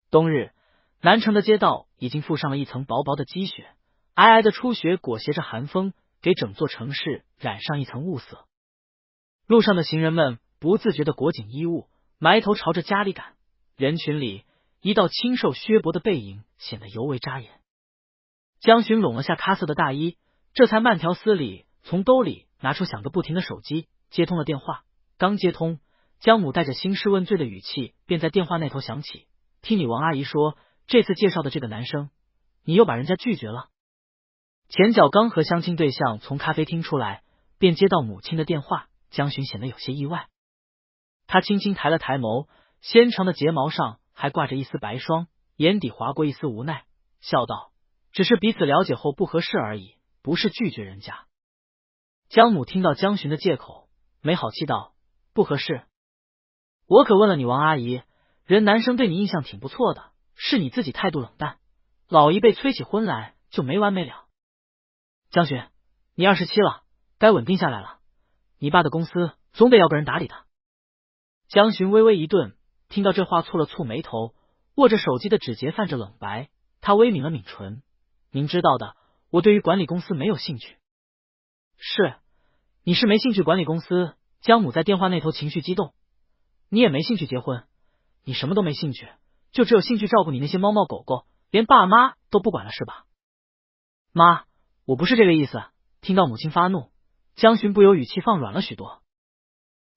冬日，南城的街道已经覆上了一层薄薄的积雪，皑皑的初雪裹挟着寒风，给整座城市染上一层雾色。路上的行人们不自觉地裹紧衣物，埋头朝着家里赶。人群里，一道清瘦削薄的背影显得尤为扎眼。江巡拢了下咖色的大衣，这才慢条斯理从兜里拿出响个不停的手机，接通了电话。刚接通，江母带着兴师问罪的语气便在电话那头响起：“听你王阿姨说，这次介绍的这个男生，你又把人家拒绝了。”前脚刚和相亲对象从咖啡厅出来，便接到母亲的电话，江巡显得有些意外。他轻轻抬了抬眸，纤长的睫毛上还挂着一丝白霜，眼底划过一丝无奈，笑道：“只是彼此了解后不合适而已，不是拒绝人家。”江母听到江巡的借口，没好气道：“不合适？我可问了你王阿姨，人男生对你印象挺不错的，是你自己态度冷淡，老一辈催起婚来就没完没了。江巡，你27了，该稳定下来了，你爸的公司总得要个人打理的。”江巡微微一顿，听到这话蹙了蹙眉头，握着手机的指节泛着冷白，他微抿了抿唇：“您知道的，我对于管理公司没有兴趣。”“是，你是没兴趣管理公司。”江母在电话那头情绪激动：“你也没兴趣结婚，你什么都没兴趣，就只有兴趣照顾你那些猫猫狗狗，连爸妈都不管了是吧？”“妈，我不是这个意思。”听到母亲发怒，江巡不由语气放软了许多。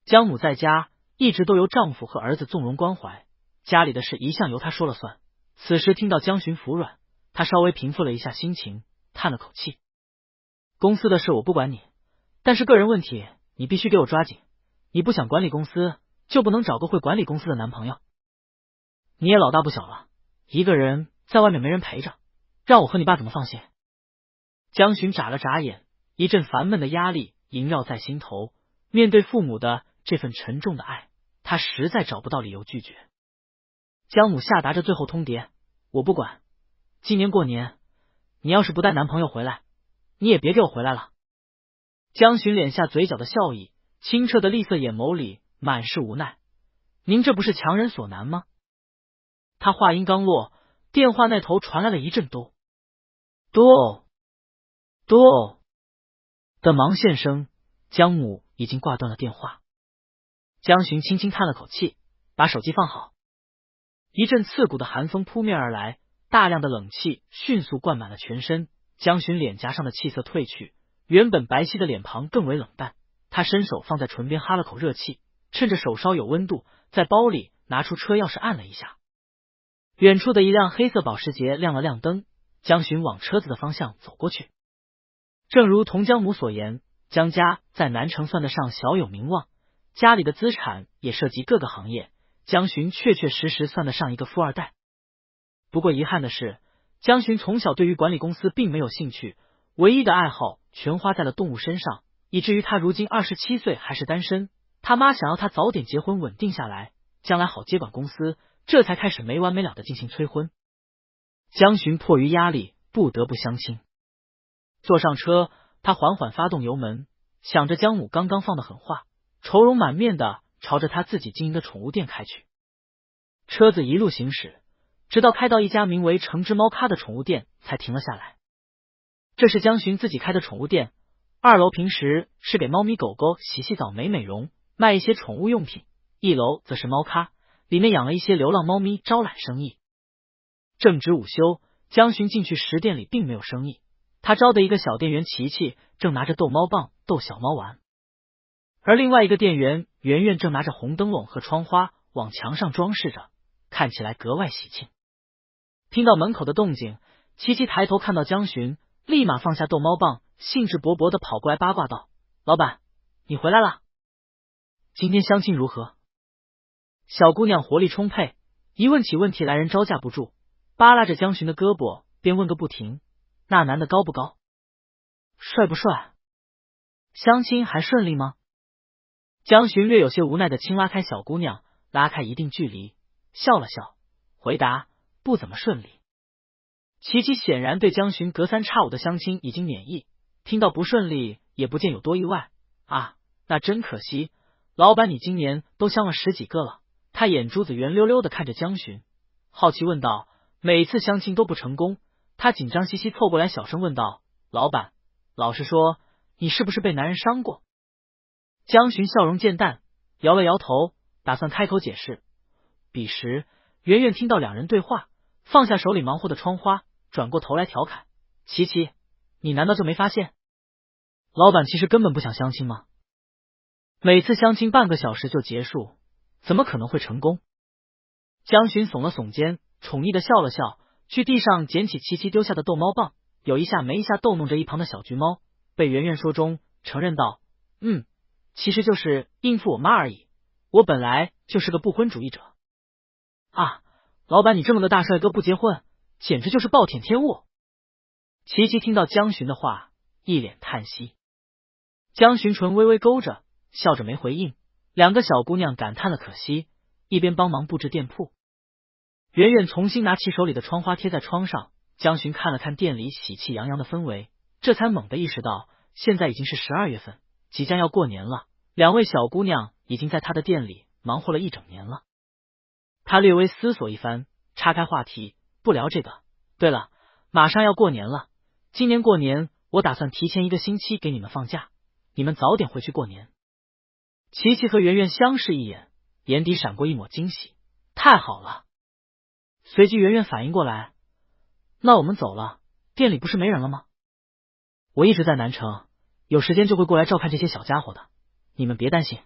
江母在家一直都由丈夫和儿子纵容关怀，家里的事一向由她说了算。此时听到江巡服软，她稍微平复了一下心情，叹了口气：“公司的事我不管你，但是个人问题你必须给我抓紧。你不想管理公司，就不能找个会管理公司的男朋友。你也老大不小了，一个人在外面没人陪着，让我和你爸怎么放心？”江巡眨了眨眼，一阵烦闷的压力萦绕在心头。面对父母的这份沉重的爱，他实在找不到理由拒绝。江母下达着最后通牒：“我不管，今年过年你要是不带男朋友回来，你也别给我回来了。”江巡敛下嘴角的笑意，清澈的栗色眼眸里满是无奈：“您这不是强人所难吗？”他话音刚落，电话那头传来了一阵哆哆哆的忙线声，江母已经挂断了电话。江巡轻轻叹了口气，把手机放好。一阵刺骨的寒风扑面而来，大量的冷气迅速灌满了全身。江巡脸颊上的气色褪去，原本白皙的脸庞更为冷淡。他伸手放在唇边哈了口热气，趁着手稍有温度，在包里拿出车钥匙按了一下。远处的一辆黑色保时捷亮了亮灯，江巡往车子的方向走过去。正如同江母所言，江家在南城算得上小有名望，家里的资产也涉及各个行业，江巡确确实实算得上一个富二代。不过遗憾的是，江巡从小对于管理公司并没有兴趣，唯一的爱好全花在了动物身上，以至于他如今27岁还是单身。他妈想要他早点结婚稳定下来，将来好接管公司，这才开始没完没了的进行催婚。江巡迫于压力不得不相亲。坐上车，他缓缓发动油门，想着江母刚刚放的狠话，愁容满面的朝着他自己经营的宠物店开去。车子一路行驶，直到开到一家名为橙汁猫咖的宠物店才停了下来。这是江巡自己开的宠物店，2楼平时是给猫咪狗狗洗洗澡美美容，卖一些宠物用品，1楼则是猫咖，里面养了一些流浪猫咪招揽生意。正值午休，江巡进去时店里并没有生意，他招的一个小店员琪琪正拿着逗猫棒逗小猫玩，而另外一个店员圆圆正拿着红灯笼和窗花往墙上装饰着，看起来格外喜庆。听到门口的动静，琪琪抬头看到江巡，立马放下逗猫棒，兴致勃勃地跑过来八卦道：“老板，你回来了，今天相亲如何？”小姑娘活力充沛，一问起问题来人招架不住，扒拉着江巡的胳膊便问个不停：“那男的高不高？帅不帅？相亲还顺利吗？”江巡略有些无奈的轻拉开小姑娘，拉开一定距离，笑了笑，回答：“不怎么顺利。”琪琪显然对江巡隔三差五的相亲已经免疫，听到不顺利也不见有多意外。啊，那真可惜，老板你今年都相了10几个了。他眼珠子圆溜溜的看着江巡，好奇问道：“每次相亲都不成功？”他紧张兮兮凑过来，小声问道：“老板，老实说，你是不是被男人伤过？”江巡笑容渐淡，摇了摇头，打算开口解释。彼时，圆圆听到两人对话，放下手里忙活的窗花，转过头来调侃：“琪琪，你难道就没发现，老板其实根本不想相亲吗？每次相亲半个小时就结束，怎么可能会成功？”江巡耸了耸肩，宠溺的笑了笑，去地上捡起琪琪丢下的逗猫棒，有一下没一下逗弄着一旁的小橘猫。被圆圆说中，承认道：“其实就是应付我妈而已，我本来就是个不婚主义者。”啊，老板你这么个大帅哥不结婚，简直就是暴殄天物。琪琪听到江巡的话，一脸叹息。江巡唇微微勾着，笑着没回应。两个小姑娘感叹了可惜，一边帮忙布置店铺。圆圆重新拿起手里的窗花贴在窗上，江巡看了看店里喜气洋洋的氛围，这才猛地意识到现在已经是12月份，即将要过年了。两位小姑娘已经在他的店里忙活了一整年了。他略微思索一番，岔开话题：“不聊这个。对了，马上要过年了，今年过年我打算提前1个星期给你们放假，你们早点回去过年。”琪琪和圆圆相视一眼，眼底闪过一抹惊喜：“太好了！”随即圆圆反应过来：“那我们走了，店里不是没人了吗？我一直在南城，有时间就会过来照看这些小家伙的，你们别担心。”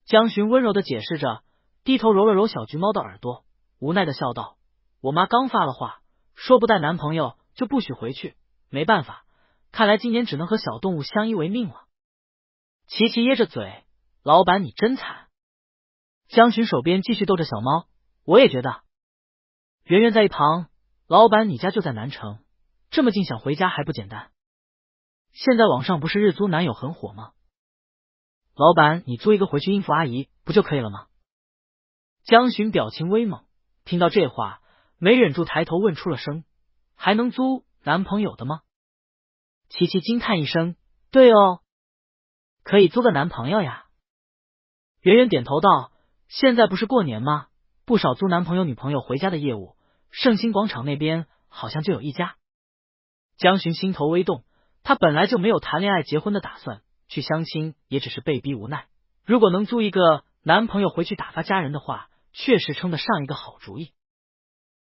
江巡温柔的解释着，低头揉了揉小橘猫的耳朵，无奈的笑道：“我妈刚发了话，说不带男朋友就不许回去，没办法，看来今年只能和小动物相依为命了。”琪琪噎着嘴：“老板你真惨。”江巡手边继续逗着小猫：“我也觉得。”圆圆在一旁：“老板你家就在南城，这么近想回家还不简单？现在网上不是日租男友很火吗？老板你租一个回去应付阿姨不就可以了吗？”江巡表情微猛，听到这话没忍住抬头问出了声：“还能租男朋友的吗？”琪琪惊叹一声：“对哦，可以租个男朋友呀。”圆圆点头道：“现在不是过年吗？不少租男朋友女朋友回家的业务，盛兴广场那边好像就有一家。”江巡心头微动，他本来就没有谈恋爱结婚的打算，去相亲也只是被逼无奈。如果能租一个男朋友回去打发家人的话，确实称得上一个好主意。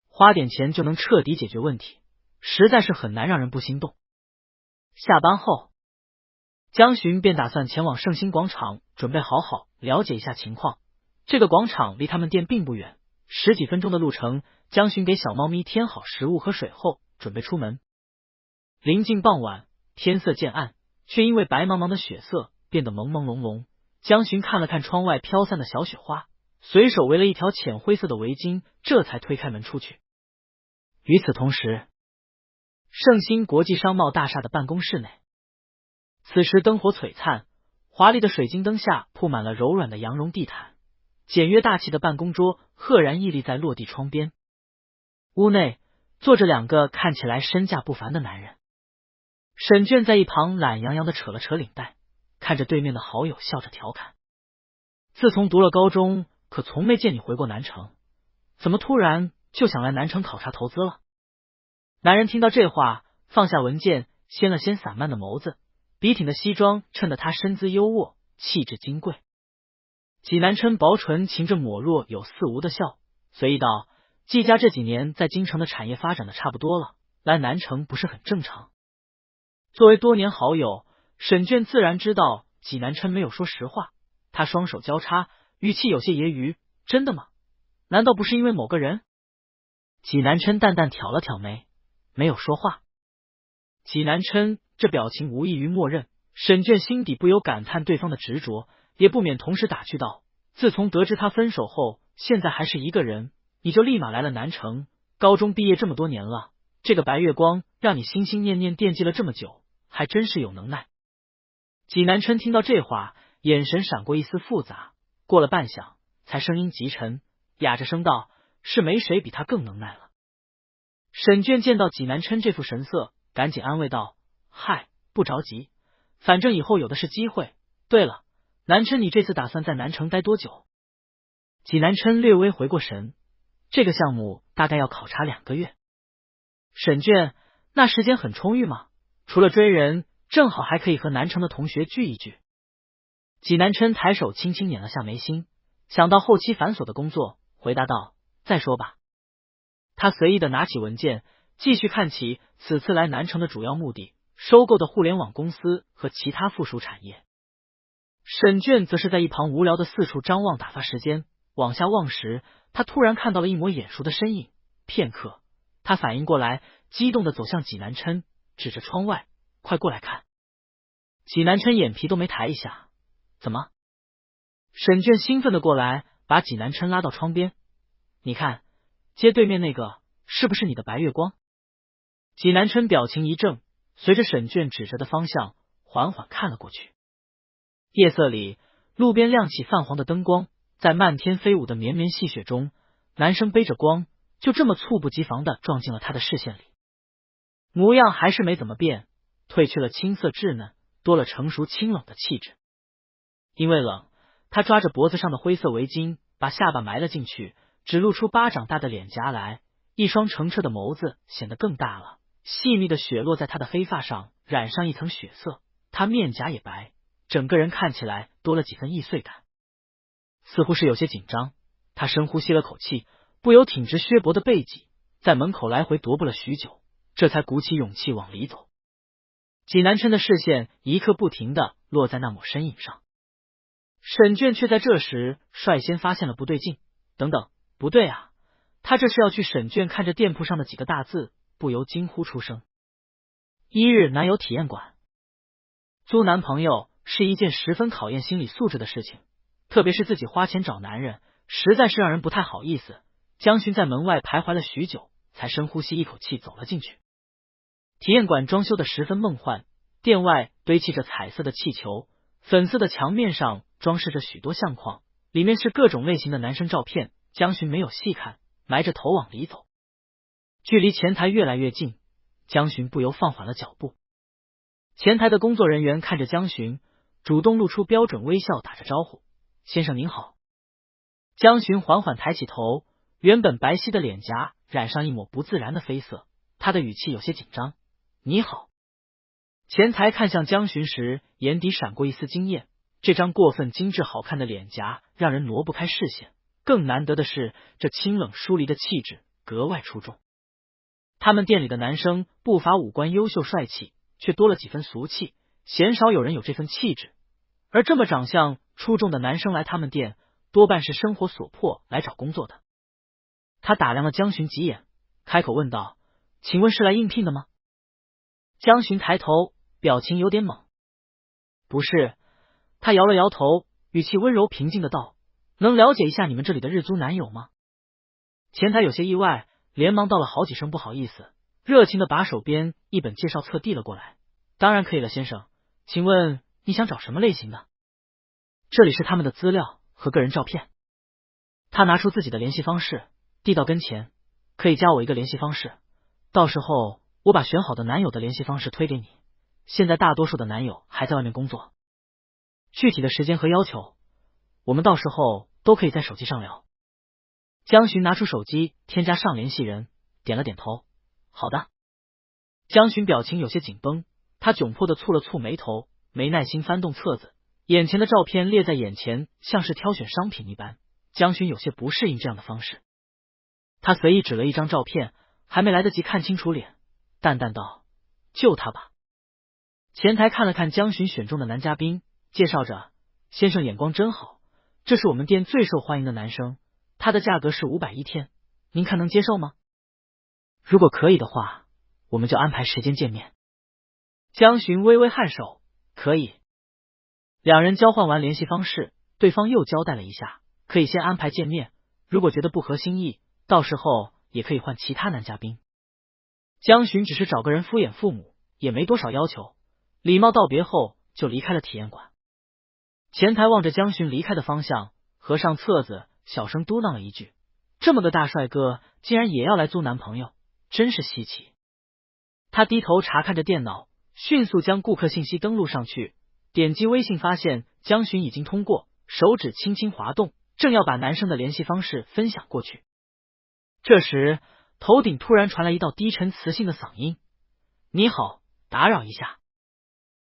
花点钱就能彻底解决问题，实在是很难让人不心动。下班后，江巡便打算前往盛兴广场，准备好好了解一下情况。这个广场离他们店并不远，10几分钟的路程。江巡给小猫咪添好食物和水后，准备出门。临近傍晚，天色渐暗，却因为白茫茫的雪色变得朦朦胧胧。江巡看了看窗外飘散的小雪花，随手围了一条浅灰色的围巾，这才推开门出去。与此同时，盛兴国际商贸大厦的办公室内，此时灯火璀璨，华丽的水晶灯下铺满了柔软的羊绒地毯，简约大气的办公桌赫然屹立在落地窗边。屋内坐着2个看起来身价不凡的男人。沈卷在一旁懒洋洋的扯了扯领带，看着对面的好友笑着调侃：“自从读了高中，可从没见你回过南城，怎么突然就想来南城考察投资了？”男人听到这话，放下文件，掀了掀散漫的眸子，笔挺的西装衬得他身姿优渥，气质金贵。济南琛薄唇噙着抹若有似无的笑，随意道：“季家这几年在京城的产业发展的差不多了，来南城不是很正常。”作为多年好友，沈卷自然知道济南琛没有说实话，他双手交叉，语气有些揶揄：“真的吗？难道不是因为某个人？”济南琛淡淡挑了挑眉，没有说话。济南琛这表情无异于默认，沈卷心底不由感叹对方的执着，也不免同时打趣道：“自从得知他分手后，现在还是一个人，你就立马来了南城，高中毕业这么多年了，这个白月光让你心心念念惦记了这么久，还真是有能耐。”济南琛听到这话，眼神闪过一丝复杂，过了半晌，才声音极沉，哑着声道：“是没谁比他更能耐了。”沈卷见到济南琛这副神色，赶紧安慰道：“嗨，不着急，反正以后有的是机会。对了，南琛你这次打算在南城待多久？”济南琛略微回过神，这个项目大概要考察2个月。沈卷，那时间很充裕吗？除了追人，正好还可以和南城的同学聚一聚。济南琛抬手轻轻捻了下眉心，想到后期繁琐的工作，回答道：再说吧。他随意的拿起文件，继续看起此次来南城的主要目的，收购的互联网公司和其他附属产业。沈卷则是在一旁无聊的四处张望打发时间，往下望时，他突然看到了一抹眼熟的身影，片刻，他反应过来，激动的走向济南琛，指着窗外：快过来看。济南琛眼皮都没抬一下。怎么？沈卷兴奋的过来，把济南琛拉到窗边：你看，街对面那个是不是你的白月光？济南琛表情一怔，随着沈卷指着的方向缓缓看了过去。夜色里，路边亮起泛黄的灯光，在漫天飞舞的绵绵细雪中，男生背着光，就这么猝不及防的撞进了他的视线里。模样还是没怎么变，褪去了青涩稚嫩，多了成熟清冷的气质。因为冷，他抓着脖子上的灰色围巾，把下巴埋了进去，只露出巴掌大的脸颊来，一双澄澈的眸子显得更大了，细密的雪落在他的黑发上染上一层血色，他面颊也白，整个人看起来多了几分易碎感。似乎是有些紧张，他深呼吸了口气，不由挺直削薄的背脊，在门口来回踱步了许久，这才鼓起勇气往里走。济南琛的视线一刻不停的落在那抹身影上。沈卷却在这时率先发现了不对劲，等等，不对啊，他这是要去。沈卷看着店铺上的几个大字，不由惊呼出声。1日男友体验馆。租男朋友是一件十分考验心理素质的事情，特别是自己花钱找男人，实在是让人不太好意思。江巡在门外徘徊了许久，才深呼吸一口气走了进去。体验馆装修的十分梦幻，店外堆砌着彩色的气球，粉色的墙面上装饰着许多相框，里面是各种类型的男生照片。江巡没有细看，埋着头往里走。距离前台越来越近，江巡不由放缓了脚步。前台的工作人员看着江巡，主动露出标准微笑，打着招呼：先生您好。江巡缓缓抬起头，原本白皙的脸颊染上一抹不自然的绯色，他的语气有些紧张：你好。前台看向江巡时，眼底闪过一丝惊艳，这张过分精致好看的脸颊让人挪不开视线，更难得的是，这清冷疏离的气质格外出众。他们店里的男生不乏五官优秀帅气，却多了几分俗气，鲜少有人有这份气质。而这么长相出众的男生来他们店，多半是生活所迫来找工作的。他打量了江巡几眼，开口问道：请问是来应聘的吗？江巡抬头，表情有点懵。不是。他摇了摇头，语气温柔平静的道：能了解一下你们这里的日租男友吗？前台有些意外，连忙道了好几声不好意思，热情的把手边一本介绍册递了过来。当然可以了，先生，请问你想找什么类型的？这里是他们的资料和个人照片。他拿出自己的联系方式，递到跟前：可以加我一个联系方式，到时候我把选好的男友的联系方式推给你。现在大多数的男友还在外面工作，具体的时间和要求，我们到时候都可以在手机上聊。江巡拿出手机添加上联系人，点了点头：好的。江巡表情有些紧绷，他窘迫的蹙了蹙眉头，没耐心翻动册子，眼前的照片列在眼前，像是挑选商品一般。江巡有些不适应这样的方式，他随意指了一张照片，还没来得及看清楚脸，淡淡道：就他吧。前台看了看江巡选中的男嘉宾，介绍着：先生眼光真好，这是我们店最受欢迎的男生，他的价格是500一天，您看能接受吗？如果可以的话，我们就安排时间见面。江巡微微颔首：可以。两人交换完联系方式，对方又交代了一下，可以先安排见面，如果觉得不合心意，到时候也可以换其他男嘉宾。江巡只是找个人敷衍父母，也没多少要求，礼貌道别后就离开了体验馆。前台望着江巡离开的方向，合上册子，小声嘟囔了一句：这么个大帅哥竟然也要来租男朋友，真是稀奇。他低头查看着电脑，迅速将顾客信息登录上去，点击微信发现江巡已经通过，手指轻轻滑动，正要把男生的联系方式分享过去。这时，头顶突然传来一道低沉磁性的嗓音：“你好，打扰一下。”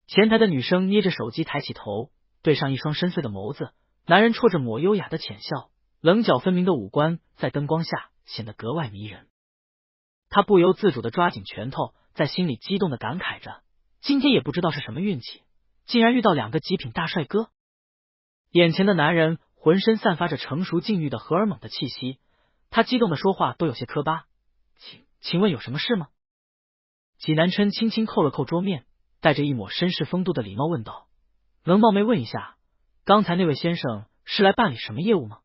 前台的女生捏着手机抬起头，对上一双深邃的眸子，男人戳着抹优雅的浅笑，棱角分明的五官在灯光下显得格外迷人。他不由自主地抓紧拳头，在心里激动地感慨着，今天也不知道是什么运气，竟然遇到两个极品大帅哥。眼前的男人浑身散发着成熟禁欲的荷尔蒙的气息，他激动的说话都有些磕巴。请问有什么事吗？济南琛轻轻扣了扣桌面，带着一抹绅士风度的礼貌问道：“能冒昧问一下，刚才那位先生是来办理什么业务吗？”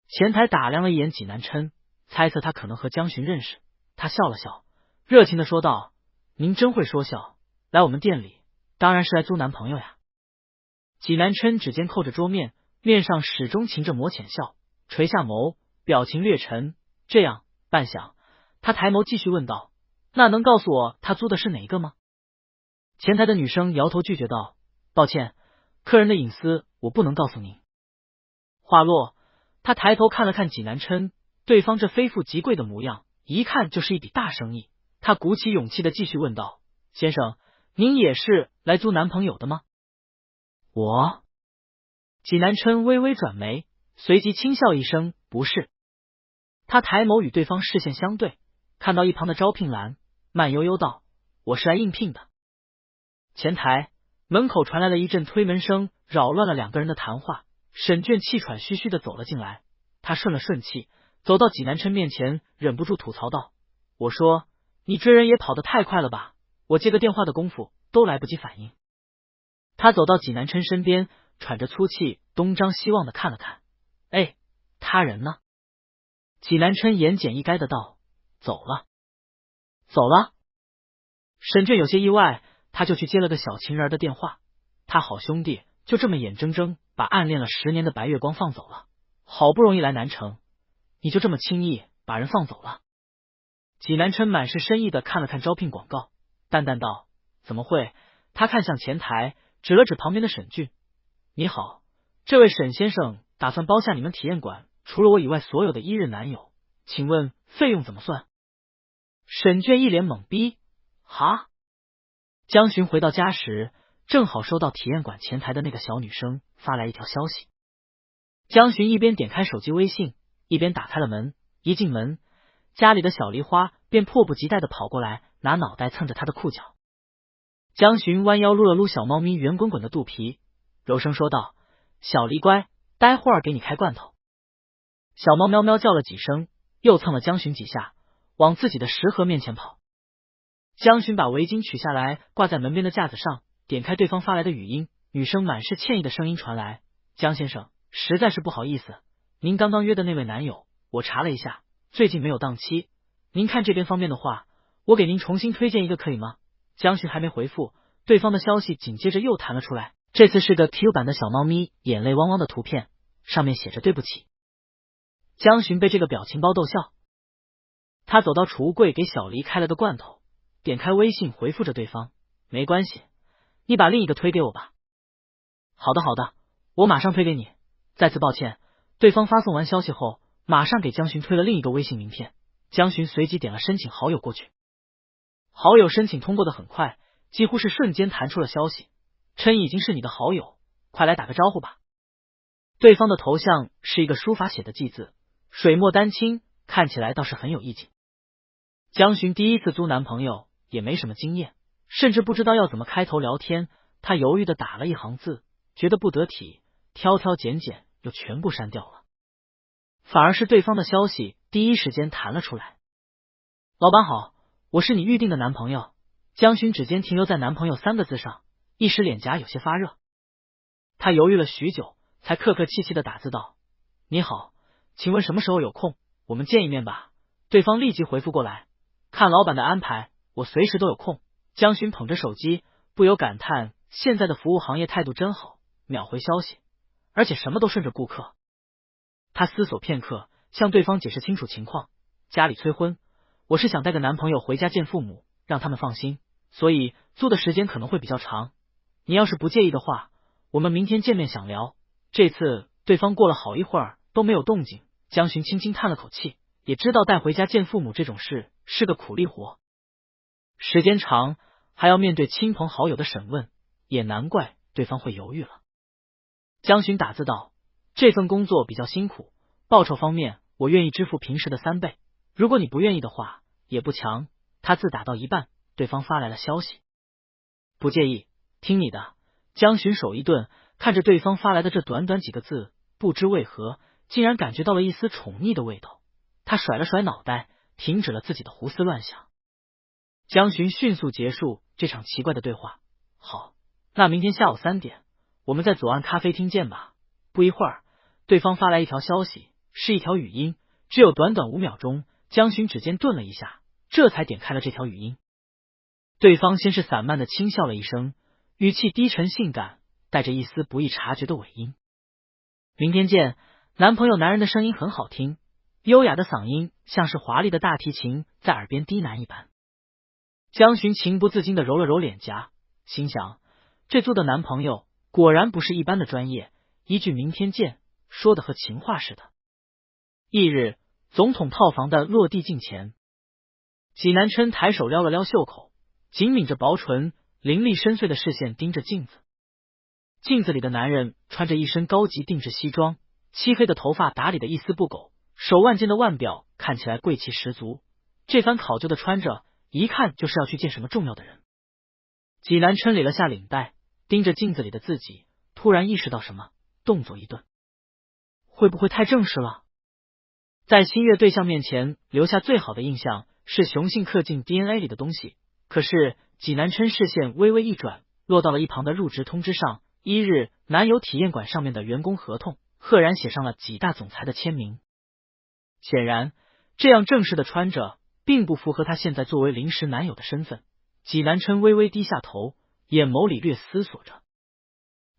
前台打量了一眼济南琛，猜测他可能和江巡认识，他笑了笑，热情的说道：“您真会说笑，来我们店里当然是来租男朋友呀。”济南琛指尖扣着桌面，面上始终噙着抹浅笑，垂下眸，表情略沉。这样半晌，他抬眸继续问道：“那能告诉我他租的是哪个吗？”前台的女生摇头拒绝道：“抱歉，客人的隐私我不能告诉您。”话落，他抬头看了看济南琛，对方这非富即贵的模样，一看就是一笔大生意。他鼓起勇气的继续问道：“先生，您也是来租男朋友的吗？”我。济南琛微微转眉，随即轻笑一声：“不是。”他抬眸与对方视线相对，看到一旁的招聘栏，慢悠悠道：“我是来应聘的。”前台门口传来了一阵推门声，扰乱了两个人的谈话。沈卷气喘吁吁的走了进来，他顺了顺气，走到济南琛面前，忍不住吐槽道：“我说，你追人也跑得太快了吧，我接个电话的功夫都来不及反应。”他走到济南琛身边，喘着粗气，东张西望的看了看：“哎，他人呢？”济南琛言简意赅的道：“走了。”“走了？”沈卷有些意外，他就去接了个小情人的电话，他好兄弟就这么眼睁睁把暗恋了10年的白月光放走了，好不容易来南城，你就这么轻易把人放走了？济南琛满是深意的看了看招聘广告，淡淡道：“怎么会？”他看向前台，指了指旁边的沈俊：“你好，这位沈先生打算包下你们体验馆除了我以外所有的1日男友，请问费用怎么算？”沈俊一脸懵逼：“哈？”江巡回到家时，正好收到体验馆前台的那个小女生发来一条消息。江巡一边点开手机微信，一边打开了门。一进门，家里的小梨花便迫不及待的跑过来，拿脑袋蹭着他的裤脚。江巡弯腰撸了撸小猫咪圆滚滚的肚皮，柔声说道：“小梨乖，待会儿给你开罐头。”小猫喵喵叫了几声，又蹭了江巡几下，往自己的食盒面前跑。江巡把围巾取下来，挂在门边的架子上，点开对方发来的语音，女生满是歉意的声音传来：“江先生，实在是不好意思，您刚刚约的那位男友，我查了一下，最近没有档期，您看这边方便的话，我给您重新推荐一个可以吗？”江巡还没回复，对方的消息紧接着又弹了出来，这次是个 Q 版的小猫咪眼泪汪汪的图片，上面写着对不起。江巡被这个表情包逗笑，他走到储物柜给小黎开了个罐头，点开微信回复着对方：“没关系，你把另一个推给我吧。”“好的好的，我马上推给你。”再次抱歉。对方发送完消息后，马上给江巡推了另一个微信名片。江巡随即点了申请好友过去。好友申请通过的很快，几乎是瞬间弹出了消息：“琛已经是你的好友，快来打个招呼吧。”对方的头像是一个书法写的“季”字，水墨丹青，看起来倒是很有意境。江巡第一次租男朋友，也没什么经验，甚至不知道要怎么开头聊天，他犹豫的打了一行字，觉得不得体，挑挑拣拣又全部删掉了。反而是对方的消息第一时间弹了出来：“老板好，我是你预定的男朋友。”江巡指尖停留在男朋友3个字上，一时脸颊有些发热。他犹豫了许久，才客客气气的打字道：“你好，请问什么时候有空，我们见一面吧。”对方立即回复过来：“看老板的安排，我随时都有空。”江巡捧着手机，不由感叹现在的服务行业态度真好，秒回消息，而且什么都顺着顾客。他思索片刻，向对方解释清楚情况：“家里催婚，我是想带个男朋友回家见父母，让他们放心，所以租的时间可能会比较长。你要是不介意的话，我们明天见面详聊。”这次对方过了好一会儿都没有动静，江巡轻轻叹了口气，也知道带回家见父母这种事是个苦力活，时间长还要面对亲朋好友的审问，也难怪对方会犹豫了。江巡打字道：这份工作比较辛苦，报酬方面我愿意支付平时的3倍，如果你不愿意的话也不强。他字打到一半，对方发来了消息：不介意，听你的。江巡手一顿，看着对方发来的这短短几个字，不知为何竟然感觉到了一丝宠溺的味道。他甩了甩脑袋，停止了自己的胡思乱想。江巡迅速结束这场奇怪的对话。好，那明天下午3点我们在左岸咖啡厅见吧。不一会儿，对方发来一条消息，是一条语音，只有短短5秒钟。江巡指尖顿了一下，这才点开了这条语音。对方先是散漫的轻笑了一声，语气低沉性感，带着一丝不易察觉的尾音。明天见，男朋友。男人的声音很好听，优雅的嗓音像是华丽的大提琴在耳边低喃一般。江巡情不自禁的揉了揉脸颊，心想这租的男朋友果然不是一般的专业，一句明天见说的和情话似的。翌日，总统套房的落地镜前，纪南琛抬手撩了撩袖口，紧抿着薄唇，凌厉深邃的视线盯着镜子。镜子里的男人穿着一身高级定制西装，漆黑的头发打理的一丝不苟，手腕间的腕表看起来贵气十足，这番考究的穿着，一看就是要去见什么重要的人。纪南琛理了下领带，盯着镜子里的自己，突然意识到什么，动作一顿，会不会太正式了？在心悦对象面前留下最好的印象是雄性刻进 DNA 里的东西，可是纪南琛视线微微一转，落到了一旁的入职通知上，1日男友体验馆上面的员工合同赫然写上了纪大总裁的签名。显然这样正式的穿着并不符合他现在作为临时男友的身份。纪南琛微微低下头，眼眸里略思索着。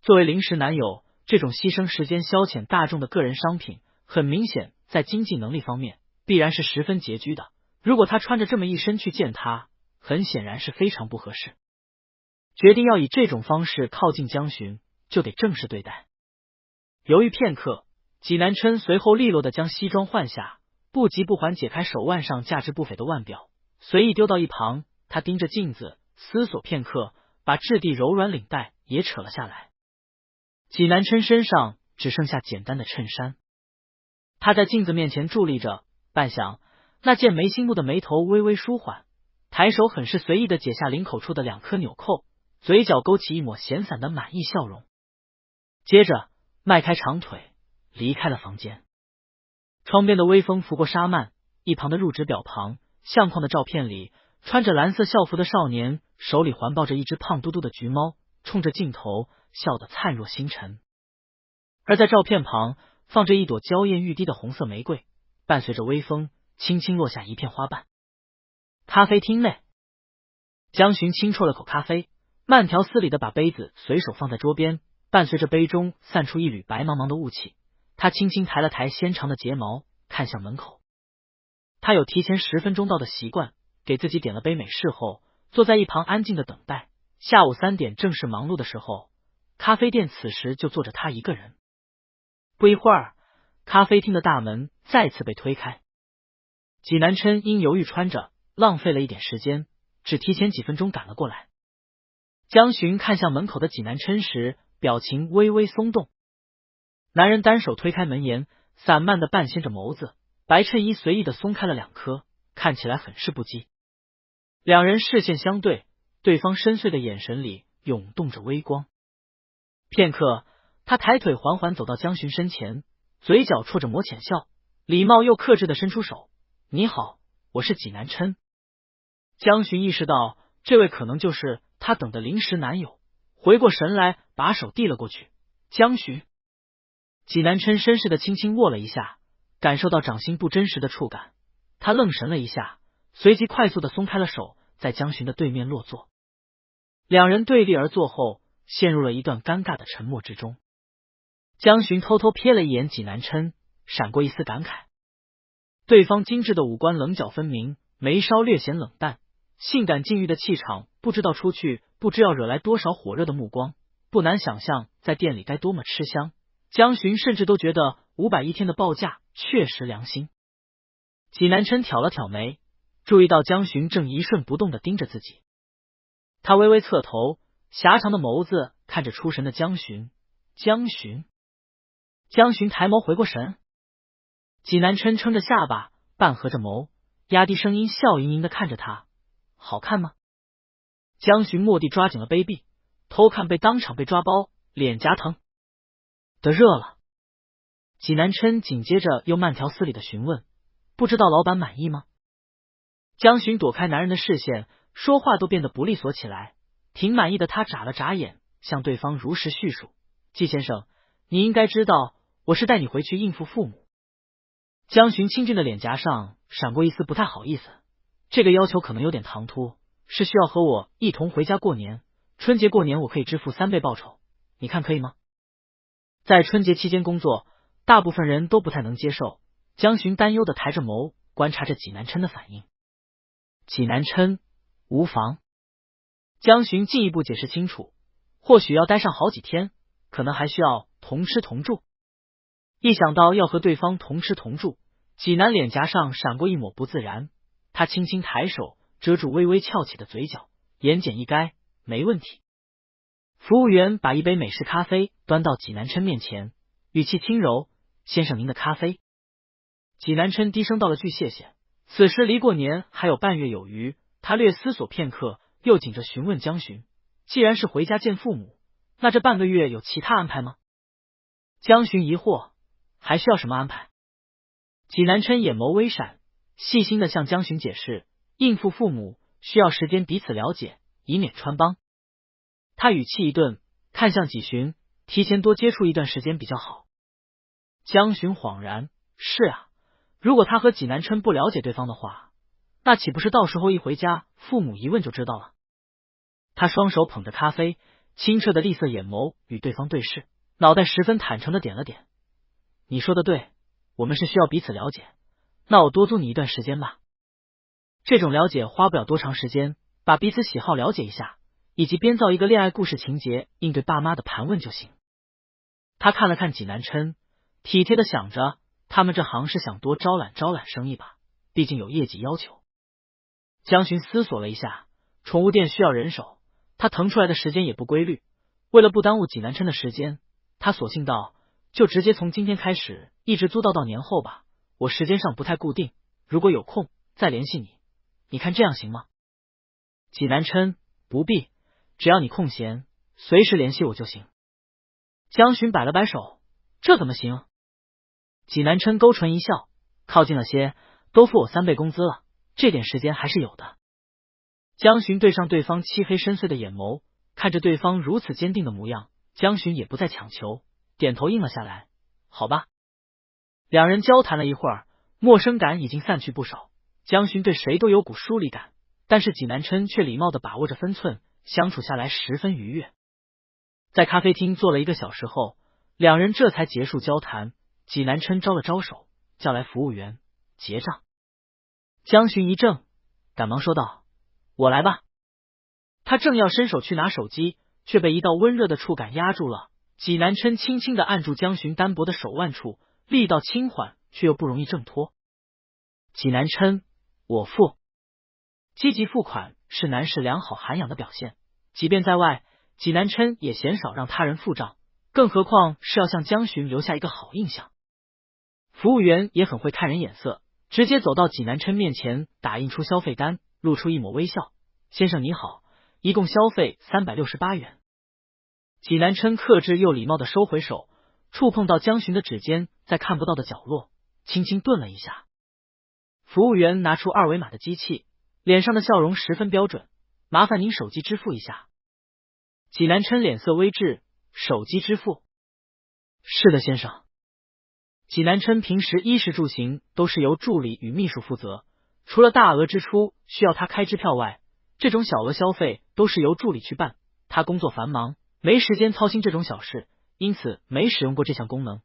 作为临时男友，这种牺牲时间消遣大众的个人商品，很明显在经济能力方面必然是十分拮据的，如果他穿着这么一身去见他，很显然是非常不合适。决定要以这种方式靠近江巡，就得正式对待。犹豫片刻，纪南琛随后利落的将西装换下，不急不缓解开手腕上价值不菲的腕表，随意丢到一旁。他盯着镜子思索片刻，把质地柔软领带也扯了下来。纪南琛身上只剩下简单的衬衫，他在镜子面前伫立着，半晌，那件眉心目的眉头微微舒缓，抬手很是随意的解下领口处的2颗纽扣，嘴角勾起一抹闲散的满意笑容，接着迈开长腿离开了房间。窗边的微风拂过纱幔，一旁的入职表旁，相框的照片里，穿着蓝色校服的少年手里环抱着一只胖嘟嘟的橘猫，冲着镜头笑得灿若星辰。而在照片旁放着一朵娇艳欲滴的红色玫瑰，伴随着微风轻轻落下一片花瓣。咖啡厅内，江巡轻啜了口咖啡，慢条斯理的把杯子随手放在桌边，伴随着杯中散出一缕白茫茫的雾气，他轻轻抬了抬纤长的睫毛，看向门口。他有提前10分钟到的习惯，给自己点了杯美式后，坐在一旁安静的等待。下午3点正是忙碌的时候，咖啡店此时就坐着他一个人。不一会儿，咖啡厅的大门再次被推开。纪南琛因犹豫穿着，浪费了一点时间，只提前几分钟赶了过来。江巡看向门口的纪南琛时，表情微微松动。男人单手推开门沿，散漫的半掀着眸子，白衬衣随意的松开了2颗，看起来很是不羁。两人视线相对，对方深邃的眼神里涌动着微光。片刻，他抬腿缓缓走到江巡身前，嘴角戳着抹浅笑，礼貌又克制的伸出手：你好，我是纪南琛。江巡意识到这位可能就是他等的临时男友，回过神来把手递了过去。江巡。纪南琛绅士的轻轻握了一下，感受到掌心不真实的触感，他愣神了一下，随即快速的松开了手，在江巡的对面落座。两人对立而坐后，陷入了一段尴尬的沉默之中。江巡偷偷瞥了一眼纪南琛，闪过一丝感慨。对方精致的五官棱角分明，眉梢略显冷淡，性感禁欲的气场不知道出去不知要惹来多少火热的目光，不难想象在店里该多么吃香。江巡甚至都觉得500一天的报价确实良心。济南琛挑了挑眉，注意到江巡正一瞬不动地盯着自己，他微微侧头，狭长的眸子看着出神的江巡。江巡抬眸回过神，济南琛撑着下巴，半合着眸，压低声音，笑盈盈地看着他。好看吗？江巡蓦地抓紧了杯壁，偷看当场被抓包，脸颊疼得热了。济南琛紧接着又慢条斯理的询问，不知道老板满意吗？江巡躲开男人的视线，说话都变得不利索起来。挺满意的他眨了眨眼，向对方如实叙述。季先生，你应该知道，我是带你回去应付父母。江巡清俊的脸颊上闪过一丝不太好意思，这个要求可能有点唐突，是需要和我一同回家过年，春节过年我可以支付3倍报酬，你看可以吗？在春节期间工作，大部分人都不太能接受。江巡担忧的抬着眸，观察着济南琛的反应。济南琛，无妨。江巡进一步解释清楚，或许要待上好几天，可能还需要同吃同住。一想到要和对方同吃同住，济南脸颊上闪过一抹不自然，他轻轻抬手遮住微微翘起的嘴角，言简意赅，没问题。服务员把一杯美式咖啡端到济南琛面前，语气轻柔，先生您的咖啡。济南琛低声道了句谢谢。此时离过年还有半月有余，他略思索片刻，又紧着询问江巡，既然是回家见父母，那这半个月有其他安排吗？江巡疑惑，还需要什么安排？济南琛眼眸微闪，细心的向江巡解释，应付父母需要时间彼此了解，以免穿帮。他语气一顿，看向济巡，提前多接触一段时间比较好。江巡恍然，是啊，如果他和济南琛不了解对方的话，那岂不是到时候一回家，父母一问就知道了？他双手捧着咖啡，清澈的栗色眼眸与对方对视，脑袋十分坦诚的点了点。你说的对，我们是需要彼此了解，那我多租你一段时间吧。这种了解花不了多长时间，把彼此喜好了解一下，以及编造一个恋爱故事情节，应对爸妈的盘问就行。他看了看济南琛，体贴的想着，他们这行是想多招揽生意吧，毕竟有业绩要求。江巡思索了一下，宠物店需要人手，他腾出来的时间也不规律，为了不耽误济南琛的时间，他索性道，就直接从今天开始一直租到年后吧，我时间上不太固定，如果有空再联系你，你看这样行吗？济南琛，不必，只要你空闲，随时联系我就行。江巡摆了摆手，这怎么行？济南琛勾唇一笑，靠近了些，都付我3倍工资了，这点时间还是有的。江巡对上对方漆黑深邃的眼眸，看着对方如此坚定的模样，江巡也不再强求，点头应了下来。好吧。两人交谈了一会儿，陌生感已经散去不少。江巡对谁都有股疏离感，但是济南琛却礼貌地把握着分寸，相处下来十分愉悦。在咖啡厅坐了1个小时后，两人这才结束交谈。济南琛招了招手，叫来服务员结账。江巡一怔，赶忙说道：“我来吧。”他正要伸手去拿手机，却被一道温热的触感压住了。济南琛轻轻地按住江巡单薄的手腕处，力道轻缓，却又不容易挣脱。济南琛，我付。积极付款是男士良好涵养的表现，即便在外，济南琛也鲜少让他人付账，更何况是要向江巡留下一个好印象。服务员也很会看人眼色，直接走到济南琛面前，打印出消费单，露出一抹微笑：“先生你好，一共消费368元。”济南琛克制又礼貌的收回手，触碰到江巡的指尖，在看不到的角落轻轻顿了一下。服务员拿出2维码的机器，脸上的笑容十分标准：“麻烦您手机支付一下。”济南琛脸色微滞：“手机支付？”“是的，先生。”济南琛平时衣食住行都是由助理与秘书负责，除了大额支出需要他开支票外，这种小额消费都是由助理去办。他工作繁忙，没时间操心这种小事，因此没使用过这项功能。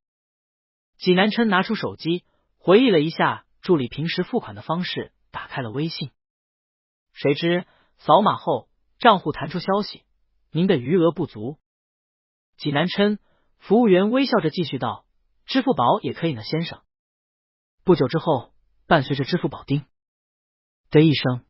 济南琛拿出手机，回忆了一下助理平时付款的方式，打开了微信。谁知扫码后，账户弹出消息：“您的余额不足。”济南琛，服务员微笑着继续道：“支付宝也可以呢，先生。”不久之后，伴随着支付宝叮的一声。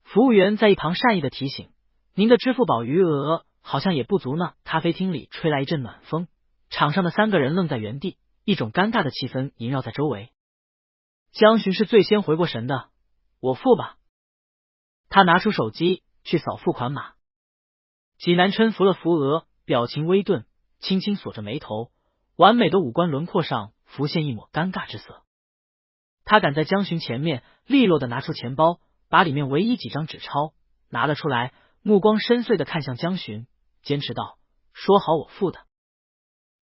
服务员在一旁善意的提醒：“您的支付宝余额好像也不足呢。”咖啡厅里吹来一阵暖风，场上的3个人愣在原地，一种尴尬的气氛萦绕在周围。江巡是最先回过神的：“我付吧。”他拿出手机去扫付款码。济南琛扶了扶额，表情微顿，轻轻锁着眉头，完美的五官轮廓上浮现一抹尴尬之色。他赶在江巡前面，利落的拿出钱包，把里面唯一几张纸钞拿了出来，目光深邃的看向江巡，坚持道：“说好我付的。”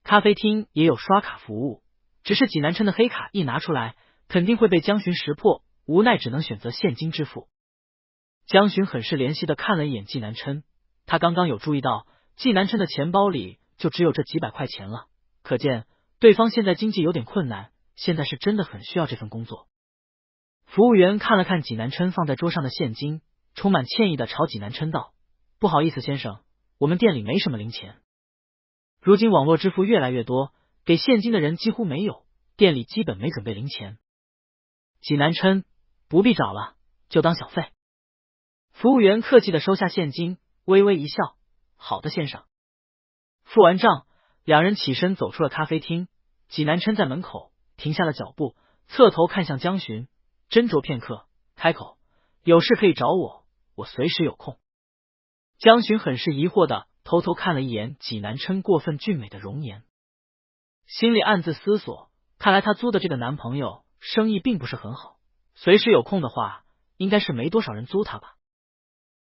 咖啡厅也有刷卡服务，只是济南琛的黑卡一拿出来，肯定会被江巡识破，无奈只能选择现金支付。江巡很是怜惜的看了一眼济南琛，他刚刚有注意到济南琛的钱包里就只有这几百块钱了，可见对方现在经济有点困难，现在是真的很需要这份工作。服务员看了看济南琛放在桌上的现金，充满歉意的朝济南琛道：“不好意思先生，我们店里没什么零钱。如今网络支付越来越多，给现金的人几乎没有，店里基本没准备零钱。”济南琛：“不必找了，就当小费。”服务员客气的收下现金，微微一笑：“好的先生。”付完账，两人起身走出了咖啡厅。济南琛在门口停下了脚步，侧头看向江巡，斟酌片刻，开口：“有事可以找我，我随时有空。”江巡很是疑惑的偷偷看了一眼济南琛过分俊美的容颜，心里暗自思索，看来他租的这个男朋友生意并不是很好，随时有空的话，应该是没多少人租他吧。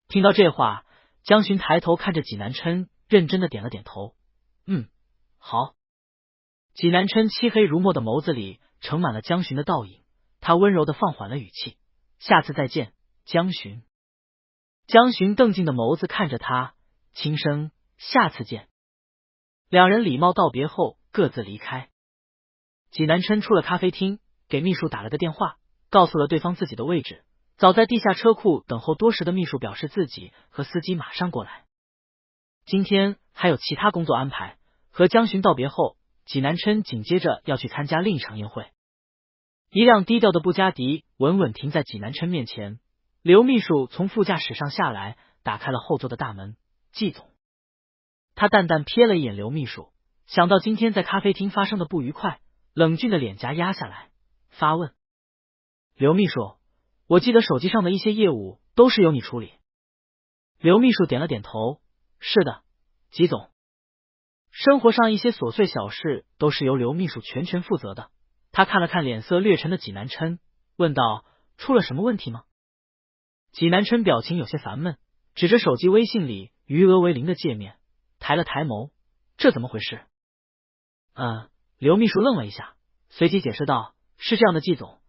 听到这话，江巡抬头看着济南琛，认真的点了点头：“好。”济南琛漆黑如墨的眸子里盛满了江巡的倒影，他温柔的放缓了语气：“下次再见，江巡。”江巡瞪进的眸子看着他，轻声：“下次见。”两人礼貌道别后各自离开。济南琛出了咖啡厅，给秘书打了个电话，告诉了对方自己的位置。早在地下车库等候多时的秘书表示自己和司机马上过来。今天还有其他工作安排，和江巡道别后，济南琛紧接着要去参加另一场宴会。一辆低调的布加迪稳稳停在济南琛面前，刘秘书从副驾驶上下来，打开了后座的大门：“季总。”他淡淡瞥了一眼刘秘书，想到今天在咖啡厅发生的不愉快，冷峻的脸颊压下来，发问：“刘秘书，我记得手机上的一些业务都是由你处理。”刘秘书点了点头：“是的，季总。”生活上一些琐碎小事都是由刘秘书全权负责的。他看了看脸色略沉的济南琛，问道：“出了什么问题吗？”济南琛表情有些烦闷，指着手机微信里余额为0的界面，抬了抬眸：“这怎么回事？”刘秘书愣了一下，随即解释道：“是这样的，季总，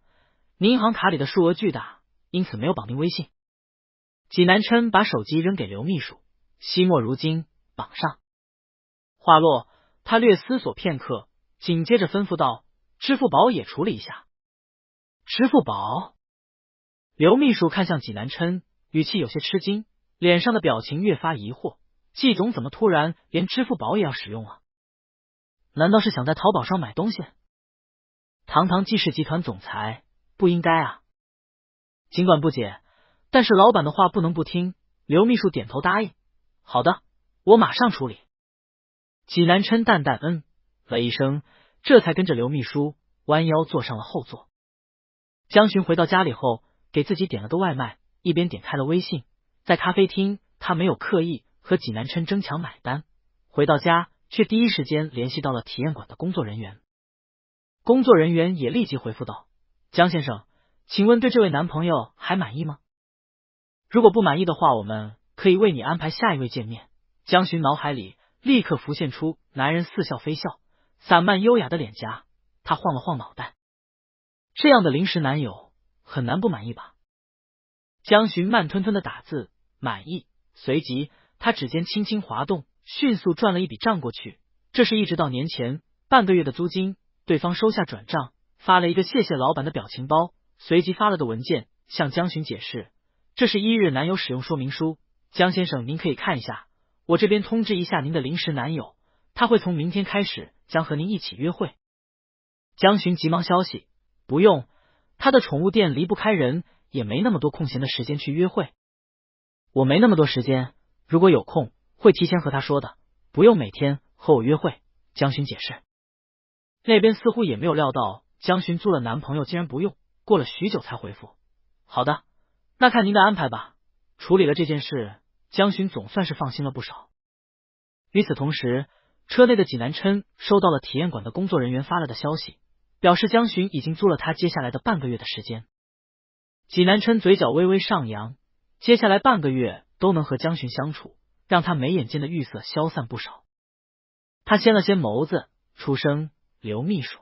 您银行卡里的数额巨大，因此没有绑定微信。”济南琛把手机扔给刘秘书：“惜墨如金，绑上。”话落，他略思索片刻，紧接着吩咐道：“支付宝也处理一下。”支付宝？刘秘书看向济南琛，语气有些吃惊，脸上的表情越发疑惑：“季总怎么突然连支付宝也要使用啊？难道是想在淘宝上买东西？堂堂季氏集团总裁，不应该啊。”尽管不解，但是老板的话不能不听。刘秘书点头答应：“好的，我马上处理。”济南琛淡淡了一声，这才跟着刘秘书弯腰坐上了后座。江巡回到家里后，给自己点了个外卖，一边点开了微信。在咖啡厅，他没有刻意和济南琛争抢买单，回到家却第一时间联系到了体验馆的工作人员。工作人员也立即回复道：“江先生，请问对这位男朋友还满意吗？如果不满意的话，我们可以为你安排下一位见面。”江巡脑海里立刻浮现出男人似笑非笑、散漫优雅的脸颊，他晃了晃脑袋，这样的临时男友很难不满意吧？江巡慢吞吞的打字：“满意。”随即他指尖轻轻滑动，迅速转了一笔账过去，这是一直到年前半个月的租金。对方收下转账，发了一个谢谢老板的表情包，随即发了个文件向江巡解释：“这是1日男友使用说明书，江先生您可以看一下。我这边通知一下您的临时男友，他会从明天开始将和您一起约会。”江巡急忙消息：“不用，他的宠物店离不开人，也没那么多空闲的时间去约会。我没那么多时间，如果有空，会提前和他说的，不用每天和我约会。江巡解释。那边似乎也没有料到江巡租了男朋友竟然不用，过了许久才回复：好的，那看您的安排吧。处理了这件事，江巡总算是放心了不少。与此同时，车内的济南琛收到了体验馆的工作人员发来的消息，表示江巡已经租了他接下来的半个月的时间。济南琛嘴角微微上扬，接下来半个月都能和江巡相处，让他眉眼间的郁色消散不少。他掀了掀眸子，出声：刘秘书。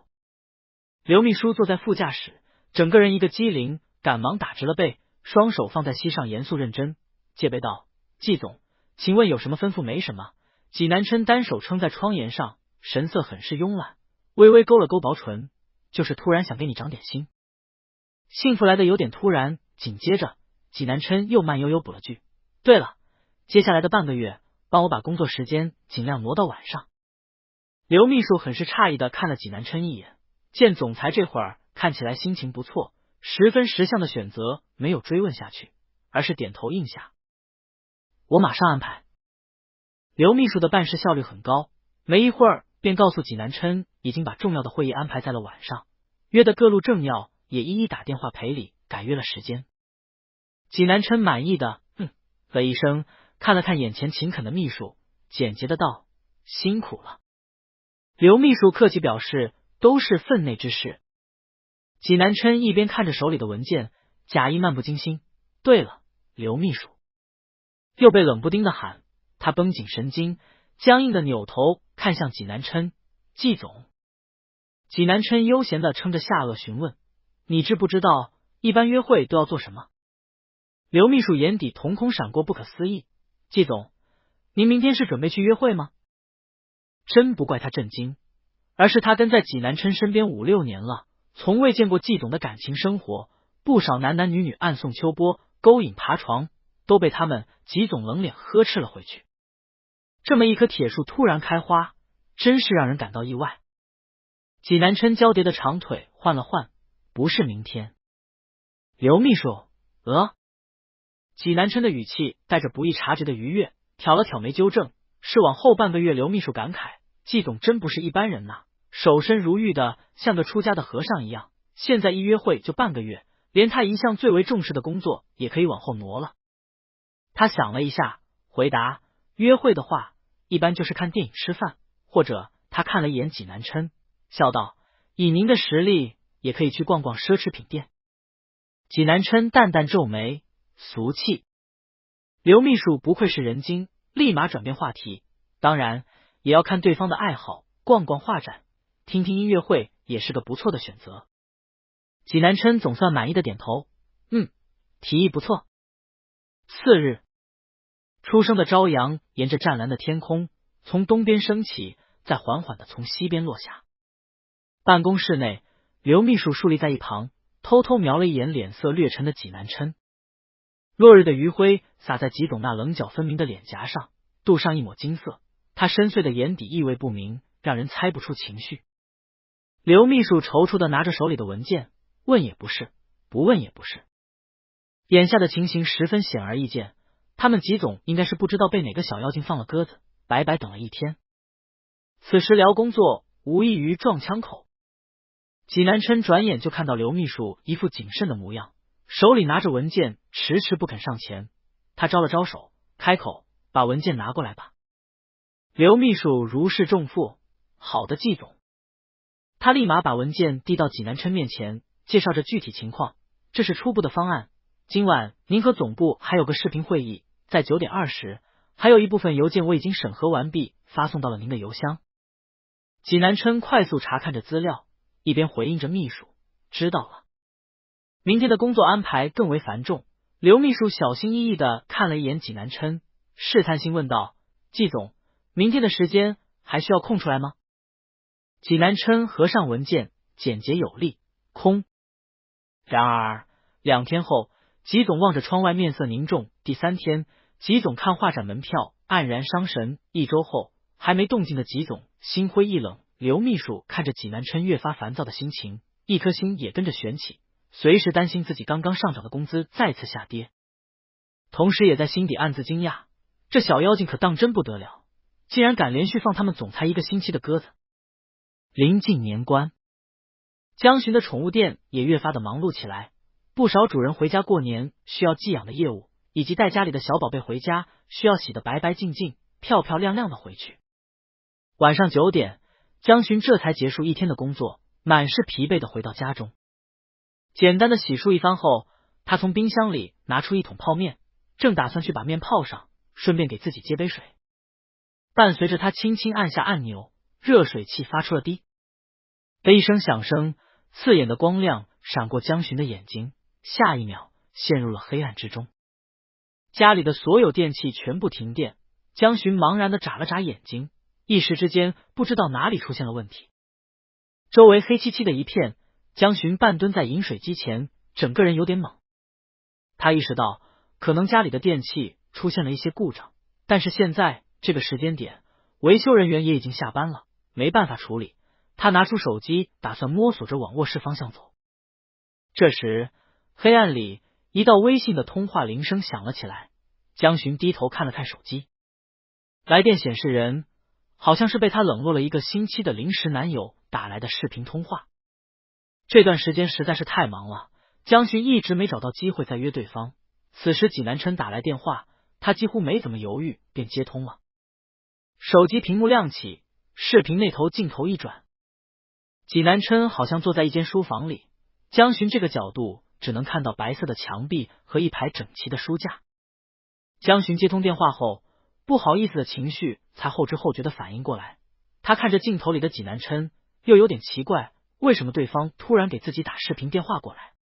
刘秘书坐在副驾驶，整个人一个机灵，赶忙打直了背，双手放在膝上，严肃认真，戒备道：季总，请问有什么吩咐？没什么。济南琛单手撑在窗沿上，神色很是慵懒，微微勾了勾薄唇，就是突然想给你长点心。幸福来的有点突然，紧接着济南琛又慢悠悠补了句：对了，接下来的半个月，帮我把工作时间尽量挪到晚上。刘秘书很是诧异的看了济南琛一眼，见总裁这会儿看起来心情不错，十分识相的选择，没有追问下去，而是点头应下。我马上安排。刘秘书的办事效率很高，没一会儿便告诉济南琛已经把重要的会议安排在了晚上，约的各路政要也一一打电话赔礼，改约了时间。济南琛满意的了一声，看了看眼前勤恳的秘书，简洁的道：辛苦了。刘秘书客气表示都是分内之事。济南琛一边看着手里的文件，假意漫不经心：对了，刘秘书。又被冷不丁的喊，他绷紧神经，僵硬的扭头看向济南琛：季总。济南琛悠闲的撑着下颚询问：你知不知道一般约会都要做什么？刘秘书眼底瞳孔闪过不可思议：季总，您明天是准备去约会吗？真不怪他震惊，而是他跟在济南琛身边5、6年了，从未见过季总的感情生活，不少男男女女暗送秋波，勾引爬床，都被他们几总冷脸呵斥了回去。这么一棵铁树突然开花，真是让人感到意外。济南琛交叠的长腿换了换：不是明天。刘秘书，济南琛的语气带着不易察觉的愉悦，挑了挑眉纠正：是往后半个月。刘秘书感慨：季总真不是一般人呐，守身如玉的，像个出家的和尚一样，现在一约会就半个月，连他一向最为重视的工作也可以往后挪了。他想了一下，回答：约会的话，一般就是看电影、吃饭，或者他看了一眼济南琛，笑道：以您的实力，也可以去逛逛奢侈品店。济南琛淡淡皱眉：俗气。刘秘书不愧是人精，立马转变话题：当然也要看对方的爱好，逛逛画展，听听音乐会也是个不错的选择。济南琛总算满意的点头：提议不错。次日，初升的朝阳沿着湛蓝的天空，从东边升起，再缓缓的从西边落下。办公室内，刘秘书竖立在一旁，偷偷瞄了一眼脸色略沉的济南琛。落日的余晖洒在吉总那棱角分明的脸颊上，镀上一抹金色，他深邃的眼底意味不明，让人猜不出情绪。刘秘书踌躇的拿着手里的文件，问也不是，不问也不是。眼下的情形十分显而易见，他们吉总应该是不知道被哪个小妖精放了鸽子，白白等了一天。此时聊工作，无异于撞枪口。济南琛转眼就看到刘秘书一副谨慎的模样，手里拿着文件，迟迟不肯上前。他招了招手，开口：把文件拿过来吧。刘秘书如释重负：好的，季总。他立马把文件递到济南琛面前，介绍着具体情况：这是初步的方案，今晚您和总部还有个视频会议，在9点20，还有一部分邮件我已经审核完毕，发送到了您的邮箱。济南琛快速查看着资料，一边回应着秘书：知道了。明天的工作安排更为繁重，刘秘书小心翼翼的看了一眼济南琛，试探性问道：季总，明天的时间还需要空出来吗？济南琛合上文件，简洁有力：空。然而2天后，吉总望着窗外面色凝重。第3天，吉总看画展门票黯然伤神。1周后，还没动静的吉总心灰意冷。刘秘书看着济南琛越发烦躁的心情，一颗心也跟着悬起，随时担心自己刚刚上涨的工资再次下跌，同时也在心底暗自惊讶，这小妖精可当真不得了，竟然敢连续放他们总裁1个星期的鸽子。临近年关，江巡的宠物店也越发的忙碌起来，不少主人回家过年需要寄养的业务，以及带家里的小宝贝回家需要洗得白白净净、漂漂亮亮的回去。晚上9点，江巡这才结束一天的工作，满是疲惫的回到家中。简单的洗漱一番后，他从冰箱里拿出1桶泡面，正打算去把面泡上，顺便给自己接杯水。伴随着他轻轻按下按钮，热水器发出了滴的一声响声，刺眼的光亮闪过江巡的眼睛，下一秒陷入了黑暗之中。家里的所有电器全部停电，江巡茫然的眨了眨眼睛，一时之间不知道哪里出现了问题。周围黑漆漆的一片，江巡半蹲在饮水机前，整个人有点懵。他意识到可能家里的电器出现了一些故障，但是现在这个时间点，维修人员也已经下班了，没办法处理。他拿出手机，打算摸索着往卧室方向走。这时，黑暗里一道微信的通话铃声响了起来。江巡低头看了看手机，来电显示人好像是被他冷落了1个星期的临时男友打来的视频通话。这段时间实在是太忙了，江巡一直没找到机会再约对方。此时济南琛打来电话，他几乎没怎么犹豫便接通了。手机屏幕亮起，视频那头镜头一转，济南琛好像坐在一间书房里，江巡这个角度只能看到白色的墙壁和一排整齐的书架。江巡接通电话后，不好意思的情绪才后知后觉的反应过来，他看着镜头里的济南琛，又有点奇怪，为什么对方突然给自己打视频电话过来？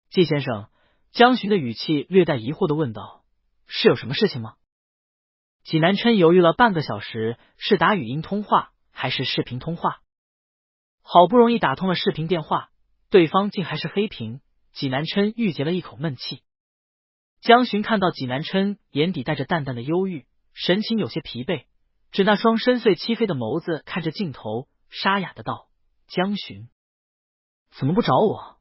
季先生，江巡的语气略带疑惑的问道，是有什么事情吗？济南琛犹豫了半个小时，是打语音通话还是视频通话？好不容易打通了视频电话，对方竟还是黑屏，济南琛郁结了一口闷气。江巡看到济南琛眼底带着淡淡的忧郁，神情有些疲惫，只那双深邃漆黑的眸子看着镜头，沙哑的道，江巡，怎么不找我？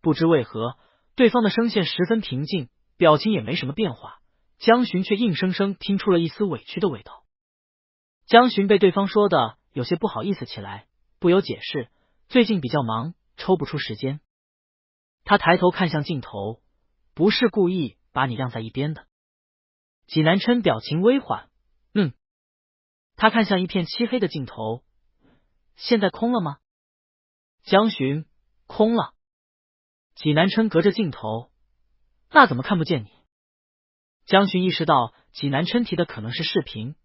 不知为何，对方的声线十分平静，表情也没什么变化，江巡却硬生生听出了一丝委屈的味道。江巡被对方说的有些不好意思起来，不由解释，最近比较忙，抽不出时间。他抬头看向镜头，不是故意把你晾在一边的。济南琛表情微缓，他看向一片漆黑的镜头，现在空了吗？江巡，空了。济南琛隔着镜头，那怎么看不见你？江巡意识到济南琛提的可能是视频，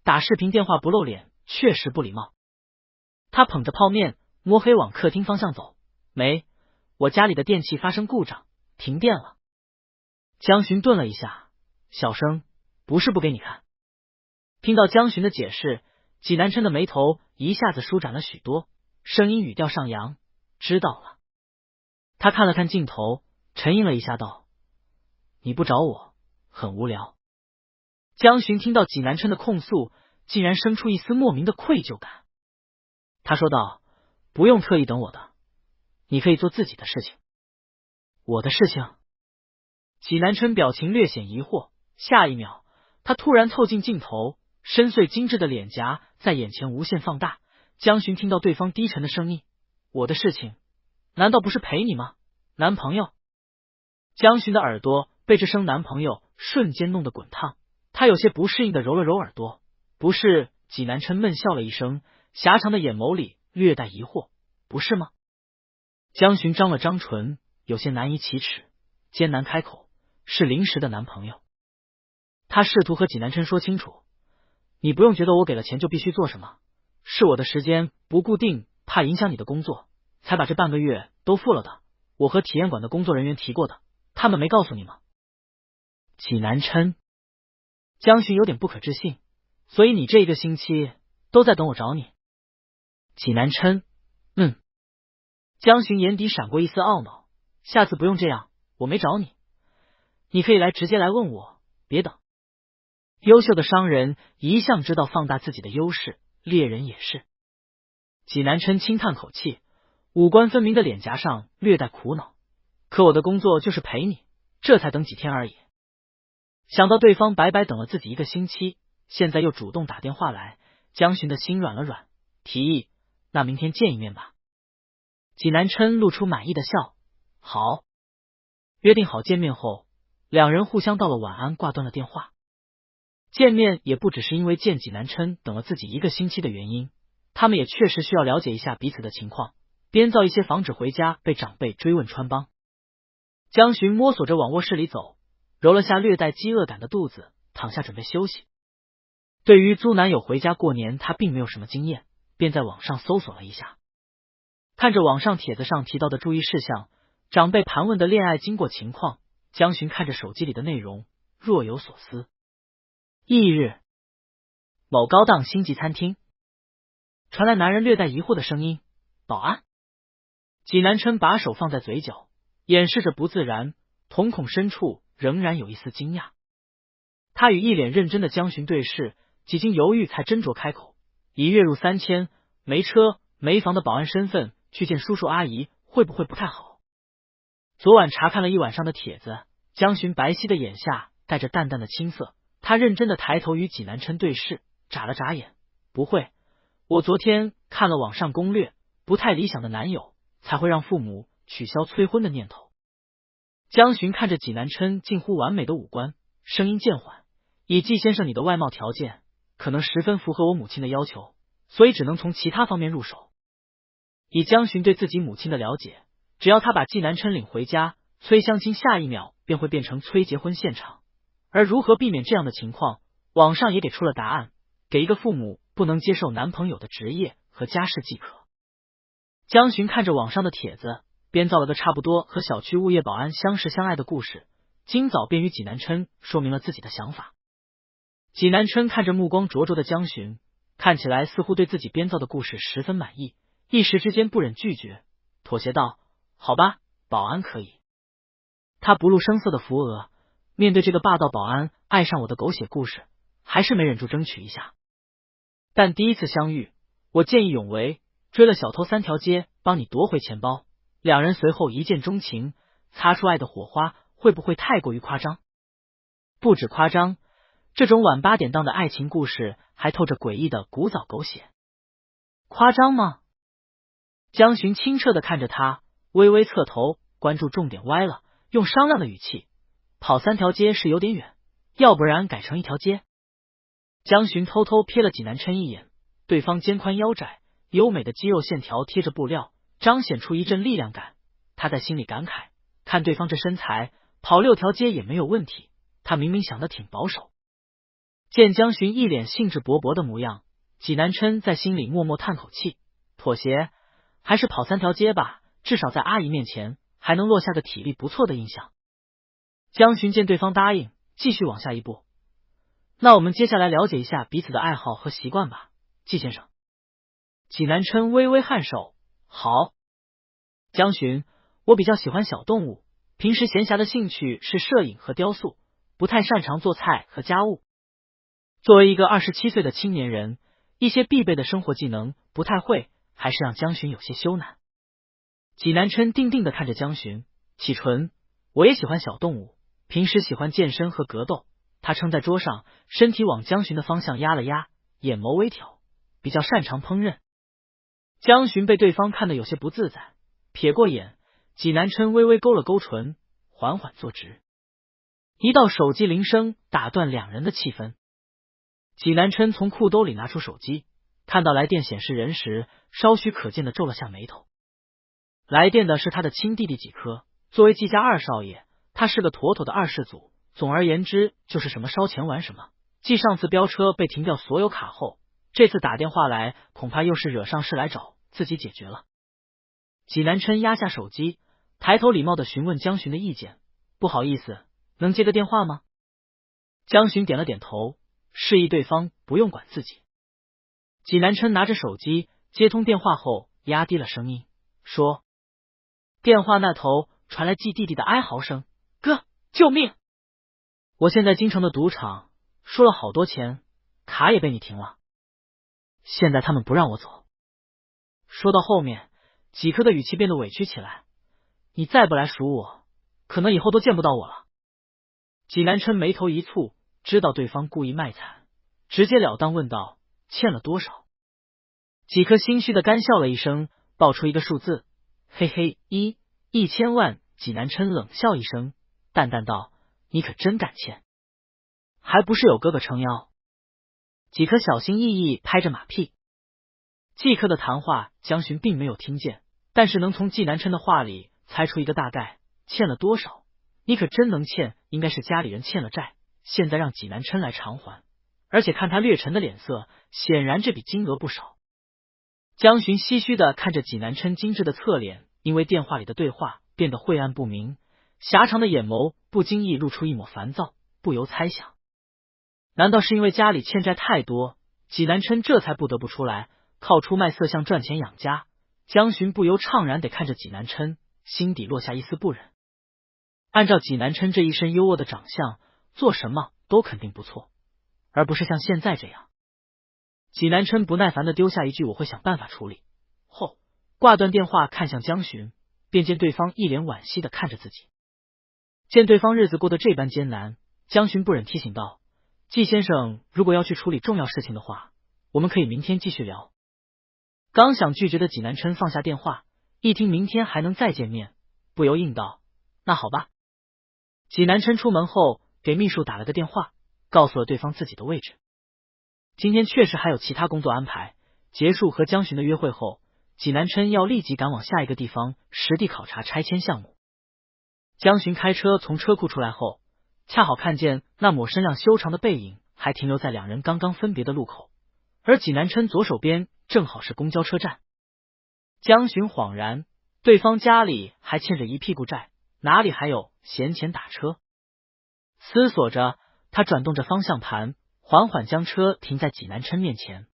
打视频电话不露脸确实不礼貌。他捧着泡面摸黑往客厅方向走，我家里的电器发生故障，停电了。江巡顿了一下，小声，不是不给你看。听到江巡的解释，济南琛的眉头一下子舒展了许多，声音语调上扬，知道了。他看了看镜头，沉吟了一下道，你不找我很无聊。江巡听到济南琛的控诉，竟然生出一丝莫名的愧疚感。他说道，不用特意等我的，你可以做自己的事情。我的事情？济南琛表情略显疑惑，下一秒他突然凑近镜头，深邃精致的脸颊在眼前无限放大。江巡听到对方低沉的声音，我的事情难道不是陪你吗？男朋友？江巡的耳朵被这声男朋友瞬间弄得滚烫，他有些不适应的揉了揉耳朵。不是？济南琛闷笑了一声，狭长的眼眸里略带疑惑，不是吗？江巡张了张唇，有些难以启齿，艰难开口，是临时的男朋友。他试图和济南琛说清楚，你不用觉得我给了钱就必须做什么，是我的时间不固定，怕影响你的工作，才把这半个月都付了的。我和体验馆的工作人员提过的，他们没告诉你吗？济南琛，江巡有点不可置信，所以你这1个星期都在等我找你？济南琛，江巡眼底闪过一丝懊恼，下次不用这样，我没找你，你可以直接来问我，别等。优秀的商人一向知道放大自己的优势，猎人也是。济南琛轻叹口气，五官分明的脸颊上略带苦恼。可我的工作就是陪你，这才等几天而已。想到对方白白等了自己1个星期，现在又主动打电话来，江巡的心软了软，提议那明天见一面吧。济南琛露出满意的笑，好。约定好见面后，两人互相道了晚安，挂断了电话。见面也不只是因为见济南琛等了自己1个星期的原因，他们也确实需要了解一下彼此的情况，编造一些防止回家被长辈追问穿帮。江巡摸索着往卧室里走，揉了下略带饥饿感的肚子，躺下准备休息。对于租男友回家过年，他并没有什么经验，便在网上搜索了一下。看着网上帖子上提到的注意事项，长辈盘问的恋爱经过情况，江巡看着手机里的内容，若有所思。翌日，某高档星级餐厅传来男人略带疑惑的声音：“保安。”济南琛把手放在嘴角，掩饰着不自然，瞳孔深处仍然有一丝惊讶。他与一脸认真的江巡对视，几经犹豫才斟酌开口：“以月入3000、没车没房的保安身份去见叔叔阿姨，会不会不太好？”昨晚查看了一晚上的帖子，江巡白皙的眼下带着淡淡的青涩，他认真的抬头与济南琛对视，眨了眨眼：“不会，我昨天看了网上攻略，不太理想的男友才会让父母取消催婚的念头。”江巡看着济南琛近乎完美的五官，声音渐缓：“以季先生你的外貌条件，可能十分符合我母亲的要求，所以只能从其他方面入手。”以江巡对自己母亲的了解，只要他把济南琛领回家，催相亲下一秒便会变成催结婚现场。而如何避免这样的情况，网上也给出了答案：给一个父母不能接受男朋友的职业和家世即可。江巡看着网上的帖子，编造了个差不多和小区物业保安相识相爱的故事，今早便与济南琛说明了自己的想法。济南琛看着目光灼灼的江巡，看起来似乎对自己编造的故事十分满意，一时之间不忍拒绝，妥协道：“好吧，保安可以。”他不露声色的扶额，面对这个霸道保安爱上我的狗血故事，还是没忍住争取一下。但第一次相遇，我见义勇为，追了小偷3条街，帮你夺回钱包，两人随后一见钟情，擦出爱的火花，会不会太过于夸张？不止夸张，这种晚8点档的爱情故事还透着诡异的古早狗血。夸张吗？江巡清澈的看着他，微微侧头，关注重点歪了，用商量的语气：“跑3条街是有点远，要不然改成1条街。”江巡偷偷瞥了济南琛一眼，对方肩宽腰窄，优美的肌肉线条贴着布料，彰显出一阵力量感。他在心里感慨，看对方这身材，跑6条街也没有问题，他明明想得挺保守。见江巡一脸兴致勃勃的模样，济南琛在心里默默叹口气，妥协，还是跑3条街吧，至少在阿姨面前还能落下个体力不错的印象。江巡见对方答应，继续往下一步：“那我们接下来了解一下彼此的爱好和习惯吧，季先生。”济南琛微微颔首：“好。”江巡：“我比较喜欢小动物，平时闲暇的兴趣是摄影和雕塑，不太擅长做菜和家务。”作为一个27岁的青年人，一些必备的生活技能不太会，还是让江巡有些羞赧。济南琛定定的看着江巡，启唇：“我也喜欢小动物，平时喜欢健身和格斗。”他撑在桌上，身体往江巡的方向压了压，眼眸微挑：“比较擅长烹饪。”江巡被对方看得有些不自在，瞥过眼，济南琛微微勾了勾唇，缓缓坐直。一道手机铃声打断两人的气氛。济南琛从裤兜里拿出手机，看到来电显示人时，稍许可见的皱了下眉头。来电的是他的亲弟弟几科，作为季家2少爷，他是个妥妥的2世祖。总而言之，就是什么烧钱玩什么。继上次飙车被停掉所有卡后，这次打电话来，恐怕又是惹上事来找自己解决了。济南琛压下手机，抬头礼貌的询问江巡的意见：“不好意思，能接个电话吗？”江巡点了点头，示意对方不用管自己。济南琛拿着手机接通电话后，压低了声音说：“电话那头传来季弟弟的哀嚎声：‘哥，救命！我现在京城的赌场输了好多钱，卡也被你停了。现在他们不让我走。’”说到后面，几颗的语气变得委屈起来。你再不来赎我，可能以后都见不到我了。济南琛眉头一蹙，知道对方故意卖惨，直截了当问道：欠了多少？几颗心虚的干笑了一声，报出一个数字。嘿嘿，1000万。济南琛冷笑一声，淡淡道：你可真敢欠，还不是有哥哥撑腰。几颗小心翼翼拍着马屁。季克的谈话江巡并没有听见，但是能从济南琛的话里猜出一个大概。欠了多少？你可真能欠，应该是家里人欠了债，现在让济南琛来偿还，而且看他略沉的脸色，显然这笔金额不少。江巡唏嘘的看着济南琛精致的侧脸，因为电话里的对话变得晦暗不明，狭长的眼眸不经意露出一抹烦躁，不由猜想，难道是因为家里欠债太多，济南琛这才不得不出来靠出卖色相赚钱养家？江巡不由怅然得看着济南琛，心底落下一丝不忍。按照济南琛这一身优渥的长相，做什么都肯定不错，而不是像现在这样。济南琛不耐烦的丢下一句我会想办法处理后，挂断电话，看向江巡，便见对方一脸惋惜的看着自己。见对方日子过得这般艰难，江巡不忍提醒道：季先生，如果要去处理重要事情的话，我们可以明天继续聊。刚想拒绝的济南琛放下电话，一听明天还能再见面，不由应道：那好吧。济南琛出门后给秘书打了个电话，告诉了对方自己的位置。今天确实还有其他工作安排，结束和江巡的约会后，济南琛要立即赶往下一个地方实地考察拆迁项目。江巡开车从车库出来后，恰好看见那抹身量修长的背影还停留在两人刚刚分别的路口，而济南琛左手边正好是公交车站。江巡恍然，对方家里还欠着一屁股债，哪里还有闲钱打车？思索着，他转动着方向盘，缓缓将车停在济南琛面前。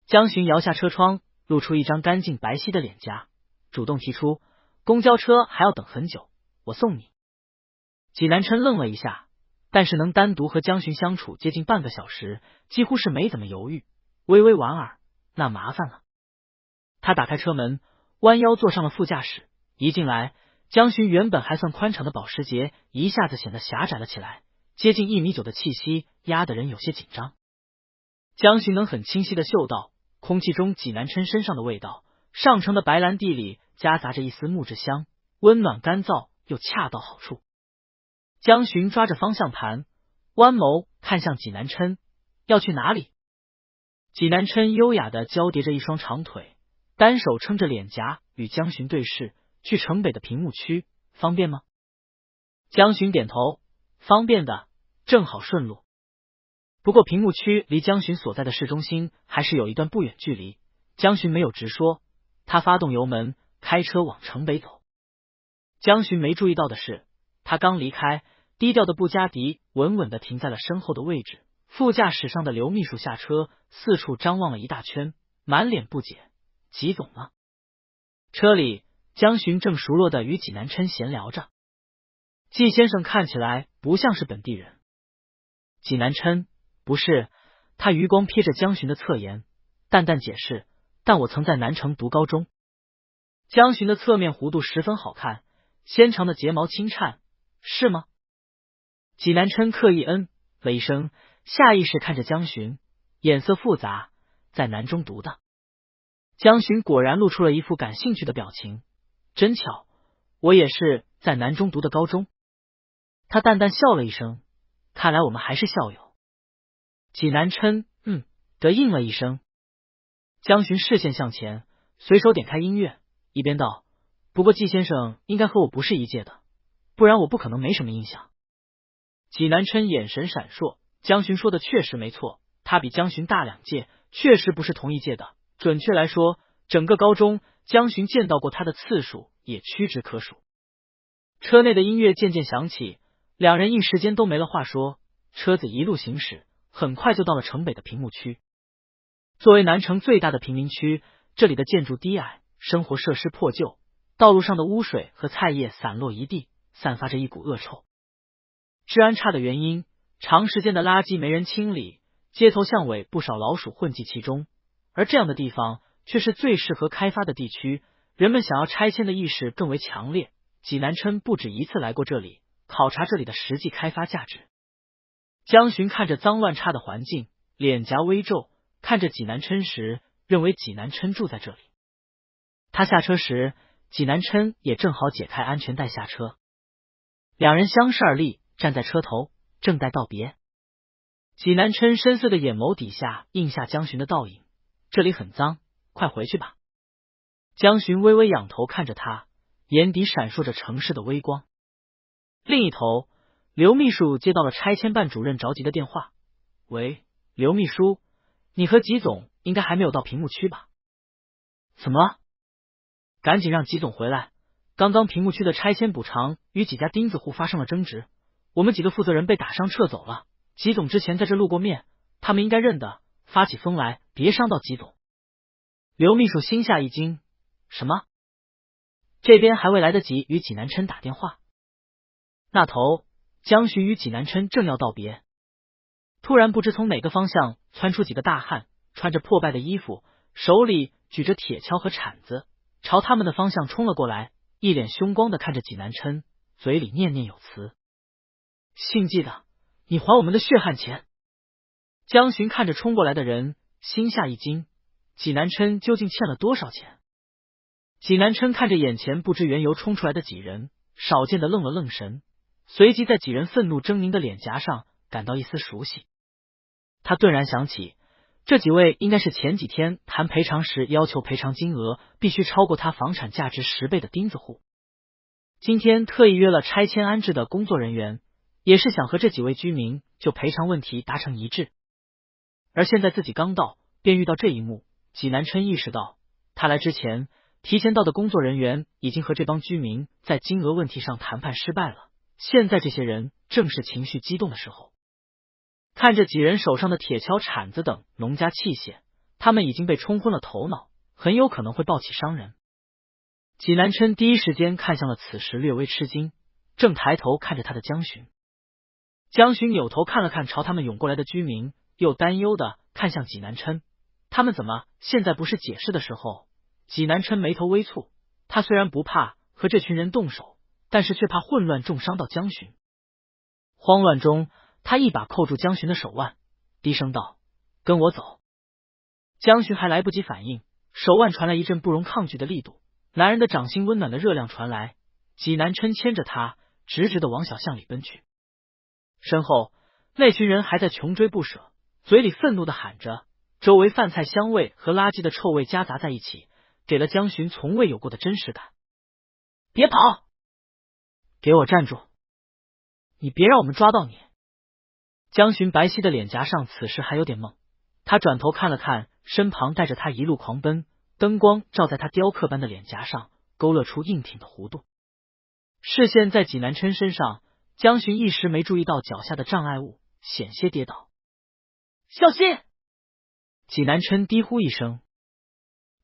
江巡摇下车窗，露出一张干净白皙的脸颊，主动提出：公交车还要等很久，我送你。济南琛愣了一下，但是能单独和江巡相处接近半个小时，几乎是没怎么犹豫，微微莞尔，那麻烦了。他打开车门，弯腰坐上了副驾驶。一进来，江巡原本还算宽敞的保时捷一下子显得狭窄了起来，接近1.9米的气息压得人有些紧张。江巡能很清晰的嗅到空气中济南琛身上的味道，上乘的白兰地里夹杂着一丝木质香，温暖干燥又恰到好处。江巡抓着方向盘，弯眸看向济南琛：要去哪里？济南琛优雅的交叠着一双长腿，单手撑着脸颊与江巡对视：去城北的屏幕区，方便吗？江巡点头：方便的，正好顺路。不过屏幕区离江巡所在的市中心还是有一段不远距离，江巡没有直说，他发动油门，开车往城北走。江巡没注意到的是，他刚离开，低调的布加迪稳稳的停在了身后的位置。副驾驶上的刘秘书下车，四处张望了一大圈，满脸不解：济总呢？车里，江巡正熟络的与济南琛闲聊着。季先生看起来不像是本地人。济南琛：不是。他余光瞥着江巡的侧颜，淡淡解释：但我曾在南城读高中。江巡的侧面弧度十分好看，纤长的睫毛轻颤：是吗？济南琛刻意嗯了一声，下意识看着江巡，眼色复杂：在南中读的。江巡果然露出了一副感兴趣的表情：真巧，我也是在南中读的高中。他淡淡笑了一声：看来我们还是校友。济南琛得应了一声。江巡视线向前，随手点开音乐，一边道：不过季先生应该和我不是一届的，不然我不可能没什么印象。济南琛眼神闪烁，江巡说的确实没错，他比江巡大2届，确实不是同一届的。准确来说，整个高中江巡见到过他的次数也屈指可数。车内的音乐渐渐响起，两人一时间都没了话说。车子一路行驶，很快就到了城北的屏幕区。作为南城最大的贫民区，这里的建筑低矮，生活设施破旧，道路上的污水和菜叶散落一地，散发着一股恶臭。治安差的原因，长时间的垃圾没人清理，街头巷尾不少老鼠混迹其中，而这样的地方却是最适合开发的地区，人们想要拆迁的意识更为强烈。济南琛不止一次来过这里，考察这里的实际开发价值。江巡看着脏乱差的环境，脸颊微皱，看着济南琛时，认为济南琛住在这里。他下车时，济南琛也正好解开安全带下车，两人相视而立，站在车头，正待道别。济南琛深邃的眼眸底下映下江巡的倒影，这里很脏，快回去吧。江巡微微仰头看着他，眼底闪烁着城市的微光。另一头，刘秘书接到了拆迁办主任着急的电话。喂，刘秘书，你和吉总应该还没有到屏幕区吧？怎么了？赶紧让吉总回来，刚刚屏幕区的拆迁补偿与几家钉子户发生了争执，我们几个负责人被打伤撤走了。吉总之前在这露过面，他们应该认得，发起疯来别伤到吉总。刘秘书心下一惊，什么？这边还未来得及与济南琛打电话。那头，江巡与济南琛正要道别，突然不知从哪个方向窜出几个大汉，穿着破败的衣服，手里举着铁锹和铲子，朝他们的方向冲了过来，一脸凶光的看着济南琛，嘴里念念有词：姓纪的，你还我们的血汗钱！江巡看着冲过来的人，心下一惊，济南琛究竟欠了多少钱？济南琛看着眼前不知缘由冲出来的几人，少见的愣了愣神，随即在几人愤怒狰狞的脸颊上感到一丝熟悉。他顿然想起，这几位应该是前几天谈赔偿时要求赔偿金额必须超过他房产价值10倍的钉子户。今天特意约了拆迁安置的工作人员，也是想和这几位居民就赔偿问题达成一致。而现在自己刚到，便遇到这一幕，济南琛意识到，他来之前提前到的工作人员已经和这帮居民在金额问题上谈判失败了，现在这些人正是情绪激动的时候。看着几人手上的铁锹、铲子等农家器械，他们已经被冲昏了头脑，很有可能会暴起伤人。济南琛第一时间看向了此时略微吃惊，正抬头看着他的江巡。江巡扭头看了看朝他们涌过来的居民，又担忧的看向济南琛，他们怎么现在不是解释的时候？济南琛眉头微蹙，他虽然不怕和这群人动手，但是却怕混乱重伤到江巡。慌乱中，他一把扣住江巡的手腕，低声道：跟我走。江巡还来不及反应，手腕传来一阵不容抗拒的力度，男人的掌心温暖的热量传来，济南琛牵着他直直的往小巷里奔去。身后那群人还在穷追不舍，嘴里愤怒的喊着，周围饭菜香味和垃圾的臭味夹杂在一起，给了江巡从未有过的真实感。别跑！给我站住！你别让我们抓到你！江巡白皙的脸颊上此时还有点懵，他转头看了看身旁带着他一路狂奔，灯光照在他雕刻般的脸颊上，勾勒出硬挺的弧度。视线在济南琛身上，江巡一时没注意到脚下的障碍物，险些跌倒。小心！济南琛低呼一声，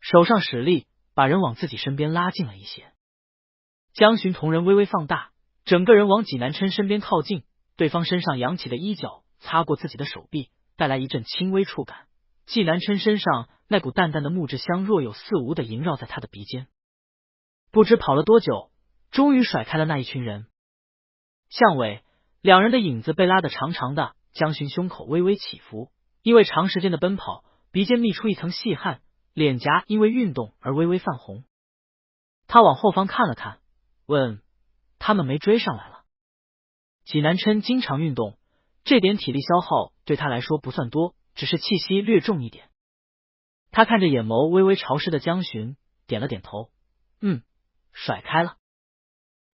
手上使力，把人往自己身边拉近了一些。江巡瞳仁微微放大，整个人往济南琛身边靠近，对方身上扬起的衣角擦过自己的手臂，带来一阵轻微触感。济南琛身上那股淡淡的木质香若有似无的萦绕在他的鼻尖。不知跑了多久，终于甩开了那一群人。巷尾，两人的影子被拉得长长的，江巡胸口微微起伏，因为长时间的奔跑，鼻尖密出一层细汗，脸颊因为运动而微微泛红。他往后方看了看，问：他们没追上来了？济南琛经常运动，这点体力消耗对他来说不算多，只是气息略重一点。他看着眼眸微微潮湿的江巡，点了点头，甩开了。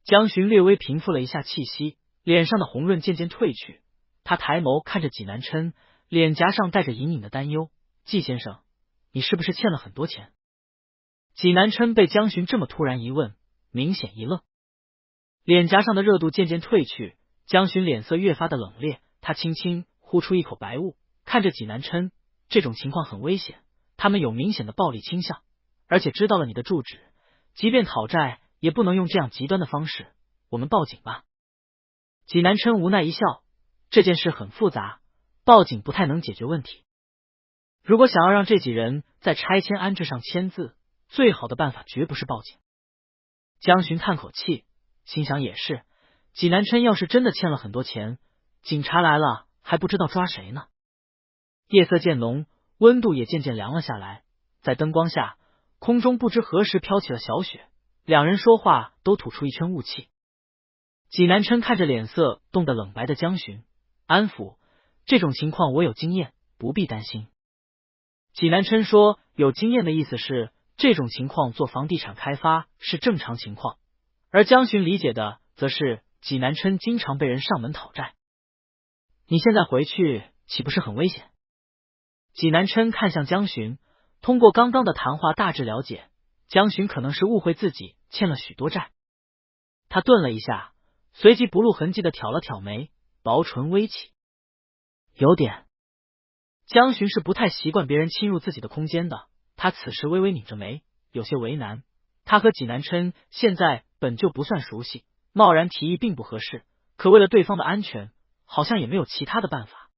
江巡略微平复了一下气息，脸上的红润渐渐褪去。他抬眸看着济南琛，脸颊上带着隐隐的担忧：季先生，你是不是欠了很多钱？济南琛被江巡这么突然一问，明显一愣，脸颊上的热度渐渐褪去，江巡脸色越发的冷冽，他轻轻呼出一口白雾，看着济南琛，这种情况很危险，他们有明显的暴力倾向，而且知道了你的住址，即便讨债也不能用这样极端的方式，我们报警吧。济南琛无奈一笑，这件事很复杂，报警不太能解决问题。如果想要让这几人在拆迁安置上签字，最好的办法绝不是报警。江巡叹口气，心想也是，济南琛要是真的欠了很多钱，警察来了还不知道抓谁呢。夜色渐浓，温度也渐渐凉了下来，在灯光下，空中不知何时飘起了小雪，两人说话都吐出一圈雾气。济南琛看着脸色冻得冷白的江巡，安抚，这种情况我有经验，不必担心。济南琛说有经验的意思是这种情况做房地产开发是正常情况，而江巡理解的则是济南琛经常被人上门讨债。你现在回去岂不是很危险？济南琛看向江巡，通过刚刚的谈话大致了解，江巡可能是误会自己欠了许多债。他顿了一下，随即不露痕迹的挑了挑眉，薄唇微起。有点。江巡是不太习惯别人侵入自己的空间的，他此时微微拧着眉，有些为难。他和济南琛现在本就不算熟悉，贸然提议并不合适，可为了对方的安全，好像也没有其他的办法。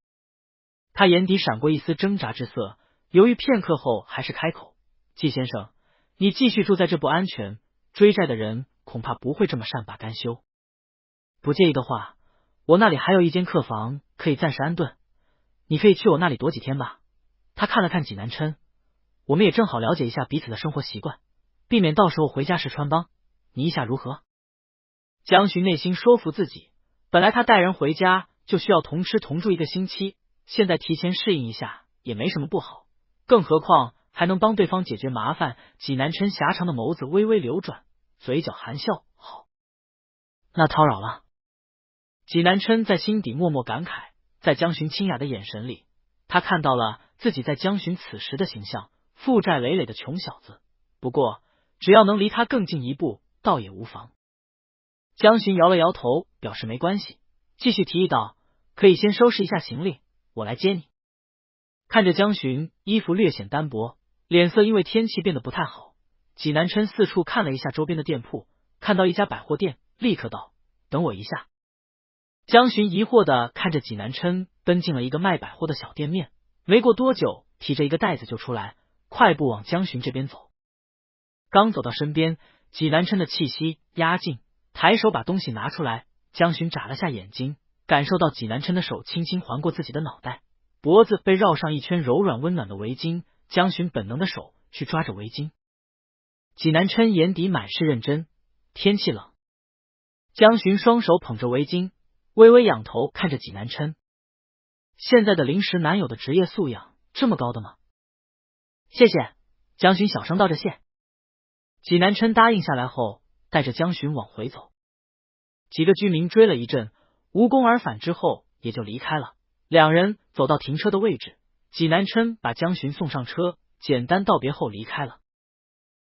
他眼底闪过一丝挣扎之色，犹豫片刻后还是开口：季先生，你继续住在这不安全，追债的人恐怕不会这么善罢甘休。不介意的话，我那里还有一间客房可以暂时安顿，你可以去我那里躲几天吧。他看了看济南琛，我们也正好了解一下彼此的生活习惯，避免到时候回家时穿帮，你意下如何？江巡内心说服自己，本来他带人回家就需要同吃同住1个星期，现在提前适应一下也没什么不好，更何况还能帮对方解决麻烦。济南琛狭长的眸子微微流转，嘴角含笑，好，那叨扰了。济南琛在心底默默感慨，在江巡清雅的眼神里，他看到了自己在江巡此时的形象，负债累累的穷小子。不过只要能离他更近一步，倒也无妨。江巡摇了摇头，表示没关系，继续提议道：可以先收拾一下行李，我来接你。看着江巡衣服略显单薄，脸色因为天气变得不太好，济南琛四处看了一下周边的店铺，看到一家百货店，立刻道：等我一下。江巡疑惑的看着济南琛奔进了一个卖百货的小店面，没过多久提着一个袋子就出来，快步往江巡这边走。刚走到身边，济南琛的气息压境，抬手把东西拿出来。江巡眨了下眼睛，感受到济南琛的手轻轻环过自己的脑袋，脖子被绕上一圈柔软温暖的围巾，江巡本能的手去抓着围巾。济南琛眼底满是认真，天气冷。江巡双手捧着围巾，微微仰头看着济南琛，现在的临时男友的职业素养这么高的吗？谢谢。江巡小声道着谢。济南琛答应下来后，带着江巡往回走。几个居民追了一阵，无功而返之后也就离开了。两人走到停车的位置，济南琛把江巡送上车，简单道别后离开了。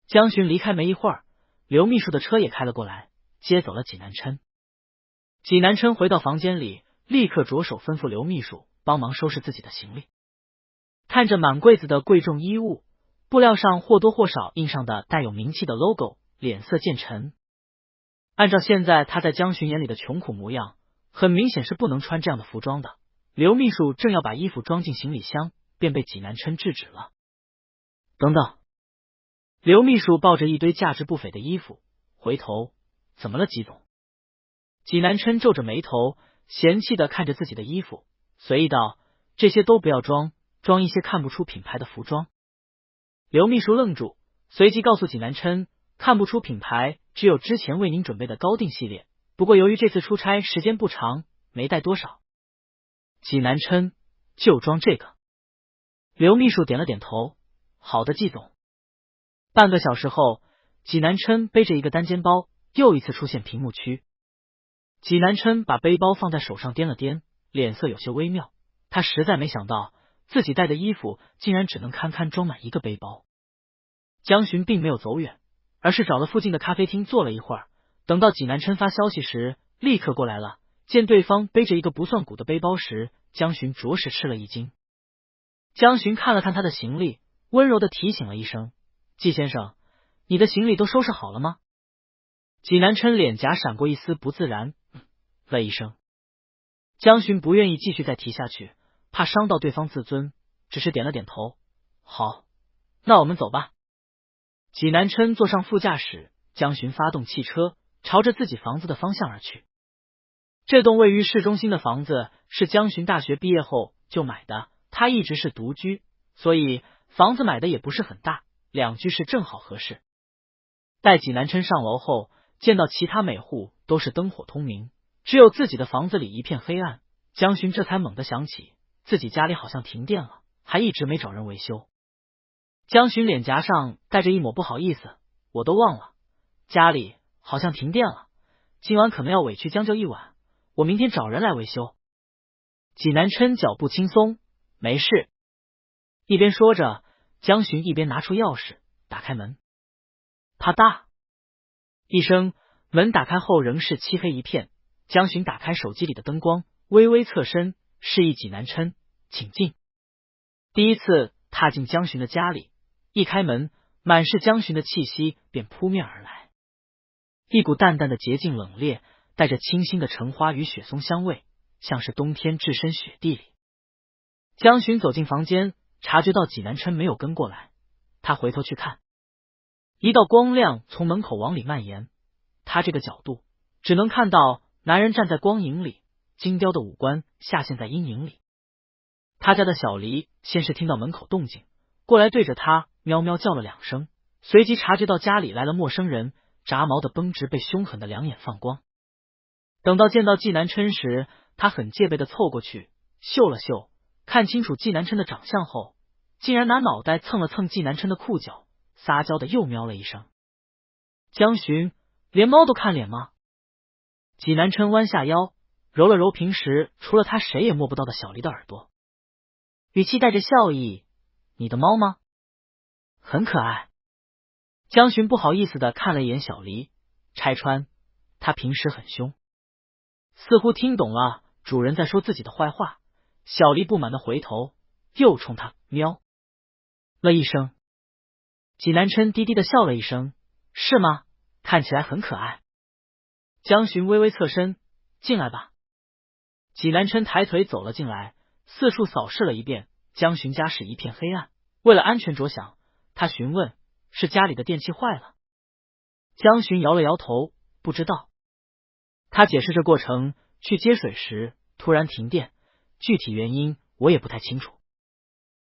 江巡离开没一会儿，刘秘书的车也开了过来，接走了济南琛。济南琛回到房间里，立刻着手吩咐刘秘书帮忙收拾自己的行李。看着满柜子的贵重衣物，布料上或多或少印上的带有名气的 logo， 脸色渐沉。按照现在他在江巡眼里的穷苦模样，很明显是不能穿这样的服装的。刘秘书正要把衣服装进行李箱，便被济南琛制止了。等等。刘秘书抱着一堆价值不菲的衣服，回头，怎么了季总？济南琛皱着眉头，嫌弃的看着自己的衣服，随意道：这些都不要装，装一些看不出品牌的服装。刘秘书愣住，随即告诉济南琛，看不出品牌只有之前为您准备的高定系列，不过由于这次出差时间不长，没带多少。济南琛，就装这个。刘秘书点了点头，好的季总。半个小时后，济南琛背着一个单肩包又一次出现屏幕区。济南琛把背包放在手上掂了掂，脸色有些微妙，他实在没想到自己带的衣服竟然只能堪堪装满一个背包。江巡并没有走远，而是找了附近的咖啡厅坐了一会儿，等到济南琛发消息时，立刻过来了。见对方背着一个不算鼓的背包时，江巡着实吃了一惊。江巡看了看他的行李，温柔的提醒了一声：季先生，你的行李都收拾好了吗？济南琛脸颊闪过一丝不自然，了一声。江巡不愿意继续再提下去，怕伤到对方自尊，只是点了点头。好，那我们走吧。济南琛坐上副驾驶，江巡发动汽车，朝着自己房子的方向而去。这栋位于市中心的房子是江巡大学毕业后就买的，他一直是独居，所以房子买的也不是很大，2居室正好合适。待济南琛上楼后，见到其他每户都是灯火通明，只有自己的房子里一片黑暗，江巡这才猛地想起自己家里好像停电了，还一直没找人维修。江巡脸颊上带着一抹不好意思，我都忘了，家里好像停电了，今晚可能要委屈将就一晚，我明天找人来维修。济南琛脚步轻松，没事。一边说着，江巡一边拿出钥匙打开门。啪嗒一声，门打开后仍是漆黑一片。江巡打开手机里的灯光，微微侧身示意济南琛请进。第一次踏进江巡的家里，一开门，满是江巡的气息便扑面而来，一股淡淡的洁净冷冽，带着清新的橙花与雪松香味，像是冬天置身雪地里。江巡走进房间，察觉到济南琛没有跟过来，他回头去看，一道光亮从门口往里蔓延，他这个角度只能看到男人站在光影里，精雕的五官下陷在阴影里。他家的小黎先是听到门口动静，过来对着他喵喵叫了2声，随即察觉到家里来了陌生人，炸毛的绷直被凶狠的2眼放光。等到见到济南琛时，他很戒备的凑过去嗅了嗅，看清楚济南琛的长相后，竟然拿脑袋蹭了蹭济南琛的裤脚，撒娇的又喵了一声。江巡，连猫都看脸吗？济南琛弯下腰，揉了揉平时除了他谁也摸不到的小黎的耳朵，语气带着笑意，你的猫吗？很可爱。江巡不好意思的看了一眼小黎，拆穿他平时很凶。似乎听懂了主人在说自己的坏话，小黎不满的回头，又冲他喵了一声。济南琛低低的笑了一声，是吗？看起来很可爱。江巡微微侧身，进来吧。济南琛抬腿走了进来，四处扫视了一遍，江巡家是一片黑暗，为了安全着想，他询问是家里的电器坏了。江巡摇了摇头，不知道。他解释这过程，去接水时突然停电，具体原因我也不太清楚。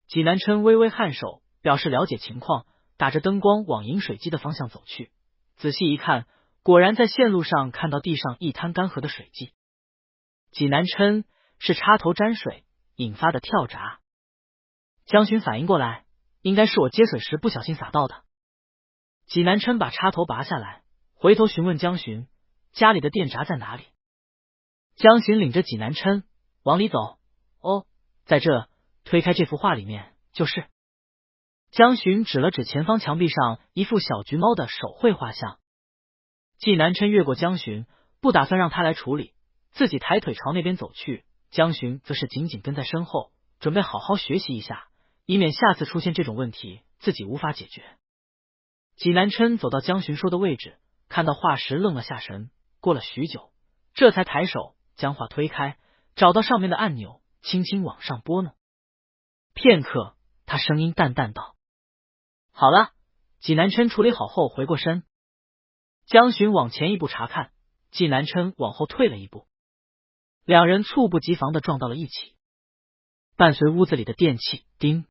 济南琛微微颔首，表示了解情况，打着灯光往饮水机的方向走去。仔细一看，果然在线路上看到地上一滩干涸的水迹。济南琛是插头沾水引发的跳闸。江巡反应过来，应该是我接水时不小心洒到的。济南琛把插头拔下来，回头询问江巡，家里的电闸在哪里？江巡领着济南琛往里走，哦，在这，推开这幅画里面就是。江巡指了指前方墙壁上一幅小橘猫的手绘画像。济南琛越过江巡，不打算让他来处理，自己抬腿朝那边走去，江巡则是紧紧跟在身后，准备好好学习一下，以免下次出现这种问题自己无法解决。济南琛走到江巡说的位置，看到画时愣了下神，过了许久，这才抬手将画推开，找到上面的按钮，轻轻往上拨弄。片刻，他声音淡淡道：好了。济南琛处理好后回过身，江巡往前一步查看，济南琛往后退了一步，两人猝不及防的撞到了一起，伴随屋子里的电器叮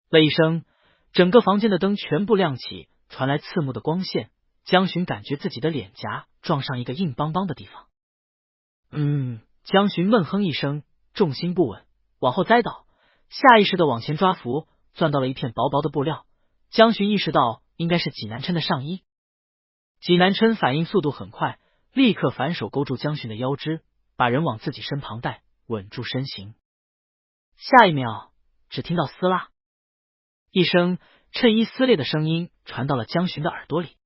了一声，整个房间的灯全部亮起，传来刺目的光线。江巡感觉自己的脸颊撞上一个硬邦邦的地方。江巡闷哼一声，重心不稳，往后栽倒，下意识的往前抓扶，攥到了一片薄薄的布料。江巡意识到应该是济南琛的上衣。济南琛反应速度很快，立刻反手勾住江巡的腰肢，把人往自己身旁带，稳住身形。下一秒，只听到撕拉一声，衬衣撕裂的声音传到了江巡的耳朵里。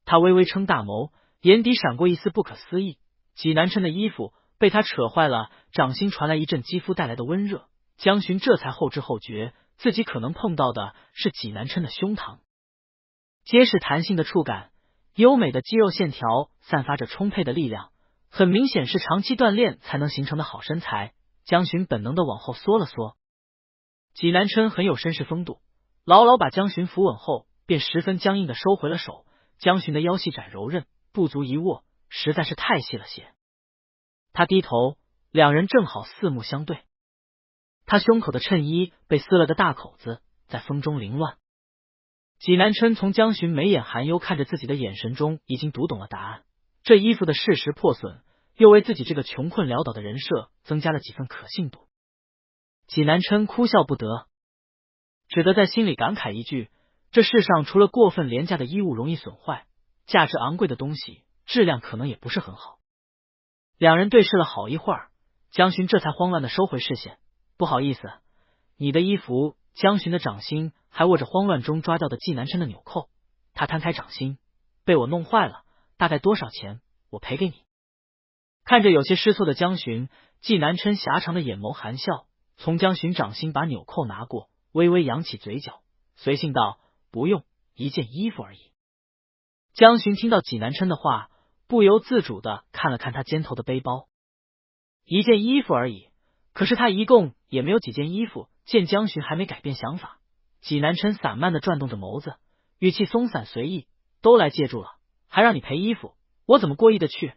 他微微撑大眸，眼底闪过一丝不可思议。济南琛的衣服被他扯坏了，掌心传来一阵肌肤带来的温热，江巡这才后知后觉，自己可能碰到的是济南琛的胸膛。结实弹性的触感，优美的肌肉线条散发着充沛的力量，很明显是长期锻炼才能形成的好身材。江巡本能的往后缩了缩。济南琛很有绅士风度，牢牢把江巡扶稳后，便十分僵硬的收回了手。江巡的腰细窄柔韧，不足一握，实在是太细了些。他低头，两人正好四目相对。他胸口的衬衣被撕了个大口子，在风中凌乱。济南琛从江巡眉眼含忧看着自己的眼神中已经读懂了答案。这衣服的事实破损，又为自己这个穷困潦倒的人设增加了几分可信度。济南琛哭笑不得，只得在心里感慨一句：这世上除了过分廉价的衣物容易损坏，价值昂贵的东西质量可能也不是很好。两人对视了好一会儿，江巡这才慌乱的收回视线。不好意思，你的衣服。江巡的掌心还握着慌乱中抓掉的济南琛的纽扣，他摊开掌心，被我弄坏了，大概多少钱？我赔给你。看着有些失措的江巡，济南琛狭长的眼眸含笑，从江巡掌心把纽扣拿过，微微扬起嘴角，随性道：不用，一件衣服而已。江巡听到济南琛的话，不由自主的看了看他肩头的背包。一件衣服而已，可是他一共也没有几件衣服。见江巡还没改变想法，济南琛散漫的转动着眸子，语气松散随意：都来借住了，还让你赔衣服，我怎么过意的去？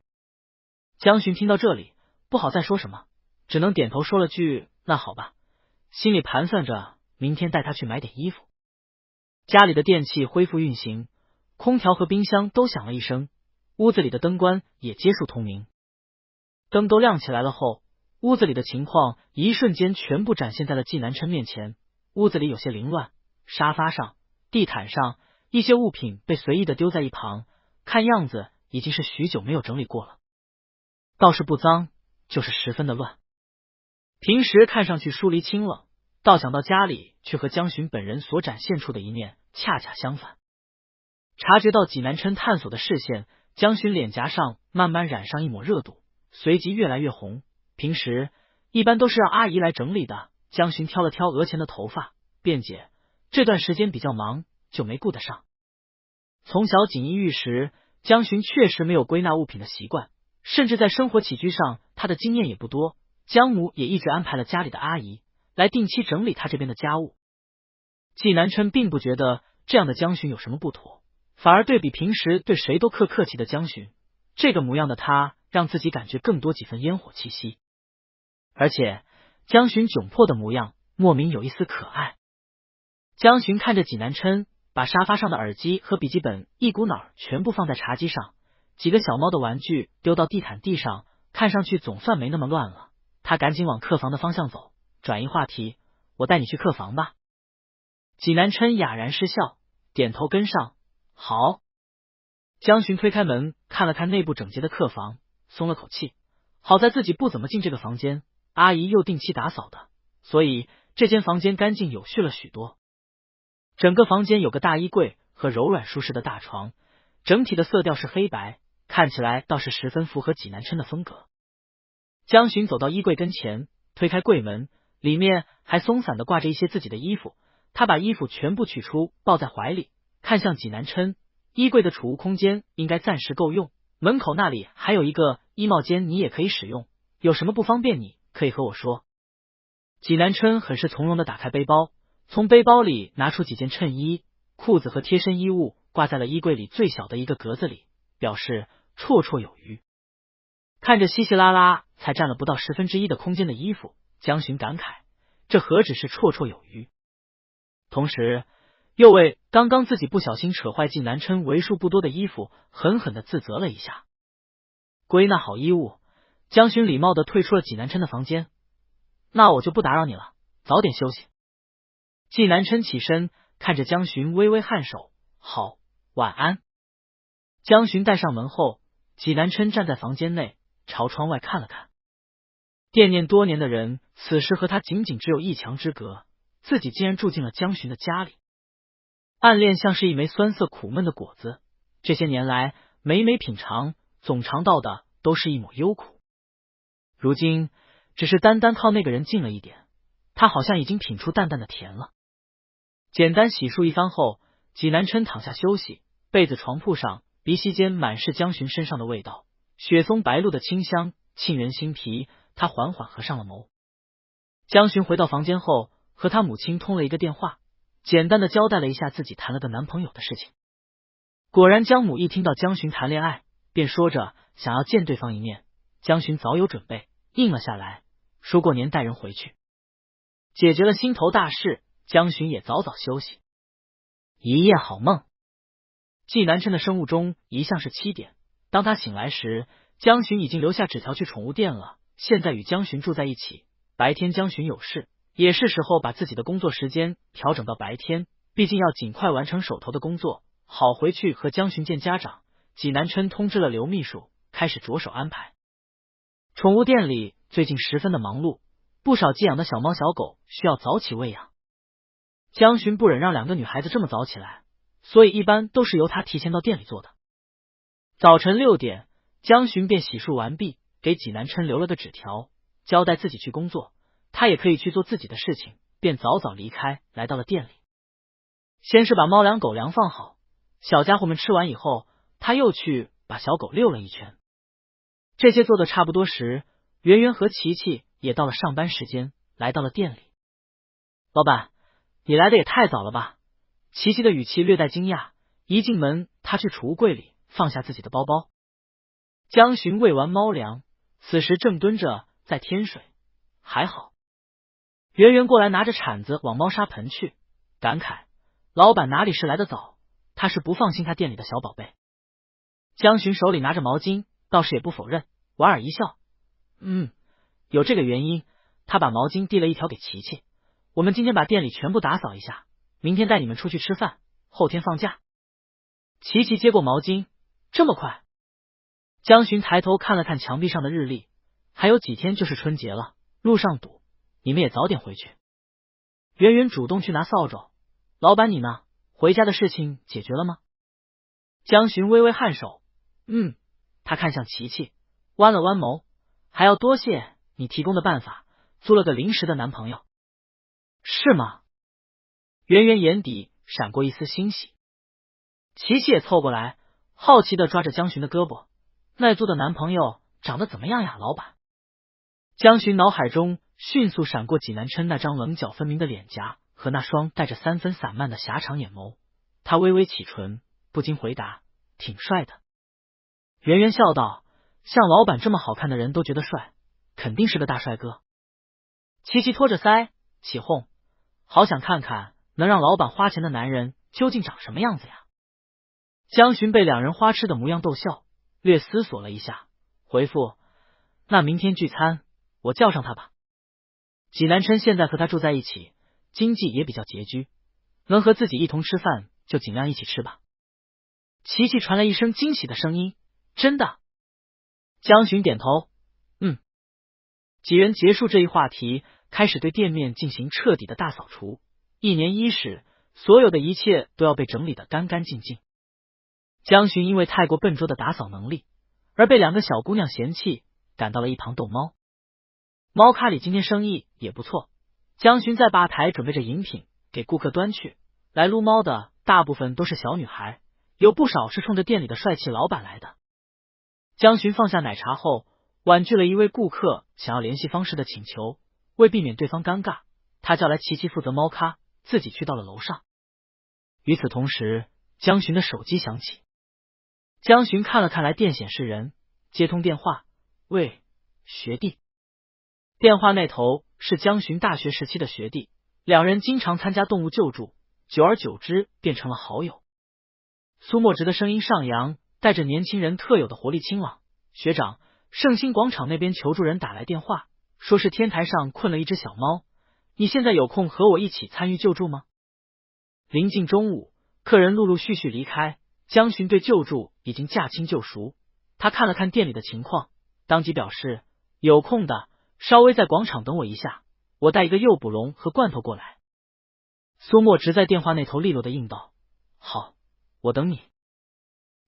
江巡听到这里，不好再说什么，只能点头说了句那好吧，心里盘算着明天带他去买点衣服。家里的电器恢复运行，空调和冰箱都响了一声，屋子里的灯光也皆数通明。灯都亮起来了后，屋子里的情况一瞬间全部展现在了济南琛面前。屋子里有些凌乱，沙发上、地毯上一些物品被随意的丢在一旁，看样子已经是许久没有整理过了。倒是不脏，就是十分的乱。平时看上去疏离清冷，倒想到家里却和江巡本人所展现出的一面恰恰相反。察觉到济南琛探索的视线，江巡脸颊上慢慢染上一抹热度，随即越来越红。平时一般都是让阿姨来整理的，江巡挑了挑额前的头发，辩解这段时间比较忙，就没顾得上。从小锦衣玉食，江巡确实没有归纳物品的习惯，甚至在生活起居上他的经验也不多。江母也一直安排了家里的阿姨来定期整理他这边的家务。济南琛并不觉得这样的江巡有什么不妥，反而对比平时对谁都客气的江巡，这个模样的他让自己感觉更多几分烟火气息。而且江巡窘迫的模样莫名有一丝可爱。江巡看着济南琛把沙发上的耳机和笔记本一股脑全部放在茶几上，几个小猫的玩具丢到地毯地上，看上去总算没那么乱了。他赶紧往客房的方向走，转移话题：我带你去客房吧。济南琛哑然失笑，点头跟上。好。江巡推开门，看了看内部整洁的客房，松了口气。好在自己不怎么进这个房间，阿姨又定期打扫的，所以这间房间干净有序了许多。整个房间有个大衣柜和柔软舒适的大床，整体的色调是黑白，看起来倒是十分符合济南琛的风格。江巡走到衣柜跟前，推开柜门，里面还松散的挂着一些自己的衣服，他把衣服全部取出抱在怀里，看向济南琛：衣柜的储物空间应该暂时够用，门口那里还有一个衣帽间，你也可以使用，有什么不方便你可以和我说。济南琛很是从容的打开背包，从背包里拿出几件衬衣、裤子和贴身衣物，挂在了衣柜里最小的一个格子里，表示绰绰有余。看着稀稀拉拉才占了不到1/10的空间的衣服，江巡感慨，这何止是绰绰有余，同时又为刚刚自己不小心扯坏济南琛为数不多的衣服狠狠的自责了一下。归纳好衣物，江巡礼貌的退出了济南琛的房间。那我就不打扰你了，早点休息。济南琛起身，看着江巡微微颔首，好，晚安。江巡带上门后，济南琛站在房间内，朝窗外看了看。惦念多年的人，此时和他仅仅只有一墙之隔，自己竟然住进了江巡的家里。暗恋像是一枚酸涩苦闷的果子，这些年来每每品尝，总尝到的都是一抹幽苦。如今只是单单靠那个人近了一点，他好像已经品出淡淡的甜了。简单洗漱一番后，济南琛躺下休息，被子床铺上，鼻息间满是江巡身上的味道，雪松白露的清香沁人心脾。他缓缓合上了眸。江巡回到房间后，和他母亲通了一个电话，简单的交代了一下自己谈了个男朋友的事情。果然江母一听到江巡谈恋爱，便说着想要见对方一面。江巡早有准备，应了下来，说过年带人回去。解决了心头大事，江巡也早早休息，一夜好梦。纪南琛的生物钟一向是7点，当他醒来时，江巡已经留下纸条去宠物店了。现在与江巡住在一起，白天江巡有事，也是时候把自己的工作时间调整到白天，毕竟要尽快完成手头的工作，好回去和江巡见家长。纪南琛通知了刘秘书，开始着手安排。宠物店里最近十分的忙碌，不少寄养的小猫小狗需要早起喂养。江巡不忍让2个女孩子这么早起来，所以一般都是由他提前到店里做的。早晨6点，江巡便洗漱完毕，给纪南琛留了个纸条，交代自己去工作，他也可以去做自己的事情，便早早离开，来到了店里。先是把猫粮狗粮放好，小家伙们吃完以后，他又去把小狗遛了一圈。这些做的差不多时，圆圆和琪琪也到了上班时间，来到了店里。老板，你来的也太早了吧？琪琪的语气略带惊讶，一进门他去储物柜里放下自己的包包。江巡喂完猫粮，此时正蹲着在添水，还好。圆圆过来拿着铲子往猫砂盆去，感慨老板哪里是来得早，他是不放心他店里的小宝贝。江巡手里拿着毛巾，倒是也不否认，莞尔一笑，有这个原因。他把毛巾递了一条给琪琪，我们今天把店里全部打扫一下，明天带你们出去吃饭，后天放假。琪琪接过毛巾，这么快？江巡抬头看了看墙壁上的日历，还有几天就是春节了，路上堵，你们也早点回去。圆圆主动去拿扫帚，老板你呢？回家的事情解决了吗？江巡微微颔首，他看向琪琪，弯了弯眸，还要多谢你提供的办法，租了个临时的男朋友。是吗？圆圆眼底闪过一丝欣喜。琪琪也凑过来，好奇的抓着江巡的胳膊，那租的男朋友长得怎么样呀，老板？江巡脑海中迅速闪过纪南琛那张棱角分明的脸颊和那双带着3分散漫的狭长眼眸，他微微启唇，不禁回答，挺帅的。圆圆笑道，像老板这么好看的人都觉得帅，肯定是个大帅哥。琪琪托着腮起哄，好想看看能让老板花钱的男人究竟长什么样子呀。江巡被2人花痴的模样逗笑，略思索了一下，回复，那明天聚餐我叫上他吧。纪南琛现在和他住在一起，经济也比较拮据，能和自己一同吃饭就尽量一起吃吧。琪琪传来一声惊喜的声音，真的？江巡点头，几人结束这一话题，开始对店面进行彻底的大扫除。1年伊始，所有的一切都要被整理得干干净净。江巡因为太过笨拙的打扫能力，而被2个小姑娘嫌弃，赶到了一旁逗猫。猫咖里今天生意也不错，江巡在吧台准备着饮品给顾客端去，来撸猫的大部分都是小女孩，有不少是冲着店里的帅气老板来的。江巡放下奶茶后，婉拒了一位顾客想要联系方式的请求，为避免对方尴尬，他叫来琪琪负责猫咖，自己去到了楼上。与此同时，江巡的手机响起，江巡看了看来电显示人，接通电话，喂，学弟。电话那头是江巡大学时期的学弟，2人经常参加动物救助，久而久之变成了好友。苏墨直的声音上扬，带着年轻人特有的活力清朗，学长，盛兴广场那边求助人打来电话，说是天台上困了一只小猫，你现在有空和我一起参与救助吗？临近中午，客人陆陆续续离开，江巡对救助已经驾轻就熟，他看了看店里的情况，当即表示，有空的稍微在广场等我一下，我带一个诱捕笼和罐头过来。苏墨直在电话那头利落的应道，好，我等你。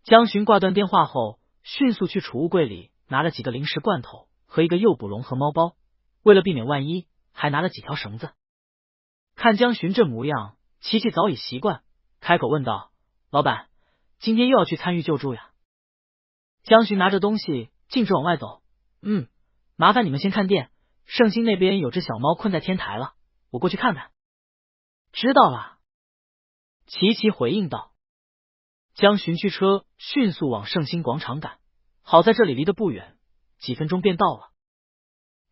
江巡挂断电话后，迅速去储物柜里拿了几个零食罐头和一个诱捕笼和猫包，为了避免万一，还拿了几条绳子。看江巡这模样，琪琪早已习惯，开口问道，老板，今天又要去参与救助呀？江巡拿着东西径直往外走，麻烦你们先看店，盛兴那边有只小猫困在天台了，我过去看看。知道了。齐齐回应道。江巡驱车迅速往圣心广场赶，好在这里离得不远，几分钟便到了。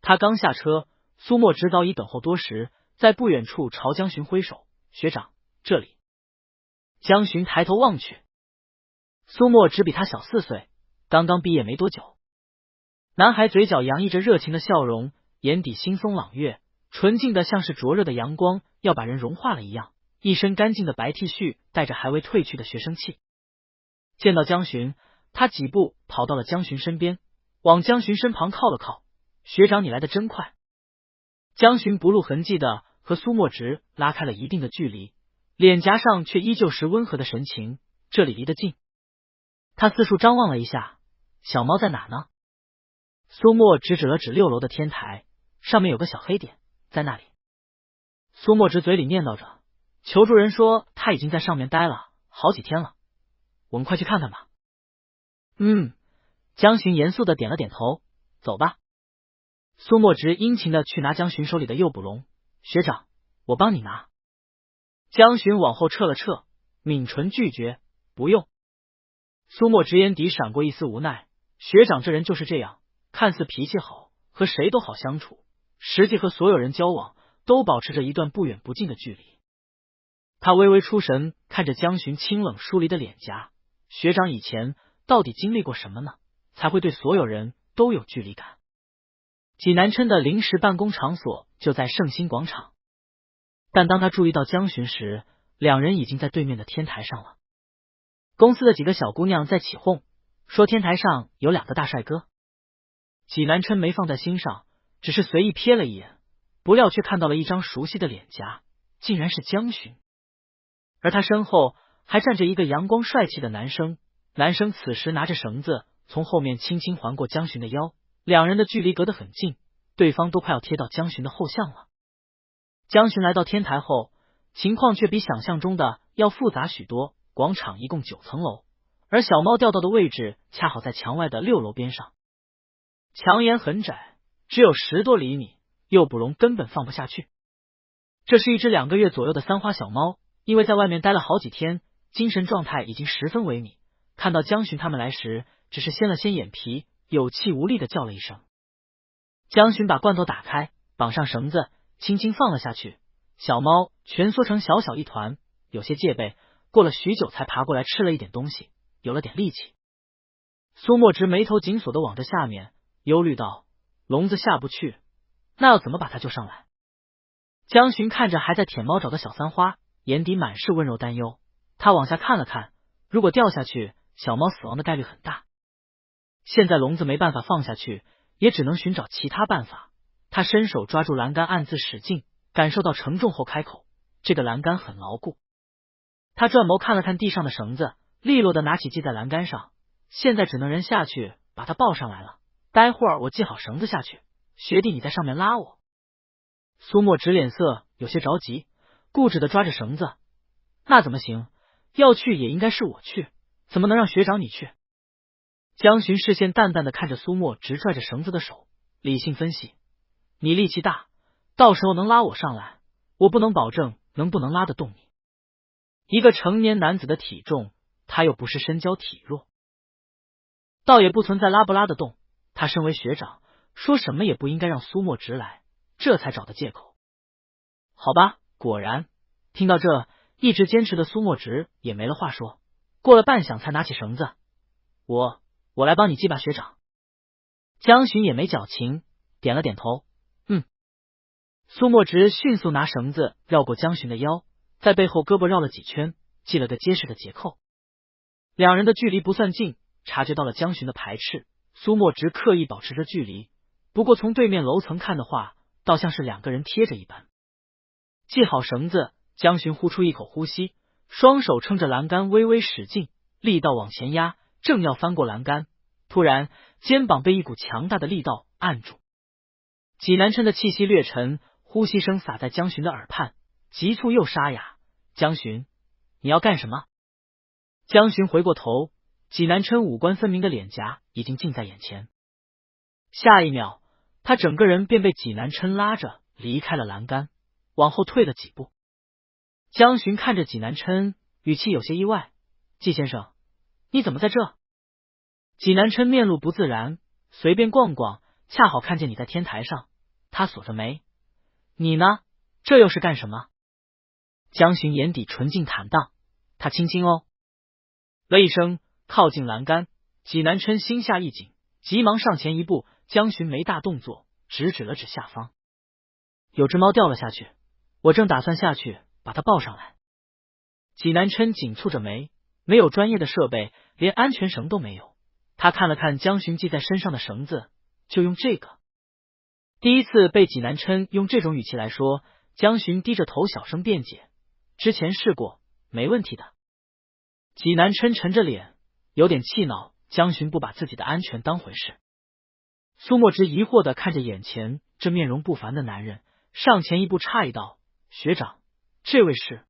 他刚下车，苏沫直早已等候多时，在不远处朝江巡挥手：“学长，这里。”江巡抬头望去，苏沫只比他小4岁，刚刚毕业没多久。男孩嘴角洋溢着热情的笑容，眼底惺忪朗月，纯净的像是灼热的阳光，要把人融化了一样。一身干净的白 T 恤，带着还未褪去的学生气。见到江巡，他几步跑到了江巡身边，往江巡身旁靠了靠：“学长，你来得真快。”江巡不露痕迹的和苏沫直拉开了一定的距离，脸颊上却依旧是温和的神情。这里离得近。他四处张望了一下，小猫在哪呢？苏沫直指了指6楼的天台，上面有个小黑点，在那里。苏沫直嘴里念叨着，求助人说他已经在上面待了好几天了，我们快去看看吧。江巡严肃的点了点头，走吧。苏沫直殷勤的去拿江巡手里的诱捕笼：“学长，我帮你拿。”江巡往后撤了撤，抿唇拒绝：“不用。”苏沫直眼底闪过一丝无奈，学长这人就是这样，看似脾气好，和谁都好相处，实际和所有人交往都保持着一段不远不近的距离。他微微出神，看着江巡清冷疏离的脸颊，学长以前到底经历过什么呢？才会对所有人都有距离感？济南琛的临时办公场所就在圣心广场，但当他注意到江巡时，两人已经在对面的天台上了。公司的几个小姑娘在起哄，说天台上有2个大帅哥。济南琛没放在心上，只是随意瞥了一眼，不料却看到了一张熟悉的脸颊，竟然是江巡。而他身后还站着一个阳光帅气的男生，男生此时拿着绳子从后面轻轻环过江巡的腰，两人的距离隔得很近，对方都快要贴到江巡的后项了。江巡来到天台后，情况却比想象中的要复杂许多。广场一共9层楼，而小猫调到的位置恰好在墙外的6楼边上。墙沿很窄，只有10多厘米，诱捕笼根本放不下去。这是一只2个月左右的三花小猫，因为在外面待了好几天，精神状态已经十分萎靡。看到江巡他们来时，只是掀了掀眼皮，有气无力的叫了一声。江巡把罐头打开，绑上绳子，轻轻放了下去。小猫蜷缩成小小一团，有些戒备，过了许久才爬过来吃了一点东西，有了点力气。苏沫直眉头紧锁的往着下面，忧虑道：“笼子下不去，那要怎么把它救上来？”江巡看着还在舔猫爪的小三花，眼底满是温柔担忧。他往下看了看，如果掉下去，小猫死亡的概率很大。现在笼子没办法放下去，也只能寻找其他办法。他伸手抓住栏杆，暗自使劲，感受到承重后开口：“这个栏杆很牢固。”他转眸看了看地上的绳子，利落的拿起系在栏杆上，现在只能人下去把它抱上来了。待会儿我系好绳子下去，学弟你在上面拉我。苏沫直脸色有些着急，固执的抓着绳子：“那怎么行？要去也应该是我去，怎么能让学长你去？”江巡视线淡淡的看着苏沫直拽着绳子的手，理性分析：“你力气大，到时候能拉我上来，我不能保证能不能拉得动你。一个成年男子的体重，他又不是身娇体弱，倒也不存在拉不拉得动。他身为学长，说什么也不应该让苏沫直来，这才找的借口。好吧，果然，听到这，一直坚持的苏沫直也没了话说，过了半晌才拿起绳子：“我来帮你系吧，学长。”江巡也没矫情，点了点头：“苏沫直迅速拿绳子绕过江巡的腰，在背后胳膊绕了几圈，系了个结实的结扣。两人的距离不算近，察觉到了江巡的排斥，苏沫直刻意保持着距离，不过从对面楼层看的话，倒像是2个人贴着一般。系好绳子，江巡呼出一口呼吸，双手撑着栏杆微微使劲，力道往前压，正要翻过栏杆，突然肩膀被一股强大的力道按住。济南琛的气息略沉，呼吸声洒在江巡的耳畔，急促又沙哑：“江巡，你要干什么？”江巡回过头，济南琛五官分明的脸颊已经近在眼前。下一秒，他整个人便被济南琛拉着离开了栏杆，往后退了几步。江巡看着济南琛，语气有些意外：“季先生，你怎么在这？”济南琛面露不自然：“随便逛逛，恰好看见你在天台上。”他锁着眉：“你呢？这又是干什么？”江巡眼底纯净坦荡：“他亲亲哦。”了一声，靠近栏杆。济南琛心下一紧，急忙上前一步。江巡没大动作，只指了指下方：“有只猫掉了下去，我正打算下去把它抱上来。”济南琛紧蹙着眉，没有专业的设备，连安全绳都没有。他看了看江巡系在身上的绳子，就用这个。第一次被济南琛用这种语气来说，江巡低着头小声辩解：“之前试过，没问题的。”济南琛沉着脸，有点气恼江巡不把自己的安全当回事。苏墨之疑惑地看着眼前这面容不凡的男人，上前一步诧异道：“学长，这位是？”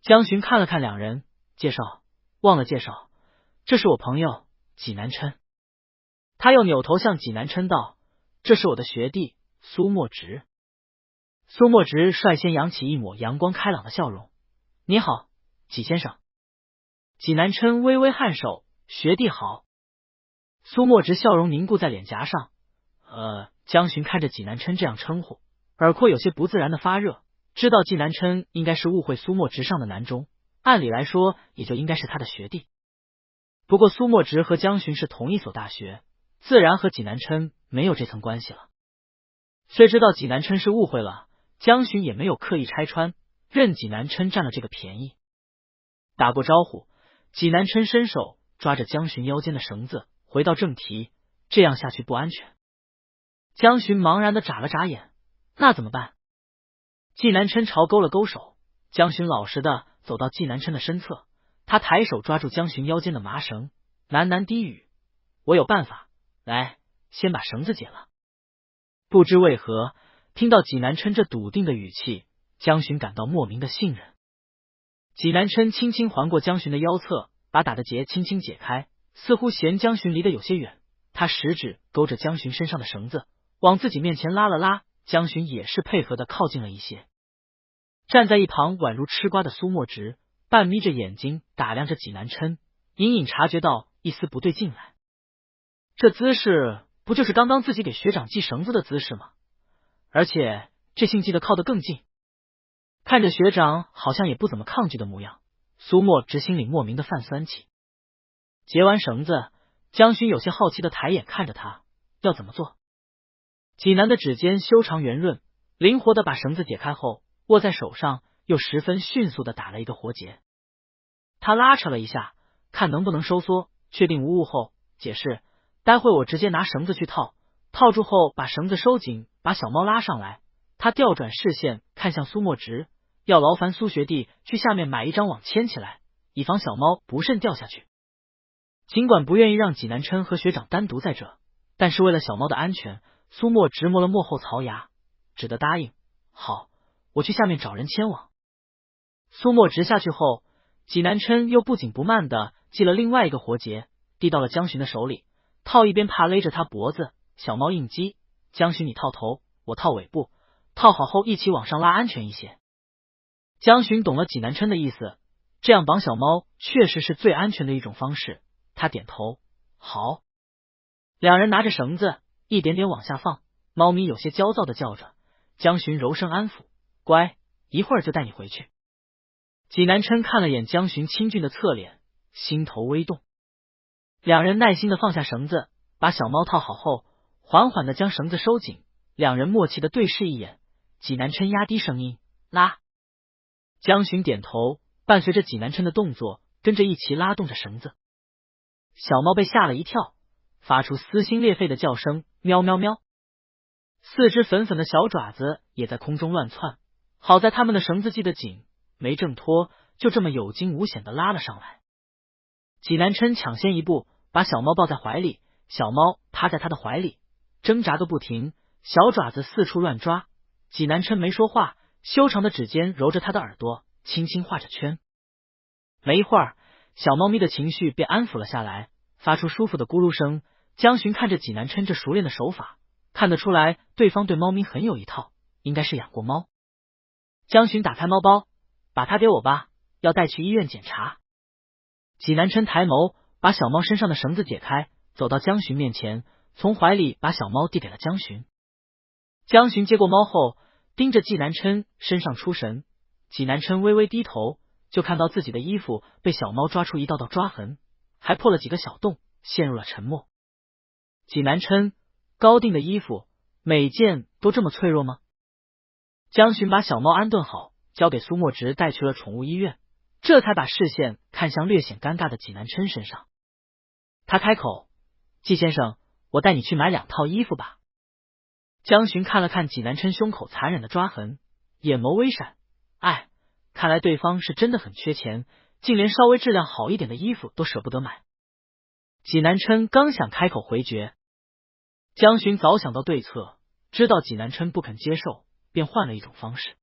江巡看了看两人，介绍：“忘了介绍，这是我朋友济南琛。”他又扭头向济南琛道：“这是我的学弟苏墨直。”苏墨直率先扬起一抹阳光开朗的笑容：“你好，济先生。”济南琛微微颔首：“学弟好。”苏墨直笑容凝固在脸颊上。江巡看着济南琛这样称呼，耳廓有些不自然的发热，知道济南琛应该是误会苏墨直上的男中，按理来说也就应该是他的学弟。不过苏墨直和江巡是同一所大学，自然和济南琛没有这层关系了。虽知道济南琛是误会了，江巡也没有刻意拆穿，任济南琛占了这个便宜。打过招呼，济南琛伸手抓着江巡腰间的绳子，回到正题：“这样下去不安全。”江巡茫然的眨了眨眼：“那怎么办？”济南琛朝勾了勾手，江巡老实的走到济南琛的身侧，他抬手抓住江巡腰间的麻绳，喃喃低语：“我有办法，来，先把绳子解了。”不知为何，听到济南琛这笃定的语气，江巡感到莫名的信任。济南琛轻轻环过江巡的腰侧，把打的结轻轻解开，似乎嫌江巡离得有些远，他食指勾着江巡身上的绳子，往自己面前拉了拉，江巡也是配合的靠近了一些。站在一旁宛如吃瓜的苏墨直半眯着眼睛打量着济南琛，隐隐察觉到一丝不对劲来。这姿势不就是刚刚自己给学长系绳子的姿势吗？而且这性系的靠得更近。看着学长好像也不怎么抗拒的模样，苏墨直心里莫名的泛酸气。结完绳子，江巡有些好奇的抬眼看着他：“要怎么做？”济南的指尖修长圆润，灵活的把绳子解开后握在手上，又十分迅速的打了一个活结。他拉扯了一下，看能不能收缩，确定无误后解释：“待会我直接拿绳子去套，套住后把绳子收紧，把小猫拉上来。”他调转视线看向苏墨直，要劳烦苏学弟去下面买一张网牵起来，以防小猫不慎掉下去。尽管不愿意让济南琛和学长单独在这，但是为了小猫的安全，苏墨直磨了磨后槽牙，只得答应：“好，我去下面找人牵网。”苏墨直下去后，济南琛又不紧不慢的系了另外一个活结，递到了江巡的手里，套一边怕勒着他脖子，小猫应激：“江巡你套头，我套尾部，套好后一起往上拉，安全一些。”江巡懂了济南琛的意思，这样绑小猫确实是最安全的一种方式，他点头：“好。”两人拿着绳子一点点往下放，猫咪有些焦躁的叫着，江巡柔声安抚：“乖，一会儿就带你回去。”济南琛看了眼江巡清俊的侧脸，心头微动。两人耐心的放下绳子，把小猫套好后，缓缓的将绳子收紧，两人默契的对视一眼，济南琛压低声音：“拉。”江巡点头，伴随着济南琛的动作，跟着一起拉动着绳子。小猫被吓了一跳，发出撕心裂肺的叫声：“喵喵喵！”四只粉粉的小爪子也在空中乱窜，好在他们的绳子系得紧，没挣脱，就这么有惊无险的拉了上来。济南琛抢先一步，把小猫抱在怀里，小猫趴在他的怀里，挣扎个不停，小爪子四处乱抓。济南琛没说话，修长的指尖揉着他的耳朵，轻轻画着圈。没一会儿，小猫咪的情绪便安抚了下来，发出舒服的咕噜声。江巡看着济南琛这熟练的手法，看得出来对方对猫咪很有一套，应该是养过猫。江巡打开猫包：“把它给我吧，要带去医院检查。济南琛抬眸，把小猫身上的绳子解开，走到江巡面前，从怀里把小猫递给了江巡。江巡接过猫后，盯着济南琛身上出神。济南琛微微低头，就看到自己的衣服被小猫抓出一道道抓痕，还破了几个小洞，陷入了沉默。济南琛，高定的衣服每件都这么脆弱吗？江巡把小猫安顿好，交给苏墨直带去了宠物医院，这才把视线看向略显尴尬的济南琛身上。他开口：“季先生，我带你去买2套衣服吧。”江巡看了看济南琛胸口残忍的抓痕，眼眸微闪。看来对方是真的很缺钱，竟连稍微质量好一点的衣服都舍不得买。济南琛刚想开口回绝，江巡早想到对策，知道济南琛不肯接受，便换了一种方式。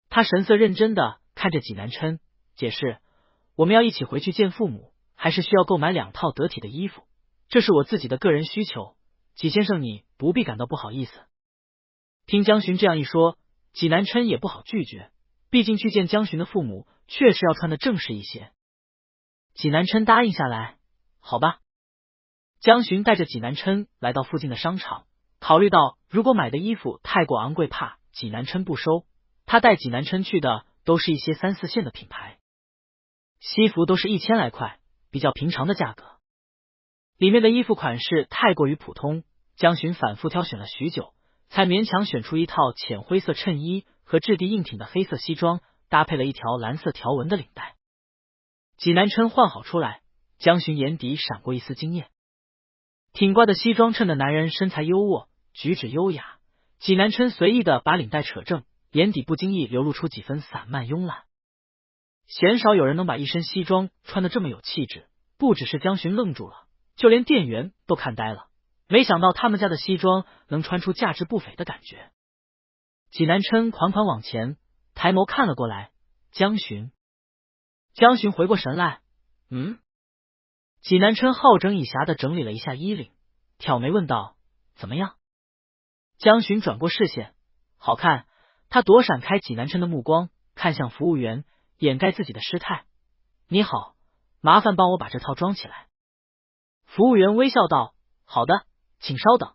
他神色认真的看着济南琛，解释：“我们要一起回去见父母，还是需要购买2套得体的衣服，这是我自己的个人需求，济先生你不必感到不好意思。”听江巡这样一说，济南琛也不好拒绝，毕竟去见江巡的父母确实要穿的正式一些。济南琛答应下来，好吧。江巡带着济南琛来到附近的商场，考虑到如果买的衣服太过昂贵，怕济南琛不收，他带济南琛去的都是一些3、4线的品牌，西服都是1000来块，比较平常的价格。里面的衣服款式太过于普通，江巡反复挑选了许久，才勉强选出一套浅灰色衬衣和质地硬挺的黑色西装，搭配了一条蓝色条纹的领带。济南琛换好出来，江巡眼底闪过一丝惊艳。挺挂的西装衬的男人身材优渥，举止优雅。济南琛随意的把领带扯正，眼底不经意流露出几分散漫慵懒。鲜少有人能把一身西装穿得这么有气质，不只是江巡愣住了，就连店员都看呆了。没想到他们家的西装能穿出价值不菲的感觉。济南琛款款往前，抬眸看了过来，江巡。江巡回过神来，济南琛好整以暇的整理了一下衣领，挑眉问道：“怎么样？”江巡转过视线，好看。他躲闪开济南琛的目光，看向服务员，掩盖自己的失态：“你好，麻烦帮我把这套装起来。”服务员微笑道：“好的，请稍等。”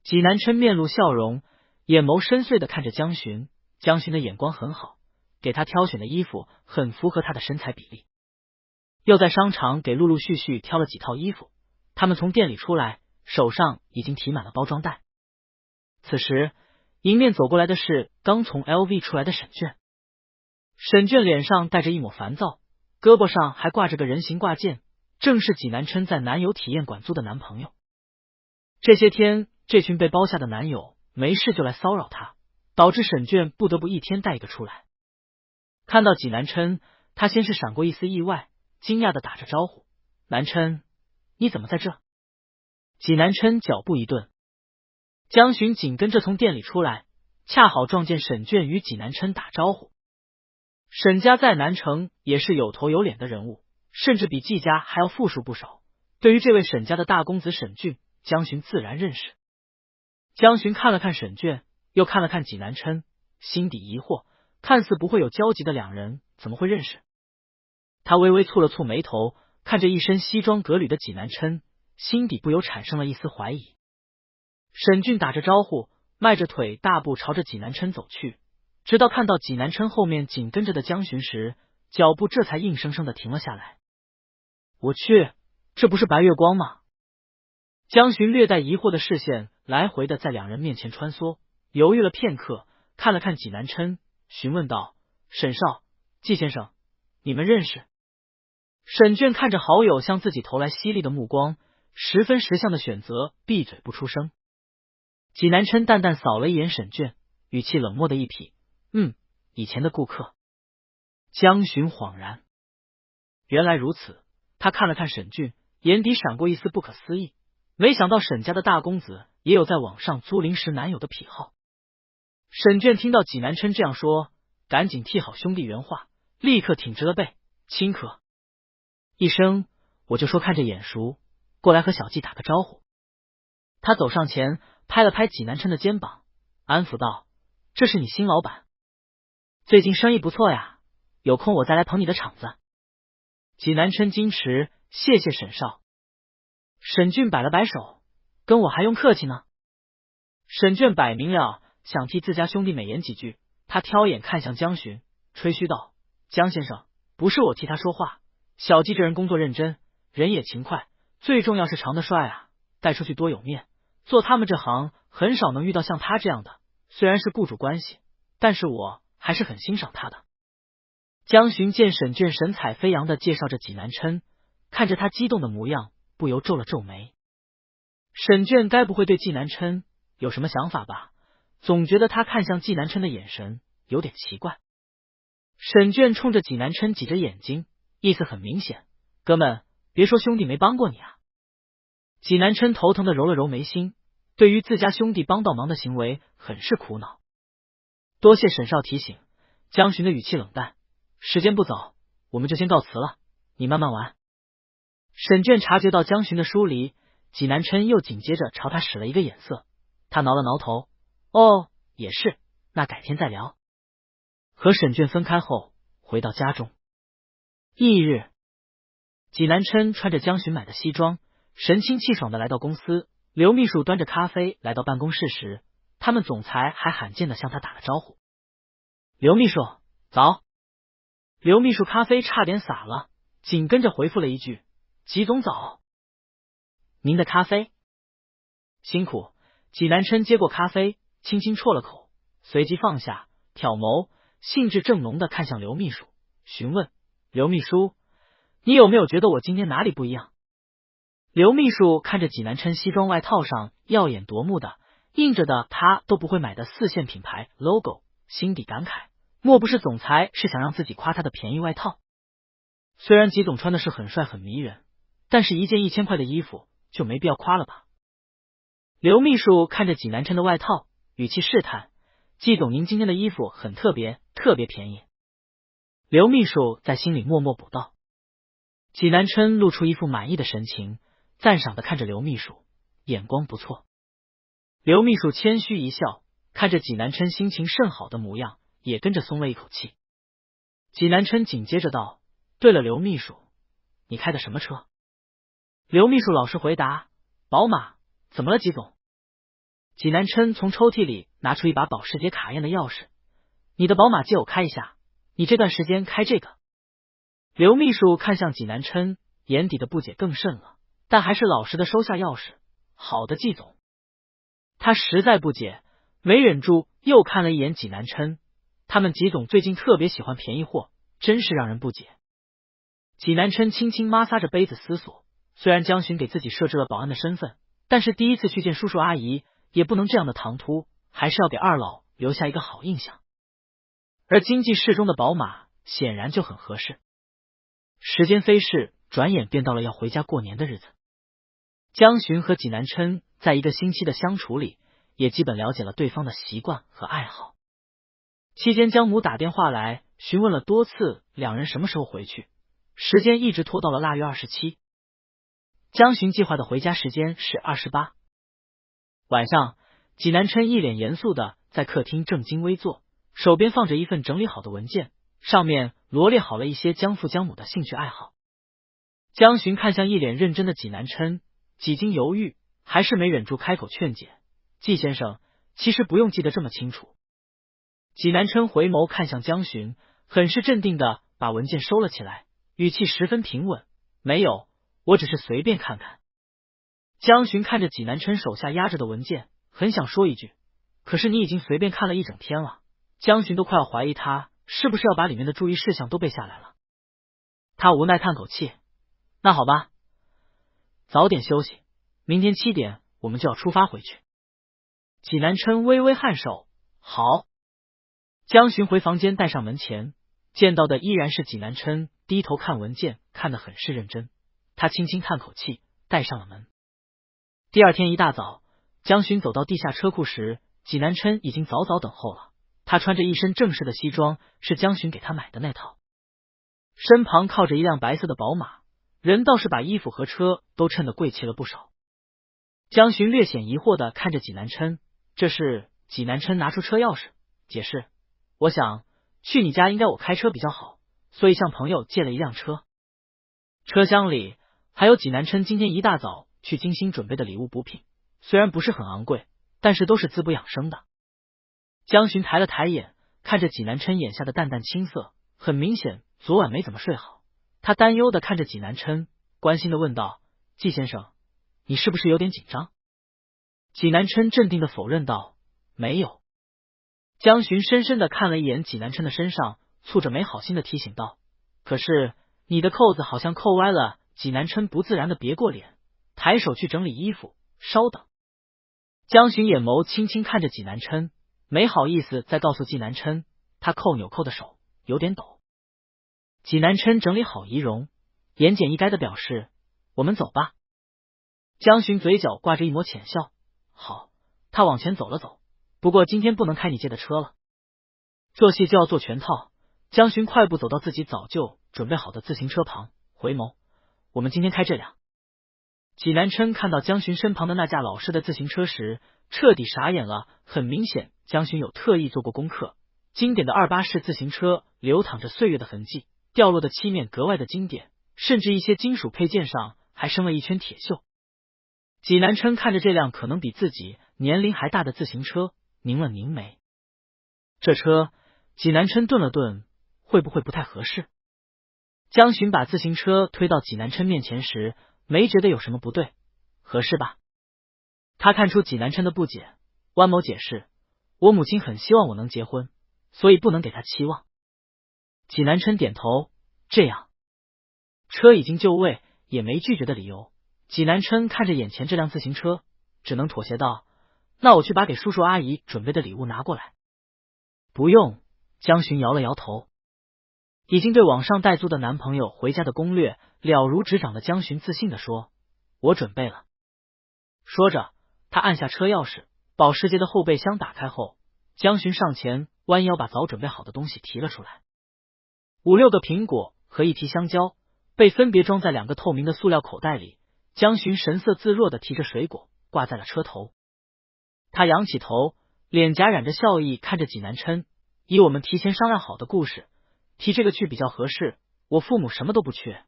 济南琛面露笑容，眼眸深邃的看着江巡。江巡的眼光很好，给他挑选的衣服很符合他的身材比例。又在商场给陆陆续续挑了几套衣服，他们从店里出来，手上已经提满了包装袋。此时迎面走过来的是刚从 LV 出来的沈卷。沈卷脸上带着一抹烦躁，胳膊上还挂着个人形挂件，正是济南琛在男友体验馆租的男朋友。这些天这群被包下的男友没事就来骚扰她，导致沈卷不得不一天带一个出来。看到济南琛，他先是闪过一丝意外，惊讶的打着招呼：“南琛，你怎么在这？”济南琛脚步一顿，江巡紧跟着从店里出来，恰好撞见沈卷与济南琛打招呼。沈家在南城也是有头有脸的人物，甚至比季家还要富庶不少。对于这位沈家的大公子沈俊，江巡自然认识。江巡看了看沈卷，又看了看济南琛，心底疑惑，看似不会有交集的两人怎么会认识？他微微蹙了蹙眉头，看着一身西装革履的济南琛，心底不由产生了一丝怀疑。沈俊打着招呼，迈着腿大步朝着济南琛走去，直到看到济南琛后面紧跟着的江巡时，脚步这才硬生生的停了下来。我去，这不是白月光吗？江巡略带疑惑的视线来回的在两人面前穿梭，犹豫了片刻，看了看济南琛，询问道：“沈少，季先生，你们认识？”沈卷看着好友向自己投来犀利的目光，十分识相的选择闭嘴不出声。济南琛淡淡扫了一眼沈卷，语气冷漠的一痞：“以前的顾客。”江巡恍然，原来如此。他看了看沈俊，眼底闪过一丝不可思议，没想到沈家的大公子也有在网上租临时男友的癖好。沈卷听到济南琛这样说，赶紧替好兄弟原话，立刻挺直了背，轻咳一声：“我就说看着眼熟，过来和小季打个招呼。”他走上前拍了拍济南琛的肩膀，安抚道：“这是你新老板，最近生意不错呀，有空我再来捧你的场子。济南琛矜持，谢谢沈少。沈俊摆了摆手，跟我还用客气呢？沈卷摆明了想替自家兄弟美言几句，他挑眼看向江巡，吹嘘道：江先生，不是我替他说话，小季这人工作认真，人也勤快，最重要是长得帅啊，带出去多有面。做他们这行很少能遇到像他这样的，虽然是雇主关系，但是我还是很欣赏他的。江巡见沈卷神采飞扬的介绍着济南琛，看着他激动的模样，不由皱了皱眉。沈卷该不会对济南琛有什么想法吧？总觉得他看向济南琛的眼神有点奇怪。沈卷冲着济南琛挤着眼睛，意思很明显，哥们，别说兄弟没帮过你啊。济南琛头疼的揉了揉眉心，对于自家兄弟帮倒忙的行为很是苦恼。多谢沈少提醒。江巡的语气冷淡，时间不早，我们就先告辞了，你慢慢玩。沈卷察觉到江巡的疏离，济南琛又紧接着朝他使了一个眼色，他挠了挠头，哦，也是，那改天再聊。和沈卷分开后，回到家中。翌日，济南琛穿着江巡买的西装，神清气爽的来到公司。刘秘书端着咖啡来到办公室时，他们总裁还罕见的向他打了招呼。刘秘书，早。刘秘书咖啡差点洒了，紧跟着回复了一句：济总早。您的咖啡。辛苦。济南琛接过咖啡，轻轻啜了口，随即放下，挑眸，兴致正浓的看向刘秘书，询问：刘秘书，你有没有觉得我今天哪里不一样？刘秘书看着济南琛西装外套上耀眼夺目的印着的他都不会买的4线品牌 logo， 心底感慨，莫不是总裁是想让自己夸他的便宜外套？虽然济总穿的是很帅很迷人，但是一件1000块的衣服就没必要夸了吧。刘秘书看着济南琛的外套，语气试探：济总您今天的衣服很特别，特别便宜。刘秘书在心里默默补道。济南琛露出一副满意的神情，赞赏的看着刘秘书，眼光不错。刘秘书谦虚一笑，看着济南琛心情甚好的模样，也跟着松了一口气。济南琛紧接着道：对了，刘秘书，你开的什么车？刘秘书老实回答：宝马。怎么了，济总？济南琛从抽屉里拿出一把保时捷卡宴的钥匙，你的宝马借我开一下，你这段时间开这个。刘秘书看向济南琛，眼底的不解更甚了，但还是老实的收下钥匙。好的，济总。他实在不解，没忍住又看了一眼济南琛，他们济总最近特别喜欢便宜货，真是让人不解。济南琛轻轻摩挲着杯子思索，虽然江巡给自己设置了保安的身份，但是第一次去见叔叔阿姨，也不能这样的唐突，还是要给二老留下一个好印象。而经济适中的宝马显然就很合适。时间飞逝，转眼便到了要回家过年的日子。江巡和济南琛在1个星期的相处里，也基本了解了对方的习惯和爱好。期间江母打电话来询问了多次两人什么时候回去，时间一直拖到了腊月27。江巡计划的回家时间是28。晚上，济南琛一脸严肃的在客厅正襟危坐，手边放着一份整理好的文件，上面罗列好了一些江父江母的兴趣爱好。江巡看向一脸认真的济南琛，几经犹豫，还是没忍住开口劝解：济先生，其实不用记得这么清楚。济南琛回眸看向江巡，很是镇定的把文件收了起来，语气十分平稳：没有，我只是随便看看。江巡看着济南琛手下压着的文件，很想说一句，可是你已经随便看了一整天了。江巡都快要怀疑他是不是要把里面的注意事项都背下来了。他无奈叹口气：那好吧，早点休息，明天7点我们就要出发回去。济南琛微微颔首：好。江巡回房间带上门前，见到的依然是济南琛低头看文件，看得很是认真。他轻轻叹口气，带上了门。第二天一大早，江巡走到地下车库时，济南琛已经早早等候了。他穿着一身正式的西装，是江巡给他买的那套，身旁靠着一辆白色的宝马，人倒是把衣服和车都衬得贵气了不少。江巡略显疑惑的看着济南琛，这是？济南琛拿出车钥匙，解释：我想去你家应该我开车比较好，所以向朋友借了一辆车。车厢里还有济南琛今天一大早去精心准备的礼物补品，虽然不是很昂贵，但是都是滋补养生的。江巡抬了抬眼，看着济南琛眼下的淡淡青色，很明显昨晚没怎么睡好。他担忧的看着济南琛，关心的问道：季先生，你是不是有点紧张？济南琛镇定的否认道：没有。江巡深深的看了一眼济南琛的身上，蹙着眉好心的提醒道：可是你的扣子好像扣歪了。济南琛不自然的别过脸，抬手去整理衣服。稍等。江巡眼眸轻轻看着济南琛，没好意思再告诉济南琛，他扣纽扣的手有点抖。济南琛整理好仪容，言简意赅的表示：我们走吧。江巡嘴角挂着一抹浅笑：好。他往前走了走，不过今天不能开你借的车了。做戏就要做全套。江巡快步走到自己早就准备好的自行车旁，回眸：我们今天开这辆。济南琛看到江巡身旁的那架老式的自行车时，彻底傻眼了。很明显，江巡有特意做过功课。经典的28式自行车流淌着岁月的痕迹，掉落的漆面格外的经典，甚至一些金属配件上还生了一圈铁锈。济南琛看着这辆可能比自己年龄还大的自行车，拧了拧眉。这车，济南琛顿了顿，会不会不太合适？江巡把自行车推到济南琛面前时，没觉得有什么不对。合适吧？他看出济南琛的不解，弯眸解释：我母亲很希望我能结婚，所以不能给她期望。济南琛点头：这样。车已经就位，也没拒绝的理由。济南琛看着眼前这辆自行车，只能妥协道：那我去把给叔叔阿姨准备的礼物拿过来。不用。江巡摇了摇头。已经对网上代租的男朋友回家的攻略了如指掌的江巡自信地说：我准备了。说着，他按下车钥匙，保时捷的后备箱打开后，江巡上前弯腰把早准备好的东西提了出来。5、6个苹果和一提香蕉被分别装在2个透明的塑料口袋里。江巡神色自若的提着水果挂在了车头。他仰起头，脸颊染着笑意看着济南琛：以我们提前商量好的故事，提这个去比较合适，我父母什么都不缺。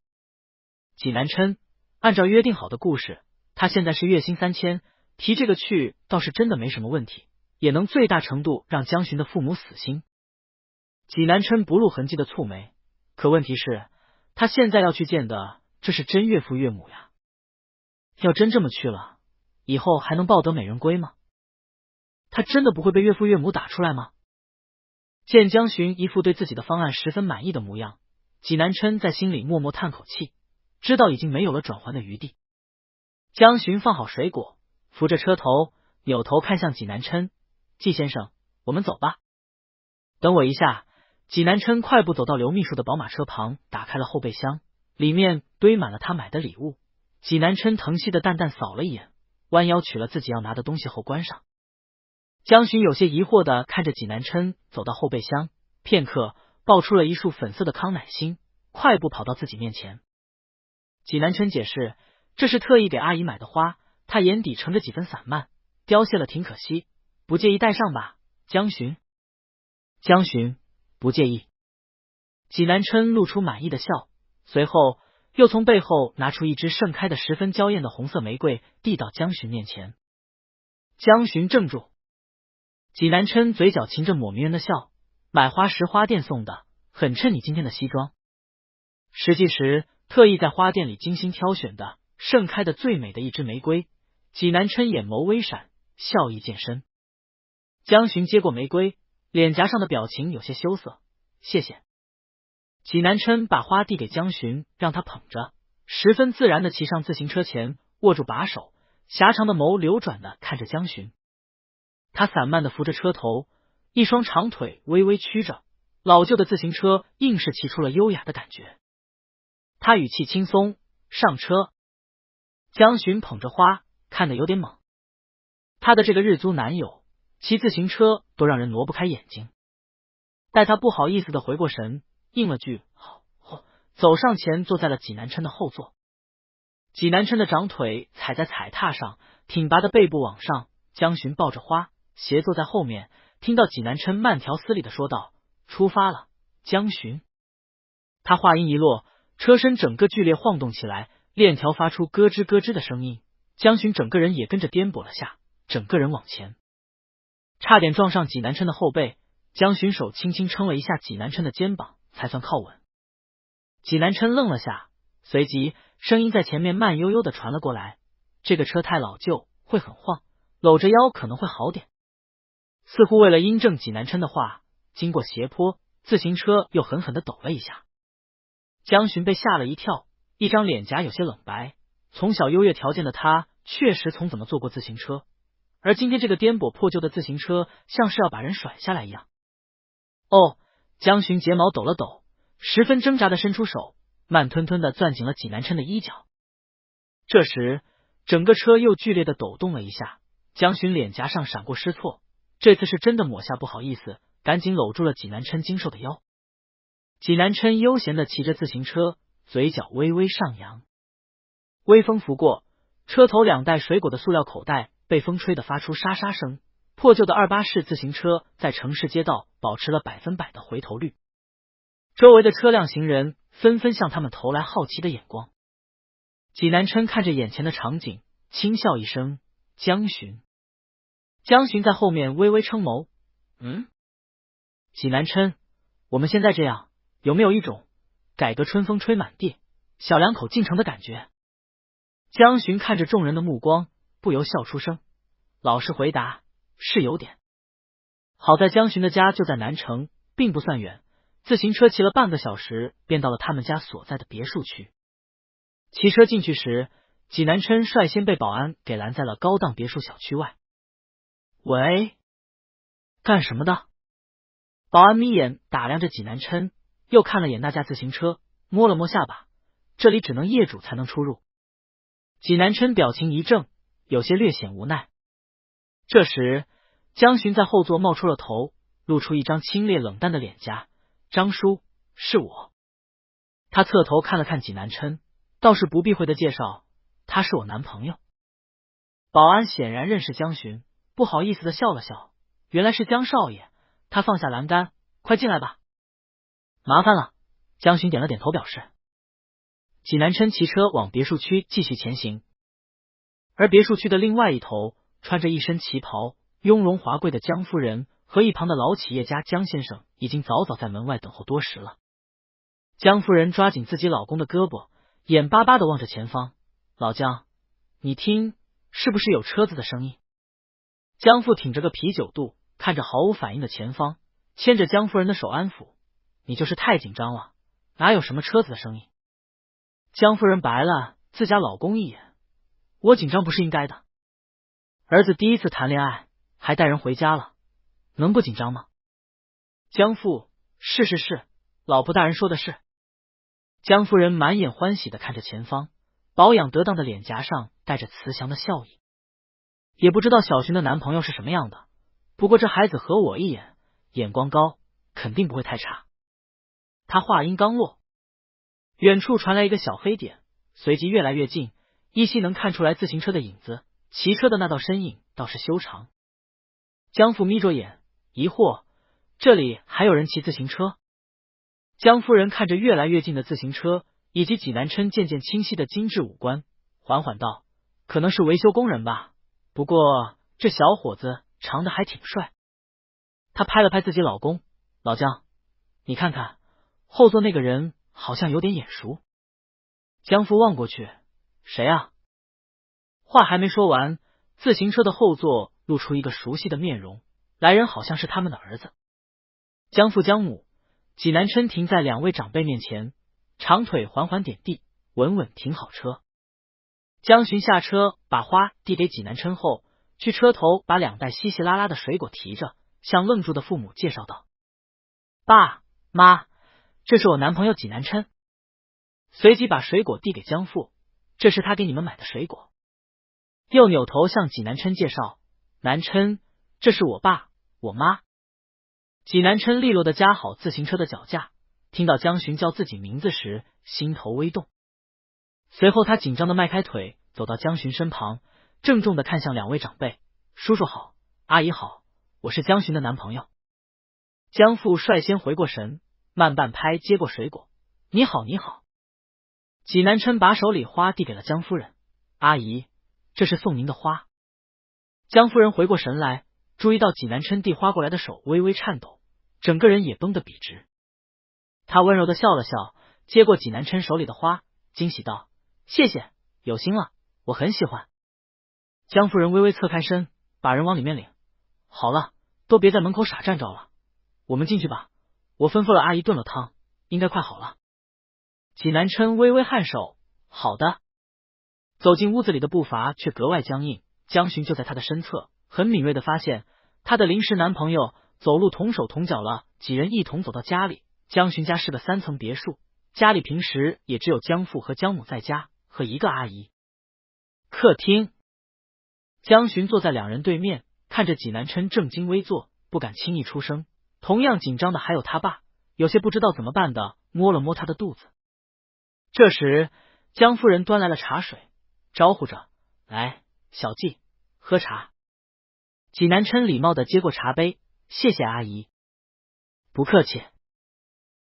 济南琛：按照约定好的故事，他现在是月薪3000，提这个去倒是真的没什么问题，也能最大程度让江巡的父母死心。济南琛不露痕迹的蹙眉，可问题是，他现在要去见的，这是真岳父岳母呀。要真这么去了，以后还能抱得美人归吗？他真的不会被岳父岳母打出来吗？见江巡一副对自己的方案十分满意的模样，济南琛在心里默默叹口气，知道已经没有了转圜的余地。江巡放好水果，扶着车头，扭头看向济南琛：季先生，我们走吧。等我一下。济南琛快步走到刘秘书的宝马车旁，打开了后备箱，里面堆满了他买的礼物。济南琛疼惜的淡淡扫了一眼，弯腰取了自己要拿的东西后关上。江巡有些疑惑的看着济南琛走到后备箱，片刻抱出了一束粉色的康乃馨，快步跑到自己面前。济南琛解释：这是特意给阿姨买的花，他眼底盛着几分散漫，凋谢了挺可惜，不介意带上吧？江巡：江巡不介意。济南琛露出满意的笑，随后又从背后拿出一支盛开的十分娇艳的红色玫瑰，递到江巡面前。江巡怔住。济南琛嘴角噙着抹迷人的笑：买花时花店送的，很衬你今天的西装。实际时特意在花店里精心挑选的，盛开的最美的一支玫瑰。济南琛眼眸微闪，笑意渐深。江巡接过玫瑰，脸颊上的表情有些羞涩：谢谢。济南琛把花递给江巡，让他捧着，十分自然的骑上自行车前，握住把手，狭长的眸流转的看着江巡。他散漫的扶着车头，一双长腿微微曲着，老旧的自行车硬是骑出了优雅的感觉。他语气轻松：上车。江巡捧着花，看得有点懵。他的这个日租男友骑自行车都让人挪不开眼睛。待他不好意思的回过神，应了句好后，走上前坐在了济南琛的后座。济南琛的长腿踩在踩踏上，挺拔的背部往上，江巡抱着花斜坐在后面，听到济南琛慢条斯理的说道：出发了，江巡。他话音一落，车身整个剧烈晃动起来，链条发出咯吱咯吱的声音，江巡整个人也跟着颠簸了下，整个人往前，差点撞上济南琛的后背。江巡手轻轻撑了一下济南琛的肩膀，才算靠稳。济南琛愣了下，随即声音在前面慢悠悠的传了过来：“这个车太老旧，会很晃，搂着腰可能会好点。”似乎为了印证济南琛的话，经过斜坡，自行车又狠狠的抖了一下。江巡被吓了一跳，一张脸颊有些冷白。从小优越条件的他，确实从怎么坐过自行车，而今天这个颠簸破旧的自行车，像是要把人甩下来一样。哦，江巡睫毛抖了抖，十分挣扎的伸出手，慢吞吞的攥紧了济南琛的衣角。这时，整个车又剧烈的抖动了一下，江巡脸颊上闪过失措，这次是真的抹下不好意思，赶紧搂住了济南琛精瘦的腰。济南琛悠闲的骑着自行车，嘴角微微上扬。微风拂过，车头两袋水果的塑料口袋被风吹得发出沙沙声。破旧的2.8式自行车在城市街道保持了100%的回头率，周围的车辆行人纷纷向他们投来好奇的眼光。济南琛看着眼前的场景，轻笑一声：“江巡。”江巡在后面微微撑眸：“济南琛，我们现在这样，有没有一种改革春风吹满地，小两口进城的感觉？”江巡看着众人的目光，不由笑出声，老实回答：“是有点。”好在江巡的家就在南城，并不算远，自行车骑了半个小时，便到了他们家所在的别墅区。骑车进去时，济南琛率先被保安给拦在了高档别墅小区外。“喂，干什么的？”保安眯眼打量着济南琛，又看了眼那架自行车，摸了摸下巴：“这里只能业主才能出入。”济南琛表情一怔，有些略显无奈。这时，江巡在后座冒出了头，露出一张清冽冷淡的脸颊：“张叔，是我。”他侧头看了看济南琛，倒是不避讳的介绍：“他是我男朋友。”保安显然认识江巡，不好意思的笑了笑：“原来是江少爷。”他放下栏杆：“快进来吧。”“麻烦了。”江巡点了点头表示。济南琛骑车往别墅区继续前行，而别墅区的另外一头，穿着一身旗袍、雍容华贵的江夫人和一旁的老企业家江先生已经早早在门外等候多时了。江夫人抓紧自己老公的胳膊，眼巴巴的望着前方：“老江，你听，是不是有车子的声音？”江父挺着个啤酒肚，看着毫无反应的前方，牵着江夫人的手安抚：“你就是太紧张了，哪有什么车子的声音？”江夫人白了自家老公一眼：“我紧张不是应该的？儿子第一次谈恋爱，还带人回家了，能不紧张吗？”江父：“是，老婆大人说的是。”江夫人满眼欢喜的看着前方，保养得当的脸颊上带着慈祥的笑意。也不知道小巡的男朋友是什么样的，不过这孩子和我一眼，眼光高，肯定不会太差。他话音刚落，远处传来一个小黑点，随即越来越近，依稀能看出来自行车的影子，骑车的那道身影倒是修长。江父眯着眼，疑惑：“这里还有人骑自行车？”江夫人看着越来越近的自行车，以及济南琛渐渐清晰的精致五官，缓缓道：“可能是维修工人吧，不过这小伙子长得还挺帅。”她拍了拍自己老公：“老江，你看看后座那个人好像有点眼熟。”江父望过去：“谁啊？”话还没说完，自行车的后座露出一个熟悉的面容，来人好像是他们的儿子。江父江母，济南琛停在两位长辈面前，长腿缓缓点地，稳稳停好车。江巡下车，把花递给济南琛后，去车头把2袋稀稀拉拉的水果提着，向愣住的父母介绍道：“爸妈，这是我男朋友济南琛。”随即把水果递给江父：“这是他给你们买的水果。”又扭头向济南琛介绍：“南琛，这是我爸我妈。”济南琛利落的夹好自行车的脚架，听到江巡叫自己名字时，心头微动。随后他紧张的迈开腿，走到江巡身旁，郑重的看向2位长辈：“叔叔好，阿姨好，我是江巡的男朋友。”江父率先回过神，慢半拍接过水果，你好，你好。济南琛把手里花递给了江夫人，阿姨，这是送您的花。江夫人回过神来，注意到济南琛递花过来的手微微颤抖，整个人也绷得笔直。她温柔的笑了笑，接过济南琛手里的花，惊喜道：谢谢，有心了，我很喜欢。江夫人微微侧开身，把人往里面领。好了，都别在门口傻站着了，我们进去吧，我吩咐了阿姨炖了汤，应该快好了。济南琛微微颔首，好的。走进屋子里的步伐却格外僵硬，江巡就在他的身侧，很敏锐的发现他的临时男朋友走路同手同脚了，几人一同走到家里。江巡家是个3层别墅，家里平时也只有江父和江母在家，和一个阿姨。客厅，江巡坐在两人对面，看着济南琛正襟危坐，不敢轻易出声。同样紧张的还有他爸，有些不知道怎么办的摸了摸他的肚子。这时江夫人端来了茶水，招呼着：来，小季，喝茶。济南琛礼貌的接过茶杯，谢谢阿姨。不客气。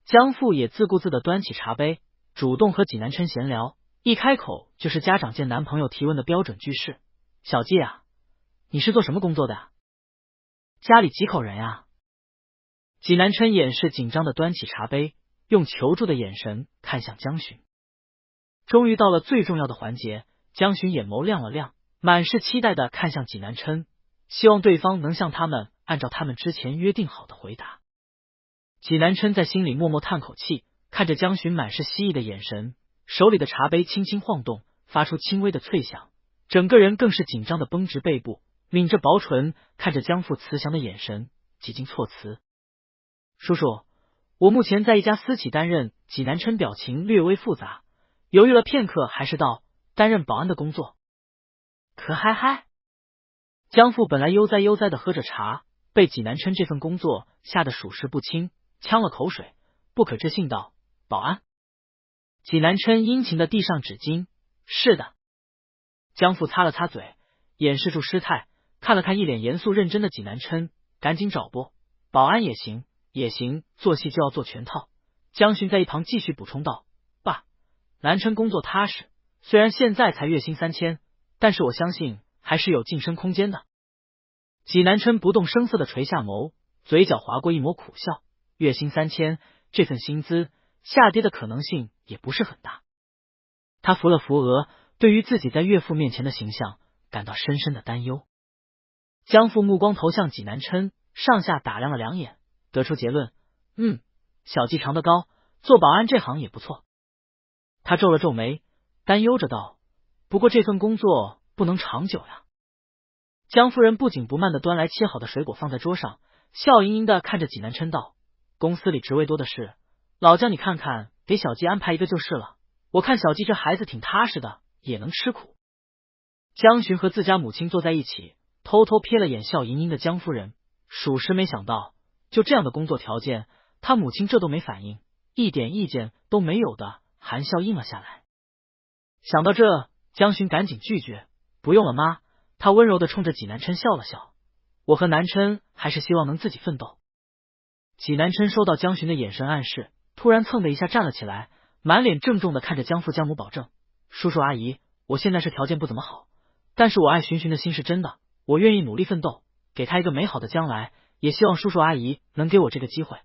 江父也自顾自的端起茶杯，主动和济南琛闲聊，一开口就是家长见男朋友提问的标准句式。小季啊，你是做什么工作的啊？家里几口人啊？济南琛掩饰紧张的端起茶杯，用求助的眼神看向江巡。终于到了最重要的环节，江巡眼眸亮了亮，满是期待的看向济南琛，希望对方能向他们按照他们之前约定好的回答。济南琛在心里默默叹口气，看着江巡满是希意的眼神，手里的茶杯轻轻晃动，发出轻微的脆响，整个人更是紧张的绷直背部，抿着薄唇，看着江父慈祥的眼神，几经措辞。叔叔，我目前在一家私企担任。济南琛表情略微复杂，犹豫了片刻，还是道：担任保安的工作。可嗨嗨！江父本来悠哉悠哉的喝着茶，被济南琛这份工作吓得属实不轻，呛了口水，不可置信道：保安？济南琛殷勤的递上纸巾。是的。江父擦了擦嘴，掩饰住失态，看了看一脸严肃认真的济南琛，赶紧找拨：保安也行，也行，做戏就要做全套。江巡在一旁继续补充道：爸，南琛工作踏实，虽然现在才月薪3000，但是我相信还是有晋升空间的。济南琛不动声色的垂下眸，嘴角划过一抹苦笑，月薪3000，这份薪资下跌的可能性也不是很大。他扶了扶额，对于自己在岳父面前的形象感到深深的担忧。江父目光投向济南琛，上下打量了2眼，得出结论：小季长得高，做保安这行也不错。他皱了皱眉，担忧着道：不过这份工作不能长久呀。江夫人不紧不慢的端来切好的水果放在桌上，笑盈盈的看着济南琛道：公司里职位多的是，老姜你看看，给小季安排一个就是了。我看小季这孩子挺踏实的，也能吃苦。江巡和自家母亲坐在一起，偷偷瞥了眼笑盈盈的江夫人，属实没想到，就这样的工作条件，他母亲这都没反应，一点意见都没有的含笑应了下来。想到这，江巡赶紧拒绝：不用了妈。他温柔的冲着济南琛笑了笑：我和南琛还是希望能自己奋斗。济南琛收到江巡的眼神暗示，突然蹭的一下站了起来，满脸郑重的看着江父江母保证：叔叔阿姨，我现在是条件不怎么好，但是我爱巡的心是真的，我愿意努力奋斗，给他一个美好的将来，也希望叔叔阿姨能给我这个机会。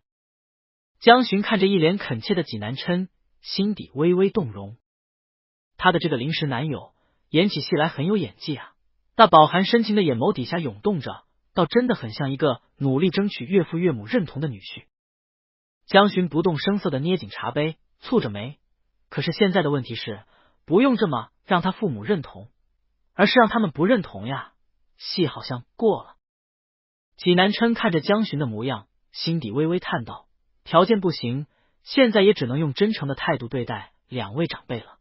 江巡看着一脸恳切的济南琛，心底微微动容。他的这个临时男友演起戏来很有演技啊，那饱含深情的眼眸底下涌动着，倒真的很像一个努力争取岳父岳母认同的女婿。江巡不动声色的捏紧茶杯，蹙着眉。可是现在的问题是，不用这么让他父母认同，而是让他们不认同呀，戏好像过了。济南琛看着江巡的模样，心底微微叹道：条件不行，现在也只能用真诚的态度对待2位长辈了。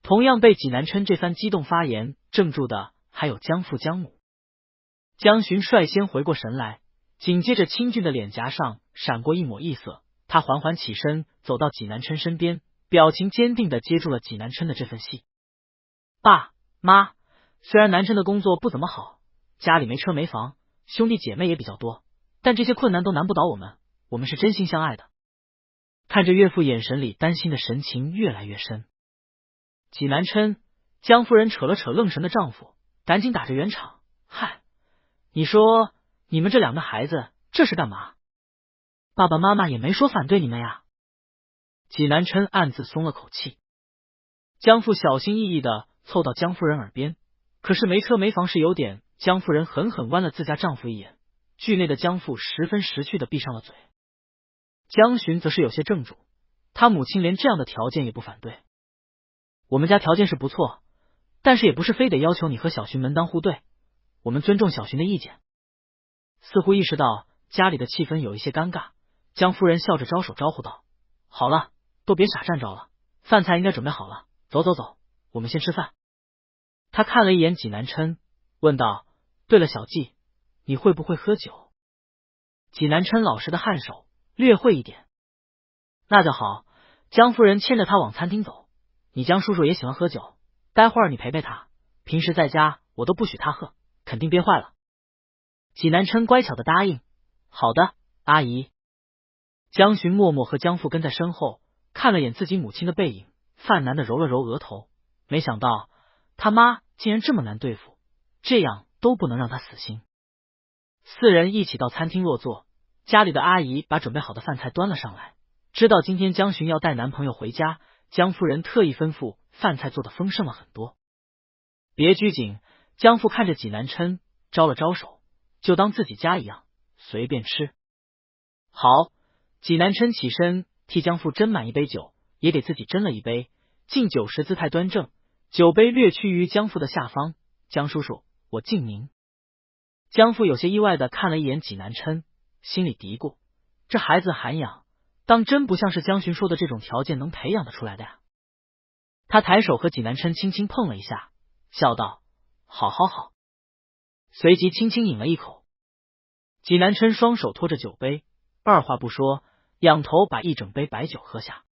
同样被济南琛这番激动发言怔住的还有江父江母。江巡率先回过神来，紧接着清俊的脸颊上闪过一抹异色，他缓缓起身走到济南琛身边，表情坚定的接住了济南琛的这份戏。爸妈，虽然南琛的工作不怎么好，家里没车没房，兄弟姐妹也比较多，但这些困难都难不倒我们，我们是真心相爱的。看着岳父眼神里担心的神情越来越深。济南琛，江夫人扯了扯愣神的丈夫，赶紧打着圆场：“嗨，你说你们这两个孩子这是干嘛？爸爸妈妈也没说反对你们呀。”济南琛暗自松了口气。江父小心翼翼的凑到江夫人耳边，可是没车没房是有点。江夫人狠狠剜了自家丈夫一眼，剧内的江父十分识趣的闭上了嘴。江巡则是有些怔住，他母亲连这样的条件也不反对。我们家条件是不错，但是也不是非得要求你和小巡门当户对，我们尊重小巡的意见。似乎意识到家里的气氛有一些尴尬，江夫人笑着招手招呼道：“好了，都别傻站着了，饭菜应该准备好了，走走走，我们先吃饭。”他看了一眼济南琛，问道：“对了，小季，你会不会喝酒？”济南琛老实的颔首，略会一点。那就好，江夫人牵着他往餐厅走。你江叔叔也喜欢喝酒，待会儿你陪陪他，平时在家我都不许他喝，肯定憋坏了。济南琛乖巧的答应：“好的，阿姨。”江巡默默和江父跟在身后，看了眼自己母亲的背影，犯难的揉了揉额头，没想到他妈竟然这么难对付，这样都不能让他死心。四人一起到餐厅落座，家里的阿姨把准备好的饭菜端了上来。知道今天江巡要带男朋友回家，江夫人特意吩咐饭菜做得丰盛了很多。别拘谨，江父看着济南琛招了招手，就当自己家一样，随便吃。好，济南琛起身替江父斟满一杯酒，也给自己斟了一杯，敬酒时姿态端正，酒杯略趋于江父的下方。江叔叔，我敬您。江父有些意外的看了一眼济南琛，心里嘀咕：这孩子涵养当真不像是江巡说的这种条件能培养得出来的呀。他抬手和济南琛轻轻碰了一下，笑道：好好好，随即轻轻饮了一口。济南琛双手托着酒杯，二话不说，仰头把一整杯白酒喝下。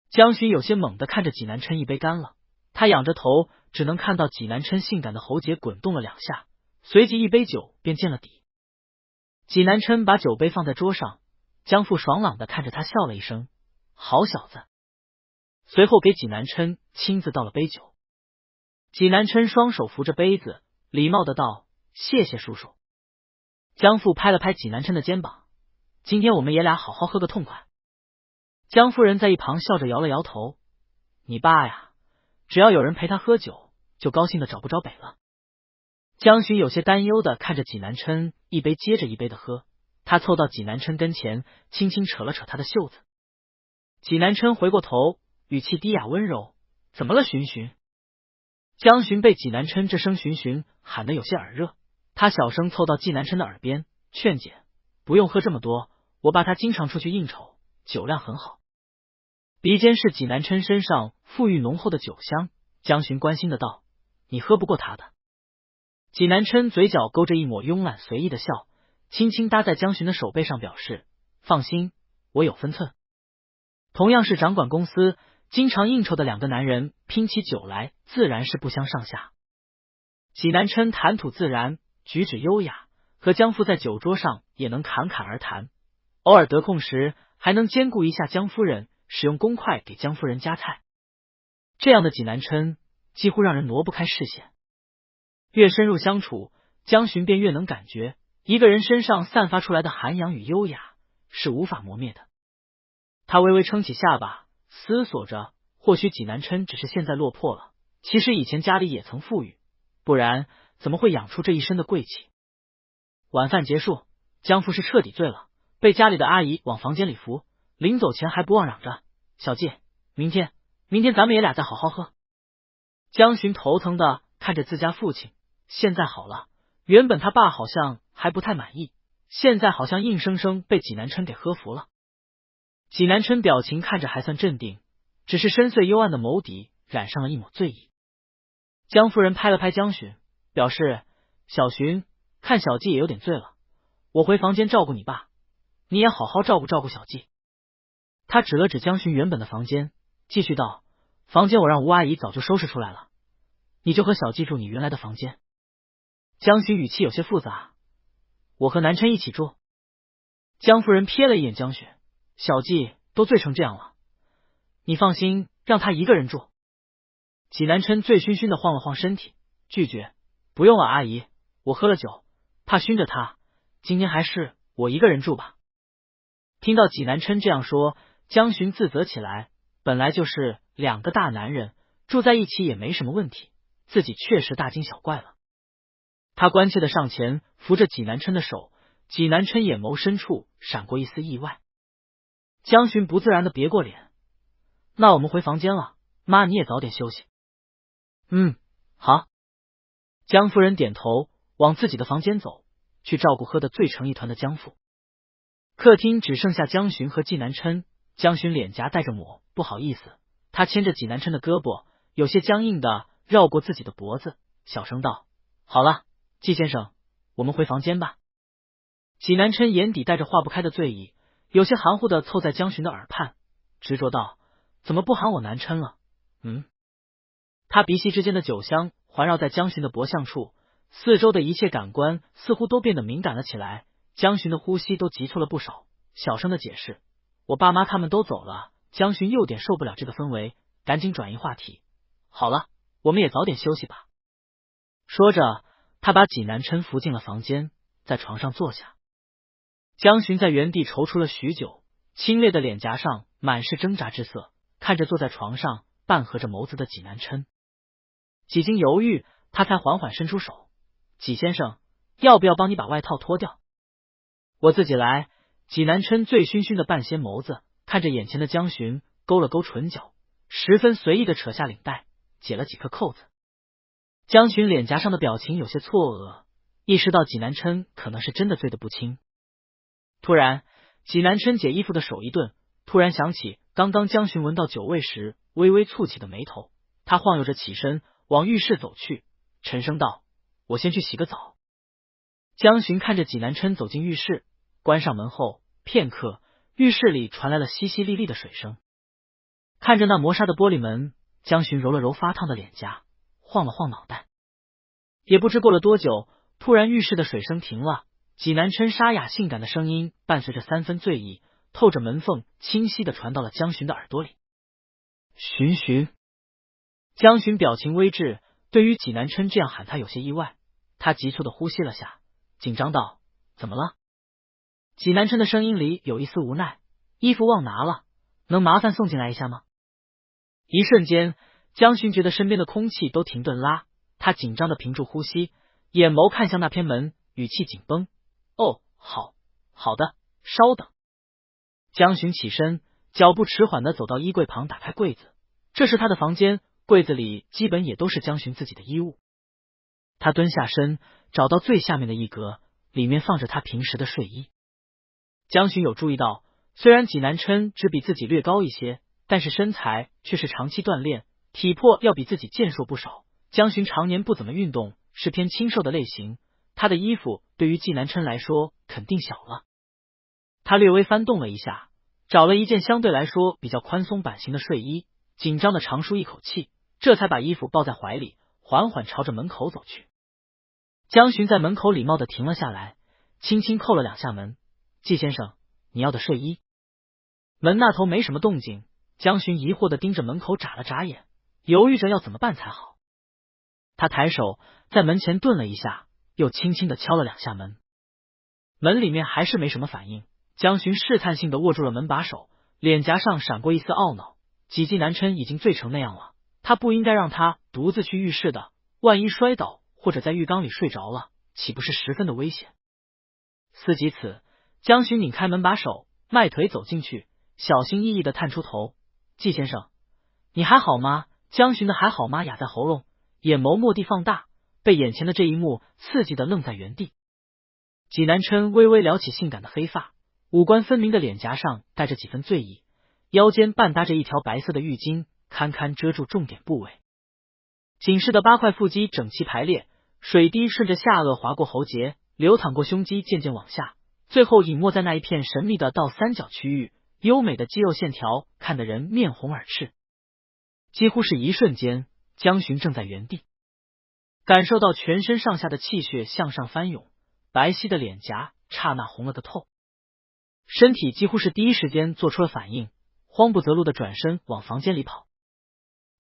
江巡有些猛地看着济南琛一杯干了，他仰着头，只能看到济南琛性感的喉结滚动了两下，随即一杯酒便见了底。济南琛把酒杯放在桌上，江父爽朗的看着他笑了一声：好小子。随后给济南琛亲自倒了杯酒。济南琛双手扶着杯子，礼貌的道：谢谢叔叔。江父拍了拍济南琛的肩膀：今天我们爷俩好好喝个痛快。江夫人在一旁笑着摇了摇头：你爸呀，只要有人陪他喝酒，就高兴的找不着北了。江巡有些担忧的看着济南琛一杯接着一杯的喝，他凑到济南琛跟前，轻轻扯了扯他的袖子。济南琛回过头，语气低雅温柔：怎么了巡巡？江巡被济南琛这声巡巡喊得有些耳热，他小声凑到济南琛的耳边劝解：不用喝这么多，我爸他经常出去应酬，酒量很好。鼻尖是济南琛身上馥郁浓厚的酒香，江巡关心的道：你喝不过他的。济南琛嘴角勾着一抹慵懒随意的笑，轻轻搭在江巡的手背上，表示放心，我有分寸。同样是掌管公司经常应酬的两个男人拼起酒来，自然是不相上下。济南琛谈吐自然，举止优雅，和江父在酒桌上也能侃侃而谈，偶尔得空时还能兼顾一下江夫人，使用公筷给江夫人夹菜。这样的济南琛几乎让人挪不开视线。越深入相处，江巡便越能感觉一个人身上散发出来的涵养与优雅是无法磨灭的。他微微撑起下巴，思索着，或许济南琛只是现在落魄了，其实以前家里也曾富裕，不然怎么会养出这一身的贵气。晚饭结束，江父是彻底醉了，被家里的阿姨往房间里扶，临走前还不忘嚷着：小季，明天咱们爷俩再好好喝。江巡头疼的看着自家父亲，现在好了，原本他爸好像还不太满意，现在好像硬生生被济南琛给喝服了。济南琛表情看着还算镇定，只是深邃幽暗的眸底染上了一抹醉意。江夫人拍了拍江巡，表示：小巡，看小季也有点醉了，我回房间照顾你爸，你也好好照顾照顾小季。他指了指江巡原本的房间，继续道：房间我让吴阿姨早就收拾出来了，你就和小季住你原来的房间。江巡语气有些复杂：我和南琛一起住。江夫人瞥了一眼江巡，小季都醉成这样了，你放心，让他一个人住。济南琛醉醺醺的晃了晃身体，拒绝：“不用了，阿姨，我喝了酒，怕熏着他，今天还是我一个人住吧。”听到济南琛这样说，江巡自责起来，本来就是两个大男人住在一起也没什么问题，自己确实大惊小怪了。他关切的上前扶着济南琛的手，济南琛眼眸深处闪过一丝意外。江巡不自然的别过脸：“那我们回房间了，妈你也早点休息。”“好。”江夫人点头，往自己的房间走，去照顾喝得醉成一团的江父。客厅只剩下江巡和济南琛，江巡脸颊带着抹，不好意思，他牵着济南琛的胳膊，有些僵硬的绕过自己的脖子，小声道：“好了，季先生，我们回房间吧。”济南琛眼底带着化不开的醉意，有些含糊的凑在江巡的耳畔，执着道：“怎么不喊我南琛了？”他鼻息之间的酒香环绕在江巡的脖项处，四周的一切感官似乎都变得敏感了起来。江巡的呼吸都急促了不少，小声的解释：“我爸妈他们都走了。”江巡有点受不了这个氛围，赶紧转移话题：“好了，我们也早点休息吧。”说着，他把济南琛扶进了房间，在床上坐下。江巡在原地踌躇了许久，清冽的脸颊上满是挣扎之色，看着坐在床上半合着眸子的济南琛，几经犹豫，他才缓缓伸出手：“济先生，要不要帮你把外套脱掉？”“我自己来。”济南琛醉醺醺的半掀眸子，看着眼前的江巡，勾了勾唇角，十分随意的扯下领带，解了几颗扣子。江巡脸颊上的表情有些错愕，意识到济南琛可能是真的醉得不轻。突然，济南琛解衣服的手一顿，突然想起刚刚江巡闻到酒味时微微蹙起的眉头，他晃悠着起身往浴室走去，沉声道：“我先去洗个澡。”江巡看着济南琛走进浴室，关上门后，片刻，浴室里传来了淅淅沥沥的水声。看着那磨砂的玻璃门，江巡揉了揉发烫的脸颊，晃了晃脑袋。也不知过了多久，突然浴室的水声停了，济南琛沙哑性感的声音伴随着三分醉意，透着门缝清晰的传到了江巡的耳朵里。“巡巡。”江巡表情微滞，对于济南琛这样喊他有些意外，他急促的呼吸了下，紧张道：“怎么了？”济南琛的声音里有一丝无奈：“衣服忘拿了，能麻烦送进来一下吗？”一瞬间，江巡觉得身边的空气都停顿拉，他紧张的屏住呼吸，眼眸看向那偏门，语气紧绷：“哦，好的，稍等。”江巡起身，脚步迟缓的走到衣柜旁，打开柜子，这是他的房间，柜子里基本也都是江巡自己的衣物。他蹲下身，找到最下面的一格，里面放着他平时的睡衣。江巡有注意到，虽然济南琛只比自己略高一些，但是身材却是长期锻炼，体魄要比自己健硕不少。江巡常年不怎么运动，是偏清瘦的类型，他的衣服对于济南琛来说肯定小了。他略微翻动了一下，找了一件相对来说比较宽松版型的睡衣，紧张的长舒一口气，这才把衣服抱在怀里，缓缓朝着门口走去。江巡在门口礼貌的停了下来，轻轻扣了两下门：“季先生，你要的睡衣。”门那头没什么动静，江巡疑惑的盯着门口眨了眨眼，犹豫着要怎么办才好。他抬手在门前顿了一下，又轻轻的敲了两下门。门里面还是没什么反应，江巡试探性的握住了门把手，脸颊上闪过一丝懊恼。济南琛已经醉成那样了，他不应该让他独自去浴室的，万一摔倒或者在浴缸里睡着了，岂不是十分的危险？思及此，江巡拧开门把手，迈腿走进去，小心翼翼的探出头：“季先生，你还好吗？”江巡的还好吗哑在喉咙，眼眸蓦地放大，被眼前的这一幕刺激的愣在原地。济南琛微微撩起性感的黑发，五官分明的脸颊上带着几分醉意，腰间半搭着一条白色的浴巾，堪堪遮住重点部位。紧实的八块腹肌整齐排列，水滴顺着下颚划过喉结，流淌过胸肌，渐渐往下，最后隐没在那一片神秘的倒三角区域，优美的肌肉线条看得人面红耳赤。几乎是一瞬间，江巡正在原地，感受到全身上下的气血向上翻涌，白皙的脸颊刹那红了个透。身体几乎是第一时间做出了反应，慌不择路的转身往房间里跑。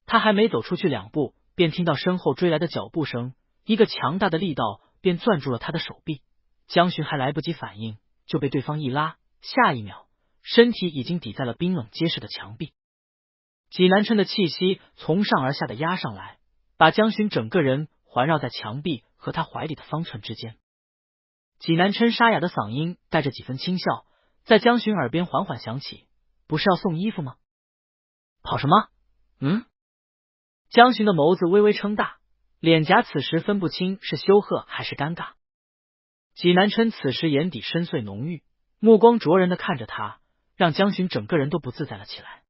他还没走出去2步，便听到身后追来的脚步声，一个强大的力道便攥住了他的手臂。江巡还来不及反应，就被对方一拉，下一秒身体已经抵在了冰冷结实的墙壁。济南琛的气息从上而下的压上来，把江巡整个人环绕在墙壁和他怀里的方寸之间。济南琛沙哑的嗓音带着几分轻笑，在江巡耳边缓缓响起：“不是要送衣服吗？跑什么？”江巡的眸子微微撑大，脸颊此时分不清是羞贺还是尴尬。济南琛此时眼底深邃浓郁，目光灼人的看着他，让江巡整个人都不自在了起来。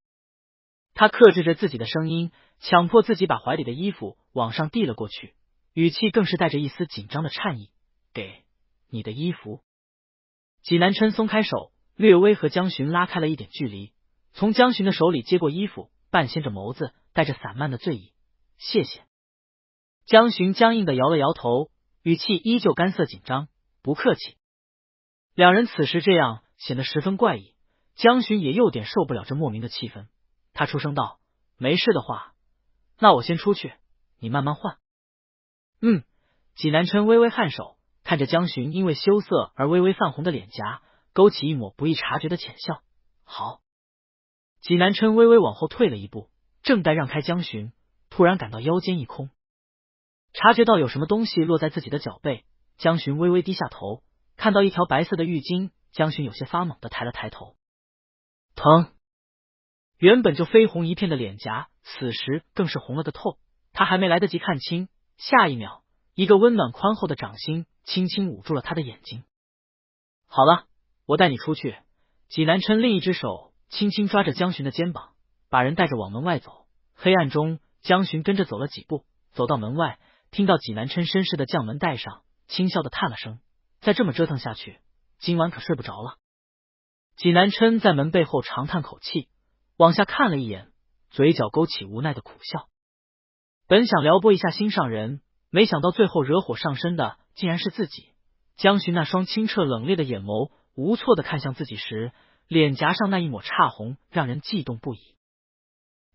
他克制着自己的声音，强迫自己把怀里的衣服往上递了过去，语气更是带着一丝紧张的颤意：“给你的衣服。”济南琛松开手，略微和江巡拉开了一点距离，从江巡的手里接过衣服，半掀着眸子，带着散漫的醉意：“谢谢。”江巡僵硬的摇了摇头，语气依旧干涩紧张：“不客气。”两人此时这样显得十分怪异，江巡也有点受不了这莫名的气氛，他出声道：“没事的话，那我先出去，你慢慢换。”济南琛微微颔首，看着江巡因为羞涩而微微泛红的脸颊，勾起一抹不易察觉的浅笑：“好。”济南琛微微往后退了一步，正待让开江巡，突然感到腰间一空，察觉到有什么东西落在自己的脚背，江巡微微低下头，看到一条白色的浴巾，江巡有些发猛的抬了抬头，疼！原本就绯红一片的脸颊，此时更是红了个透。他还没来得及看清，下一秒，一个温暖宽厚的掌心轻轻捂住了他的眼睛。“好了，我带你出去。”济南琛另一只手轻轻抓着江巡的肩膀，把人带着往门外走。黑暗中，江巡跟着走了几步，走到门外，听到济南琛绅士的将门带上，轻笑的叹了声：“再这么折腾下去，今晚可睡不着了。”济南琛在门背后长叹口气，往下看了一眼，嘴角勾起无奈的苦笑。本想撩拨一下心上人，没想到最后惹火上身的竟然是自己。江巡那双清澈冷冽的眼眸无措的看向自己时，脸颊上那一抹诧红让人悸动不已。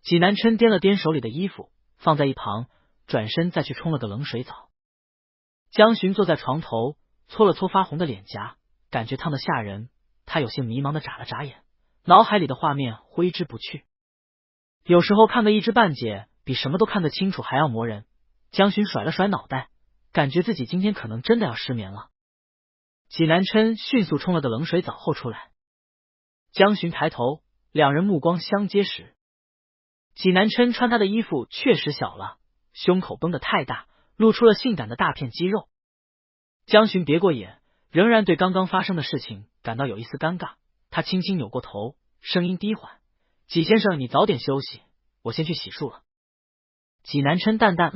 济南琛掂了掂手里的衣服，放在一旁，转身再去冲了个冷水澡。江巡坐在床头，搓了搓发红的脸颊，感觉烫得吓人。他有些迷茫的眨了眨眼，脑海里的画面挥之不去。有时候看个一知半解，比什么都看得清楚还要磨人。江巡甩了甩脑袋，感觉自己今天可能真的要失眠了。济南琛迅速冲了个冷水澡后出来。江巡抬头，两人目光相接时，济南琛穿他的衣服确实小了，胸口绷得太大，露出了性感的大片肌肉。江巡别过眼，仍然对刚刚发生的事情感到有一丝尴尬。他轻轻扭过头，声音低缓：“济先生，你早点休息，我先去洗漱了。”济南琛淡淡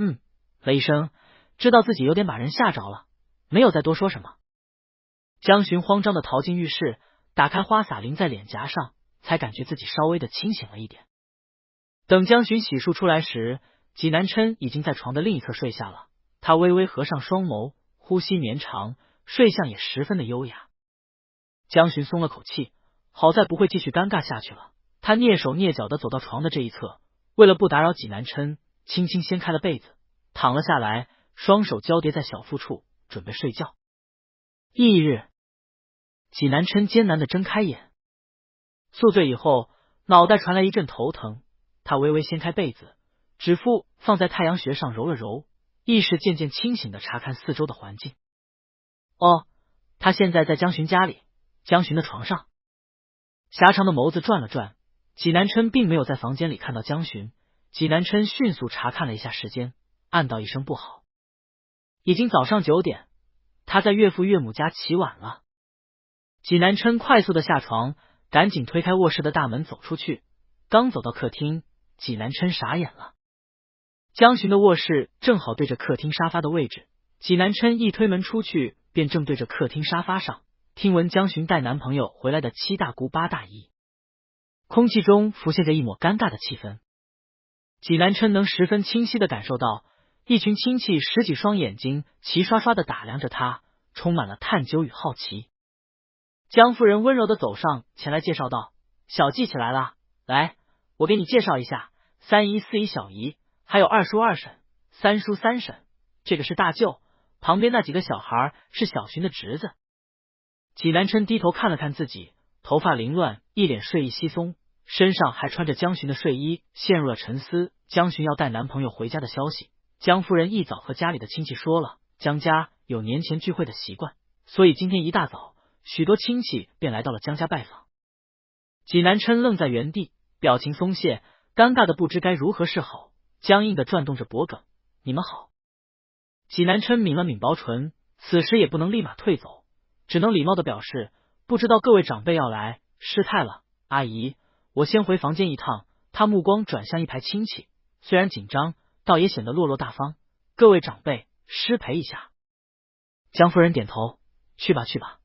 了一声，知道自己有点把人吓着了，没有再多说什么。江巡慌张的逃进浴室，打开花洒淋在脸颊上，才感觉自己稍微的清醒了一点。等江巡洗漱出来时，济南琛已经在床的另一侧睡下了。他微微合上双眸，呼吸绵长，睡相也十分的优雅。江巡松了口气，好在不会继续尴尬下去了。他蹑手蹑脚的走到床的这一侧，为了不打扰济南琛，轻轻掀开了被子，躺了下来，双手交叠在小腹处，准备睡觉。翌日，济南琛艰难的睁开眼，宿醉以后，脑袋传来一阵头疼。他微微掀开被子，指腹放在太阳穴上揉了揉，意识渐渐清醒的查看四周的环境。他现在在江巡家里，江巡的床上。狭长的眸子转了转，济南琛并没有在房间里看到江巡。济南琛迅速查看了一下时间，暗道一声不好，已经早上9点，他在岳父岳母家起晚了。济南琛快速的下床，赶紧推开卧室的大门走出去。刚走到客厅，济南琛傻眼了。江巡的卧室正好对着客厅沙发的位置，济南琛一推门出去，便正对着客厅沙发上，听闻江巡带男朋友回来的7大姑8大姨，空气中浮现着一抹尴尬的气氛。济南琛能十分清晰的感受到，一群亲戚10几双眼睛齐刷刷的打量着他，充满了探究与好奇。江夫人温柔的走上前来介绍道：“小季起来了，来，我给你介绍一下，三姨、四姨、小姨，还有二叔、二婶、三叔、三婶，这个是大舅，旁边那几个小孩是小寻的侄子。济南琛低头看了看自己，头发凌乱，一脸睡意稀松，身上还穿着江寻的睡衣，陷入了沉思。江寻要带男朋友回家的消息，江夫人一早和家里的亲戚说了，江家有年前聚会的习惯，所以今天一大早，许多亲戚便来到了江家拜访。济南琛愣在原地，表情松懈，尴尬的不知该如何是好，僵硬的转动着脖颈。你们好。济南琛抿了抿薄唇，此时也不能立马退走，只能礼貌的表示不知道各位长辈要来，失态了。阿姨，我先回房间一趟。他目光转向一排亲戚，虽然紧张，倒也显得落落大方。各位长辈，失陪一下。江夫人点头，去吧去吧。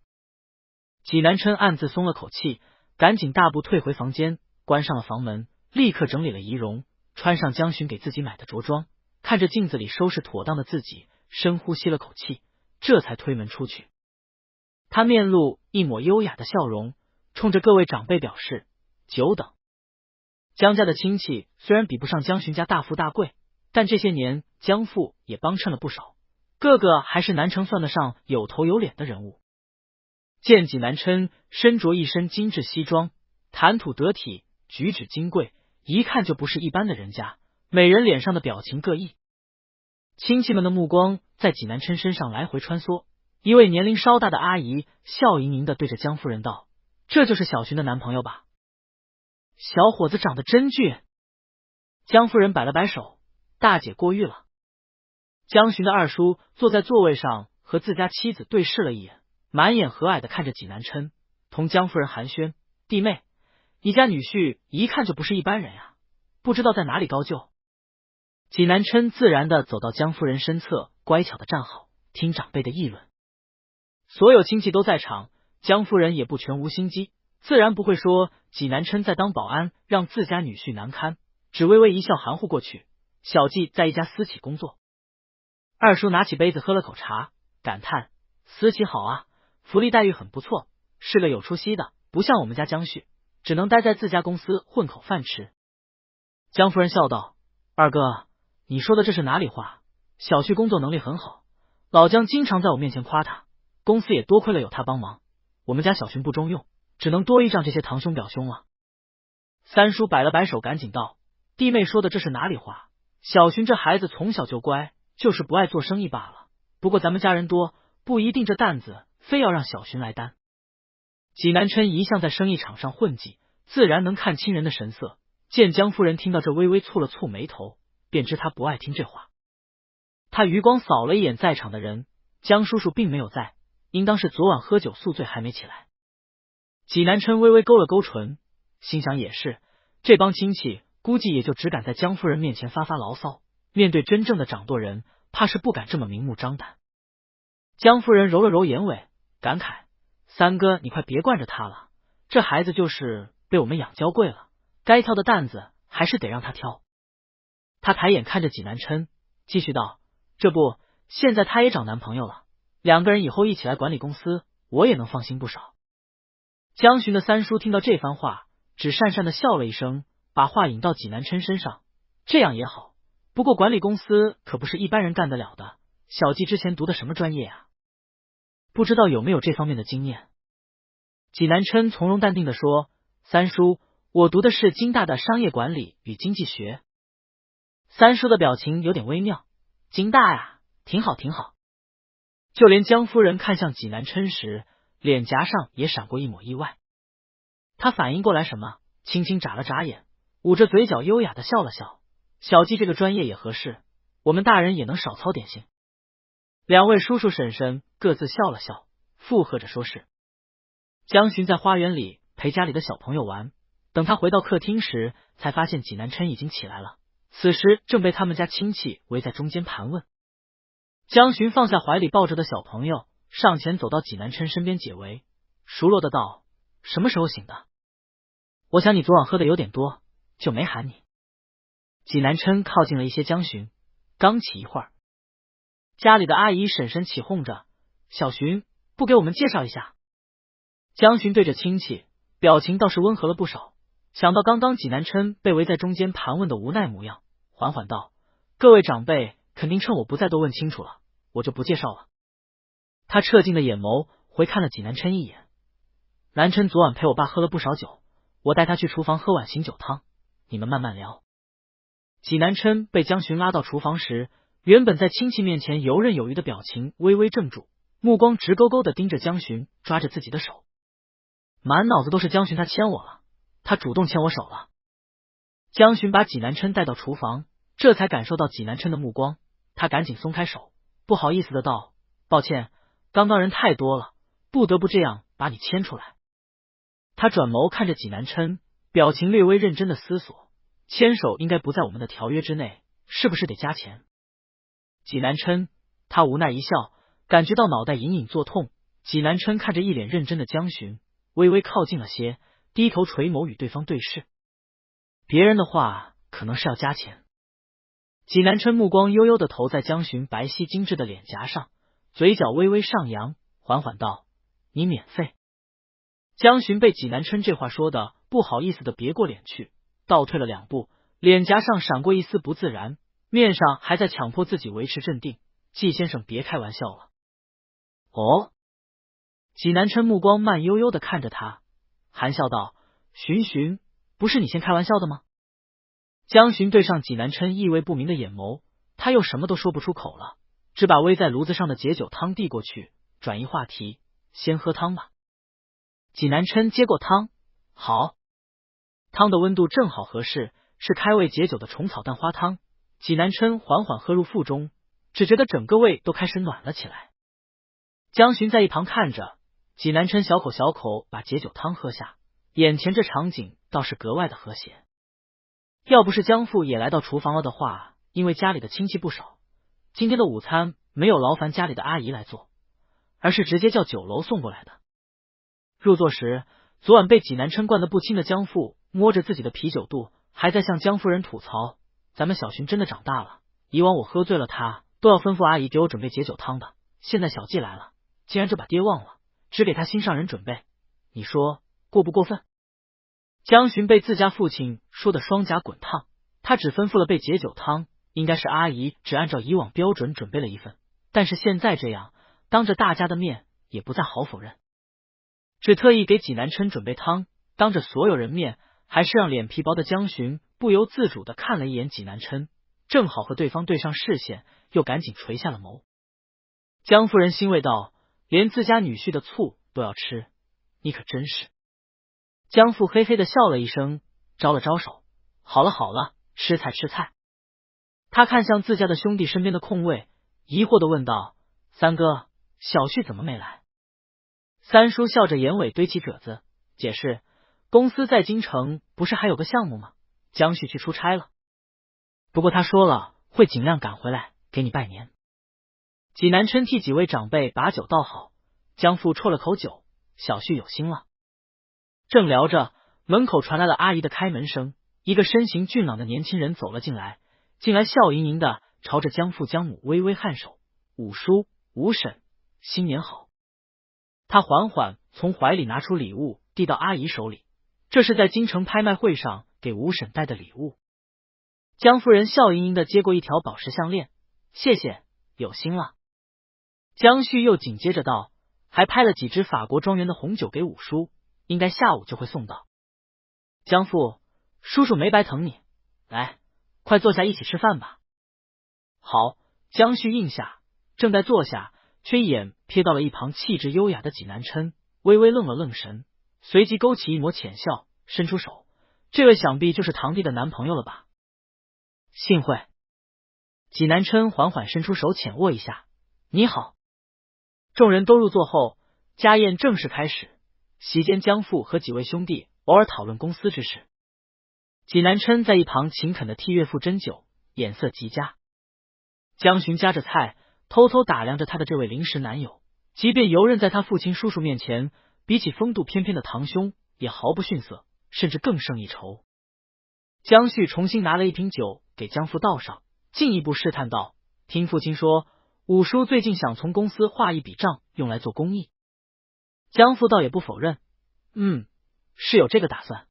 济南琛暗自松了口气，赶紧大步退回房间，关上了房门，立刻整理了仪容，穿上江寻给自己买的着装，看着镜子里收拾妥当的自己，深呼吸了口气，这才推门出去。他面露一抹优雅的笑容，冲着各位长辈表示久等。江家的亲戚虽然比不上江寻家大富大贵，但这些年江父也帮衬了不少，个个还是南城算得上有头有脸的人物。见济南琛身着一身精致西装，谈吐得体，举止金贵，一看就不是一般的人家，每人脸上的表情各异。亲戚们的目光在济南琛身上来回穿梭，一位年龄稍大的阿姨笑盈盈的对着江夫人道：“这就是小寻的男朋友吧？小伙子长得真俊。”江夫人摆了摆手：“大姐过誉了。”江寻的二叔坐在座位上，和自家妻子对视了一眼，满眼和蔼的看着济南琛，同江夫人寒暄：“弟妹，你家女婿一看就不是一般人呀，不知道在哪里高就。”济南琛自然的走到江夫人身侧，乖巧的站好，听长辈的议论。所有亲戚都在场，江夫人也不全无心机，自然不会说济南琛在当保安让自家女婿难堪，只微微一笑含糊过去。小季在一家私企工作。二叔拿起杯子喝了口茶，感叹：“私企好啊，福利待遇很不错，是个有出息的，不像我们家江旭，只能待在自家公司混口饭吃。”江夫人笑道：“二哥，你说的这是哪里话？小旭工作能力很好，老江经常在我面前夸他，公司也多亏了有他帮忙，我们家小寻不中用，只能多依仗这些堂兄表兄了。”三叔摆了摆手，赶紧道：“弟妹说的这是哪里话？小寻这孩子从小就乖，就是不爱做生意罢了。不过咱们家人多，不一定这担子非要让小寻来担。”济南琛一向在生意场上混迹，自然能看清人的神色，见江夫人听到这微微蹙了蹙眉头，便知他不爱听这话。他余光扫了一眼在场的人，江叔叔并没有在，应当是昨晚喝酒宿醉还没起来。济南琛微微勾了勾唇，心想也是，这帮亲戚估计也就只敢在江夫人面前发发牢骚，面对真正的掌舵人，怕是不敢这么明目张胆。江夫人揉了揉眼尾，感慨：“三哥，你快别惯着他了，这孩子就是被我们养娇贵了，该挑的担子还是得让他挑。”他抬眼看着济南琛，继续道：“这不，现在他也找男朋友了，两个人以后一起来管理公司，我也能放心不少。”江寻的三叔听到这番话，只讪讪的笑了一声，把话引到济南琛身上：“这样也好，不过管理公司可不是一般人干得了的，小季之前读的什么专业啊？不知道有没有这方面的经验？”济南琛从容淡定的说：“三叔，我读的是京大的商业管理与经济学。”三叔的表情有点微妙：“京大呀，挺好挺好。”就连江夫人看向济南琛时，脸颊上也闪过一抹意外。他反应过来什么，轻轻眨了眨眼，捂着嘴角优雅的笑了笑：“小季这个专业也合适，我们大人也能少操点心。”两位叔叔婶婶各自笑了笑，附和着说是。江寻在花园里陪家里的小朋友玩，等他回到客厅时，才发现济南琛已经起来了，此时正被他们家亲戚围在中间盘问。江寻放下怀里抱着的小朋友，上前走到济南琛身边解围，熟络的道：“什么时候醒的？我想你昨晚喝的有点多，就没喊你。”济南琛靠近了一些江寻，刚起一会儿，家里的阿姨婶婶起哄着：“小寻，不给我们介绍一下？”江寻对着亲戚，表情倒是温和了不少，想到刚刚济南琛被围在中间盘问的无奈模样，缓缓道：“各位长辈肯定趁我不在都问清楚了，我就不介绍了。”他彻近的眼眸回看了济南琛一眼。南琛昨晚陪我爸喝了不少酒，我带他去厨房喝碗醒酒汤，你们慢慢聊。济南琛被江巡拉到厨房时，原本在亲戚面前游刃有余的表情微微怔住，目光直勾勾的盯着江巡，抓着自己的手，满脑子都是江巡他牵我了，他主动牵我手了。江巡把济南琛带到厨房，这才感受到济南琛的目光，他赶紧松开手，不好意思的道：“抱歉，刚刚人太多了，不得不这样把你牵出来。”他转眸看着济南琛，表情略微认真的思索，牵手应该不在我们的条约之内，是不是得加钱？济南琛，他无奈一笑，感觉到脑袋隐隐作痛。济南琛看着一脸认真的江巡，微微靠近了些，低头垂眸与对方对视。别人的话可能是要加钱。济南琛目光悠悠的投在江巡白皙精致的脸颊上，嘴角微微上扬，缓缓道：“你免费。”江巡被济南琛这话说的不好意思的别过脸去，倒退了2步，脸颊上闪过一丝不自然，面上还在强迫自己维持镇定。季先生别开玩笑了。哦。济南琛目光慢悠悠的看着他，含笑道：“巡，不是你先开玩笑的吗？”江巡对上济南琛意味不明的眼眸，他又什么都说不出口了，只把煨在炉子上的解酒汤递过去，转移话题：“先喝汤吧。”济南琛接过汤，好。汤的温度正好合适，是开胃解酒的虫草蛋花汤。济南琛缓缓喝入腹中，只觉得整个胃都开始暖了起来。江巡在一旁看着，济南琛小口把解酒汤喝下，眼前这场景倒是格外的和谐。要不是江父也来到厨房了的话，因为家里的亲戚不少，今天的午餐没有劳烦家里的阿姨来做，而是直接叫酒楼送过来的。入座时，昨晚被济南琛灌得不轻的江父摸着自己的啤酒肚，还在向江夫人吐槽：“咱们小巡真的长大了，以往我喝醉了他都要吩咐阿姨给我准备解酒汤的，现在小季来了，竟然就把爹忘了，只给他心上人准备，你说过不过分？”江巡被自家父亲说的双颊滚烫，他只吩咐了备解酒汤，应该是阿姨只按照以往标准准备了一份，但是现在这样，当着大家的面也不再好否认，只特意给济南琛准备汤，当着所有人面，还是让脸皮薄的江巡不由自主的看了一眼济南琛，正好和对方对上视线，又赶紧垂下了眸。江夫人欣慰道：“连自家女婿的醋都要吃，你可真是。”江父嘿嘿的笑了一声，招了招手：“好了，吃菜。”他看向自家的兄弟身边的空位，疑惑的问道：“三哥，小旭怎么没来？”三叔笑着眼尾堆起褶子，解释：“公司在京城不是还有个项目吗？江旭去出差了，不过他说了会尽量赶回来给你拜年。”济南琛替几位长辈把酒倒好，江父啜了口酒：“小旭有心了。”正聊着，门口传来了阿姨的开门声，一个身形俊朗的年轻人走了进来，笑盈盈的朝着江父江母微微颔首：“五叔、五婶，新年好。”他缓缓从怀里拿出礼物递到阿姨手里，这是在京城拍卖会上给五婶带的礼物。江夫人笑盈盈的接过一条宝石项链：“谢谢，有心了。”江旭又紧接着道：“还拍了几支法国庄园的红酒给五叔，应该下午就会送到。”江父，叔叔没白疼你，来，快坐下一起吃饭吧。好，江旭应下，正在坐下，却一眼瞥到了一旁气质优雅的济南琛，微微愣了愣神，随即勾起一抹浅笑，伸出手：“这位想必就是堂弟的男朋友了吧？”幸会。济南琛缓缓伸出手浅握一下：“你好。”众人都入座后，家宴正式开始。席间，江父和几位兄弟偶尔讨论公司之事，济南琛在一旁勤恳的替岳父斟酒，眼色极佳。江巡夹着菜，偷偷打量着他的这位临时男友，即便游刃在他父亲叔叔面前，比起风度翩翩的堂兄也毫不逊色，甚至更胜一筹。江旭重新拿了一瓶酒给江父倒上，进一步试探道：“听父亲说，五叔最近想从公司划一笔账用来做公益。”江父倒也不否认：“是有这个打算。”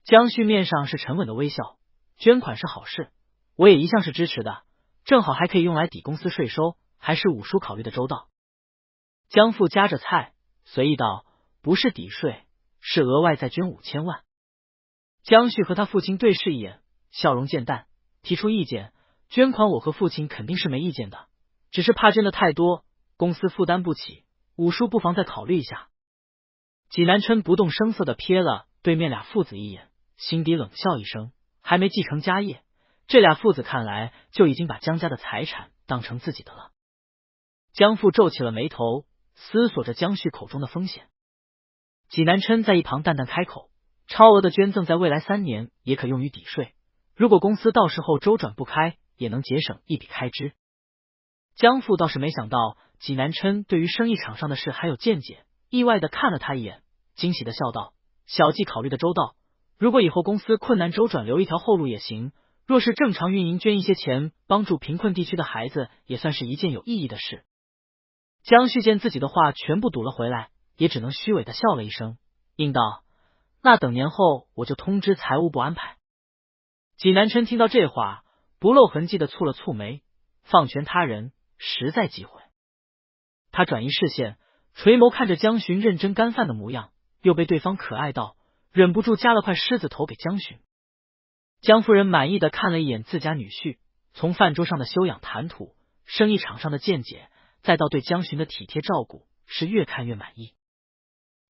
江旭面上是沉稳的微笑，捐款是好事，我也一向是支持的，正好还可以用来抵公司税收，还是五叔考虑的周到。江父夹着菜随意道，不是抵税，是额外再捐5000万。江旭和他父亲对视一眼，笑容渐淡，提出意见，捐款我和父亲肯定是没意见的，只是怕捐的太多，公司负担不起，五叔不妨再考虑一下。济南琛不动声色地瞥了对面俩父子一眼，心底冷笑一声，还没继承家业，这俩父子看来就已经把江家的财产当成自己的了。江父皱起了眉头，思索着江旭口中的风险。济南琛在一旁淡淡开口，超额的捐赠在未来3年也可用于抵税，如果公司到时候周转不开，也能节省一笔开支。江父倒是没想到济南琛对于生意场上的事还有见解，意外的看了他一眼，惊喜的笑道，小季考虑的周到，如果以后公司困难周转留一条后路也行，若是正常运营捐一些钱帮助贫困地区的孩子，也算是一件有意义的事。江旭见自己的话全部堵了回来，也只能虚伪的笑了一声，应道，那等年后我就通知财务部安排。济南琛听到这话，不露痕迹的蹙了蹙眉，放权他人实在忌讳。他转移视线，垂眸看着江巡认真干饭的模样，又被对方可爱到，忍不住夹了块狮子头给江巡。江夫人满意的看了一眼自家女婿，从饭桌上的修养谈吐，生意场上的见解，再到对江巡的体贴照顾，是越看越满意。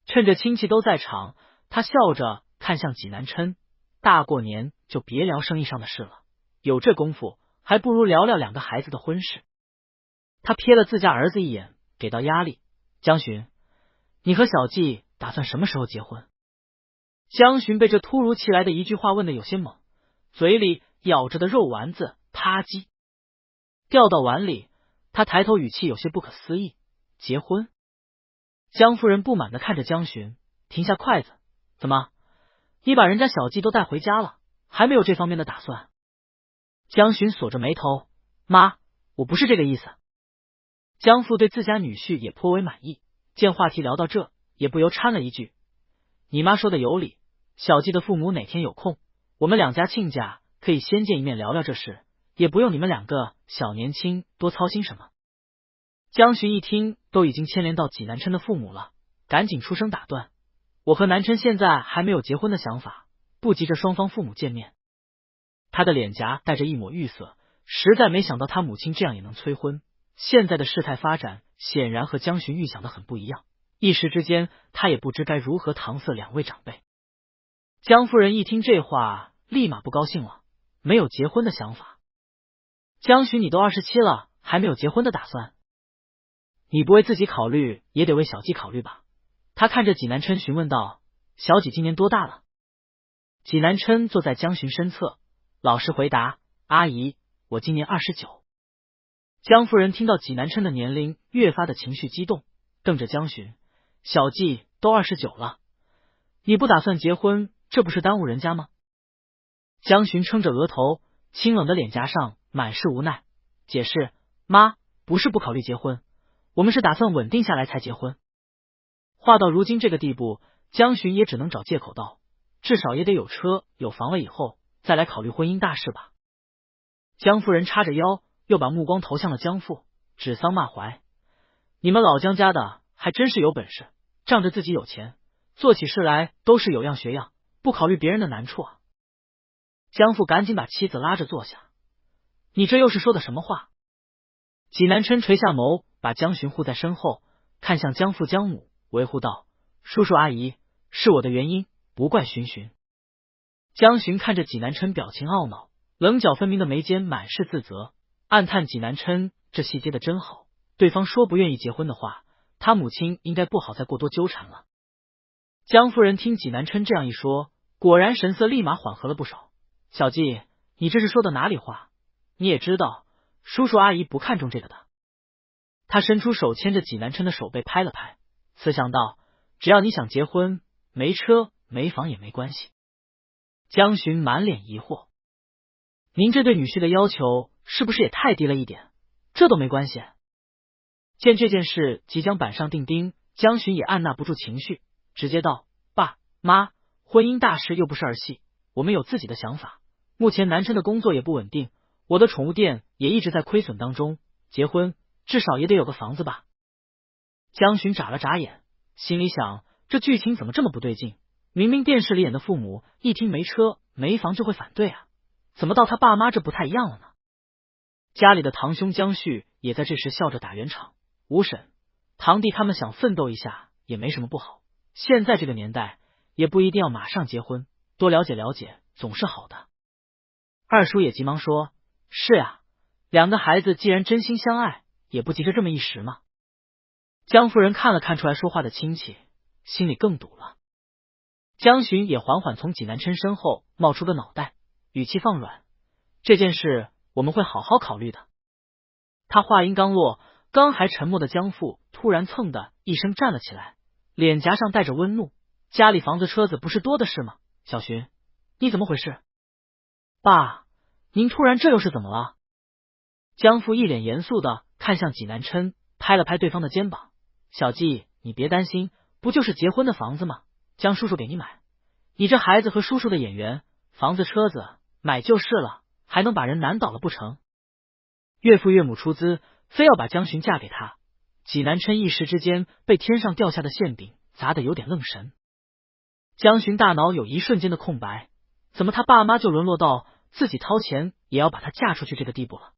趁着亲戚都在场，他笑着看向济南琛，大过年就别聊生意上的事了，有这功夫还不如聊聊2个孩子的婚事。他瞥了自家儿子一眼，给到压力，江巡，你和小季打算什么时候结婚？江巡被这突如其来的一句话问得有些懵，嘴里咬着的肉丸子啪叽掉到碗里，他抬头语气有些不可思议，结婚？江夫人不满的看着江巡，停下筷子，怎么，你把人家小季都带回家了，还没有这方面的打算？江巡锁着眉头，妈，我不是这个意思。江父对自家女婿也颇为满意，见话题聊到这，也不由掺了一句，你妈说的有理，小季的父母哪天有空，我们2家亲家可以先见一面聊聊这事，也不用你们2个小年轻多操心什么。江巡一听都已经牵连到济南琛的父母了，赶紧出声打断，我和南琛现在还没有结婚的想法，不急着双方父母见面。他的脸颊带着一抹郁色，实在没想到他母亲这样也能催婚，现在的事态发展显然和江巡预想的很不一样，一时之间他也不知该如何搪塞2位长辈。江夫人一听这话，立马不高兴了，没有结婚的想法？江巡，你都27了，还没有结婚的打算？你不为自己考虑，也得为小季考虑吧？他看着济南琛询问道，小季今年多大了？济南琛坐在江巡身侧，老实回答，阿姨，我今年29。江夫人听到济南琛的年龄，越发的情绪激动，瞪着江巡，小季都29了，你不打算结婚，这不是耽误人家吗？江巡撑着额头，清冷的脸颊上满是无奈，解释，妈，不是不考虑结婚，我们是打算稳定下来才结婚。话到如今这个地步，江巡也只能找借口道，至少也得有车有房了以后，再来考虑婚姻大事吧。江夫人叉着腰，又把目光投向了江父，指桑骂槐，你们老江家的还真是有本事，仗着自己有钱，做起事来都是有样学样，不考虑别人的难处啊。江父赶紧把妻子拉着坐下，你这又是说的什么话？济南琛垂下眸，把江巡护在身后，看向江父江母，维护道，叔叔阿姨，是我的原因，不怪巡巡。江巡看着济南琛表情懊恼，棱角分明的眉间满是自责，暗叹济南琛这戏接的真好，对方说不愿意结婚的话，他母亲应该不好再过多纠缠了。江夫人听济南琛这样一说，果然神色立马缓和了不少，小季，你这是说的哪里话？你也知道叔叔阿姨不看重这个的。他伸出手牵着济南琛的手背拍了拍，慈祥道，只要你想结婚，没车没房也没关系。江巡满脸疑惑，您这对女婿的要求是不是也太低了一点？这都没关系。见这件事即将板上钉钉，江巡也按捺不住情绪，直接道，爸妈，婚姻大事又不是儿戏，我们有自己的想法。目前南琛的工作也不稳定，我的宠物店也一直在亏损当中，结婚至少也得有个房子吧。江巡眨了眨眼，心里想，这剧情怎么这么不对劲？明明电视里演的父母一听没车没房就会反对啊，怎么到他爸妈这不太一样了呢？家里的堂兄江旭也在这时笑着打圆场，吴婶、堂弟他们想奋斗一下也没什么不好，现在这个年代也不一定要马上结婚，多了解了解总是好的。二叔也急忙说，是呀，两个孩子既然真心相爱，也不急着这么一时嘛。江夫人看了看出来说话的亲戚，心里更堵了。江巡也缓缓从济南琛身后冒出个脑袋，语气放软，这件事我们会好好考虑的。他话音刚落，刚还沉默的江父突然蹭的一声站了起来，脸颊上带着温怒，家里房子车子不是多的是吗？小巡，你怎么回事？爸，您突然这又是怎么了？江父一脸严肃的看向济南琛，拍了拍对方的肩膀，小季，你别担心，不就是结婚的房子吗？江叔叔给你买，你这孩子和叔叔的眼缘，房子车子买就是了，还能把人难倒了不成？岳父岳母出资，非要把江巡嫁给他，济南琛一时之间被天上掉下的馅饼砸得有点愣神。江巡大脑有一瞬间的空白，怎么他爸妈就沦落到自己掏钱也要把她嫁出去这个地步了？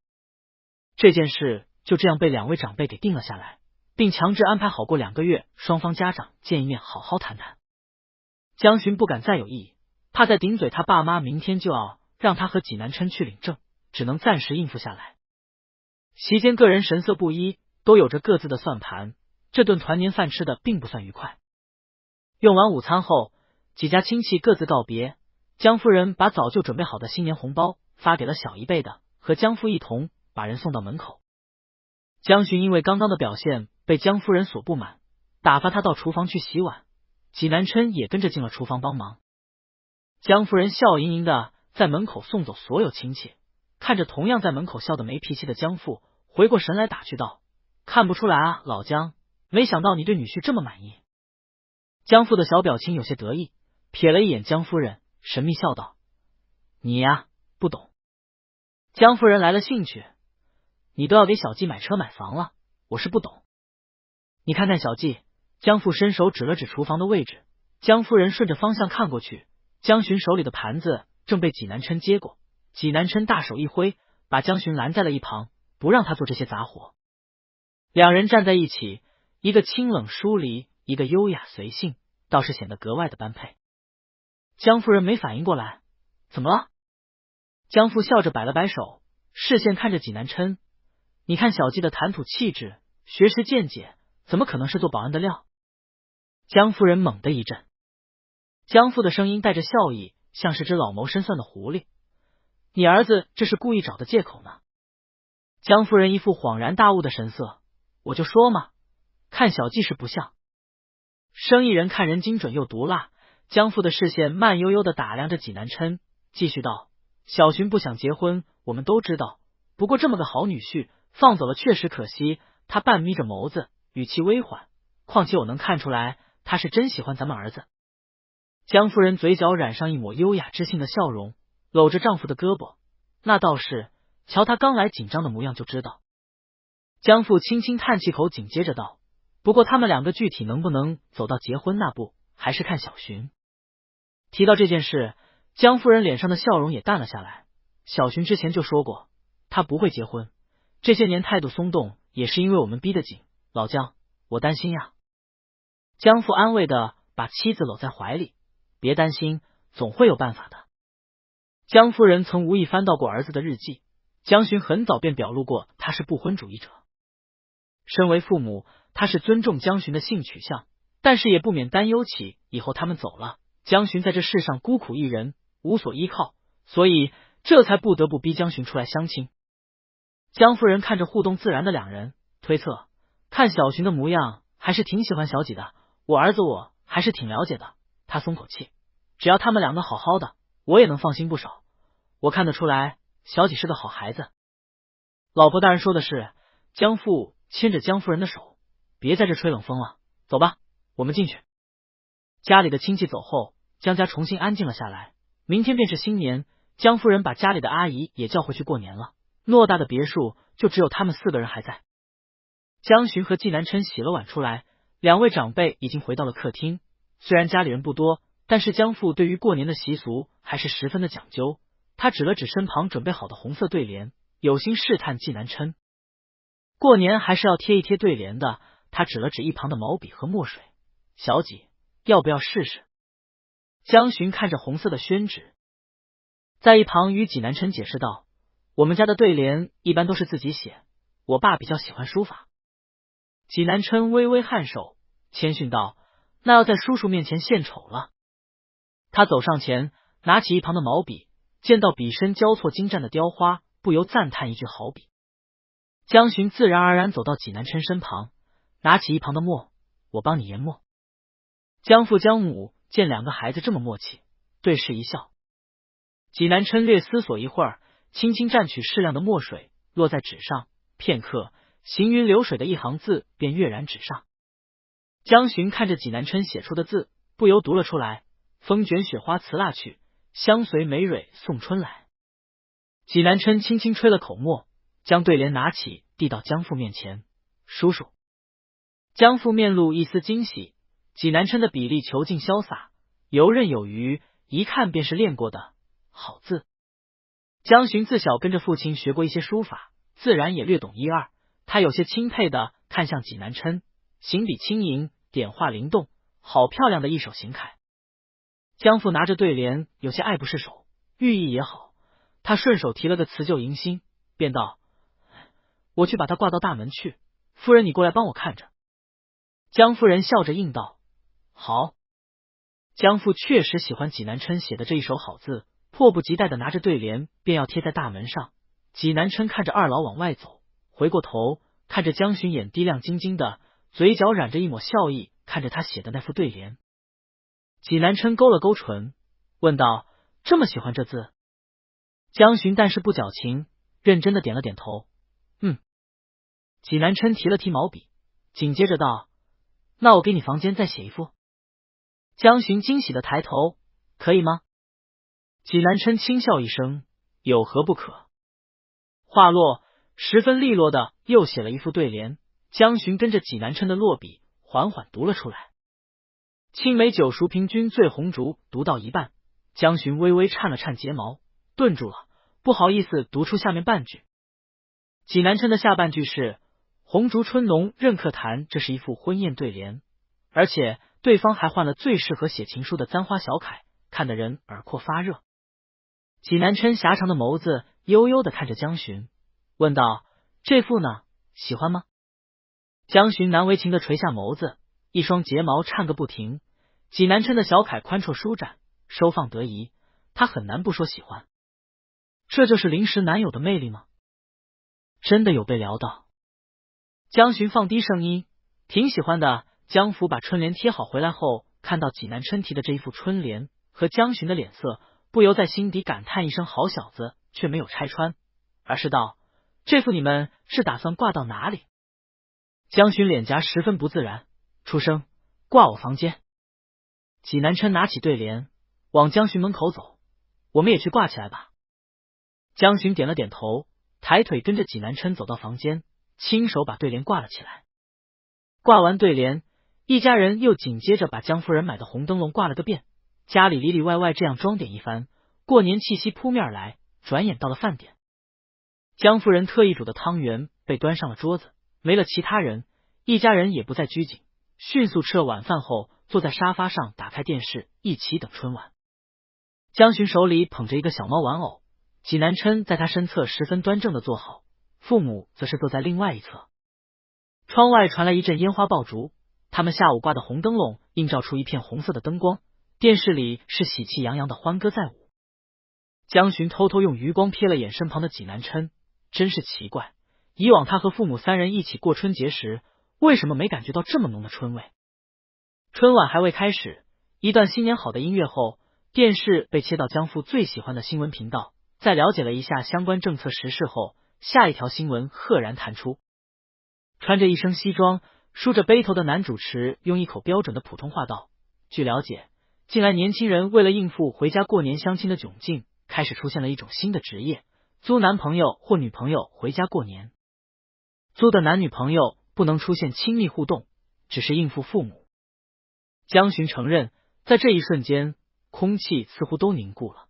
这件事就这样被两位长辈给定了下来，并强制安排好过2个月，双方家长见一面好好谈谈。江巡不敢再有异议，怕再顶嘴他爸妈明天就要让他和济南琛去领证，只能暂时应付下来。席间个人神色不一，都有着各自的算盘，这顿团年饭吃的并不算愉快。用完午餐后，几家亲戚各自告别，江夫人把早就准备好的新年红包发给了小一辈的，和江父一同把人送到门口。江巡因为刚刚的表现被江夫人所不满，打发他到厨房去洗碗，济南琛也跟着进了厨房帮忙。江夫人笑盈盈的在门口送走所有亲戚，看着同样在门口笑得没脾气的江父，回过神来打趣道，看不出来啊，老江，没想到你对女婿这么满意。江父的小表情有些得意，瞥了一眼江夫人，神秘笑道，你呀，不懂。江夫人来了兴趣，你都要给小季买车买房了，我是不懂。你看看小季。江父伸手指了指厨房的位置，江夫人顺着方向看过去，江巡手里的盘子正被济南琛接过，济南琛大手一挥，把江巡拦在了一旁，不让他做这些杂活。两人站在一起，一个清冷疏离，一个优雅随性，倒是显得格外的般配。江夫人没反应过来，怎么了？江父笑着摆了摆手，视线看着济南琛，你看小季的谈吐气质，学识见解，怎么可能是做保安的料？江夫人猛地一震，江父的声音带着笑意，像是只老谋深算的狐狸。你儿子这是故意找的借口呢？江夫人一副恍然大悟的神色，我就说嘛，看小季是不像。生意人看人精准又毒辣，江父的视线慢悠悠的打量着济南琛，继续道，小巡不想结婚，我们都知道，不过这么个好女婿，放走了确实可惜。他半眯着眸子，语气微缓，况且我能看出来他是真喜欢咱们儿子。江夫人嘴角染上一抹优雅知性的笑容，搂着丈夫的胳膊，那倒是，瞧他刚来紧张的模样就知道。江父轻轻叹气口，紧接着道，不过他们两个具体能不能走到结婚那步，还是看小巡。提到这件事，江夫人脸上的笑容也淡了下来，小巡之前就说过他不会结婚，这些年态度松动也是因为我们逼得紧，老江，我担心呀。江父安慰的把妻子搂在怀里，别担心，总会有办法的。江夫人曾无意翻到过儿子的日记，江巡很早便表露过他是不婚主义者。身为父母，他是尊重江巡的性取向，但是也不免担忧起以后他们走了，江巡在这世上孤苦一人，无所依靠，所以这才不得不逼江巡出来相亲。江夫人看着互动自然的两人，推测看小巡的模样还是挺喜欢小几的，我儿子我还是挺了解的。他松口气，只要他们两个好好的，我也能放心不少。我看得出来小几是个好孩子。老婆大人说的是。江父牵着江夫人的手，别在这吹冷风了，走吧，我们进去。家里的亲戚走后，江家重新安静了下来，明天便是新年，江夫人把家里的阿姨也叫回去过年了。偌大的别墅就只有他们4个人还在。江巡和纪南琛洗了碗出来，两位长辈已经回到了客厅。虽然家里人不多，但是江父对于过年的习俗还是十分的讲究。他指了指身旁准备好的红色对联，有心试探纪南琛。过年还是要贴一贴对联的，他指了指一旁的毛笔和墨水，小几，要不要试试？江巡看着红色的宣纸，在一旁与纪南琛解释道：我们家的对联一般都是自己写，我爸比较喜欢书法。纪南琛微微颔首，谦逊道：那要在叔叔面前献丑了。他走上前，拿起一旁的毛笔，见到笔身交错精湛的雕花，不由赞叹一句好笔。江巡自然而然走到纪南琛身旁，拿起一旁的墨，我帮你研墨。江父江母见两个孩子这么默契，对视一笑。纪南琛略思索一会儿，轻轻蘸取适量的墨水，落在纸上，片刻，行云流水的一行字便跃然纸上。江巡看着纪南琛写出的字，不由读了出来：风卷雪花辞腊去，相随梅蕊送春来。纪南琛轻轻吹了口沫，将对联拿起，递到江父面前：叔叔。江父面露一丝惊喜，纪南琛的笔力遒劲潇洒，游刃有余，一看便是练过的好字。江巡自小跟着父亲学过一些书法，自然也略懂一二。他有些钦佩的看向纪南琛，行笔轻盈，点画灵动，好漂亮的一手行楷。江父拿着对联，有些爱不释手，寓意也好。他顺手提了个辞旧迎新，便道：我去把它挂到大门去，夫人你过来帮我看着。江夫人笑着应道：好。江父确实喜欢纪南琛写的这一手好字，迫不及待的拿着对联便要贴在大门上。纪南琛看着二老往外走，回过头看着江巡，眼滴亮晶晶的，嘴角染着一抹笑意，看着他写的那副对联。纪南琛勾了勾唇，问道：这么喜欢这字？江巡但是不矫情，认真的点了点头。纪南琛提了提毛笔，紧接着道：那我给你房间再写一副。江巡惊喜的抬头：可以吗？纪南琛轻笑一声：有何不可。话落，十分利落的又写了一副对联。江巡跟着纪南琛的落笔缓缓读了出来：青梅酒熟凭君醉红烛。读到一半，江巡微微颤了颤睫毛，顿住了，不好意思读出下面半句。纪南琛的下半句是红烛春浓任客谈，这是一副婚宴对联，而且对方还换了最适合写情书的簪花小楷，看得人耳廓发热。纪南琛狭长的眸子悠悠的看着江巡，问道：这副呢，喜欢吗？江巡难为情的垂下眸子，一双睫毛颤个不停。纪南琛的小楷宽绰舒展，收放得宜，他很难不说喜欢。这就是临时男友的魅力吗？真的有被撩到。江巡放低声音：挺喜欢的。江福把春联贴好回来后，看到纪南琛提的这一副春联和江巡的脸色，不由在心底感叹一声好小子，却没有拆穿，而是道：这副你们是打算挂到哪里？江巡脸颊十分不自然，出声：挂我房间。纪南琛拿起对联往江巡门口走：我们也去挂起来吧。江巡点了点头，抬腿跟着纪南琛走到房间，亲手把对联挂了起来。挂完对联，一家人又紧接着把江夫人买的红灯笼挂了个遍，家里里里外外这样装点一番，过年气息扑面而来。转眼到了饭点，江夫人特意煮的汤圆被端上了桌子，没了其他人，一家人也不再拘谨，迅速吃了晚饭后，坐在沙发上打开电视，一起等春晚。江巡手里捧着一个小猫玩偶，纪南琛在他身侧十分端正的坐好，父母则是坐在另外一侧。窗外传来一阵烟花爆竹，他们下午挂的红灯笼映照出一片红色的灯光，电视里是喜气洋洋的欢歌在舞。江巡偷偷用余光瞥了眼身旁的纪南琛，真是奇怪，以往他和父母三人一起过春节时，为什么没感觉到这么浓的春味？春晚还未开始，一段新年好的音乐后，电视被切到江父最喜欢的新闻频道，在了解了一下相关政策时事后，下一条新闻赫然弹出。穿着一身西装，梳着背头的男主持用一口标准的普通话道：据了解，近来年轻人为了应付回家过年相亲的窘境，开始出现了一种新的职业，租男朋友或女朋友回家过年。租的男女朋友不能出现亲密互动，只是应付父母。江巡承认，在这一瞬间，空气似乎都凝固了。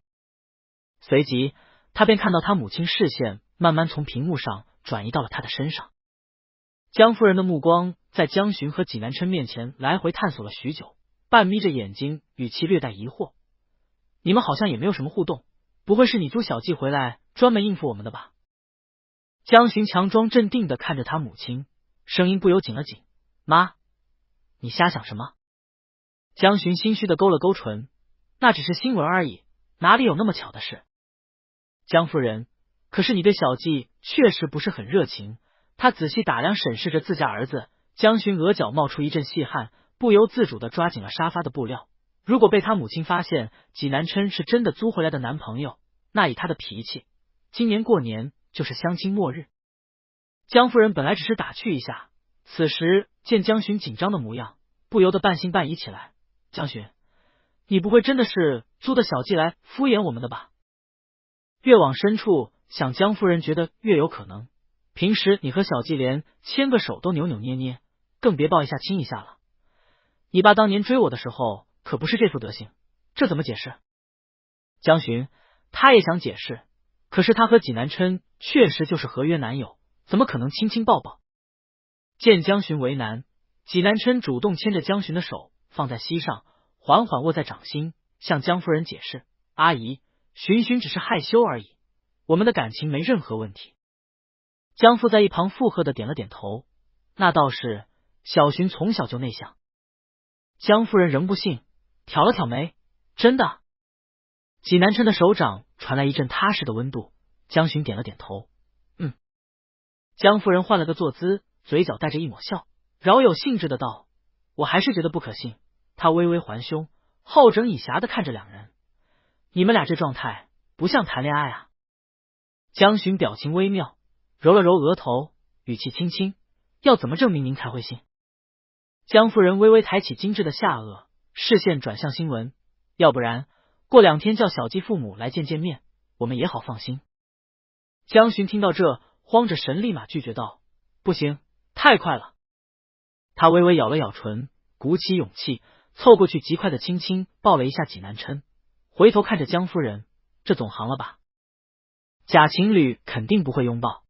随即，他便看到他母亲视线慢慢从屏幕上转移到了他的身上。江夫人的目光在江巡和济南琛面前来回探索了许久，半眯着眼睛，语气略带疑惑：“你们好像也没有什么互动，不会是你租小季回来专门应付我们的吧？”江巡强装镇定地看着他母亲，声音不由紧了紧：“妈，你瞎想什么？”江巡心虚地勾了勾唇：“那只是新闻而已，哪里有那么巧的事？”江夫人，可是你对小季确实不是很热情。他仔细打量审视着自家儿子，江巡额角冒出一阵细汗，不由自主地抓紧了沙发的布料。如果被他母亲发现济南琛是真的租回来的男朋友，那以他的脾气，今年过年就是相亲末日。江夫人本来只是打趣一下，此时见江巡紧张的模样，不由得半信半疑起来：“江巡，你不会真的是租的小季来敷衍我们的吧？”越往深处想，江夫人觉得越有可能。平时你和小季连牵个手都扭扭捏捏，更别抱一下亲一下了。你爸当年追我的时候可不是这副德行，这怎么解释？江巡他也想解释，可是他和济南琛确实就是合约男友，怎么可能亲亲抱抱？见江巡为难，济南琛主动牵着江巡的手放在膝上，缓缓握在掌心，向江夫人解释：“阿姨，巡巡只是害羞而已，我们的感情没任何问题。”江父在一旁附和的点了点头：“那倒是，小巡从小就内向。”江夫人仍不信，挑了挑眉：“真的？”济南琛的手掌传来一阵踏实的温度，江巡点了点头：“嗯。”江夫人换了个坐姿，嘴角带着一抹笑，饶有兴致的道：“我还是觉得不可信。”她微微环胸，好整以暇的看着两人：“你们俩这状态不像谈恋爱啊。”江巡表情微妙，揉了揉额头，语气轻轻：“要怎么证明您才会信？”江夫人微微抬起精致的下颚，视线转向新闻：“要不然过2天叫小季父母来见见面，我们也好放心。”江巡听到这，慌着神立马拒绝道：“不行，太快了。”他微微咬了咬唇，鼓起勇气凑过去，极快的轻轻抱了一下济南琛，回头看着江夫人：“这总行了吧？假情侣肯定不会拥抱。”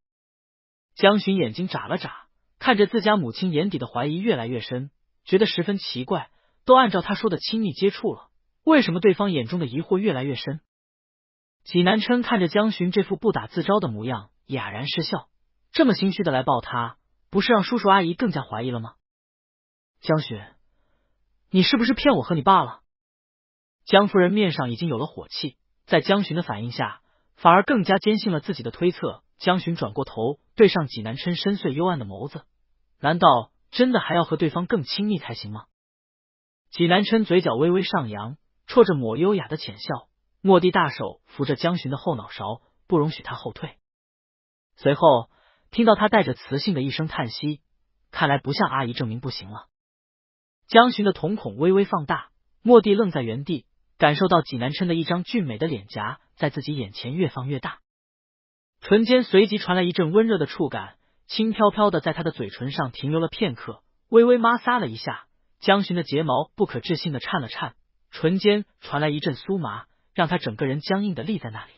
江巡眼睛眨了眨，看着自家母亲眼底的怀疑越来越深，觉得十分奇怪，都按照他说的亲密接触了，为什么对方眼中的疑惑越来越深？济南琛看着江巡这副不打自招的模样，哑然失笑：“这么心虚的来抱他，不是让叔叔阿姨更加怀疑了吗？”“江巡，你是不是骗我和你爸了？”江夫人面上已经有了火气，在江巡的反应下，反而更加坚信了自己的推测。江巡转过头，对上济南琛深邃幽暗的眸子：“难道真的还要和对方更亲密才行吗？”济南琛嘴角微微上扬，戳着抹优雅的浅笑，蓦地大手扶着江巡的后脑勺，不容许他后退。随后听到他带着磁性的一声叹息：“看来不向阿姨证明不行了。”江巡的瞳孔微微放大，蓦地愣在原地，感受到济南琛的一张俊美的脸颊在自己眼前越放越大，唇间随即传来一阵温热的触感，轻飘飘的在他的嘴唇上停留了片刻，微微摩挲了一下，江巡的睫毛不可置信的颤了颤，唇间传来一阵酥麻，让他整个人僵硬的立在那里。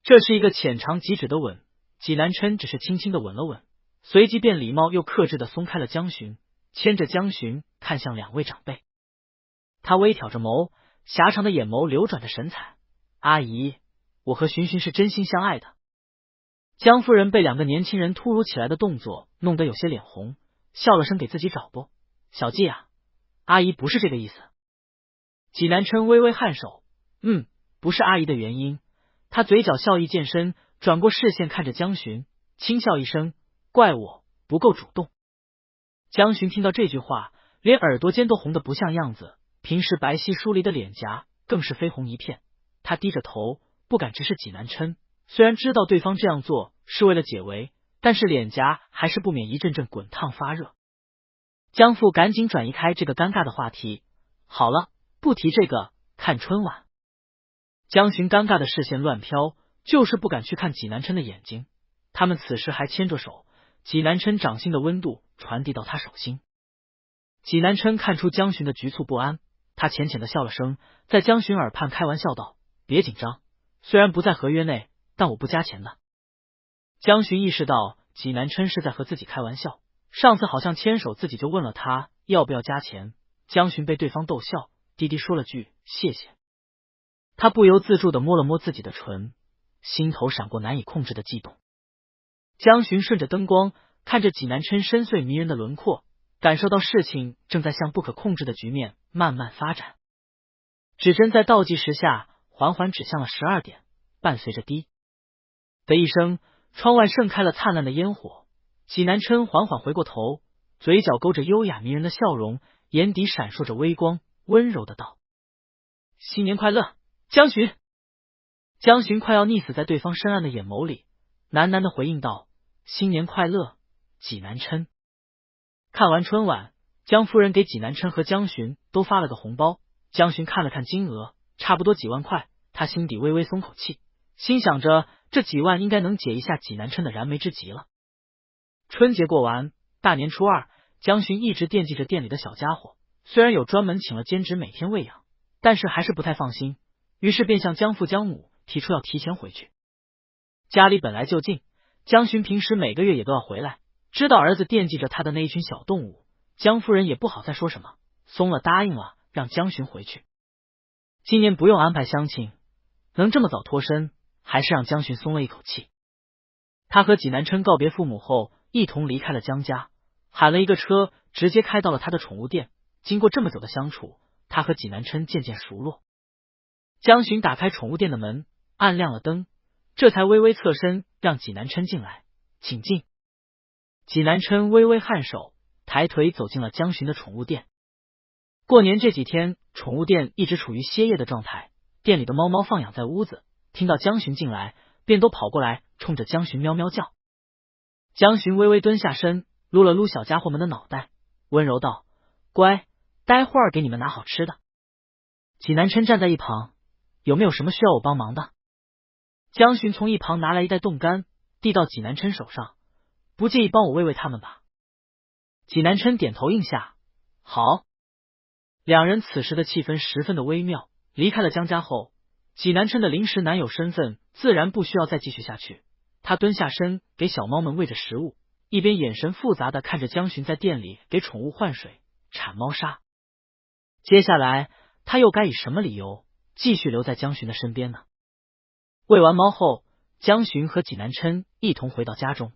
这是一个浅尝即止的吻，济南琛只是轻轻的吻了吻，随即便礼貌又克制的松开了江巡，牵着江巡看向两位长辈。他微挑着眸，狭长的眼眸流转着神采：“阿姨，我和巡巡是真心相爱的。”江夫人被两个年轻人突如其来的动作弄得有些脸红，笑了声给自己找补：“小季啊，阿姨不是这个意思。”济南琛微微颔首：“不是阿姨的原因。”他嘴角笑意渐深，转过视线看着江巡，轻笑一声：“怪我不够主动。”江巡听到这句话，连耳朵尖都红得不像样子，平时白皙疏离的脸颊更是绯红一片。他低着头，不敢直视济南琛，虽然知道对方这样做是为了解围，但是脸颊还是不免一阵阵滚烫发热。江父赶紧转移开这个尴尬的话题：“好了，不提这个，看春晚。江巡尴尬的视线乱飘，就是不敢去看济南琛的眼睛。他们此时还牵着手，济南琛掌心的温度传递到他手心。济南琛看出江巡的局促不安，他浅浅的笑了声，在江巡耳畔开玩笑道：“别紧张，虽然不在合约内，但我不加钱的。”江巡意识到济南琛是在和自己开玩笑，上次好像牵手自己就问了他要不要加钱，江巡被对方逗笑，低低说了句谢谢。他不由自主的摸了摸自己的唇，心头闪过难以控制的悸动。江巡顺着灯光看着济南琛深邃迷人的轮廓，感受到事情正在向不可控制的局面慢慢发展。指针在倒计时下缓缓指向了12点，伴随着滴的一声，窗外盛开了灿烂的烟火。济南琛缓缓回过头，嘴角勾着优雅迷人的笑容，眼底闪烁着微光，温柔的道：“新年快乐，江巡。”江巡快要溺死在对方深暗的眼眸里，喃喃的回应道：“新年快乐，济南琛。”看完春晚，江夫人给济南琛和江巡都发了个红包。江巡看了看金额，差不多几万块，他心底微微松口气，心想着这几万应该能解一下济南琛的燃眉之急了。春节过完，大年初二，江巡一直惦记着店里的小家伙，虽然有专门请了兼职每天喂养，但是还是不太放心，于是便向江父江母提出要提前回去。家里本来就近，江巡平时每个月也都要回来，知道儿子惦记着他的那一群小动物，江夫人也不好再说什么，松了答应了让江巡回去。今年不用安排乡亲，能这么早脱身，还是让江巡松了一口气。他和济南琛告别父母后，一同离开了江家，喊了一个车，直接开到了他的宠物店。经过这么久的相处，他和济南琛渐渐熟络。江巡打开宠物店的门，按亮了灯，这才微微侧身让济南琛进来：“请进。”济南琛微微颔首，抬腿走进了江巡的宠物店。过年这几天，宠物店一直处于歇业的状态，店里的猫猫放养在屋子，听到江巡进来，便都跑过来冲着江巡喵喵叫。江巡微微蹲下身，撸了撸小家伙们的脑袋，温柔道：“乖，待会儿给你们拿好吃的。”济南琛站在一旁：“有没有什么需要我帮忙的？”江巡从一旁拿来一袋冻干，递到济南琛手上：“不介意帮我喂喂他们吧？”济南琛点头应下：“好。”两人此时的气氛十分的微妙。离开了江家后，济南琛的临时男友身份自然不需要再继续下去。他蹲下身给小猫们喂着食物，一边眼神复杂的看着江巡在店里给宠物换水、铲猫砂。接下来他又该以什么理由继续留在江巡的身边呢？喂完猫后，江巡和济南琛一同回到家中。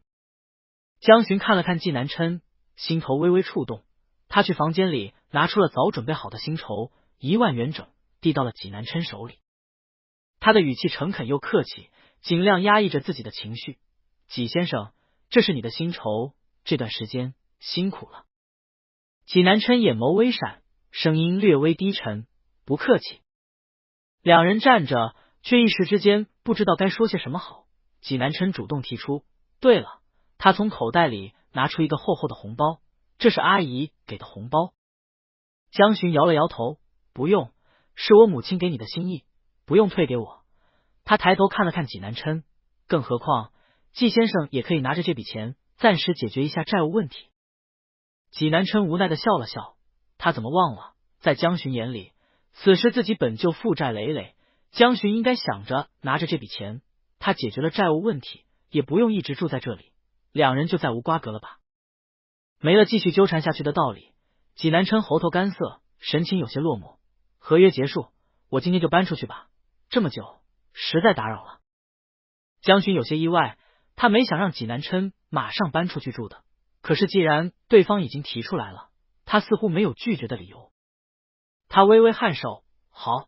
江巡看了看济南琛，心头微微触动。他去房间里拿出了早准备好的薪酬1万元整，递到了济南琛手里。他的语气诚恳又客气，尽量压抑着自己的情绪：“济先生，这是你的薪酬，这段时间辛苦了。”济南琛眼眸微闪，声音略微低沉：“不客气。”两人站着，却一时之间不知道该说些什么好。济南琛主动提出：“对了。”他从口袋里拿出一个厚厚的红包：“这是阿姨给的红包。”江巡摇了摇头：“不用，是我母亲给你的心意，不用退给我。”他抬头看了看济南琛：“更何况季先生也可以拿着这笔钱暂时解决一下债务问题。”济南琛无奈的笑了笑，他怎么忘了，在江巡眼里，此时自己本就负债累累，江巡应该想着拿着这笔钱，他解决了债务问题，也不用一直住在这里，两人就再无瓜葛了吧。没了继续纠缠下去的道理，济南琛喉头干涩，神情有些落寞：“合约结束，我今天就搬出去吧，这么久实在打扰了。”江巡有些意外，他没想让济南琛马上搬出去住的，可是既然对方已经提出来了，他似乎没有拒绝的理由。他微微颔首：“好。”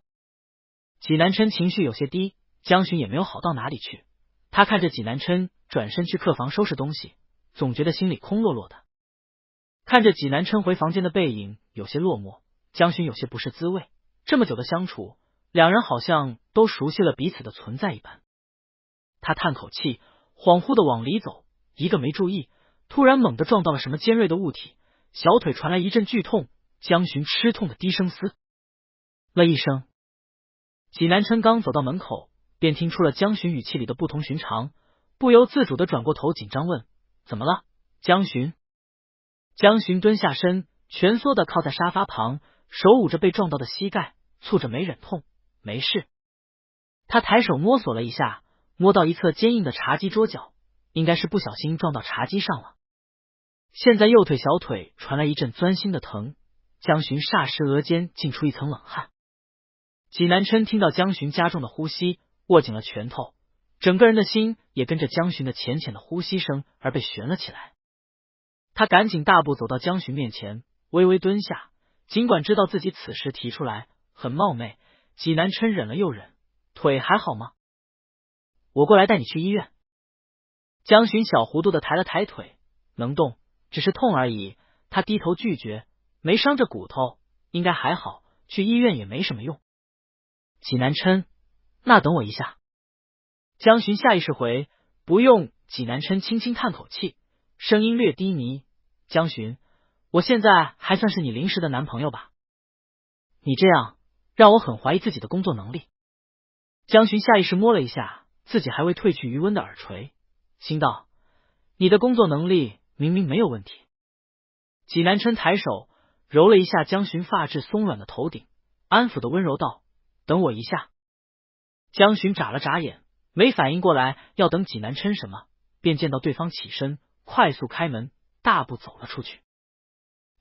济南琛情绪有些低，江巡也没有好到哪里去。他看着济南琛转身去客房收拾东西，总觉得心里空落落的。看着济南琛回房间的背影，有些落寞，江巡有些不是滋味。这么久的相处，两人好像都熟悉了彼此的存在一般。他叹口气，恍惚的往里走，一个没注意，突然猛地撞到了什么尖锐的物体，小腿传来一阵剧痛，江巡吃痛的低声嘶。了一声。济南琛刚走到门口，便听出了江巡语气里的不同寻常，不由自主的转过头，紧张问：“怎么了，江巡？”江巡蹲下身，蜷缩的靠在沙发旁，手捂着被撞到的膝盖，蹙着眉忍痛：“没事。”他抬手摸索了一下，摸到一侧坚硬的茶几桌角，应该是不小心撞到茶几上了。现在右腿、小腿传来一阵钻心的疼，江巡霎时额间浸出一层冷汗。济南琛听到江巡加重的呼吸，握紧了拳头，整个人的心也跟着江巡的浅浅的呼吸声而被悬了起来。他赶紧大步走到江巡面前，微微蹲下，尽管知道自己此时提出来很冒昧，济南琛忍了又忍：“腿还好吗？我过来带你去医院。”江巡小糊涂的抬了抬腿：“能动，只是痛而已。”他低头拒绝：“没伤着骨头，应该还好，去医院也没什么用。”济南琛：“那等我一下。”江巡下意识回：“不用。”济南琛轻轻叹口气，声音略低迷：“江巡，我现在还算是你临时的男朋友吧？你这样让我很怀疑自己的工作能力。”江巡下意识摸了一下自己还未褪去余温的耳垂，心道：“你的工作能力明明没有问题。”济南琛抬手揉了一下江巡发质松软的头顶，安抚的温柔道：“等我一下。”江巡眨了眨眼，没反应过来要等济南琛什么，便见到对方起身，快速开门，大步走了出去。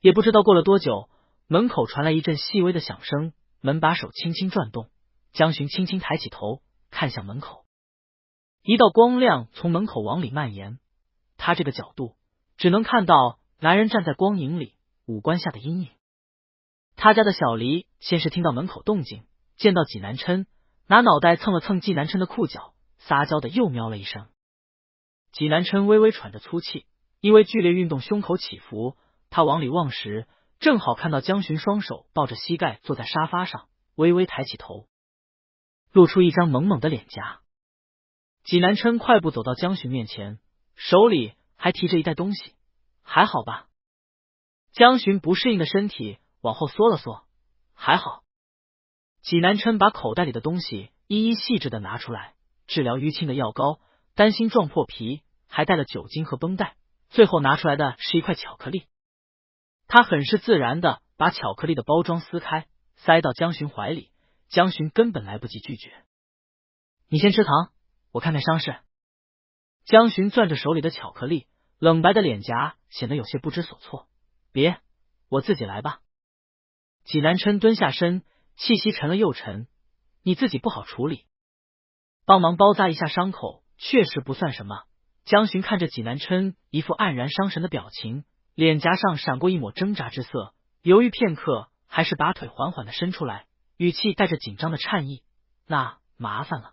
也不知道过了多久，门口传来一阵细微的响声，门把手轻轻转动，江巡轻轻抬起头，看向门口。一道光亮从门口往里蔓延，他这个角度只能看到男人站在光影里，五官下的阴影。他家的小黎先是听到门口动静，见到济南琛，拿脑袋蹭了蹭济南琛的裤脚，撒娇的又喵了一声。济南琛微微喘着粗气，因为剧烈运动胸口起伏，他往里望时，正好看到江巡双手抱着膝盖坐在沙发上，微微抬起头，露出一张萌萌的脸颊。济南琛快步走到江巡面前，手里还提着一袋东西：“还好吧？”江巡不适应的身体往后缩了缩：“还好。”济南琛把口袋里的东西一一细致的拿出来，治疗淤青的药膏，担心撞破皮，还带了酒精和绷带，最后拿出来的是一块巧克力。他很是自然的把巧克力的包装撕开，塞到江巡怀里，江巡根本来不及拒绝：“你先吃糖，我看看伤势。”江巡攥着手里的巧克力，冷白的脸颊显得有些不知所措：“别，我自己来吧。”济南琛蹲下身，气息沉了又沉：“你自己不好处理，帮忙包扎一下伤口确实不算什么。”江巡看着济南琛一副黯然伤神的表情，脸颊上闪过一抹挣扎之色，犹豫片刻，还是把腿缓缓的伸出来，语气带着紧张的颤意：“那麻烦了。”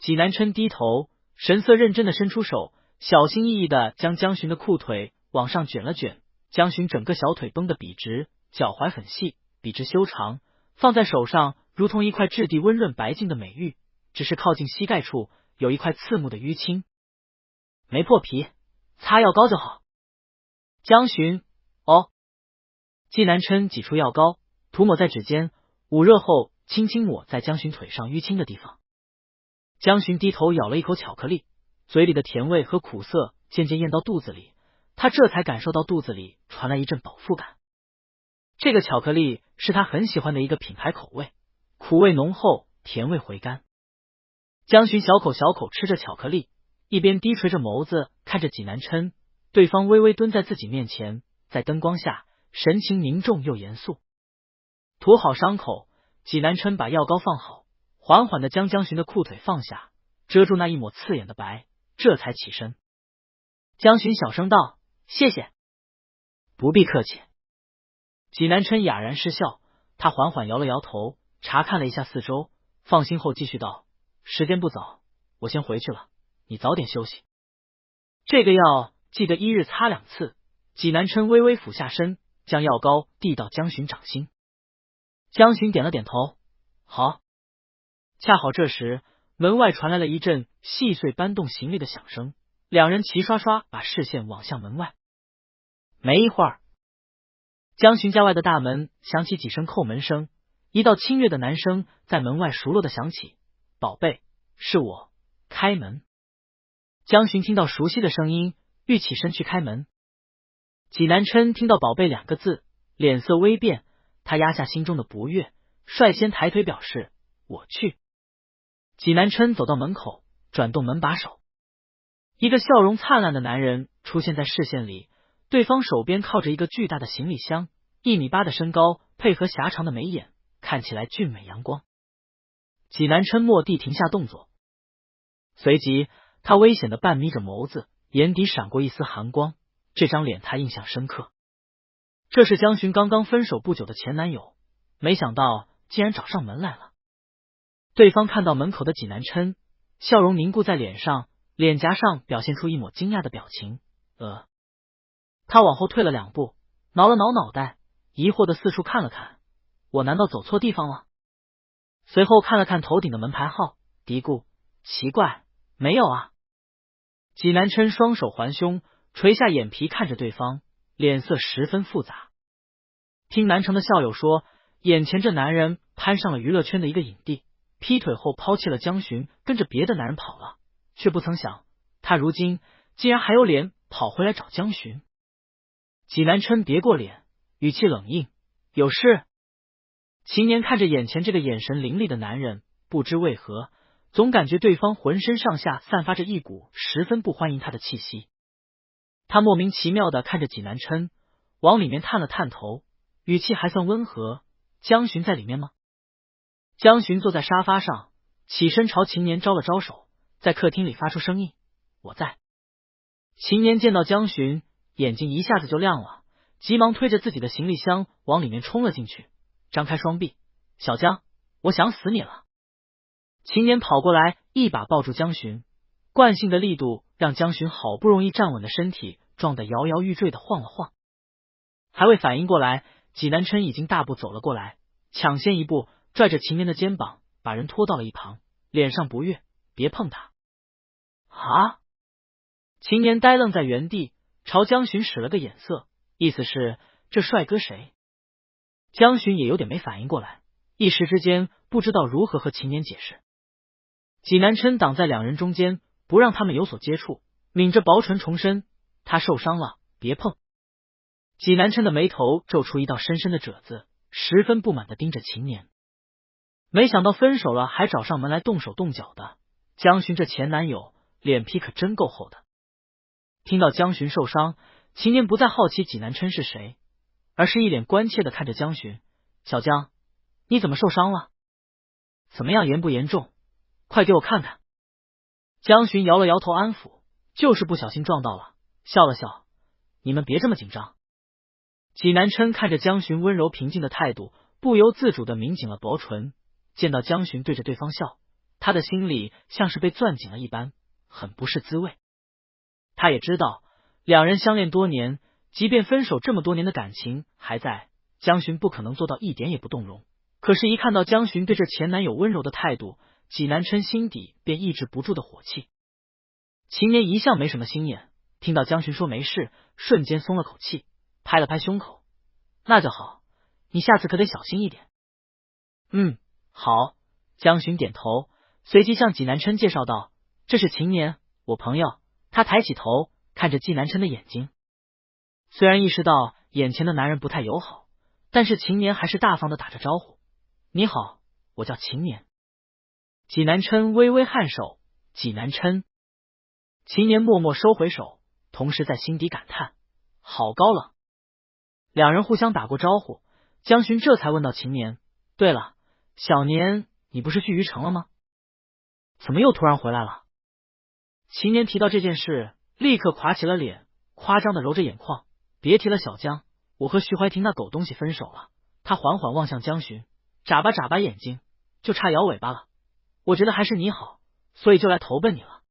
济南琛低头，神色认真的伸出手，小心翼翼的将江巡的裤腿往上卷了卷。江巡整个小腿绷得笔直，脚踝很细，笔直修长，放在手上如同一块质地温润白净的美玉，只是靠近膝盖处有一块刺目的淤青。“没破皮，擦药膏就好。”江巡：“哦。”济南琛挤出药膏，涂抹在指尖，捂热后轻轻抹在江巡腿上淤青的地方。江巡低头咬了一口巧克力，嘴里的甜味和苦涩渐渐咽到肚子里，他这才感受到肚子里传来一阵饱腹感。这个巧克力是他很喜欢的一个品牌口味，苦味浓厚，甜味回甘。江巡小口小口吃着巧克力，一边低垂着眸子看着济南琛，对方微微蹲在自己面前，在灯光下神情凝重又严肃。涂好伤口，济南琛把药膏放好，缓缓的将江巡的裤腿放下，遮住那一抹刺眼的白，这才起身。江巡小声道：“谢谢。”“不必客气。”济南琛哑然失笑，他缓缓摇了摇头，查看了一下四周，放心后继续道：“时间不早，我先回去了，你早点休息。这个药记得一日擦2次。”济南琛微微俯下身，将药膏递到江巡掌心。江巡点了点头：“好。”恰好这时，门外传来了一阵细碎搬动行李的响声，两人齐刷刷把视线望向门外。没一会儿，江巡家外的大门响起几声叩门声，一道清越的男声在门外熟络的响起：“宝贝，是我，开门。”江巡听到熟悉的声音，欲起身去开门。济南琛听到“宝贝”两个字，脸色微变，他压下心中的不悦，率先抬腿表示：“我去。”济南琛走到门口，转动门把手，一个笑容灿烂的男人出现在视线里，对方手边靠着一个巨大的行李箱，1.8米的身高，配合狭长的眉眼，看起来俊美阳光。济南琛蓦地停下动作，随即他危险的半眯着眸子，眼底闪过一丝寒光，这张脸他印象深刻。这是江巡刚刚分手不久的前男友，没想到竟然找上门来了。对方看到门口的济南琛，笑容凝固在脸上，脸颊上表现出一抹惊讶的表情。他往后退了2步，挠了挠脑袋，疑惑的四处看了看，我难道走错地方了？随后看了看头顶的门牌号，嘀咕：奇怪，没有啊。济南琛双手环胸，垂下眼皮看着对方，脸色十分复杂。听南城的校友说，眼前这男人攀上了娱乐圈的一个影帝，劈腿后抛弃了江巡，跟着别的男人跑了，却不曾想他如今竟然还有脸跑回来找江巡。济南琛别过脸，语气冷硬：有事？秦年看着眼前这个眼神凌厉的男人，不知为何总感觉对方浑身上下散发着一股十分不欢迎他的气息。他莫名其妙的看着济南琛，往里面探了探头，语气还算温和：江巡在里面吗？江巡坐在沙发上，起身朝秦年招了招手，在客厅里发出声音：我在。秦年见到江巡，眼睛一下子就亮了，急忙推着自己的行李箱往里面冲了进去，张开双臂：小江，我想死你了。秦年跑过来，一把抱住江巡，惯性的力度让江巡好不容易站稳的身体撞得摇摇欲坠的晃了晃。还未反应过来，济南琛已经大步走了过来，抢先一步拽着秦年的肩膀，把人拖到了一旁，脸上不悦：别碰他。啊！秦年呆愣在原地，朝江巡使了个眼色，意思是这帅哥谁？江巡也有点没反应过来，一时之间不知道如何和秦年解释。济南琛挡在两人中间，不让他们有所接触，抿着薄唇重申：他受伤了，别碰。济南琛的眉头皱出一道深深的褶子，十分不满的盯着秦年。没想到分手了还找上门来动手动脚的，江巡这前男友脸皮可真够厚的。听到江巡受伤，秦年不再好奇济南琛是谁，而是一脸关切的看着江巡：小江，你怎么受伤了？怎么样，严不严重？快给我看看。江巡摇了摇头安抚：就是不小心撞到了，笑了笑：你们别这么紧张。济南琛看着江巡温柔平静的态度，不由自主的抿紧了薄唇，见到江巡对着对方笑，他的心里像是被攥紧了一般，很不是滋味。他也知道两人相恋多年，即便分手这么多年的感情还在，江巡不可能做到一点也不动容。可是一看到江巡对这前男友温柔的态度，济南琛心底便抑制不住的火气。秦年一向没什么心眼，听到江巡说没事，瞬间松了口气，拍了拍胸口：那就好，你下次可得小心一点。好。江巡点头，随即向济南琛介绍道：这是秦年，我朋友。他抬起头看着济南琛的眼睛，虽然意识到眼前的男人不太友好，但是秦年还是大方的打着招呼：你好，我叫秦年。济南琛微微颔首：济南琛。秦年默默收回手，同时在心底感叹：好高冷。两人互相打过招呼，江巡这才问到秦年：对了，小年，你不是去虞城了吗？怎么又突然回来了？秦年提到这件事，立刻垮起了脸，夸张的揉着眼眶：别提了小江，我和徐怀婷那狗东西分手了。他缓缓望向江巡，眨巴眨巴眼睛，就差摇尾巴了。我觉得还是你好，所以就来投奔你了。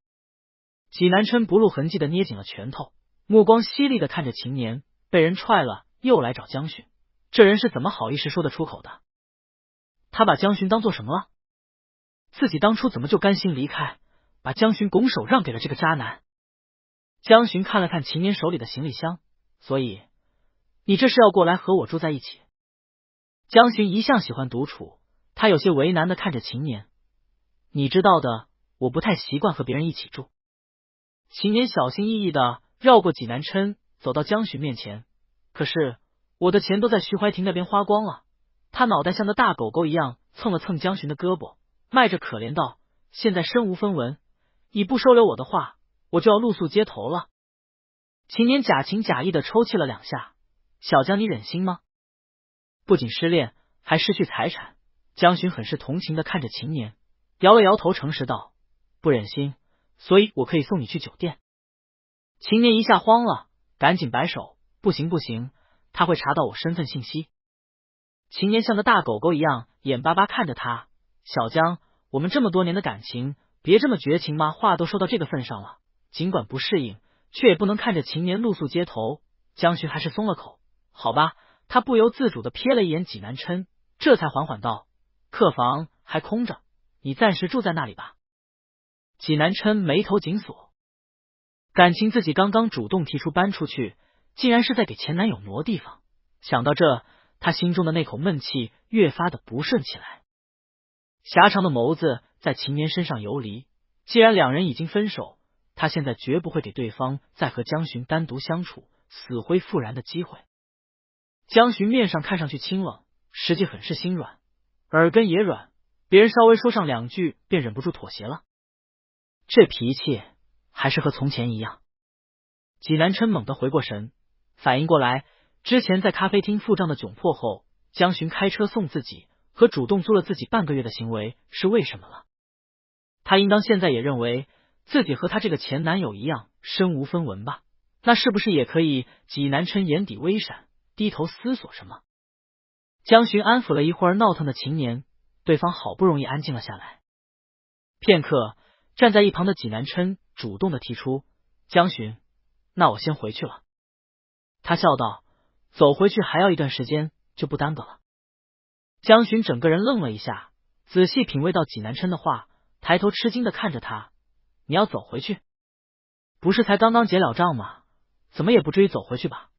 济南琛不露痕迹的捏紧了拳头，目光犀利的看着秦年，被人踹了又来找江巡，这人是怎么好意思说得出口的？他把江巡当做什么了？自己当初怎么就甘心离开，把江巡拱手让给了这个渣男？江巡看了看秦年手里的行李箱，所以你这是要过来和我住在一起？江巡一向喜欢独处，他有些为难的看着秦年，你知道的，我不太习惯和别人一起住。秦年小心翼翼的绕过济南琛，走到江巡面前，可是我的钱都在徐怀庭那边花光了。他脑袋像个大狗狗一样蹭了蹭江巡的胳膊，迈着可怜道，现在身无分文，你不收留我的话，我就要露宿街头了。秦年假情假意的抽泣了2下，小江你忍心吗？不仅失恋，还失去财产。江巡很是同情的看着秦年，摇了摇头，诚实道，不忍心，所以我可以送你去酒店。秦年一下慌了，赶紧摆手，不行不行，他会查到我身份信息。秦年像个大狗狗一样眼巴巴看着他，小江，我们这么多年的感情，别这么绝情嘛。话都说到这个份上了，尽管不适应，却也不能看着秦年露宿街头。江巡还是松了口，好吧，他不由自主的瞥了一眼济南琛，这才缓缓道，客房还空着，你暂时住在那里吧。济南琛眉头紧锁，感情自己刚刚主动提出搬出去，竟然是在给前男友挪地方。想到这，他心中的那口闷气越发的不顺起来。狭长的眸子在秦年身上游离，既然两人已经分手，他现在绝不会给对方再和江巡单独相处、死灰复燃的机会。江巡面上看上去清冷，实际很是心软，耳根也软，别人稍微说上2句便忍不住妥协了。这脾气还是和从前一样。济南琛猛地回过神，反应过来之前在咖啡厅付账的窘迫后，江巡开车送自己和主动租了自己半个月的行为是为什么了。他应当现在也认为自己和他这个前男友一样身无分文吧，那是不是也可以？济南琛眼底微闪，低头思索什么。江巡安抚了一会儿闹腾的秦年，对方好不容易安静了下来。片刻，站在一旁的济南琛主动的提出，江巡，那我先回去了。他笑道，走回去还要一段时间，就不耽搁了。江巡整个人愣了一下，仔细品味到济南琛的话，抬头吃惊的看着他，你要走回去？不是才刚刚结了账吗？怎么也不至于走回去吧？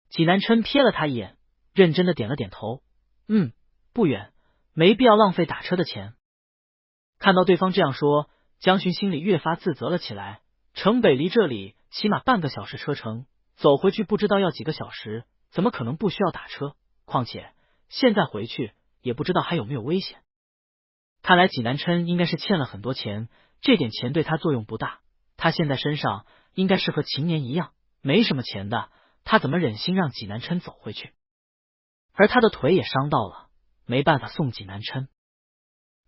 济南琛瞥了他一眼，认真的点了点头，不远，没必要浪费打车的钱。看到对方这样说，江巡心里越发自责了起来。城北离这里起码半个小时车程，走回去不知道要几个小时，怎么可能不需要打车？况且现在回去也不知道还有没有危险。看来济南琛应该是欠了很多钱，这点钱对他作用不大。他现在身上应该是和秦年一样没什么钱的，他怎么忍心让济南琛走回去？而他的腿也伤到了，没办法送济南琛。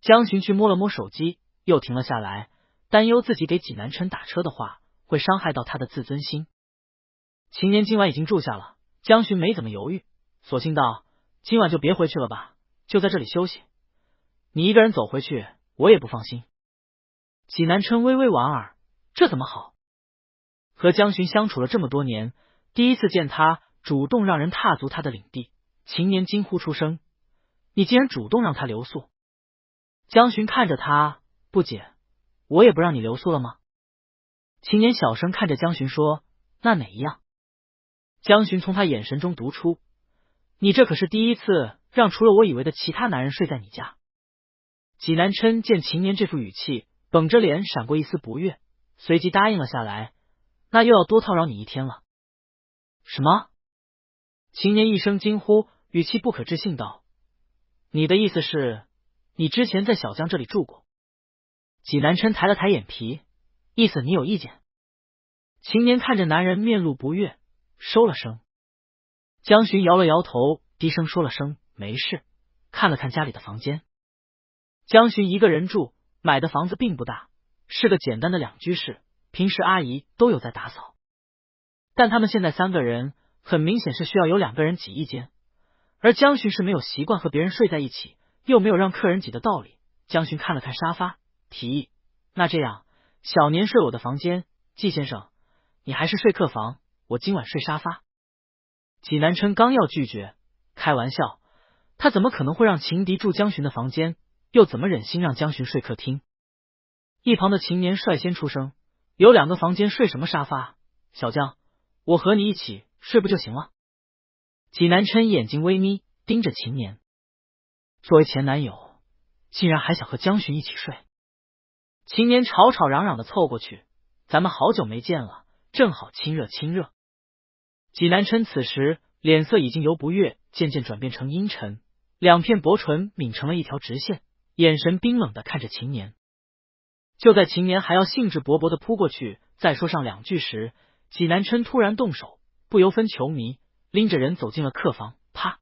江巡去摸了摸手机，又停了下来，担忧自己给济南琛打车的话会伤害到他的自尊心。秦年今晚已经住下了，江巡没怎么犹豫，索性道，今晚就别回去了吧，就在这里休息。你一个人走回去，我也不放心。济南琛微微莞尔，这怎么好？和江巡相处了这么多年，第一次见他主动让人踏足他的领地，秦年惊呼出声，你竟然主动让他留宿？江巡看着他，不解，我也不让你留宿了吗？秦年小声看着江巡说，那哪一样？江巡从他眼神中读出，你这可是第一次让除了我以为的其他男人睡在你家。济南琛见秦年这副语气，绷着脸闪过一丝不悦，随即答应了下来，那又要多叨扰你一天了。什么？秦年一声惊呼，语气不可置信道，你的意思是你之前在小江这里住过？济南琛抬了抬眼皮，意思你有意见？秦年看着男人面露不悦，收了声。江巡摇了摇头，低声说了声没事，看了看家里的房间。江巡一个人住，买的房子并不大，是个简单的2居室，平时阿姨都有在打扫。但他们现在3个人，很明显是需要有2个人挤一间，而江巡是没有习惯和别人睡在一起，又没有让客人挤的道理。江巡看了看沙发，提议，那这样，小年睡我的房间，季先生，你还是睡客房，我今晚睡沙发。济南琛刚要拒绝，开玩笑，他怎么可能会让秦迪住江巡的房间，又怎么忍心让江巡睡客厅？一旁的秦年率先出声，有2个房间睡什么沙发？小江，我和你一起睡不就行了？济南琛眼睛微眯，盯着秦年。作为前男友，竟然还想和江巡一起睡。秦年吵吵嚷嚷的凑过去，咱们好久没见了，正好亲热亲热。济南琛此时脸色已经由不悦渐渐转变成阴沉，两片薄唇抿成了一条直线，眼神冰冷的看着秦年。就在秦年还要兴致勃勃的扑过去再说上两句时，济南琛突然动手，不由分球迷拎着人走进了客房，啪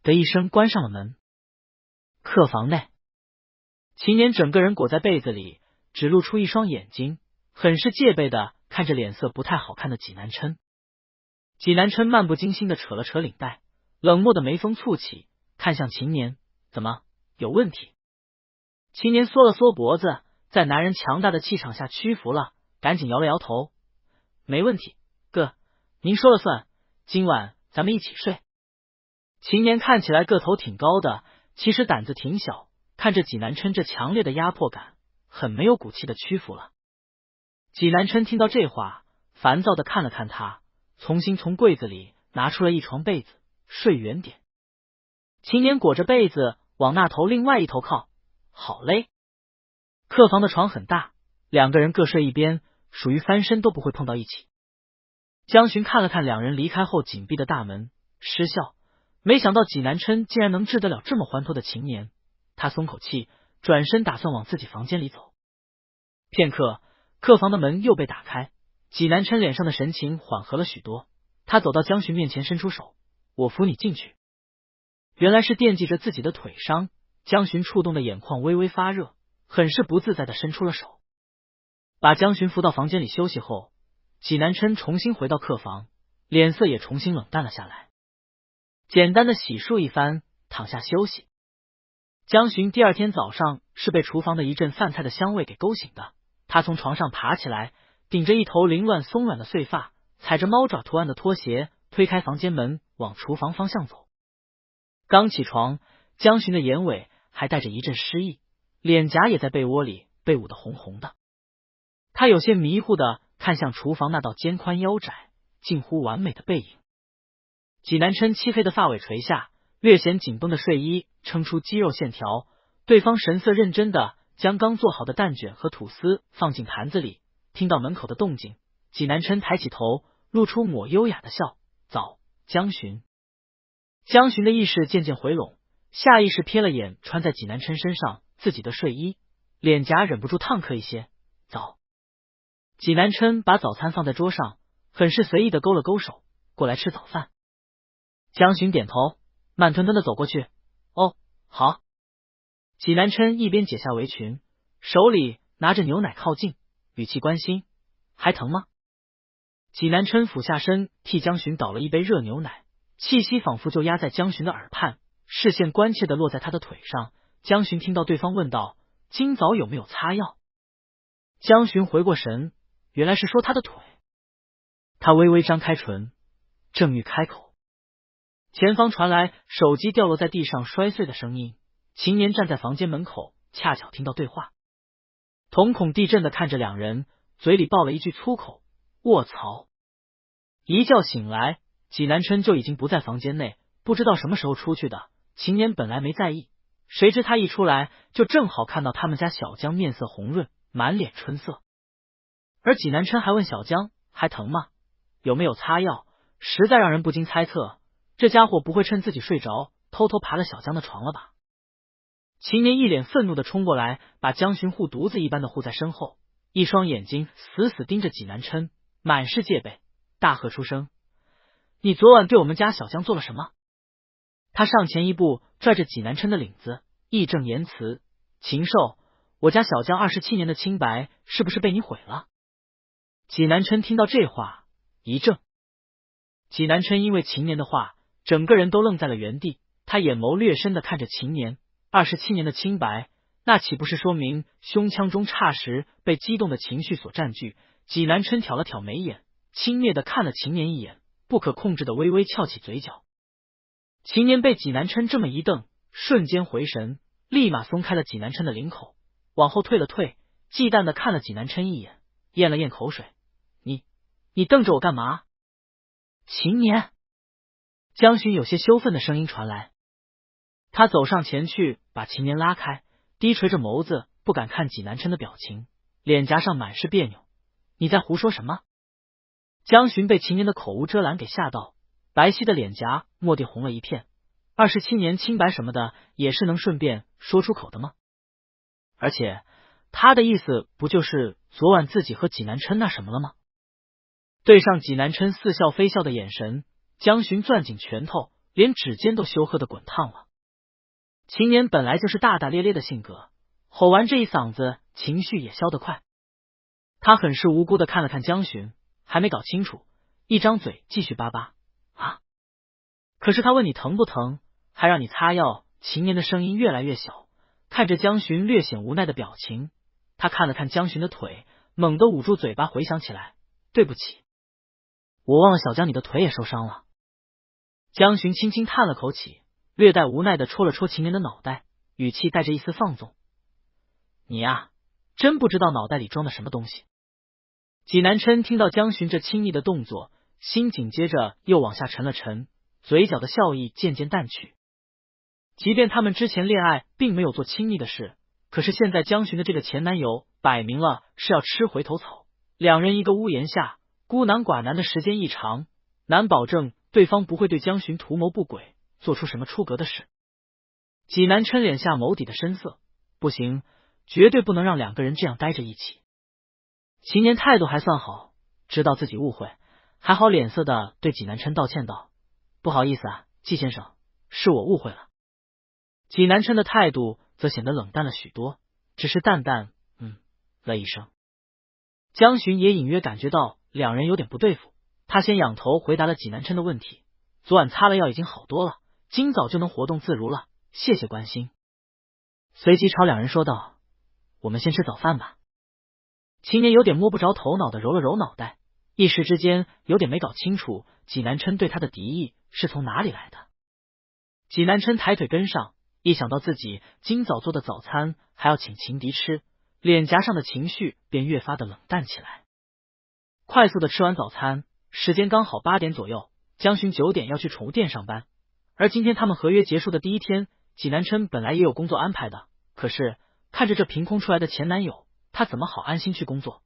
的一声关上了门。客房内，秦年整个人裹在被子里，只露出一双眼睛，很是戒备的看着脸色不太好看的济南琛。济南琛漫不经心的扯了扯领带，冷漠的眉峰蹙起，看向秦年，怎么，有问题？秦年缩了缩脖子，在男人强大的气场下屈服了，赶紧摇了摇头，没问题，哥，您说了算，今晚咱们一起睡。秦年看起来个头挺高的，其实胆子挺小，看着济南琛这强烈的压迫感，很没有骨气的屈服了。济南琛听到这话，烦躁的看了看他，重新从柜子里拿出了一床被子，睡远点。秦年裹着被子往那头另外一头靠，好嘞。客房的床很大，两个人各睡一边，属于翻身都不会碰到一起。江巡看了看两人离开后紧闭的大门，失笑，没想到济南琛竟然能治得了这么欢脱的秦年。他松口气，转身打算往自己房间里走。片刻，客房的门又被打开，济南琛脸上的神情缓和了许多，他走到江巡面前伸出手，我扶你进去。原来是惦记着自己的腿伤，江巡触动的眼眶微微发热，很是不自在的伸出了手。把江巡扶到房间里休息后，济南琛重新回到客房，脸色也重新冷淡了下来，简单的洗漱一番，躺下休息。江巡第二天早上是被厨房的一阵饭菜的香味给勾醒的，他从床上爬起来，顶着一头凌乱松软的碎发，踩着猫爪图案的拖鞋，推开房间门往厨房方向走。刚起床，江巡的眼尾还带着一阵湿意，脸颊也在被窝里被捂得红红的。他有些迷糊的看向厨房那道肩宽腰窄近乎完美的背影。济南琛漆黑的发尾垂下，略显紧绷的睡衣撑出肌肉线条，对方神色认真的将刚做好的蛋卷和吐司放进盘子里。听到门口的动静，济南琛抬起头，露出抹优雅的笑，早，江巡。江巡的意识渐渐回笼，下意识瞥了眼穿在济南琛身上自己的睡衣，脸颊忍不住烫磕一些，早。济南琛把早餐放在桌上，很是随意的勾了勾手，过来吃早饭。江巡点头，慢吞吞的走过去，哦，好。济南琛一边解下围裙，手里拿着牛奶靠近，语气关心，还疼吗？济南琛俯下身替江巡倒了一杯热牛奶，气息仿佛就压在江巡的耳畔，视线关切的落在他的腿上。江巡听到对方问道，今早有没有擦药？江巡回过神，原来是说他的腿。他微微张开唇，正欲开口，前方传来手机掉落在地上摔碎的声音。秦年站在房间门口，恰巧听到对话，瞳孔地震的看着两人，嘴里爆了一句粗口，卧槽。一觉醒来，济南琛就已经不在房间内，不知道什么时候出去的。秦年本来没在意，谁知他一出来就正好看到他们家小江面色红润，满脸春色。而济南琛还问小江还疼吗？有没有擦药？实在让人不禁猜测，这家伙不会趁自己睡着偷偷爬了小江的床了吧？秦年一脸愤怒的冲过来，把江巡护犊子一般的护在身后，一双眼睛死死盯着济南琛，满是戒备，大喝出声，你昨晚对我们家小江做了什么？他上前一步拽着济南琛的领子，义正言辞，禽兽，我家小江27年的清白是不是被你毁了？济南琛听到这话一怔，济南琛因为秦年的话整个人都愣在了原地，他眼眸略深的看着秦年，27年的清白，那岂不是说明胸腔中霎时被激动的情绪所占据？济南琛挑了挑眉眼，轻蔑的看了秦年一眼，不可控制的微微翘起嘴角。秦年被济南琛这么一瞪，瞬间回神，立马松开了济南琛的领口，往后退了退，忌惮的看了济南琛一眼，咽了咽口水，你瞪着我干嘛？秦年，江巡有些羞愤的声音传来。他走上前去，把秦年拉开，低垂着眸子，不敢看济南琛的表情，脸颊上满是别扭。你在胡说什么？江巡被秦年的口无遮拦给吓到，白皙的脸颊蓦地红了一片。27年清白什么的，也是能顺便说出口的吗？而且他的意思不就是昨晚自己和济南琛那什么了吗？对上济南琛似笑非笑的眼神，江巡攥紧拳头，连指尖都羞喝的滚烫了。秦年本来就是大大咧咧的性格，吼完这一嗓子，情绪也消得快。他很是无辜的看了看江巡，还没搞清楚，一张嘴继续叭叭啊！可是他问你疼不疼，还让你擦药。秦年的声音越来越小，看着江巡略显无奈的表情，他看了看江巡的腿，猛地捂住嘴巴，回想起来，对不起，我忘了小江你的腿也受伤了。江巡轻轻叹了口气，略带无奈的戳了戳秦年的脑袋，语气带着一丝放纵，你呀，真不知道脑袋里装的什么东西。济南琛听到江巡这亲昵的动作，心紧接着又往下沉了沉，嘴角的笑意渐渐淡去。即便他们之前恋爱并没有做亲昵的事，可是现在江巡的这个前男友摆明了是要吃回头草，两人一个屋檐下孤男寡男的时间一长，难保证对方不会对江巡图谋不轨，做出什么出格的事。济南琛脸下眸底的深色，不行，绝对不能让两个人这样待着一起。秦年态度还算好，知道自己误会，还好脸色的对济南琛道歉道，不好意思啊，季先生，是我误会了。济南琛的态度则显得冷淡了许多，只是淡淡了一声。江巡也隐约感觉到两人有点不对付，他先仰头回答了济南琛的问题，昨晚擦了药已经好多了，今早就能活动自如了，谢谢关心。随即朝两人说道，我们先吃早饭吧。秦年有点摸不着头脑的揉了揉脑袋，一时之间有点没搞清楚济南琛对他的敌意是从哪里来的。济南琛抬腿跟上，一想到自己今早做的早餐还要请秦迪吃，脸颊上的情绪便越发的冷淡起来。快速的吃完早餐，时间刚好8点左右，江巡9点要去宠物店上班，而今天他们合约结束的第一天，济南琛本来也有工作安排的，可是看着这凭空出来的前男友，他怎么好安心去工作？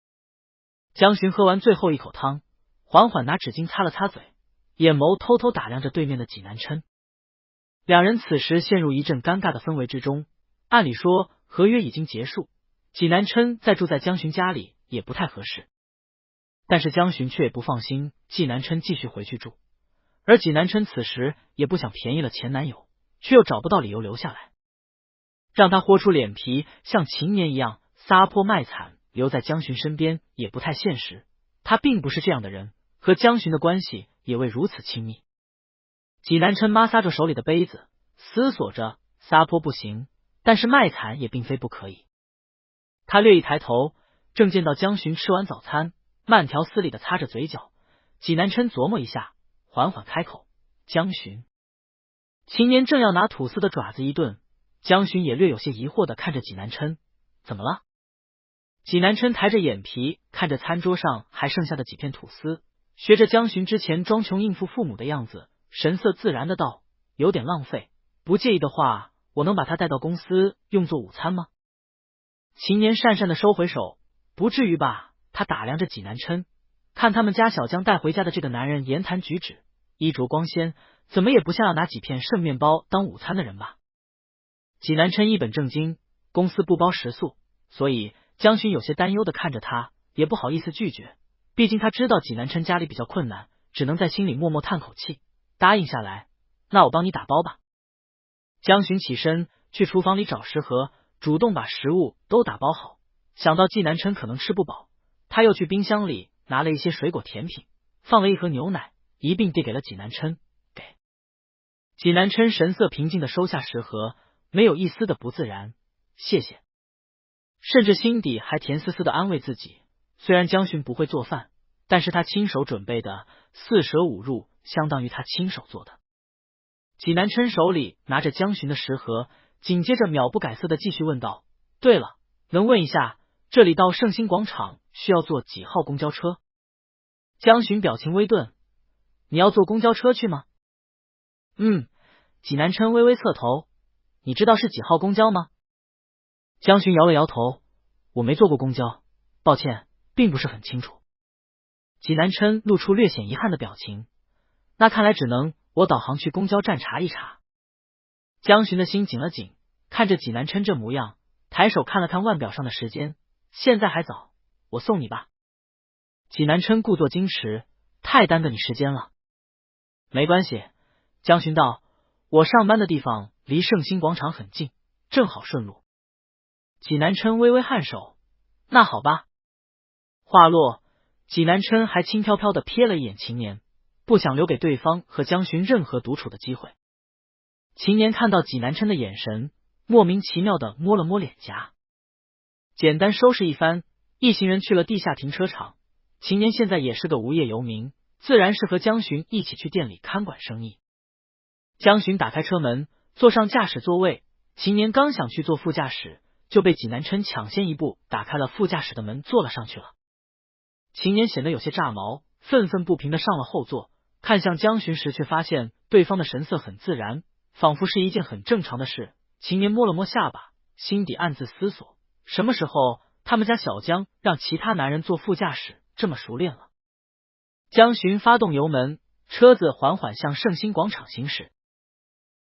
江巡喝完最后一口汤，缓缓拿纸巾擦了擦嘴，眼眸偷偷打量着对面的济南琛。两人此时陷入一阵尴尬的氛围之中。按理说合约已经结束，济南琛再住在江巡家里也不太合适，但是江巡却也不放心济南琛继续回去住，而济南琛此时也不想便宜了前男友，却又找不到理由留下来，让他豁出脸皮像秦年一样撒泼卖惨留在江巡身边也不太现实，他并不是这样的人，和江巡的关系也未如此亲密。济南琛摩挲着手里的杯子，思索着撒泼不行，但是卖惨也并非不可以。他略一抬头，正见到江巡吃完早餐，慢条斯理的擦着嘴角。济南琛琢磨一下，缓缓开口，江巡。秦年正要拿吐司的爪子一顿，江巡也略有些疑惑的看着济南琛，怎么了？济南琛抬着眼皮看着餐桌上还剩下的几片吐司，学着江巡之前装穷应付父母的样子，神色自然的道，有点浪费，不介意的话，我能把他带到公司用作午餐吗？秦年讪讪的收回手，不至于吧？他打量着济南琛，看他们家小江带回家的这个男人言谈举止，衣着光鲜，怎么也不像要拿几片剩面包当午餐的人吧？济南琛一本正经，公司不包食宿，所以江巡有些担忧的看着他，也不好意思拒绝，毕竟他知道济南琛家里比较困难，只能在心里默默叹口气，答应下来，那我帮你打包吧。江巡起身去厨房里找食盒，主动把食物都打包好，想到济南琛可能吃不饱，他又去冰箱里拿了一些水果甜品，放了一盒牛奶，一并递给了济南琛。给济南琛神色平静的收下食盒，没有一丝的不自然，谢谢，甚至心底还甜丝丝的安慰自己，虽然江巡不会做饭，但是他亲手准备的四舍五入相当于他亲手做的。济南琛手里拿着江巡的食盒，紧接着秒不改色的继续问道，对了，能问一下这里到盛兴广场需要坐几号公交车？江巡表情微顿，你要坐公交车去吗？济南琛微微侧头，你知道是几号公交吗？江巡摇了摇头，我没坐过公交，抱歉，并不是很清楚。济南琛露出略显遗憾的表情，那看来只能我导航去公交站查一查。江巡的心紧了紧，看着济南琛这模样，抬手看了看腕表上的时间，现在还早，我送你吧。济南琛故作矜持，太耽搁你时间了。没关系，江巡道，我上班的地方离盛兴广场很近，正好顺路。济南琛微微颔首，那好吧。话落，济南琛还轻飘飘地瞥了一眼秦年，不想留给对方和江巡任何独处的机会。秦年看到济南琛的眼神，莫名其妙地摸了摸脸颊。简单收拾一番，一行人去了地下停车场。秦年现在也是个无业游民，自然是和江巡一起去店里看管生意。江巡打开车门，坐上驾驶座位，秦年刚想去坐副驾驶，就被济南琛抢先一步打开了副驾驶的门，坐了上去了。秦年显得有些炸毛，愤愤不平的上了后座，看向江巡时，却发现对方的神色很自然，仿佛是一件很正常的事。秦年摸了摸下巴，心底暗自思索，什么时候他们家小江让其他男人坐副驾驶这么熟练了。江巡发动油门，车子缓缓向盛兴广场行驶。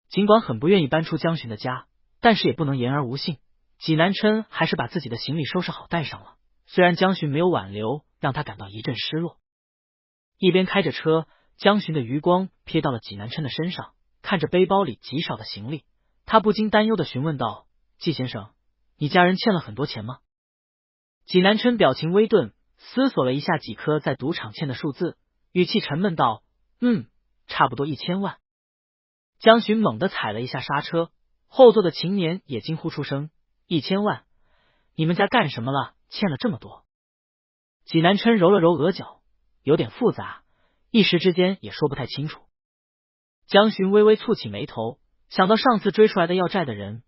尽管很不愿意搬出江巡的家，但是也不能言而无信，济南琛还是把自己的行李收拾好带上了。虽然江巡没有挽留，让他感到一阵失落。一边开着车，江巡的余光瞥到了济南琛的身上，看着背包里极少的行李，他不禁担忧的询问道，季先生，你家人欠了很多钱吗？济南琛表情微顿，思索了一下几颗在赌场欠的数字，语气沉闷道，差不多1000万。江巡猛地踩了一下刹车，后座的秦年也惊呼出声，1000万？你们家干什么了？欠了这么多？济南琛揉了揉额角，有点复杂，一时之间也说不太清楚。江巡微微蹙起眉头，想到上次追出来的要债的人，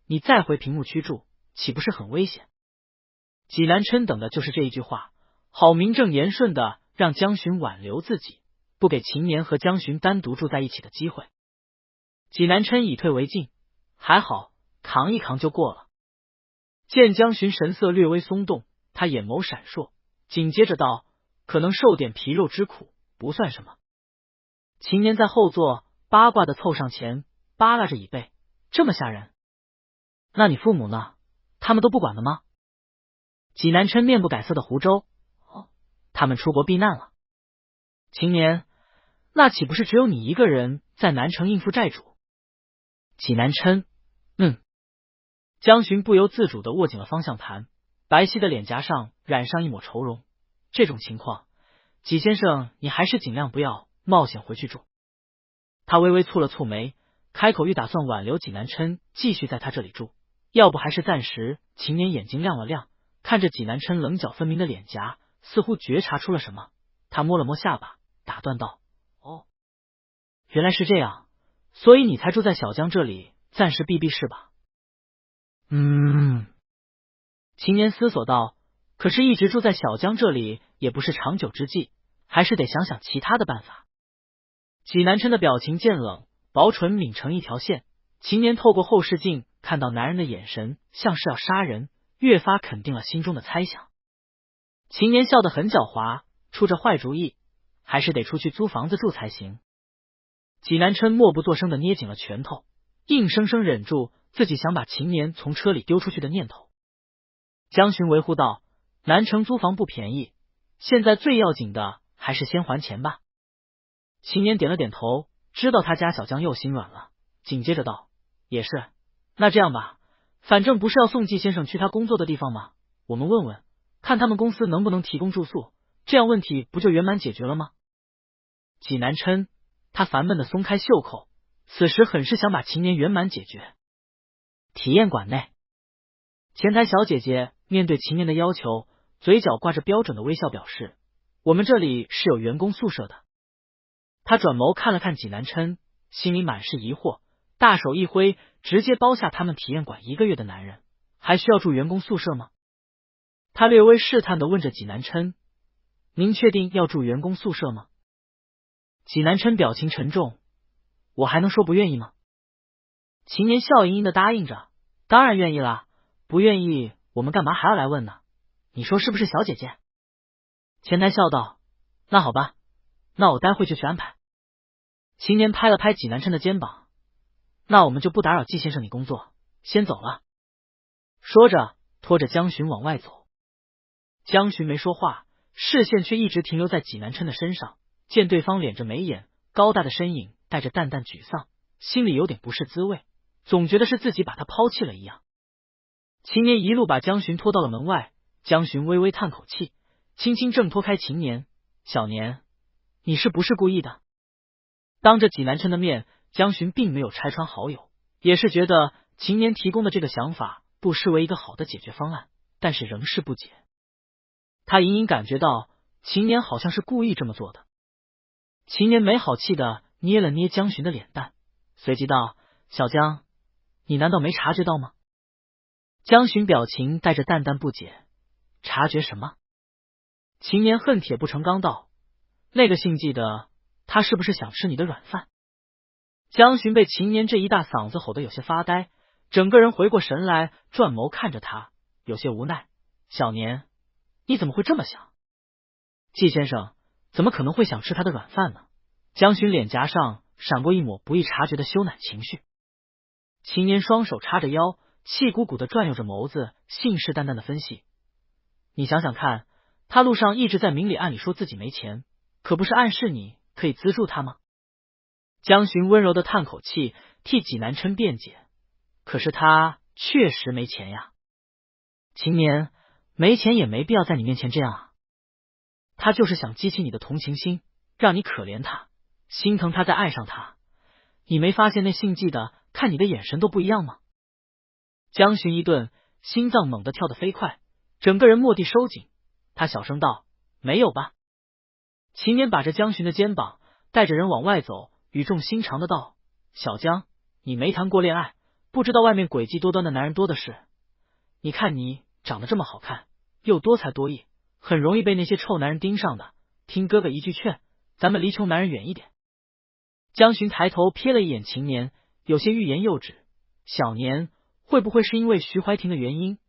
你再回屏幕区住，岂不是很危险？济南琛等的就是这一句话，好名正言顺的让江巡挽留自己，不给秦年和江巡单独住在一起的机会。济南琛以退为进，还好，扛一扛就过了。见江巡神色略微松动，他眼眸闪烁，紧接着道，可能受点皮肉之苦，不算什么。秦年在后座八卦的凑上前，扒拉着椅背，这么吓人？那你父母呢？他们都不管的吗？济南琛面不改色的胡诌，他们出国避难了。秦年，那岂不是只有你一个人在南城应付债主？济南琛，江巡不由自主地握紧了方向盘，白皙的脸颊上染上一抹愁容。这种情况，济先生你还是尽量不要冒险回去住。他微微蹙了蹙眉，开口欲打算挽留济南琛继续在他这里住，要不还是暂时。秦年眼睛亮了亮，看着济南琛棱角分明的脸颊，似乎觉察出了什么，他摸了摸下巴，打断道，原来是这样，所以你才住在小江这里暂时避避是吧？秦年思索道，可是一直住在小江这里也不是长久之计，还是得想想其他的办法。济南琛的表情渐冷，薄唇抿成一条线。秦年透过后视镜看到男人的眼神像是要杀人，越发肯定了心中的猜想。秦年笑得很狡猾，出着坏主意，还是得出去租房子住才行。济南琛默不作声的捏紧了拳头，硬生生忍住自己想把秦年从车里丢出去的念头。江巡维护道，南城租房不便宜，现在最要紧的还是先还钱吧。秦年点了点头，知道他家小江又心软了，紧接着道，也是，那这样吧，反正不是要送季先生去他工作的地方吗？我们问问，看他们公司能不能提供住宿，这样问题不就圆满解决了吗？济南琛，他烦闷的松开袖口，此时很是想把秦年圆满解决。体验馆内，前台小姐姐面对秦年的要求，嘴角挂着标准的微笑，表示我们这里是有员工宿舍的。他转眸看了看济南琛，心里满是疑惑，大手一挥，直接包下他们体验馆1个月的男人，还需要住员工宿舍吗？他略微试探的问着济南琛，您确定要住员工宿舍吗？济南琛表情沉重，我还能说不愿意吗？秦年笑盈盈的答应着，当然愿意啦，不愿意我们干嘛还要来问呢？你说是不是，小姐姐？前台笑道，那好吧，那我待会就去安排。秦年拍了拍纪南琛的肩膀，那我们就不打扰纪先生你工作，先走了。说着拖着江巡往外走。江巡没说话，视线却一直停留在纪南琛的身上，见对方敛着眉眼，高大的身影带着淡淡沮丧，心里有点不是滋味，总觉得是自己把他抛弃了一样。秦年一路把江巡拖到了门外，江巡微微叹口气，轻轻挣脱开秦年，小年，你是不是故意的？当着纪南琛的面，江巡并没有拆穿好友，也是觉得秦年提供的这个想法不失为一个好的解决方案，但是仍是不解。他隐隐感觉到秦年好像是故意这么做的。秦年没好气的捏了捏江巡的脸蛋，随即道，小江，你难道没察觉到吗？江巡表情带着淡淡不解，察觉什么？秦年恨铁不成钢道，那个姓纪的，他是不是想吃你的软饭？江巡被秦年这一大嗓子吼得有些发呆，整个人回过神来，转眸看着他，有些无奈，小年，你怎么会这么想？纪先生怎么可能会想吃他的软饭呢？江巡脸颊上闪过一抹不易察觉的羞赧情绪。秦年双手叉着腰，气鼓鼓的转悠着眸子，信誓旦旦的分析，你想想看，他路上一直在明里暗里说自己没钱，可不是暗示你可以资助他吗？江巡温柔的叹口气，替纪南琛辩解，可是他确实没钱呀。秦年，没钱也没必要在你面前这样啊。他就是想激起你的同情心，让你可怜他，心疼他再爱上他。你没发现那姓纪的看你的眼神都不一样吗？江巡一顿，心脏猛地跳得飞快，整个人蓦地收紧。他小声道，没有吧？秦年把着江巡的肩膀，带着人往外走，语重心长的道，小江，你没谈过恋爱，不知道外面诡计多端的男人多的是。你看你长得这么好看，又多才多艺，很容易被那些臭男人盯上的，听哥哥一句劝，咱们离穷男人远一点。江巡抬头瞥了一眼秦年，有些欲言又止，小年，会不会是因为徐怀婷的原因，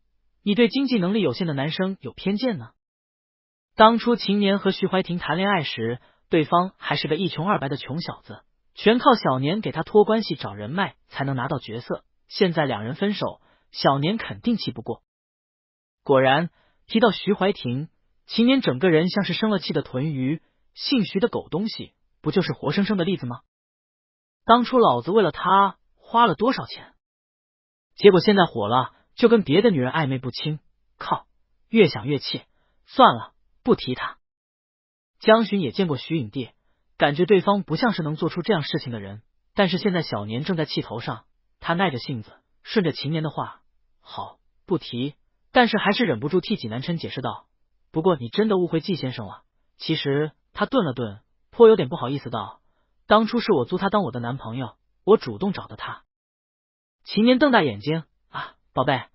你对经济能力有限的男生有偏见呢？当初秦年和徐怀婷谈恋爱时，对方还是个一穷二白的穷小子，全靠小年给他托关系找人脉才能拿到角色，现在两人分手，小年肯定气不过。果然，提到徐怀婷，秦年整个人像是生了气的豚鱼，姓徐的狗东西，不就是活生生的例子吗？当初老子为了他花了多少钱，结果现在火了，就跟别的女人暧昧不清，靠，越想越气，算了，不提他。江巡也见过徐影帝，感觉对方不像是能做出这样事情的人，但是现在小年正在气头上，他耐着性子，顺着秦年的话，好，不提，但是还是忍不住替纪南琛解释道，不过你真的误会纪先生了，其实他顿了顿，颇有点不好意思道，当初是我租他当我的男朋友，我主动找的他。秦年瞪大眼睛，啊，宝贝，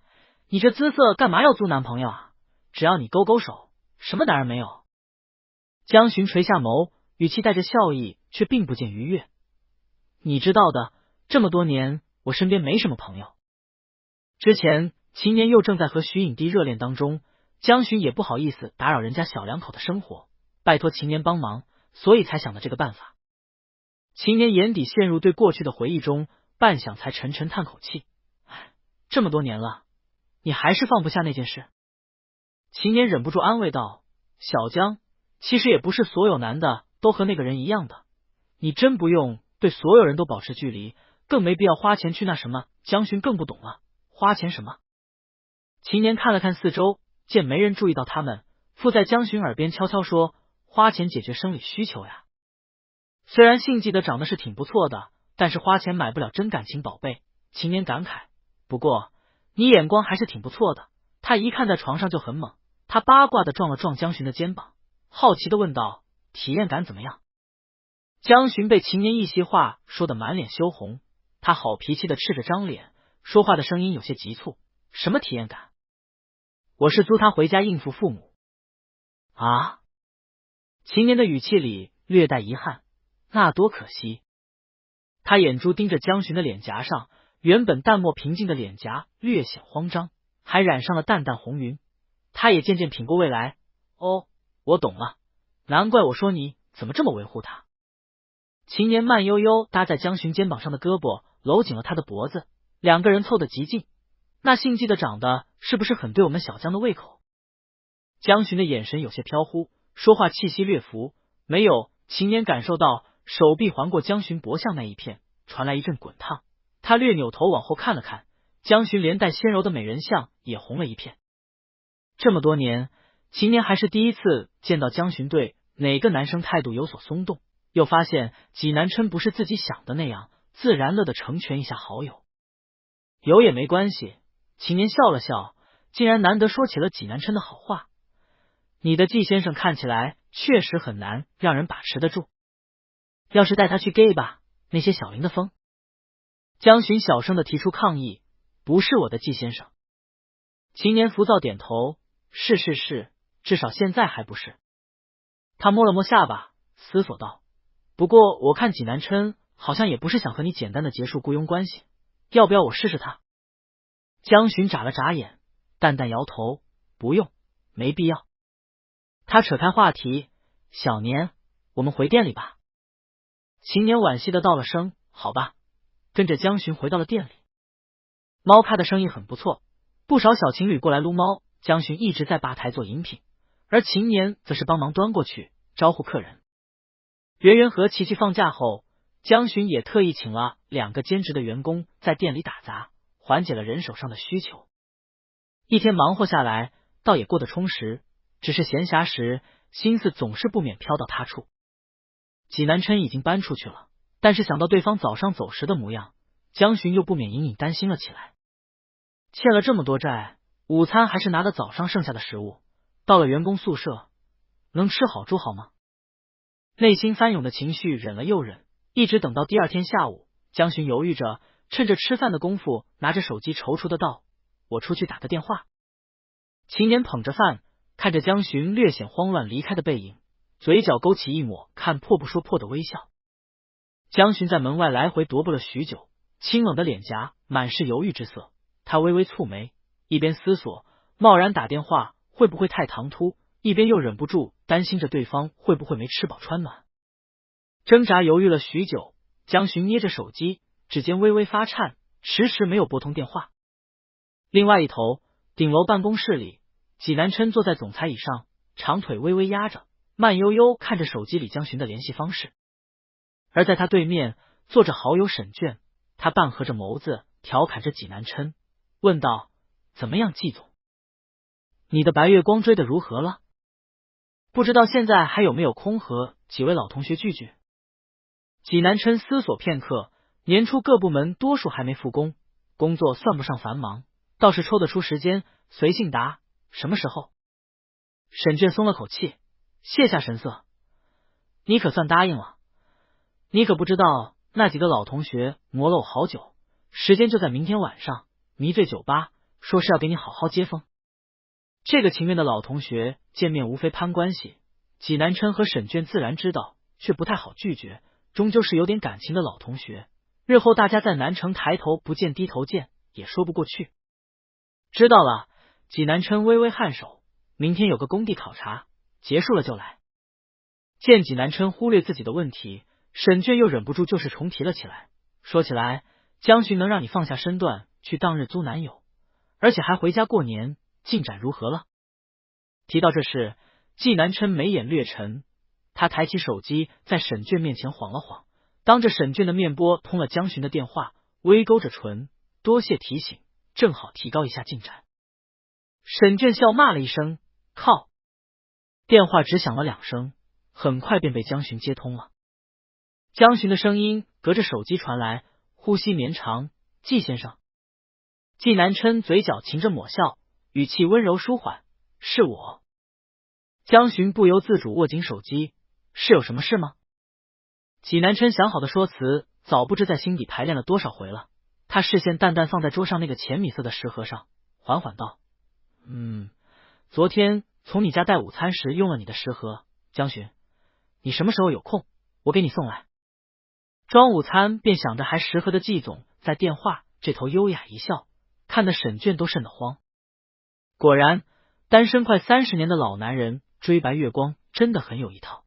你这姿色干嘛要租男朋友啊？只要你勾勾手，什么男人没有？江巡垂下眸，语气带着笑意，却并不见愉悦。你知道的，这么多年我身边没什么朋友。之前秦年又正在和徐影帝热恋当中，江巡也不好意思打扰人家小两口的生活，拜托秦年帮忙，所以才想的这个办法。秦年眼底陷入对过去的回忆中，半晌才沉沉叹口气，唉，这么多年了，你还是放不下那件事。秦年忍不住安慰道，小江，其实也不是所有男的都和那个人一样的，你真不用对所有人都保持距离，更没必要花钱去那什么。江巡更不懂了，花钱什么？秦年看了看四周，见没人注意到他们，附在江巡耳边悄悄说，花钱解决生理需求呀。虽然姓纪的长得是挺不错的，但是花钱买不了真感情，宝贝。秦年感慨，不过你眼光还是挺不错的。他一看在床上就很猛，他八卦的撞了撞江巡的肩膀，好奇的问道，体验感怎么样？江巡被秦年一席话说得满脸羞红，他好脾气的赤着张脸，说话的声音有些急促，什么体验感？我是租他回家应付父母。啊？秦年的语气里略带遗憾，那多可惜。他眼珠盯着江巡的脸颊上，原本淡漠平静的脸颊略显慌张，还染上了淡淡红晕。他也渐渐品过味来，哦，我懂了，难怪我说你怎么这么维护他。秦年慢悠悠搭在江巡肩膀上的胳膊搂紧了他的脖子，两个人凑得极近。那姓季的长得是不是很对我们小江的胃口？江巡的眼神有些飘忽，说话气息略浮。没有。秦年感受到手臂环过江巡脖项那一片，传来一阵滚烫。他略扭头往后看了看，江巡连带纤柔的美人像也红了一片。这么多年，秦年还是第一次见到江巡对哪个男生态度有所松动，又发现纪南琛不是自己想的那样，自然乐的成全一下好友。有也没关系，秦年笑了笑，竟然难得说起了纪南琛的好话。你的季先生看起来确实很难让人把持得住，要是带他去 gay 吧，那些小林的风。江巡小声的提出抗议，不是我的季先生。秦年浮躁点头，是，至少现在还不是。他摸了摸下巴，思索道，不过我看纪南琛好像也不是想和你简单的结束雇佣关系，要不要我试试他？江巡眨了眨眼，淡淡摇头，不用，没必要。他扯开话题，小年，我们回店里吧。秦年惋惜的道了声好吧，跟着江巡回到了店里。猫咖的生意很不错，不少小情侣过来撸猫，江巡一直在吧台做饮品，而秦年则是帮忙端过去招呼客人。圆圆和琪琪放假后，江巡也特意请了2个兼职的员工在店里打杂，缓解了人手上的需求。一天忙活下来，倒也过得充实，只是闲暇时心思总是不免飘到他处。纪南琛已经搬出去了，但是想到对方早上走时的模样，江巡又不免隐隐担心了起来。欠了这么多债，午餐还是拿了早上剩下的食物，到了员工宿舍，能吃好住好吗？内心翻涌的情绪忍了又忍，一直等到第二天下午，江巡犹豫着，趁着吃饭的功夫，拿着手机踌躇的道：“我出去打个电话。”秦年捧着饭，看着江巡略显慌乱离开的背影，嘴角勾起一抹看破不说破的微笑。江巡在门外来回踱步了许久，清冷的脸颊满是犹豫之色。他微微蹙眉，一边思索贸然打电话会不会太唐突，一边又忍不住担心着对方会不会没吃饱穿暖。挣扎犹豫了许久，江巡捏着手机，指尖微微发颤，迟迟没有拨通电话。另外一头，顶楼办公室里，纪南琛坐在总裁椅上，长腿微微压着，慢悠悠看着手机里江巡的联系方式。而在他对面坐着好友沈卷，他半合着眸子调侃着纪南琛，问道：“怎么样，季总？你的白月光追得如何了？不知道现在还有没有空和几位老同学聚聚？”纪南琛思索片刻，年初各部门多数还没复工，工作算不上繁忙，倒是抽得出时间，随性答：“什么时候？”沈卷松了口气，卸下神色：“你可算答应了。你可不知道那几个老同学磨了我好久，时间就在明天晚上，迷醉酒吧，说是要给你好好接风。”这个情愿的老同学见面无非攀关系，纪南琛和沈卷自然知道，却不太好拒绝，终究是有点感情的老同学，日后大家在南城抬头不见低头见，也说不过去。知道了，纪南琛微微颔首，明天有个工地考察，结束了就来。见纪南琛忽略自己的问题，沈卷又忍不住就是重提了起来，说起来，江巡能让你放下身段去当日租男友，而且还回家过年，进展如何了？提到这事，纪南琛眉眼略沉，他抬起手机在沈卷面前晃了晃，当着沈卷的面拨通了江巡的电话，微勾着唇，多谢提醒，正好提高一下进展。沈卷笑骂了一声，靠！电话只响了2声，很快便被江巡接通了。江巡的声音隔着手机传来，呼吸绵长，纪先生。纪南琛嘴角噙着抹笑，语气温柔舒缓，是我。江巡不由自主握紧手机，是有什么事吗？纪南琛想好的说辞早不知在心底排练了多少回了，他视线淡淡放在桌上那个浅米色的食盒上，缓缓道：“昨天从你家带午餐时用了你的食盒，江巡，你什么时候有空，我给你送来。”装午餐便想着还时和的季总在电话这头优雅一笑，看得沈卷都瘆得慌。果然，单身快30年的老男人追白月光真的很有一套。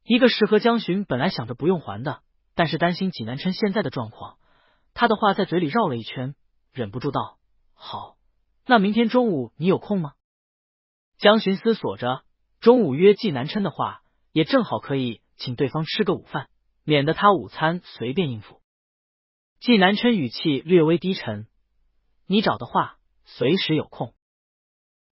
一个是和江巡本来想着不用还的，但是担心济南琛现在的状况，他的话在嘴里绕了一圈，忍不住道：好，那明天中午你有空吗？江巡思索着，中午约济南琛的话，也正好可以请对方吃个午饭，免得他午餐随便应付。济南琛语气略微低沉：你找的话，随时有空。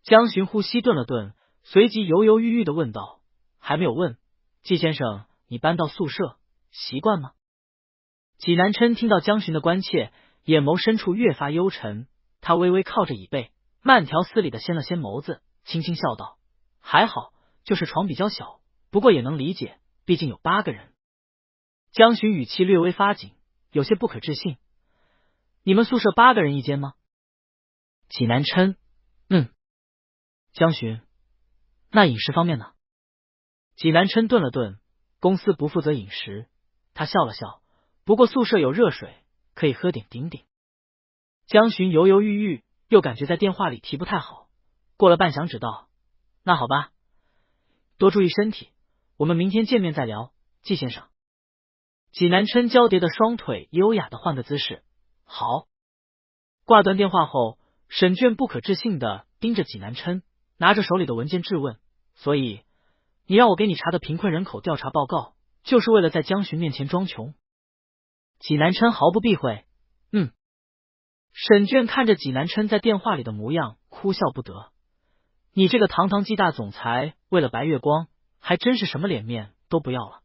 江巡呼吸顿了顿，随即犹犹豫豫地问道：还没有问，季先生，你搬到宿舍习惯吗？济南琛听到江巡的关切，眼眸深处越发幽沉，他微微靠着椅背，慢条斯理地掀了掀眸子，轻轻笑道：还好，就是床比较小，不过也能理解，毕竟有8个人。江巡语气略微发紧，有些不可置信：你们宿舍8个人一间吗？济南琛：江巡，那饮食方面呢？济南琛顿了顿，公司不负责饮食。他笑了笑，不过宿舍有热水，可以喝点顶顶。江巡犹犹豫豫，又感觉在电话里提不太好，过了半晌只道：那好吧，多注意身体，我们明天见面再聊，季先生。济南琛交叠的双腿优雅的换个姿势。好。挂断电话后，沈卷不可置信的盯着济南琛，拿着手里的文件质问：所以你让我给你查的贫困人口调查报告，就是为了在江巡面前装穷？济南琛毫不避讳：沈卷看着济南琛在电话里的模样，哭笑不得。你这个堂堂季大总裁，为了白月光，还真是什么脸面都不要了。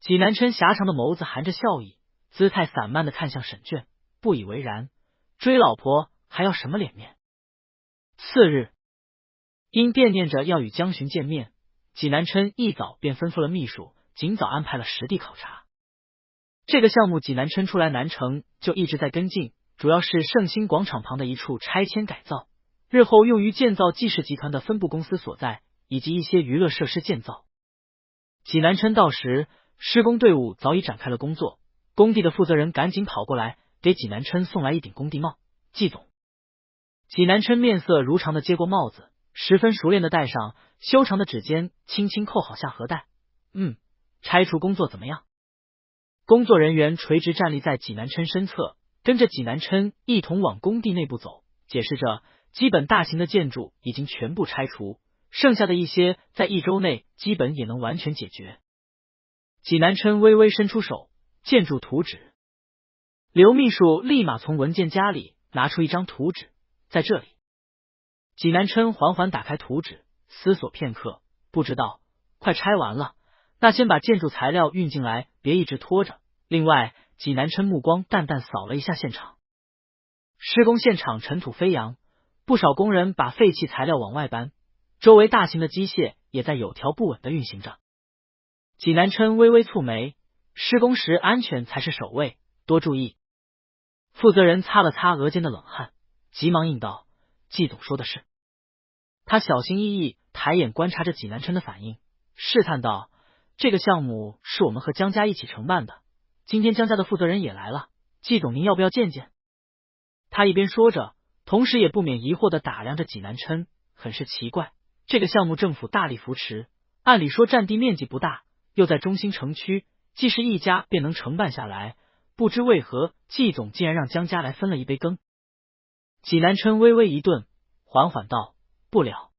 济南琛狭长的眸子含着笑意，姿态散漫的看向沈卷，不以为然：追老婆还要什么脸面？次日，因惦念着要与江巡见面，济南琛一早便吩咐了秘书，尽早安排了实地考察。这个项目济南琛初来南城就一直在跟进，主要是盛兴广场旁的一处拆迁改造，日后用于建造季氏集团的分部公司所在，以及一些娱乐设施建造。济南琛到时，施工队伍早已展开了工作，工地的负责人赶紧跑过来，给济南琛送来一顶工地帽。季总。济南琛面色如常的接过帽子，十分熟练的戴上，修长的指尖轻轻扣好下颌带。拆除工作怎么样？工作人员垂直站立在济南琛身侧，跟着济南琛一同往工地内部走，解释着基本大型的建筑已经全部拆除，剩下的一些在1周内基本也能完全解决。济南琛微微伸出手，建筑图纸。刘秘书立马从文件夹里拿出一张图纸，在这里。济南琛缓缓打开图纸，思索片刻，不知道，快拆完了，那先把建筑材料运进来，别一直拖着。另外，济南琛目光淡淡扫了一下现场。施工现场尘土飞扬，不少工人把废弃材料往外搬，周围大型的机械也在有条不紊地运行着。济南琛微微蹙眉，施工时安全才是首位，多注意。负责人擦了擦额间的冷汗，急忙应道：季总说的是。他小心翼翼抬眼观察着济南琛的反应，试探道：这个项目是我们和江家一起承办的，今天江家的负责人也来了，季总您要不要见见？他一边说着，同时也不免疑惑地打量着济南琛，很是奇怪，这个项目政府大力扶持，按理说占地面积不大，又在中心城区，既是一家便能承办下来，不知为何季总竟然让江家来分了一杯羹。济南琛微微一顿，缓缓道：不了。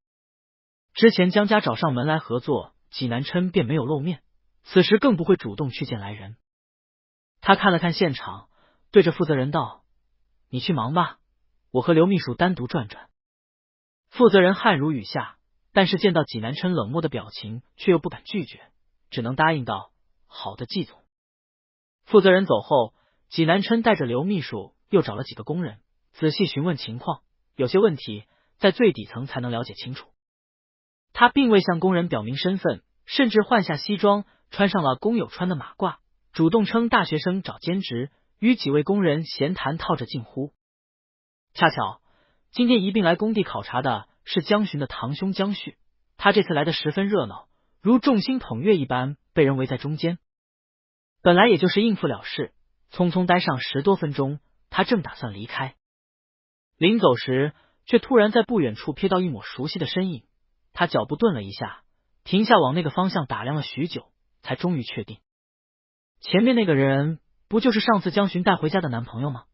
之前江家找上门来合作，济南琛便没有露面，此时更不会主动去见来人。他看了看现场，对着负责人道：你去忙吧，我和刘秘书单独转转。负责人汗如雨下，但是见到济南琛冷漠的表情，却又不敢拒绝，只能答应道：好的，季总。负责人走后，济南琛带着刘秘书又找了几个工人，仔细询问情况，有些问题在最底层才能了解清楚。他并未向工人表明身份，甚至换下西装，穿上了工友穿的马褂，主动称大学生找兼职，与几位工人闲谈套着近乎。恰巧今天一并来工地考察的是江巡的堂兄江旭，他这次来的十分热闹，如众星捧月一般被人围在中间。本来也就是应付了事，匆匆待上10多分钟，他正打算离开，临走时却突然在不远处瞥到一抹熟悉的身影。他脚步顿了一下，停下往那个方向打量了许久，才终于确定，前面那个人不就是上次江巡带回家的男朋友吗？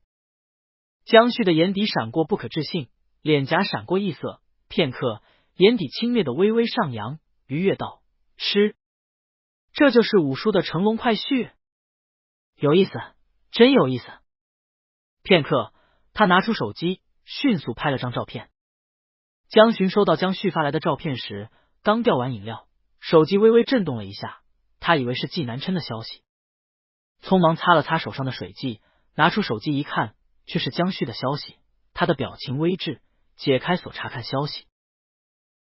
江旭的眼底闪过不可置信，脸颊闪过异色，片刻，眼底轻蔑的微微上扬，愉悦道：“吃，这就是武叔的乘龙快婿，有意思，真有意思。”片刻，他拿出手机，迅速拍了张照片。江巡收到江旭发来的照片时，刚吊完饮料，手机微微震动了一下，他以为是纪南琛的消息，匆忙擦了擦手上的水迹，拿出手机一看，却是江旭的消息。他的表情微滞，解开锁查看消息。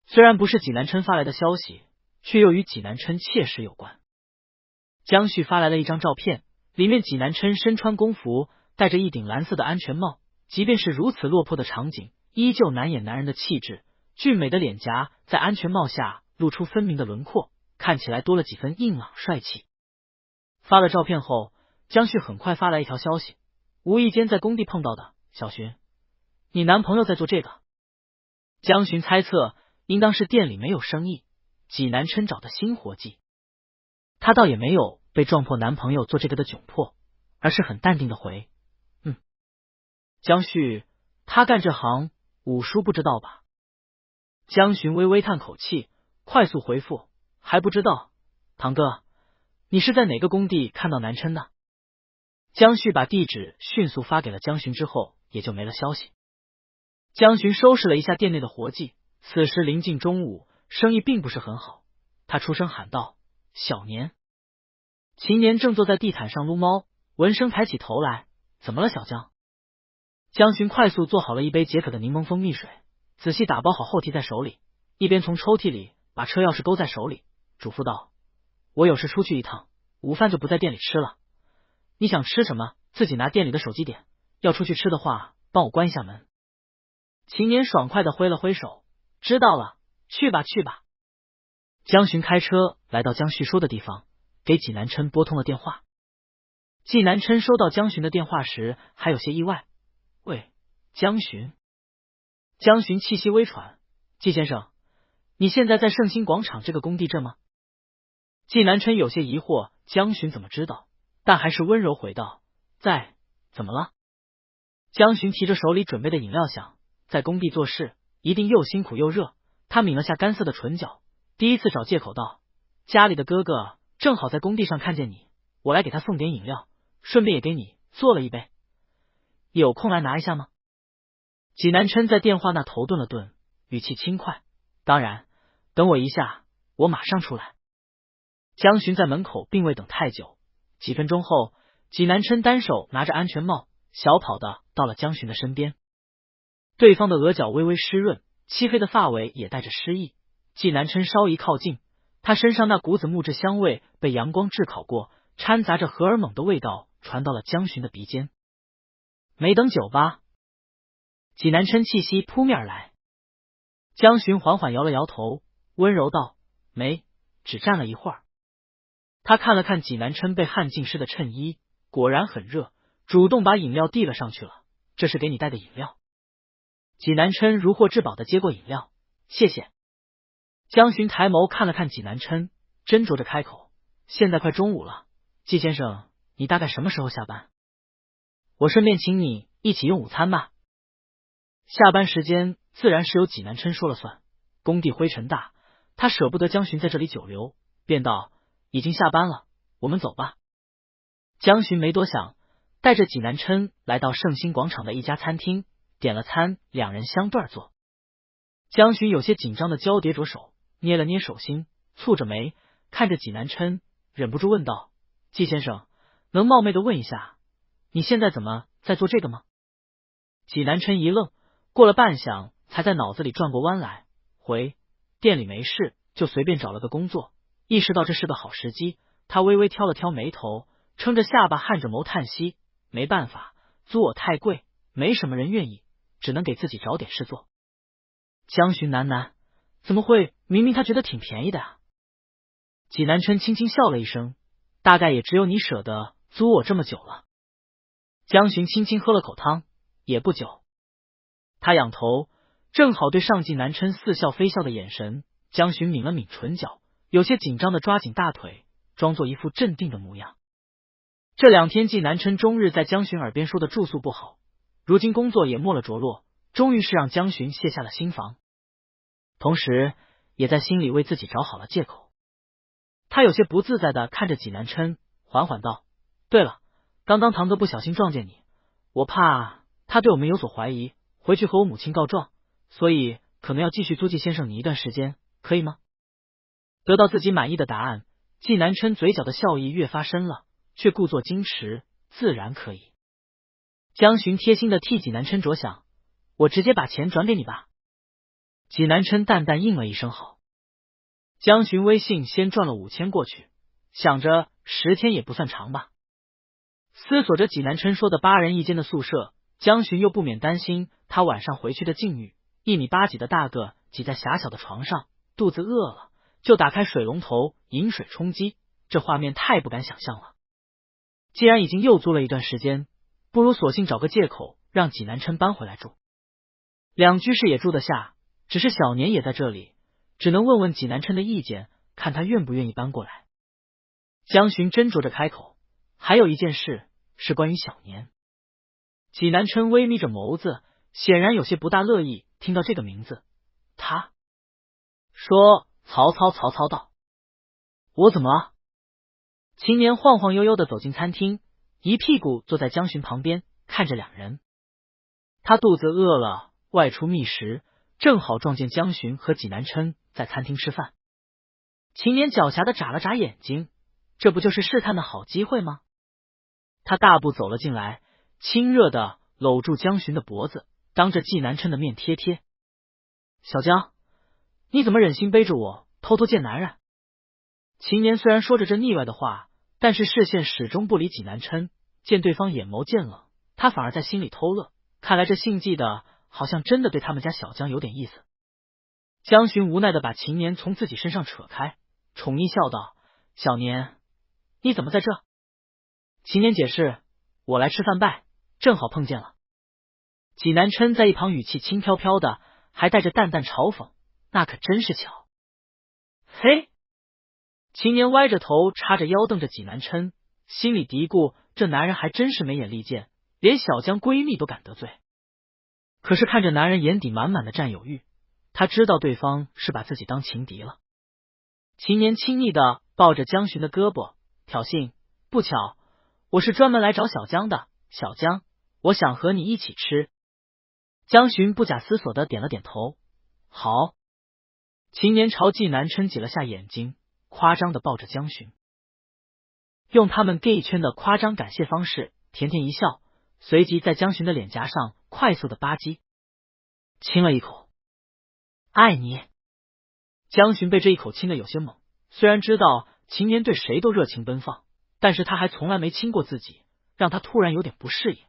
虽然不是纪南琛发来的消息，却又与纪南琛切实有关。江旭发来了一张照片，里面纪南琛身穿工服，戴着一顶蓝色的安全帽，即便是如此落魄的场景，依旧难掩男人的气质。俊美的脸颊在安全帽下露出分明的轮廓，看起来多了几分硬朗帅气。发了照片后，江旭很快发来一条消息：无意间在工地碰到的，小寻，你男朋友在做这个。江寻猜测应当是店里没有生意，纪南琛找的新活计。他倒也没有被撞破男朋友做这个的窘迫，而是很淡定的回：江旭，他干这行，武叔不知道吧？江寻微微叹口气，快速回复：还不知道。堂哥，你是在哪个工地看到南琛的？江旭把地址迅速发给了江寻之后，也就没了消息。江寻收拾了一下店内的活计，此时临近中午，生意并不是很好。他出声喊道：小年。秦年正坐在地毯上撸猫，闻声抬起头来：怎么了小江？江寻快速做好了一杯解渴的柠檬蜂蜜水，仔细打包好后提在手里，一边从抽屉里把车钥匙勾在手里，嘱咐道：我有事出去一趟，午饭就不在店里吃了，你想吃什么自己拿店里的手机点，要出去吃的话帮我关一下门。秦年爽快的挥了挥手：知道了，去吧去吧。江寻开车来到江旭说的地方，给纪南琛拨通了电话。纪南琛收到江寻的电话时还有些意外：喂，江寻。江寻气息微喘：纪先生，你现在在盛兴广场这个工地镇吗？纪南琛有些疑惑江寻怎么知道，但还是温柔回道：在，怎么了？江寻提着手里准备的饮料想，在工地做事一定又辛苦又热，他抿了下干涩的唇角，第一次找借口道：家里的哥哥正好在工地上看见你，我来给他送点饮料，顺便也给你做了一杯，有空来拿一下吗？纪南琛在电话那头顿了顿，语气轻快：当然，等我一下，我马上出来。江寻在门口并未等太久，几分钟后，纪南琛单手拿着安全帽，小跑的到了江寻的身边。对方的额角微微湿润，漆黑的发尾也带着湿意。纪南琛稍一靠近，他身上那股子木质香味被阳光炙烤过，掺杂着荷尔蒙的味道传到了江寻的鼻尖。没等久吧？纪南琛气息扑面而来。江寻缓缓摇了摇头，温柔道：没，只站了一会儿。他看了看纪南琛被汗浸湿的衬衣，果然很热，主动把饮料递了上去了：这是给你带的饮料。纪南琛如获至宝的接过饮料：谢谢。江寻抬眸看了看纪南琛，斟酌着开口：现在快中午了，纪先生，你大概什么时候下班？我顺便请你一起用午餐吧。下班时间自然是由纪南琛说了算，工地灰尘大，他舍不得江寻在这里久留，便道：已经下班了，我们走吧。江寻没多想，带着纪南琛来到盛兴广场的一家餐厅，点了餐，两人相对而坐。江寻有些紧张的交叠着手，捏了捏手心，蹙着眉看着纪南琛，忍不住问道：纪先生，能冒昧的问一下，你现在怎么在做这个吗？纪南琛一愣，过了半晌才在脑子里转过弯来，回：店里没事，就随便找了个工作。意识到这是个好时机，他微微挑了挑眉头，撑着下巴汗着眸叹息：没办法，租我太贵，没什么人愿意，只能给自己找点事做。江寻喃喃：怎么会，明明他觉得挺便宜的啊。纪南琛轻轻笑了一声：大概也只有你舍得租我这么久了。江巡轻轻喝了口汤，也不久，他仰头，正好对上季南琛似笑非笑的眼神。江巡抿了抿唇角，有些紧张的抓紧大腿，装作一副镇定的模样。这2天季南琛终日在江巡耳边说的住宿不好，如今工作也没了着落，终于是让江巡卸下了心防，同时也在心里为自己找好了借口。他有些不自在的看着纪南琛，缓缓道：对了，刚刚堂哥不小心撞见你，我怕他对我们有所怀疑，回去和我母亲告状，所以可能要继续租季先生你一段时间，可以吗？得到自己满意的答案，纪南琛嘴角的笑意越发深了，却故作矜持，自然可以。江巡贴心的替纪南琛着想，我直接把钱转给你吧。纪南琛淡淡应了一声好。江巡微信先转了5000过去，想着10天也不算长吧。思索着纪南琛说的8人一间的宿舍，江巡又不免担心他晚上回去的境遇。1米8几的大个挤在狭小的床上，肚子饿了就打开水龙头饮水充饥，这画面太不敢想象了。既然已经又租了一段时间，不如索性找个借口让纪南琛搬回来住。2居室也住得下，只是小年也在这里，只能问问纪南琛的意见，看他愿不愿意搬过来。江巡斟酌着开口，还有一件事是关于小年。纪南琛微眯着眸子，显然有些不大乐意听到这个名字。他说：曹操道。我怎么了？秦年晃晃悠悠的走进餐厅，一屁股坐在江巡旁边，看着2人。他肚子饿了，外出觅食，正好撞见江巡和纪南琛在餐厅吃饭。秦年狡黠的眨了眨眼睛，这不就是试探的好机会吗？他大步走了进来，亲热的搂住江巡的脖子，当着纪南琛的面贴贴：小江，你怎么忍心背着我偷偷见男人？秦年虽然说着这腻歪的话，但是视线始终不离纪南琛，见对方眼眸渐冷，他反而在心里偷乐，看来这姓纪的好像真的对他们家小江有点意思。江巡无奈的把秦年从自己身上扯开，宠溺笑道：小年，你怎么在这？秦年解释：我来吃饭拜，正好碰见了。纪南琛在一旁语气轻飘飘的，还带着淡淡嘲讽：那可真是巧。嘿！秦年歪着头叉着腰瞪着纪南琛，心里嘀咕：这男人还真是没眼力见，连小江闺蜜都敢得罪。可是看着男人眼底满满的占有欲，他知道对方是把自己当情敌了。秦年亲昵的抱着江巡的胳膊，挑衅：不巧，我是专门来找小江的，小江，我想和你一起吃。江巡不假思索的点了点头：好。秦年朝纪南琛挤了下眼睛，夸张的抱着江巡，用他们 gay 圈的夸张感谢方式甜甜一笑，随即在江巡的脸颊上快速的吧唧亲了一口。爱你。江巡被这一口亲的有些懵，虽然知道秦年对谁都热情奔放，但是他还从来没亲过自己，让他突然有点不适应。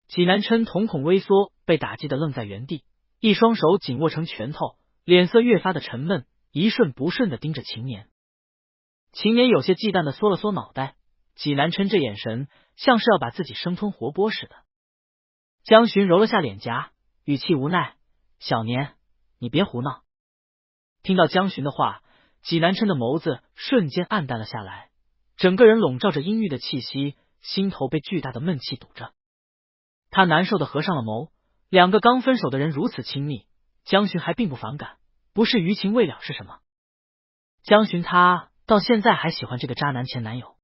纪南琛瞳孔微缩，被打击的愣在原地，一双手紧握成拳头，脸色越发的沉闷，一瞬不瞬的盯着秦年。秦年有些忌惮的缩了缩脑袋，纪南琛这眼神像是要把自己生吞活剥似的。江巡揉了下脸颊，语气无奈：小年，你别胡闹。听到江巡的话，纪南琛的眸子瞬间暗淡了下来，整个人笼罩着阴郁的气息，心头被巨大的闷气堵着。他难受的合上了眸，2个刚分手的人如此亲密，江巡还并不反感，不是余情未了是什么？江巡他到现在还喜欢这个渣男前男友，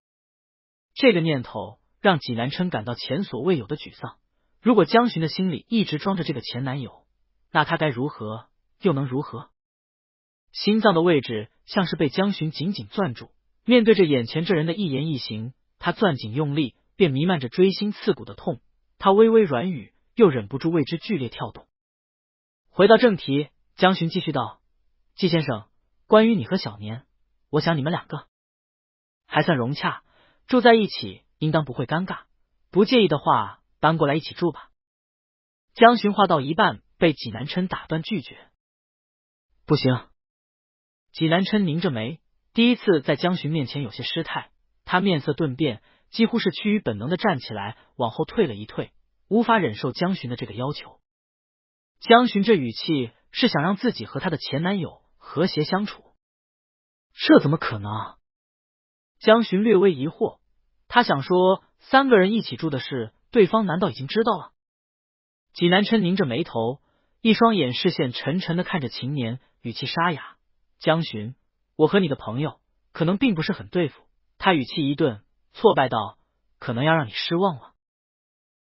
这个念头让纪南琛感到前所未有的沮丧。如果江巡的心里一直装着这个前男友，那他该如何，又能如何？心脏的位置像是被江巡紧紧攥住，面对着眼前这人的一言一行，他攥紧用力，便弥漫着锥心刺骨的痛。他微微软语，又忍不住为之剧烈跳动。回到正题，江巡继续道：纪先生，关于你和小年，我想你们2个还算融洽，住在一起应当不会尴尬，不介意的话搬过来一起住吧。江巡话到一半被纪南琛打断拒绝：不行。纪南琛拧着眉，第一次在江巡面前有些失态，他面色顿变，几乎是趋于本能的站起来，往后退了一退，无法忍受江巡的这个要求。江巡这语气是想让自己和她的前男友和谐相处，这怎么可能啊？江巡略微疑惑，他想说3个人一起住的事，对方难道已经知道了？济南琛拧着眉头，一双眼视线沉沉的看着秦年，语气沙哑：江巡，我和你的朋友可能并不是很对付。他语气一顿，挫败道：可能要让你失望了。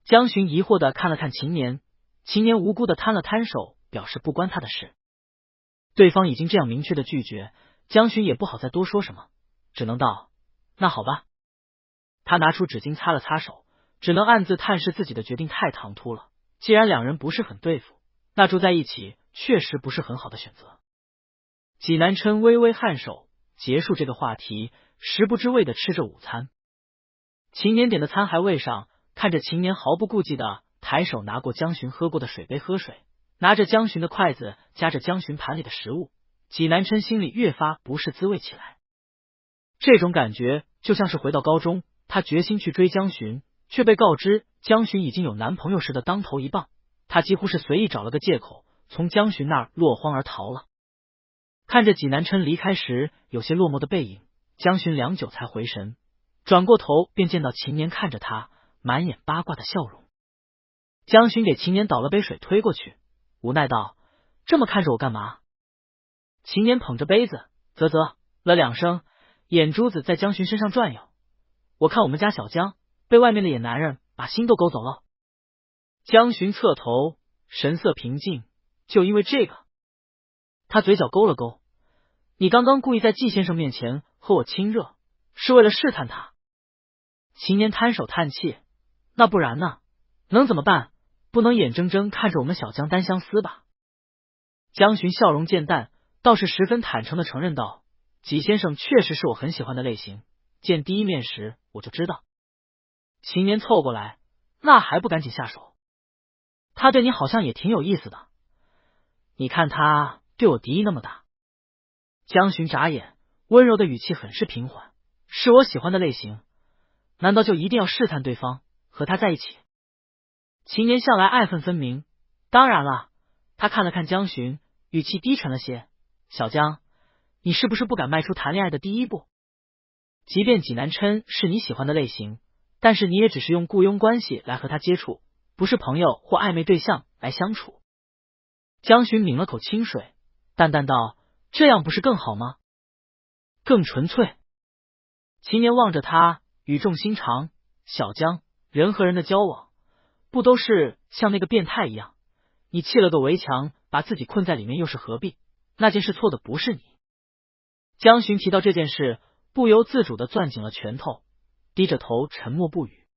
江巡疑惑的看了看秦年，秦年无辜的摊了摊手，表示不关他的事。对方已经这样明确的拒绝，江巡也不好再多说什么，只能道：那好吧。他拿出纸巾擦了擦手，只能暗自叹视自己的决定太唐突了。既然两人不是很对付，那住在一起确实不是很好的选择。济南琛微微颔首，结束这个话题，食不知味的吃着午餐。秦年点的餐还未上，看着秦年毫不顾忌的抬手拿过江巡喝过的水杯喝水，拿着江巡的筷子夹着江巡盘里的食物，济南琛心里越发不是滋味起来。这种感觉就像是回到高中，他决心去追江巡，却被告知江巡已经有男朋友时的当头一棒，他几乎是随意找了个借口，从江巡那儿落荒而逃了。看着济南琛离开时有些落寞的背影，江巡良久才回神，转过头便见到秦年看着他，满眼八卦的笑容。江巡给秦年倒了杯水推过去，无奈道：这么看着我干嘛？秦年捧着杯子啧啧了2声，眼珠子在江巡身上转悠。我看我们家小江被外面的野男人把心都勾走了。江巡侧头，神色平静，就因为这个？他嘴角勾了勾，你刚刚故意在季先生面前和我亲热，是为了试探他。秦年摊手叹气，那不然呢？能怎么办？不能眼睁睁看着我们小江单相思吧？江巡笑容渐淡，倒是十分坦诚的承认道：季先生确实是我很喜欢的类型，见第一面时我就知道。秦年凑过来，那还不赶紧下手？他对你好像也挺有意思的，你看他对我敌意那么大。江巡眨眼，温柔的语气很是平缓，是我喜欢的类型，难道就一定要试探对方和他在一起？秦年向来爱恨分明，当然了。他看了看江巡，语气低沉了些：小江，你是不是不敢迈出谈恋爱的第一步？即便济南琛是你喜欢的类型，但是你也只是用雇佣关系来和他接触，不是朋友或暧昧对象来相处。江巡抿了口清水，淡淡道：这样不是更好吗？更纯粹。秦年望着他，语重心长：小江，人和人的交往不都是像那个变态一样，你砌了个围墙把自己困在里面又是何必？那件事错的不是你。江巡提到这件事，不由自主的攥紧了拳头，低着头沉默不语。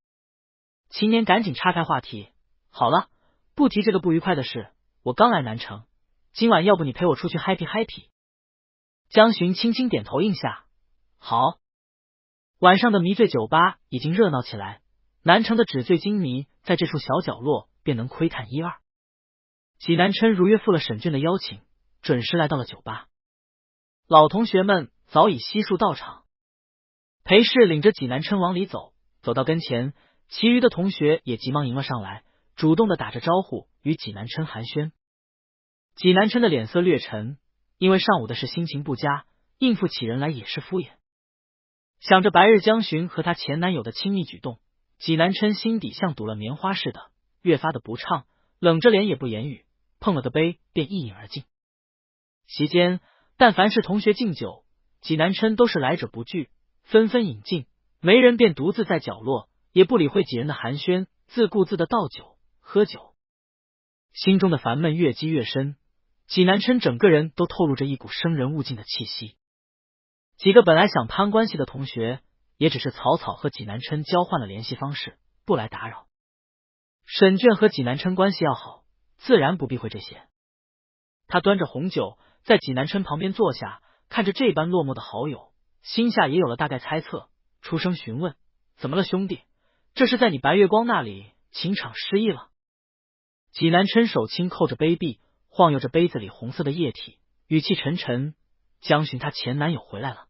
秦年赶紧岔开话题：好了，不提这个不愉快的事，我刚来南城，今晚要不你陪我出去 happy happy？ 江巡轻轻点头应下：好。晚上的迷醉酒吧已经热闹起来，南城的纸醉金迷在这处小角落便能窥探一二。济南琛如约赴了沈俊的邀请，准时来到了酒吧。老同学们早已悉数到场，裴氏领着济南琛往里走，走到跟前，其余的同学也急忙迎了上来，主动的打着招呼与济南琛寒暄。济南琛的脸色略沉，因为上午的事心情不佳，应付起人来也是敷衍。想着白日江巡和她前男友的亲密举动，济南琛心底像堵了棉花似的，越发的不畅，冷着脸也不言语，碰了个杯便一饮而尽。席间但凡是同学敬酒，济南琛都是来者不拒，纷纷饮尽，没人便独自在角落，也不理会几人的寒暄，自顾自的倒酒喝酒。心中的烦闷越积越深，济南琛整个人都透露着一股生人勿近的气息。几个本来想攀关系的同学，也只是草草和济南琛交换了联系方式，不来打扰。沈卷和济南琛关系要好，自然不避讳这些。他端着红酒在济南琛旁边坐下，看着这般落寞的好友，心下也有了大概猜测，出声询问：怎么了兄弟？这是在你白月光那里情场失意了？济南琛手轻扣着杯壁，晃悠着杯子里红色的液体，语气沉沉：江巡她前男友回来了。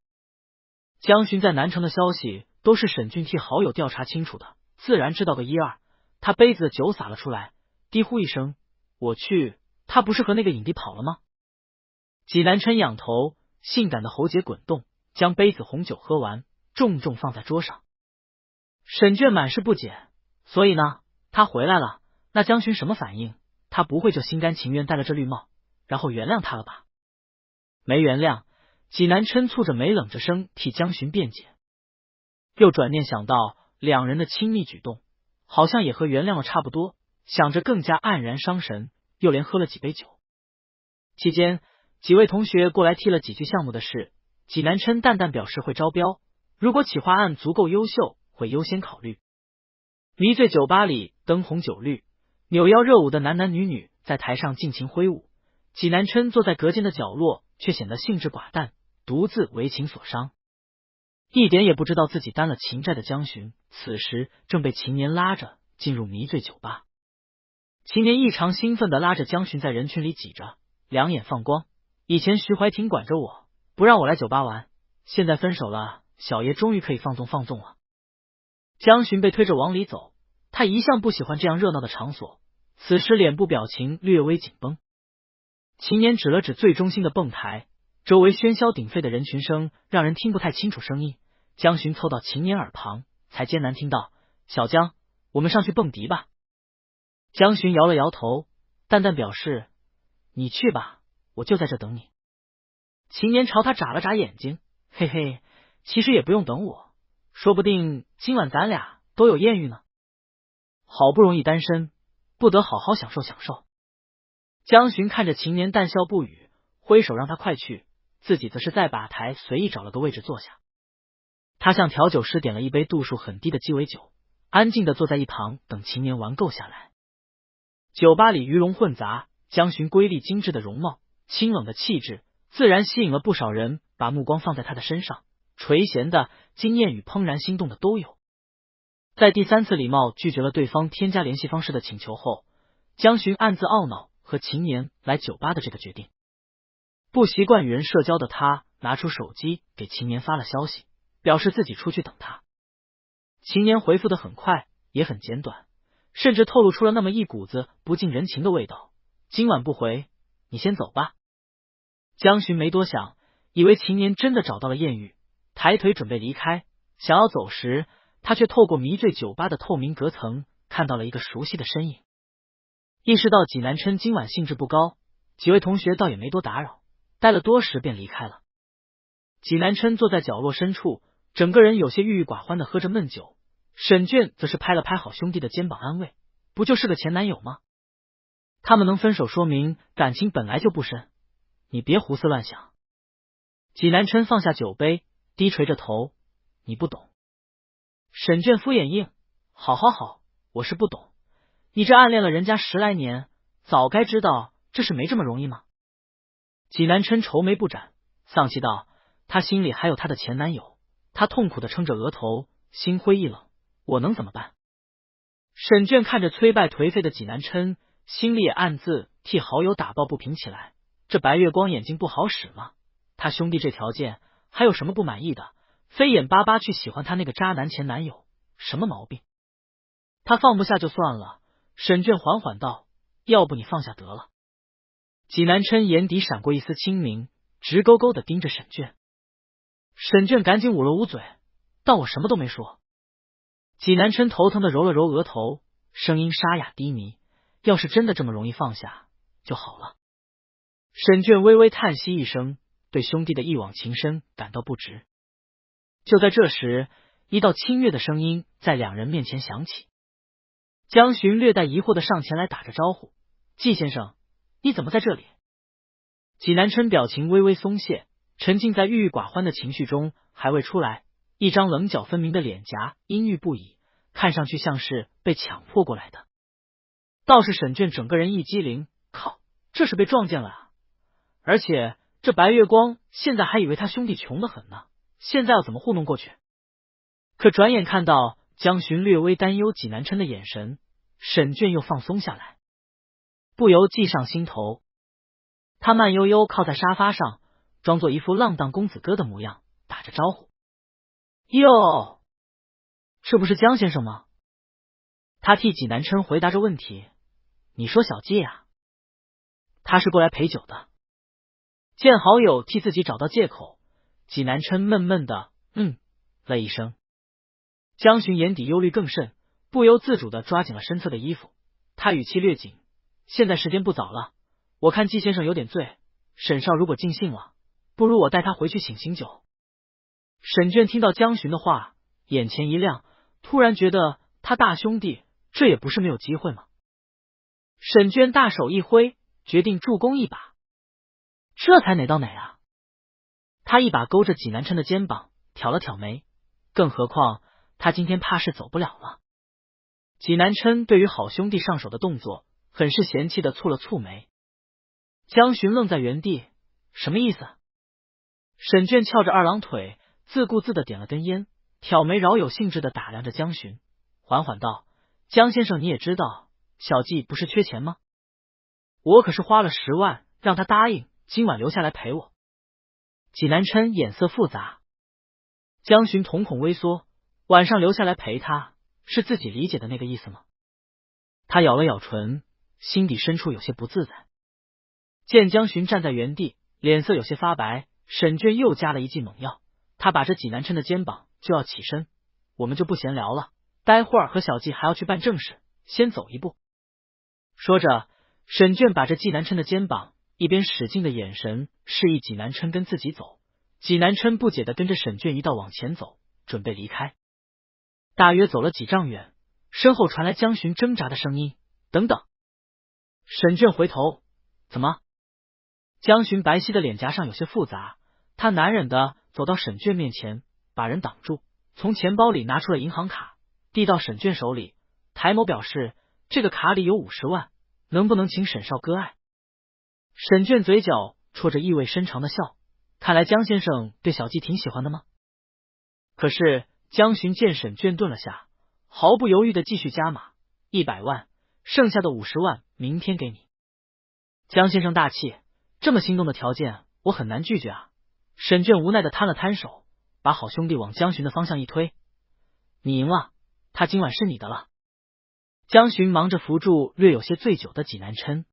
江巡在南城的消息都是沈俊替好友调查清楚的，自然知道个一二。他杯子的酒洒了出来，低呼一声：“我去，他不是和那个影帝跑了吗？”济南琛仰头，性感的喉结滚动，将杯子红酒喝完，重重放在桌上。沈卷满是不解，所以呢，他回来了，那江巡什么反应？他不会就心甘情愿戴了这绿帽，然后原谅他了吧？没原谅。济南琛蹙着眉，冷着声替江巡辩解，又转念想到两人的亲密举动，好像也和原谅了差不多，想着更加黯然伤神，又连喝了几杯酒。期间，几位同学过来提了几句项目的事，济南琛淡淡表示会招标，如果企划案足够优秀，会优先考虑。迷醉酒吧里灯红酒绿，扭腰热舞的男男女女在台上尽情挥舞，济南琛坐在隔间的角落，却显得兴致寡淡，独自为情所伤。一点也不知道自己担了情债的江巡，此时正被秦年拉着进入迷醉酒吧。秦年异常兴奋地拉着江巡在人群里挤着，两眼放光。以前徐怀婷管着我，不让我来酒吧玩，现在分手了，小爷终于可以放纵放纵了。江巡被推着往里走，他一向不喜欢这样热闹的场所，此时脸部表情略微紧绷。秦年指了指最中心的蹦台，周围喧嚣鼎沸的人群声让人听不太清楚声音。江巡凑到秦年耳旁，才艰难听到：“小江，我们上去蹦迪吧。”江巡摇了摇头，淡淡表示：“你去吧，我就在这等你。”秦年朝他眨了眨眼睛，嘿嘿，其实也不用等我，说不定今晚咱俩都有艳遇呢。好不容易单身，不得好好享受享受。江巡看着秦年淡笑不语，挥手让他快去，自己则是在吧台随意找了个位置坐下。他向调酒师点了一杯度数很低的鸡尾酒，安静的坐在一旁等秦年玩够下来。酒吧里鱼龙混杂，江巡瑰丽精致的容貌，清冷的气质，自然吸引了不少人把目光放在他的身上，垂涎的、惊艳与怦然心动的都有。在第三次礼貌拒绝了对方添加联系方式的请求后，江巡暗自懊恼和秦年来酒吧的这个决定。不习惯与人社交的他拿出手机给秦年发了消息，表示自己出去等他。秦年回复的很快，也很简短，甚至透露出了那么一股子不近人情的味道。今晚不回，你先走吧。江巡没多想，以为秦年真的找到了艳遇，抬腿准备离开，想要走时，他却透过迷醉酒吧的透明隔层看到了一个熟悉的身影。意识到济南琛今晚兴致不高，几位同学倒也没多打扰，待了多时便离开了。济南琛坐在角落深处，整个人有些郁郁寡欢的喝着闷酒。沈卷则是拍了拍好兄弟的肩膀安慰：“不就是个前男友吗？他们能分手说明感情本来就不深，你别胡思乱想。”济南琛放下酒杯，低垂着头：“你不懂。”沈卷敷衍应：“好，我是不懂。你这暗恋了人家10来年，早该知道这事没这么容易吗？”济南琛愁眉不展，丧气道：“他心里还有他的前男友。”他痛苦的撑着额头，心灰意冷：“我能怎么办？”沈卷看着挫败颓废的济南琛，心里也暗自替好友打抱不平起来。这白月光眼睛不好使吗？他兄弟这条件还有什么不满意的？非眼巴巴去喜欢他那个渣男前男友，什么毛病？他放不下就算了。沈卷缓缓道：“要不你放下得了。”济南琛眼底闪过一丝清明，直勾勾的盯着沈卷。沈卷赶紧捂了捂嘴，当我什么都没说。济南琛头疼的揉了揉额头，声音沙哑低迷：“要是真的这么容易放下就好了。”沈卷微微叹息一声，对兄弟的一往情深感到不值。就在这时，一道清越的声音在两人面前响起。江巡略带疑惑的上前来打着招呼：“季先生，你怎么在这里？”济南琛表情微微松懈，沉浸在郁郁寡欢的情绪中，还未出来，一张棱角分明的脸颊阴郁不已，看上去像是被强迫过来的。倒是沈卷整个人一激灵，靠，这是被撞见了啊！而且这白月光现在还以为他兄弟穷得很呢，现在要怎么糊弄过去？可转眼看到江巡略微担忧济南琛的眼神，沈卷又放松下来，不由计上心头。他慢悠悠靠在沙发上，装作一副浪荡公子哥的模样，打着招呼：“哟，这不是江先生吗？他替济南琛回答着问题。你说小季啊？他是过来陪酒的。见好友替自己找到借口，济南琛闷闷的了一声。江巡眼底忧虑更甚，不由自主的抓紧了身侧的衣服。他语气略紧，现在时间不早了，我看季先生有点醉，沈少如果尽兴了，不如我带他回去请醒酒。沈卷听到江巡的话，眼前一亮，突然觉得他大兄弟这也不是没有机会吗？沈娟大手一挥，决定助攻一把。这才哪到哪啊！他一把勾着济南琛的肩膀，挑了挑眉，更何况他今天怕是走不了了。济南琛对于好兄弟上手的动作，很是嫌弃的蹙了蹙眉。江巡愣在原地，什么意思？沈卷翘着二郎腿，自顾自的点了根烟，挑眉饶有兴致的打量着江巡，缓缓道：江先生你也知道，小季不是缺钱吗？我可是花了10万让他答应今晚留下来陪我。济南琛眼色复杂。江巡瞳孔微缩，晚上留下来陪他，是自己理解的那个意思吗？他咬了咬唇，心底深处有些不自在。见江巡站在原地，脸色有些发白，沈卷又加了一剂猛药。他把着济南琛的肩膀就要起身，我们就不闲聊了，待会儿和小季还要去办正事，先走一步。说着，沈卷把着济南琛的肩膀，一边使劲的眼神示意济南琛跟自己走。济南琛不解的跟着沈卷一道往前走，准备离开。大约走了几丈远，身后传来江巡挣扎的声音：等等。沈卷回头，怎么？江巡白皙的脸颊上有些复杂，他难忍的走到沈卷面前，把人挡住，从钱包里拿出了银行卡，递到沈卷手里，抬眸表示这个卡里有50万，能不能请沈少割爱？沈卷嘴角戳着意味深长的笑，看来江先生对小季挺喜欢的吗？可是江巡见沈卷顿了下，毫不犹豫的继续加码，100万，剩下的50万明天给你。江先生大气，这么心动的条件我很难拒绝啊。沈卷无奈的摊了摊手，把好兄弟往江巡的方向一推，你赢了，他今晚是你的了。江巡忙着扶住略有些醉酒的济南琛，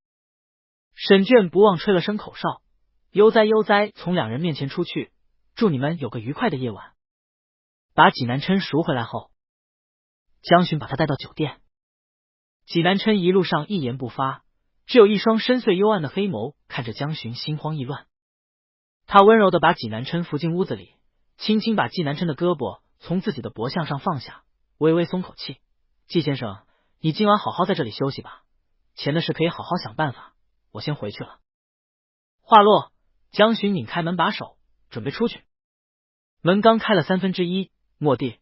沈卷不忘吹了声口哨，悠哉悠哉从两人面前出去，祝你们有个愉快的夜晚。把济南琛赎回来后，江巡把他带到酒店。济南琛一路上一言不发，只有一双深邃幽暗的黑眸看着江巡心慌意乱。他温柔的把济南琛扶进屋子里，轻轻把济南琛的胳膊从自己的脖项上放下，微微松口气：季先生，你今晚好好在这里休息吧，钱的事可以好好想办法，我先回去了。话落，江巡拧开门把手，准备出去。门刚开了1/3，蓦地，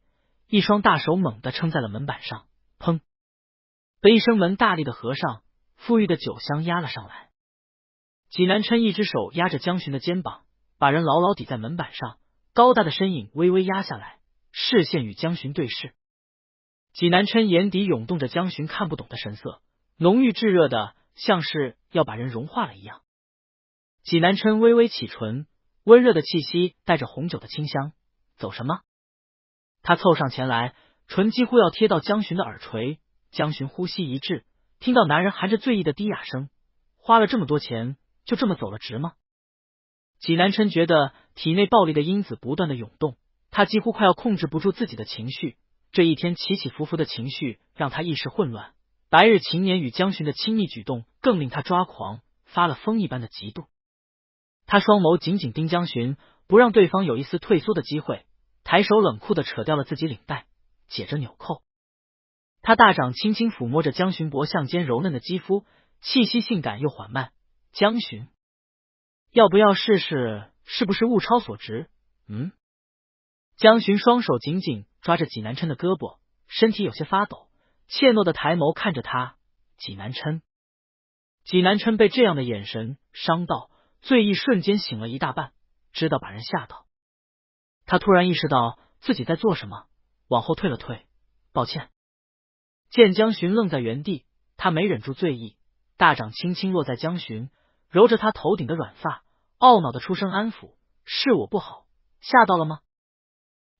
一双大手猛地撑在了门板上，砰！悲声门大力的合上，馥郁的酒香压了上来。济南琛一只手压着江巡的肩膀，把人牢牢抵在门板上，高大的身影微微压下来，视线与江巡对视。济南琛眼底涌动着江巡看不懂的神色，浓郁炙热的像是要把人融化了一样。济南琛微微起唇，温热的气息带着红酒的清香。走什么？他凑上前来，唇几乎要贴到江巡的耳垂。江巡呼吸一滞，听到男人含着醉意的低哑声：花了这么多钱，就这么走了值吗？济南琛觉得体内暴力的因子不断的涌动，他几乎快要控制不住自己的情绪。这一天起起伏伏的情绪让他意识混乱，白日秦年与江巡的亲密举动更令他抓狂，发了疯一般的嫉妒。他双眸紧紧盯江巡，不让对方有一丝退缩的机会，抬手冷酷的扯掉了自己领带，解着纽扣。他大掌轻轻抚摸着江巡脖项间柔嫩的肌肤，气息性感又缓慢。江巡，要不要试试是不是物超所值？江巡双手紧紧抓着济南琛的胳膊，身体有些发抖，怯懦的抬眸看着他。济南琛，济南琛被这样的眼神伤到，醉意瞬间醒了一大半，知道把人吓到。他突然意识到自己在做什么，往后退了退，抱歉。见江巡愣在原地，他没忍住醉意，大掌轻轻落在江巡，揉着他头顶的软发，懊恼的出声安抚：是我不好，吓到了吗？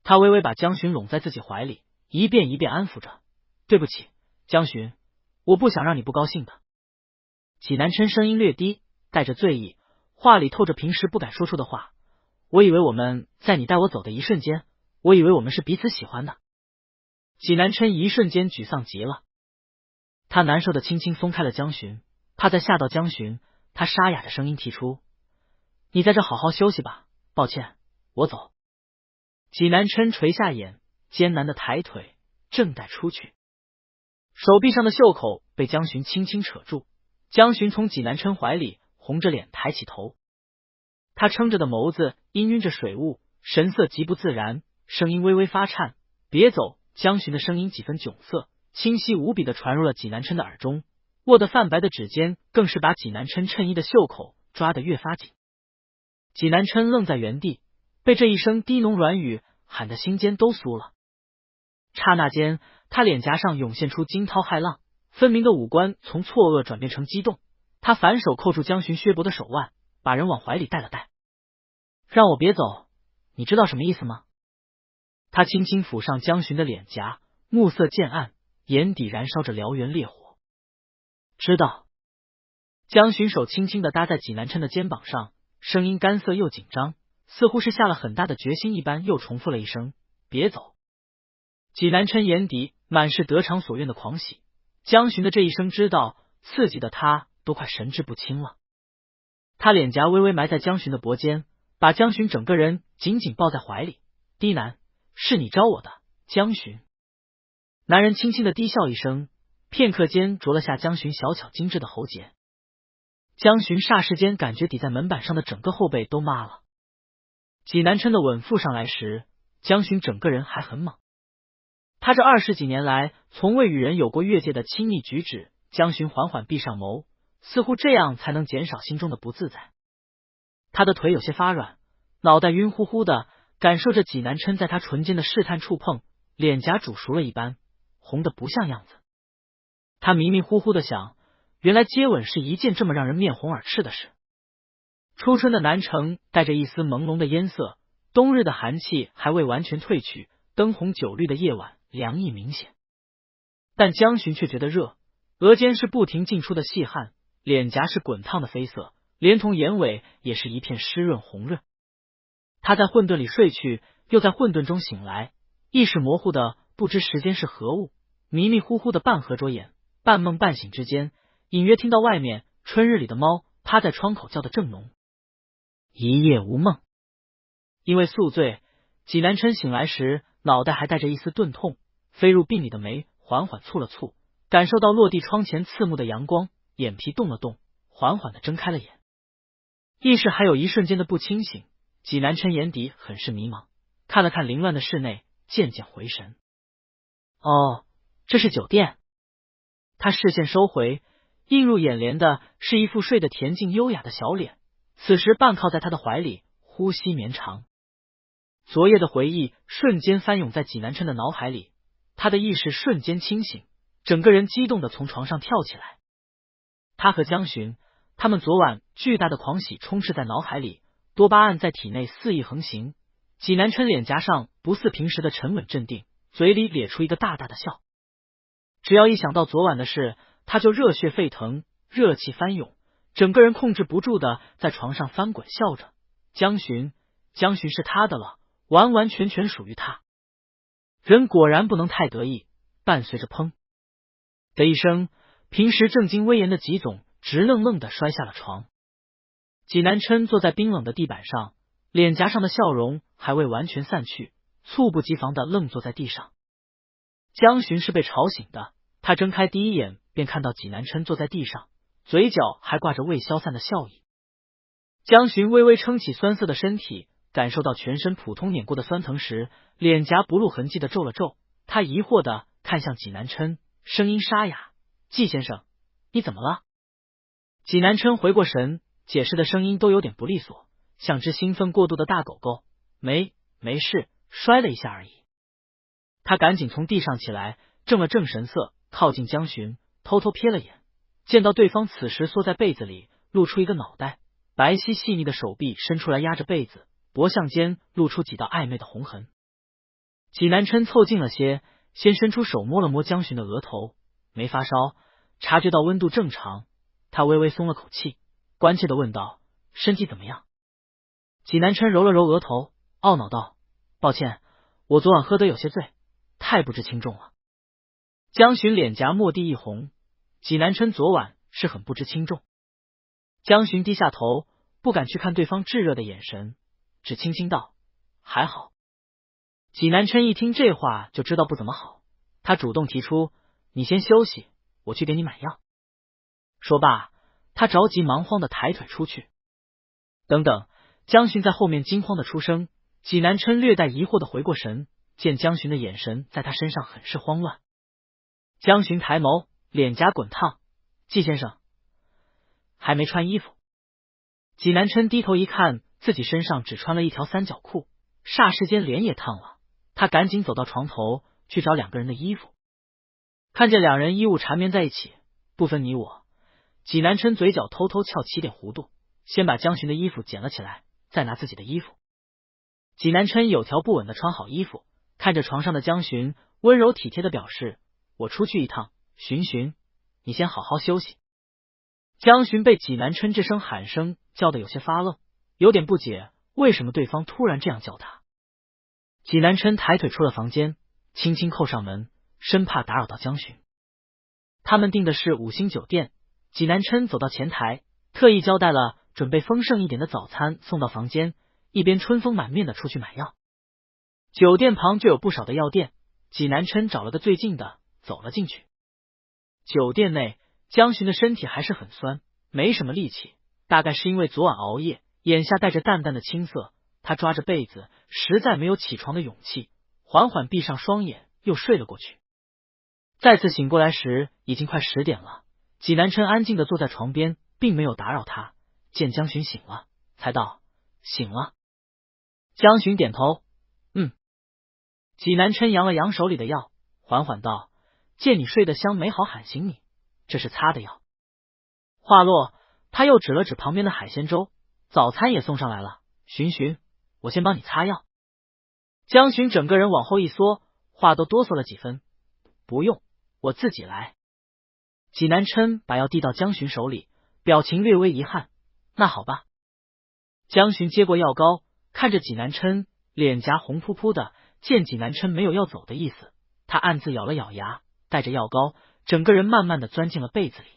他微微把江巡拢在自己怀里，一遍一遍安抚着：“对不起，江巡，我不想让你不高兴的。”济南琛声音略低，带着醉意，话里透着平时不敢说出的话。我以为我们在你带我走的一瞬间，我以为我们是彼此喜欢的。济南琛一瞬间沮丧极了，他难受的轻轻松开了江巡，怕再吓到江巡，他沙哑着声音提出：“你在这好好休息吧，抱歉，我走。”济南琛垂下眼，艰难的抬腿，正待出去，手臂上的袖口被江巡轻轻扯住。江巡从济南琛怀里红着脸抬起头，他撑着的眸子氤氲着水雾，神色极不自然，声音微微发颤：“别走！”江巡的声音几分窘塞，清晰无比的传入了济南琛的耳中，握得泛白的指尖更是把济南琛衬衣的袖口抓得越发紧。济南琛愣在原地，被这一声低浓软语喊得心尖都酥了。刹那间，他脸颊上涌现出惊涛骇浪，分明的五官从错愕转变成激动。他反手扣住江巡削薄的手腕，把人往怀里带了带：“让我别走，你知道什么意思吗？”他轻轻抚上江巡的脸颊，目色渐暗，眼底燃烧着燎原烈火。知道。江巡手轻轻地搭在济南琛的肩膀上，声音干涩又紧张，似乎是下了很大的决心一般，又重复了一声：“别走。”济南琛眼底满是得偿所愿的狂喜，江巡的这一声知道刺激的他都快神志不清了。他脸颊微微埋在江巡的脖肩，把江巡整个人紧紧抱在怀里，低喃：“是你招我的，江巡。”男人轻轻的低笑一声，片刻间啄了下江巡小巧精致的喉结。江巡霎时间感觉抵在门板上的整个后背都麻了。济南琛的吻附上来时，江巡整个人还很猛。他这20几年来从未与人有过越界的亲密举止。江巡缓缓闭上眸，似乎这样才能减少心中的不自在。他的腿有些发软，脑袋晕乎乎的，感受着济南琛在他唇间的试探触碰，脸颊煮熟了一般，红得不像样子。他迷迷糊糊的想，原来接吻是一件这么让人面红耳赤的事。初春的南城带着一丝朦胧的烟色，冬日的寒气还未完全褪去，灯红酒绿的夜晚凉意明显。但江巡却觉得热，额间是不停进出的细汗，脸颊是滚烫的绯色，连同眼尾也是一片湿润红润。他在混沌里睡去，又在混沌中醒来，意识模糊的不知时间是何物，迷迷糊糊的半合着眼，半梦半醒之间，隐约听到外面春日里的猫趴在窗口叫得正浓。一夜无梦。因为宿醉，济南琛醒来时脑袋还带着一丝钝痛，飞入鬓里的眉缓缓蹙了蹙，感受到落地窗前刺目的阳光，眼皮动了动，缓缓的睁开了眼。意识还有一瞬间的不清醒，济南琛眼底很是迷茫，看了看凌乱的室内，渐渐回神。哦，这是酒店。他视线收回，映入眼帘的是一副睡得恬静优雅的小脸，此时半靠在他的怀里，呼吸绵长。昨夜的回忆瞬间翻涌在济南琛的脑海里，他的意识瞬间清醒，整个人激动的从床上跳起来。他和江巡，他们昨晚巨大的狂喜充斥在脑海里，多巴胺在体内肆意横行。济南琛脸颊上不似平时的沉稳镇定，嘴里咧出一个大大的笑。只要一想到昨晚的事，他就热血沸腾，热气翻涌，整个人控制不住的在床上翻滚，笑着。江巡是他的了，完完全全属于他。人果然不能太得意，伴随着砰的一声，平时正襟威严的济总直愣愣的摔下了床。济南琛坐在冰冷的地板上，脸颊上的笑容还未完全散去，猝不及防的愣坐在地上。江巡是被吵醒的，他睁开第一眼便看到济南琛坐在地上，嘴角还挂着未消散的笑意。江巡微微撑起酸涩的身体，感受到全身普通碾过的酸疼时，脸颊不露痕迹的皱了皱。他疑惑的看向济南琛，声音沙哑：“季先生，你怎么了？”济南琛回过神，解释的声音都有点不利索，像只兴奋过度的大狗狗。没事，摔了一下而已。他赶紧从地上起来，正了正神色，靠近江巡，偷偷瞥了眼，见到对方此时缩在被子里，露出一个脑袋，白皙细腻的手臂伸出来压着被子，脖项间露出几道暧昧的红痕。济南琛凑近了些，先伸出手摸了摸江巡的额头，没发烧，察觉到温度正常，他微微松了口气，关切地问道：“身体怎么样？”济南琛揉了揉额头，懊恼道：“抱歉，我昨晚喝得有些醉，太不知轻重了。”江巡脸颊蓦地一红，济南琛昨晚是很不知轻重。江巡低下头，不敢去看对方炙热的眼神，只轻轻道：“还好。”济南琛一听这话就知道不怎么好，他主动提出：“你先休息，我去给你买药。”说罢，他着急忙慌的抬腿出去。等等，江巡在后面惊慌的出声。济南琛略带疑惑的回过神，见江巡的眼神在他身上很是慌乱。江巡抬眸，脸颊滚烫：“季先生还没穿衣服。”济南琛低头一看，自己身上只穿了一条三角裤，霎时间脸也烫了。他赶紧走到床头去找两个人的衣服，看见两人衣物缠绵在一起，不分你我。济南琛嘴角偷偷翘起点弧度，先把江巡的衣服捡了起来，再拿自己的衣服。济南琛有条不紊的穿好衣服，看着床上的江巡，温柔体贴的表示：“我出去一趟，巡巡，你先好好休息。”江巡被济南琛这声喊声叫得有些发愣，有点不解为什么对方突然这样叫他。济南琛抬腿出了房间，轻轻扣上门，生怕打扰到江巡。他们订的是5星酒店，济南琛走到前台，特意交代了准备丰盛一点的早餐送到房间，一边春风满面的出去买药。酒店旁就有不少的药店，济南琛找了个最近的，走了进去。酒店内，江巡的身体还是很酸，没什么力气，大概是因为昨晚熬夜，眼下带着淡淡的青涩。他抓着被子，实在没有起床的勇气，缓缓闭上双眼，又睡了过去。再次醒过来时，已经快10点了。济南琛安静的坐在床边，并没有打扰他。见江巡醒了，才道：“醒了。”江巡点头：“嗯。”济南琛扬了扬手里的药，缓缓道：“见你睡得香，没好喊醒你，这是擦的药。”话落，他又指了指旁边的海鲜粥，早餐也送上来了。巡巡，我先帮你擦药。江巡整个人往后一缩，话都哆嗦了几分：“不用，我自己来。”济南琛把药递到江巡手里，表情略微遗憾：“那好吧。”江巡接过药膏，看着济南琛，脸颊红扑扑的。见济南琛没有要走的意思，他暗自咬了咬牙，带着药膏，整个人慢慢的钻进了被子里。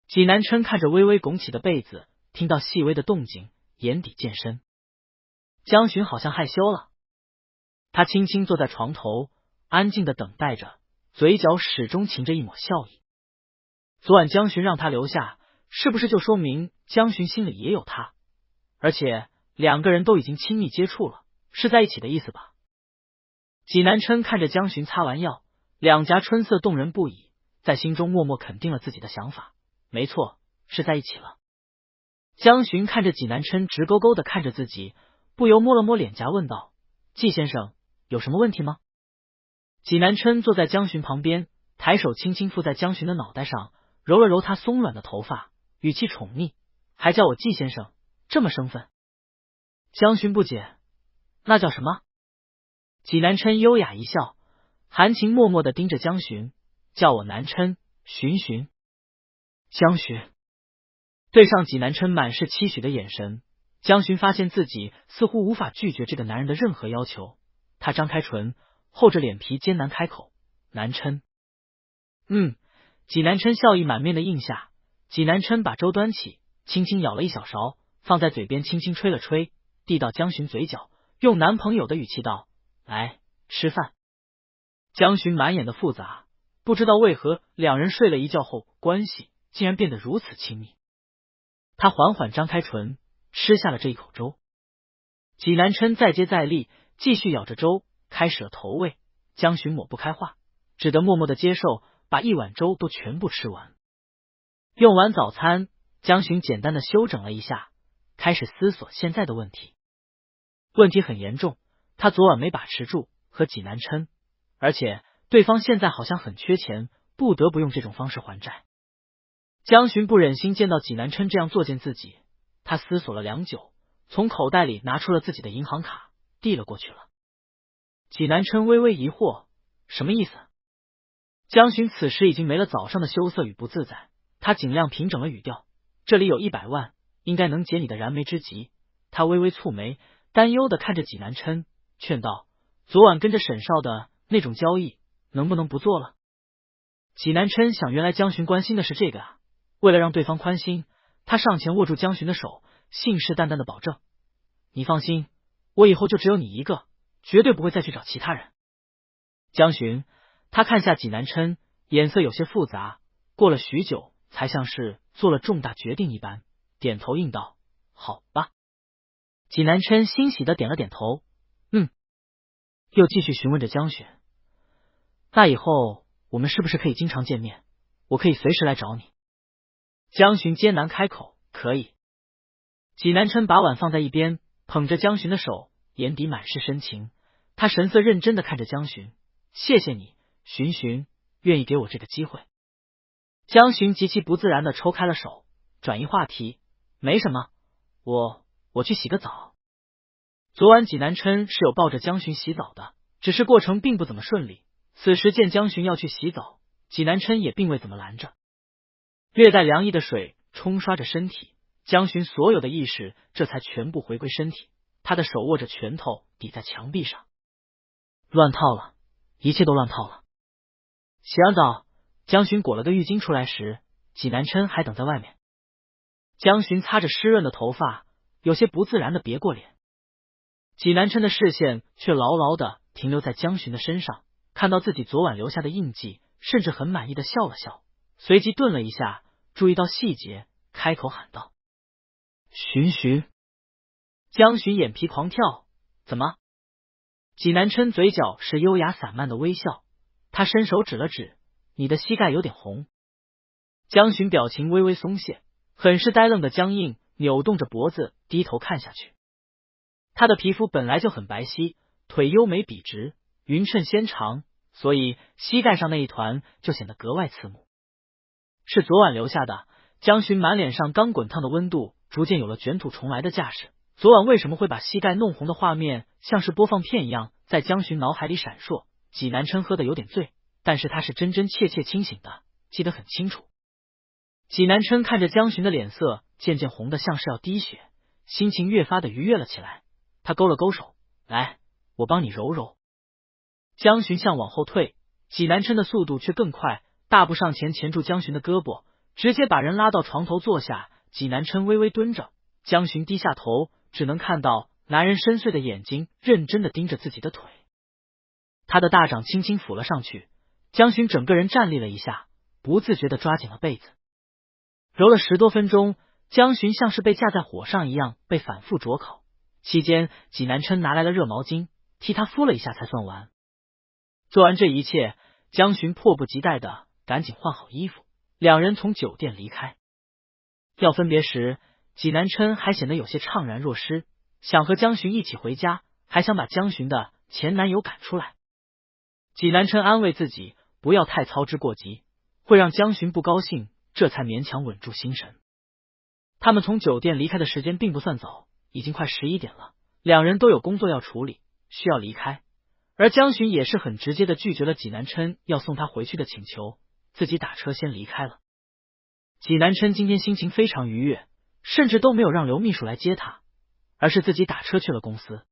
济南琛看着微微拱起的被子，听到细微的动静，眼底渐深。江巡好像害羞了，他轻轻坐在床头，安静的等待着，嘴角始终噙着一抹笑意。昨晚江巡让他留下，是不是就说明江巡心里也有他？而且两个人都已经亲密接触了，是在一起的意思吧？济南琛看着江巡擦完药，两颊春色动人不已，在心中默默肯定了自己的想法，没错，是在一起了。江巡看着济南琛直勾勾的看着自己，不由摸了摸脸颊问道：“季先生，有什么问题吗？”济南琛坐在江巡旁边，抬手轻轻附在江巡的脑袋上，揉了揉他松软的头发，语气宠溺：“还叫我季先生，这么生分？”江巡不解：“那叫什么？”济南琛优雅一笑，含情脉脉的盯着江巡：“叫我南琛，巡巡。”江巡对上济南琛满是期许的眼神，江巡发现自己似乎无法拒绝这个男人的任何要求，他张开唇，厚着脸皮艰难开口：“南琛。”济南琛笑意满面的应下。济南琛把粥端起，轻轻舀了一小勺，放在嘴边轻轻吹了吹，递到江巡嘴角，用男朋友的语气道：“来，吃饭。”江巡满眼的复杂，不知道为何两人睡了一觉后，关系竟然变得如此亲密。他缓缓张开唇，吃下了这一口粥。济南琛再接再厉，继续舀着粥，开始了投喂。江巡抹不开话，只得默默的接受，把一碗粥都全部吃完。用完早餐，江巡简单的休整了一下，开始思索现在的问题。问题很严重，他昨晚没把持住和济南琛，而且对方现在好像很缺钱，不得不用这种方式还债。江巡不忍心见到济南琛这样作践自己，他思索了良久，从口袋里拿出了自己的银行卡，递了过去了。济南琛微微疑惑，什么意思？江巡此时已经没了早上的羞涩与不自在，他尽量平整了语调，这里有100万，应该能解你的燃眉之急。他微微蹙眉，担忧的看着纪南琛，劝道：昨晚跟着沈少的那种交易，能不能不做了？纪南琛想，原来江巡关心的是这个啊。为了让对方宽心，他上前握住江巡的手，信誓旦旦的保证：你放心，我以后就只有你一个，绝对不会再去找其他人。江巡，他看下纪南琛，眼色有些复杂，过了许久，才像是做了重大决定一般，点头应道：好吧。纪南琛欣喜的点了点头，又继续询问着江巡：那以后我们是不是可以经常见面？我可以随时来找你。江巡艰难开口：可以。纪南琛把碗放在一边，捧着江巡的手，眼底满是深情。他神色认真的看着江巡：谢谢你，巡，愿意给我这个机会。江巡极其不自然的抽开了手，转移话题：没什么，我去洗个澡。昨晚纪南琛是有抱着江巡洗澡的，只是过程并不怎么顺利。此时见江巡要去洗澡，纪南琛也并未怎么拦着。略带凉意的水冲刷着身体，江巡所有的意识这才全部回归身体。他的手握着拳头抵在墙壁上，乱套了，一切都乱套了。洗完澡，江巡裹了个浴巾出来时，纪南琛还等在外面。江巡擦着湿润的头发，有些不自然的别过脸。纪南琛的视线却牢牢的停留在江巡的身上，看到自己昨晚留下的印记，甚至很满意的笑了笑，随即顿了一下，注意到细节，开口喊道：巡。江巡眼皮狂跳：怎么？纪南琛嘴角是优雅散漫的微笑，他伸手指了指：你的膝盖有点红。江巡表情微微松懈，很是呆愣的僵硬，扭动着脖子低头看下去。他的皮肤本来就很白皙，腿优美笔直，匀称纤长，所以膝盖上那一团就显得格外刺目。是昨晚留下的。江巡满脸上刚滚烫的温度逐渐有了卷土重来的架势。昨晚为什么会把膝盖弄红的画面像是播放片一样在江巡脑海里闪烁？纪南琛喝得有点醉，但是他是真真切切清醒的，记得很清楚。纪南琛看着江巡的脸色渐渐红得像是要滴血，心情越发的愉悦了起来。他勾了勾手：来，我帮你揉揉。江巡向往后退，纪南琛的速度却更快，大步上前钳住江巡的胳膊，直接把人拉到床头坐下。纪南琛微微蹲着，江巡低下头，只能看到男人深邃的眼睛认真的盯着自己的腿。他的大掌轻轻抚了上去，江巡整个人站立了一下，不自觉的抓紧了被子。揉了10多分钟，江巡像是被架在火上一样被反复灼烤。期间纪南琛拿来了热毛巾，替他敷了一下才算完。做完这一切，江巡迫不及待的赶紧换好衣服，两人从酒店离开。要分别时，纪南琛还显得有些怅然若失，想和江巡一起回家，还想把江巡的前男友赶出来。纪南琛安慰自己不要太操之过急，会让江巡不高兴，这才勉强稳住心神。他们从酒店离开的时间并不算早，已经快11点了，两人都有工作要处理，需要离开。而江巡也是很直接的拒绝了纪南琛要送他回去的请求，自己打车先离开了。纪南琛今天心情非常愉悦，甚至都没有让刘秘书来接他，而是自己打车去了公司。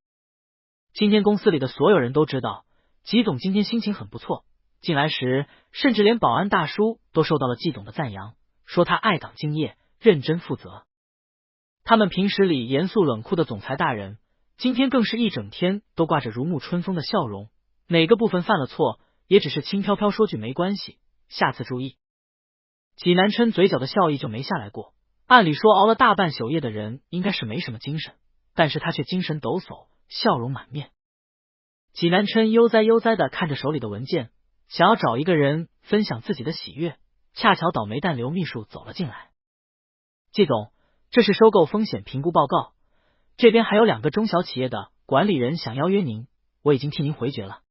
今天公司里的所有人都知道，纪总今天心情很不错，进来时甚至连保安大叔都受到了纪总的赞扬，说他爱岗敬业，认真负责。他们平时里严肃冷酷的总裁大人，今天更是一整天都挂着如沐春风的笑容，哪个部分犯了错，也只是轻飘飘说句没关系，下次注意。纪南琛嘴角的笑意就没下来过，按理说熬了大半宿夜的人应该是没什么精神，但是他却精神抖擞，笑容满面。纪南琛悠哉悠哉的看着手里的文件，想要找一个人分享自己的喜悦，恰巧倒霉蛋刘秘书走了进来。纪总，这是收购风险评估报告，这边还有2个中小企业的管理人想邀约您，我已经替您回绝了。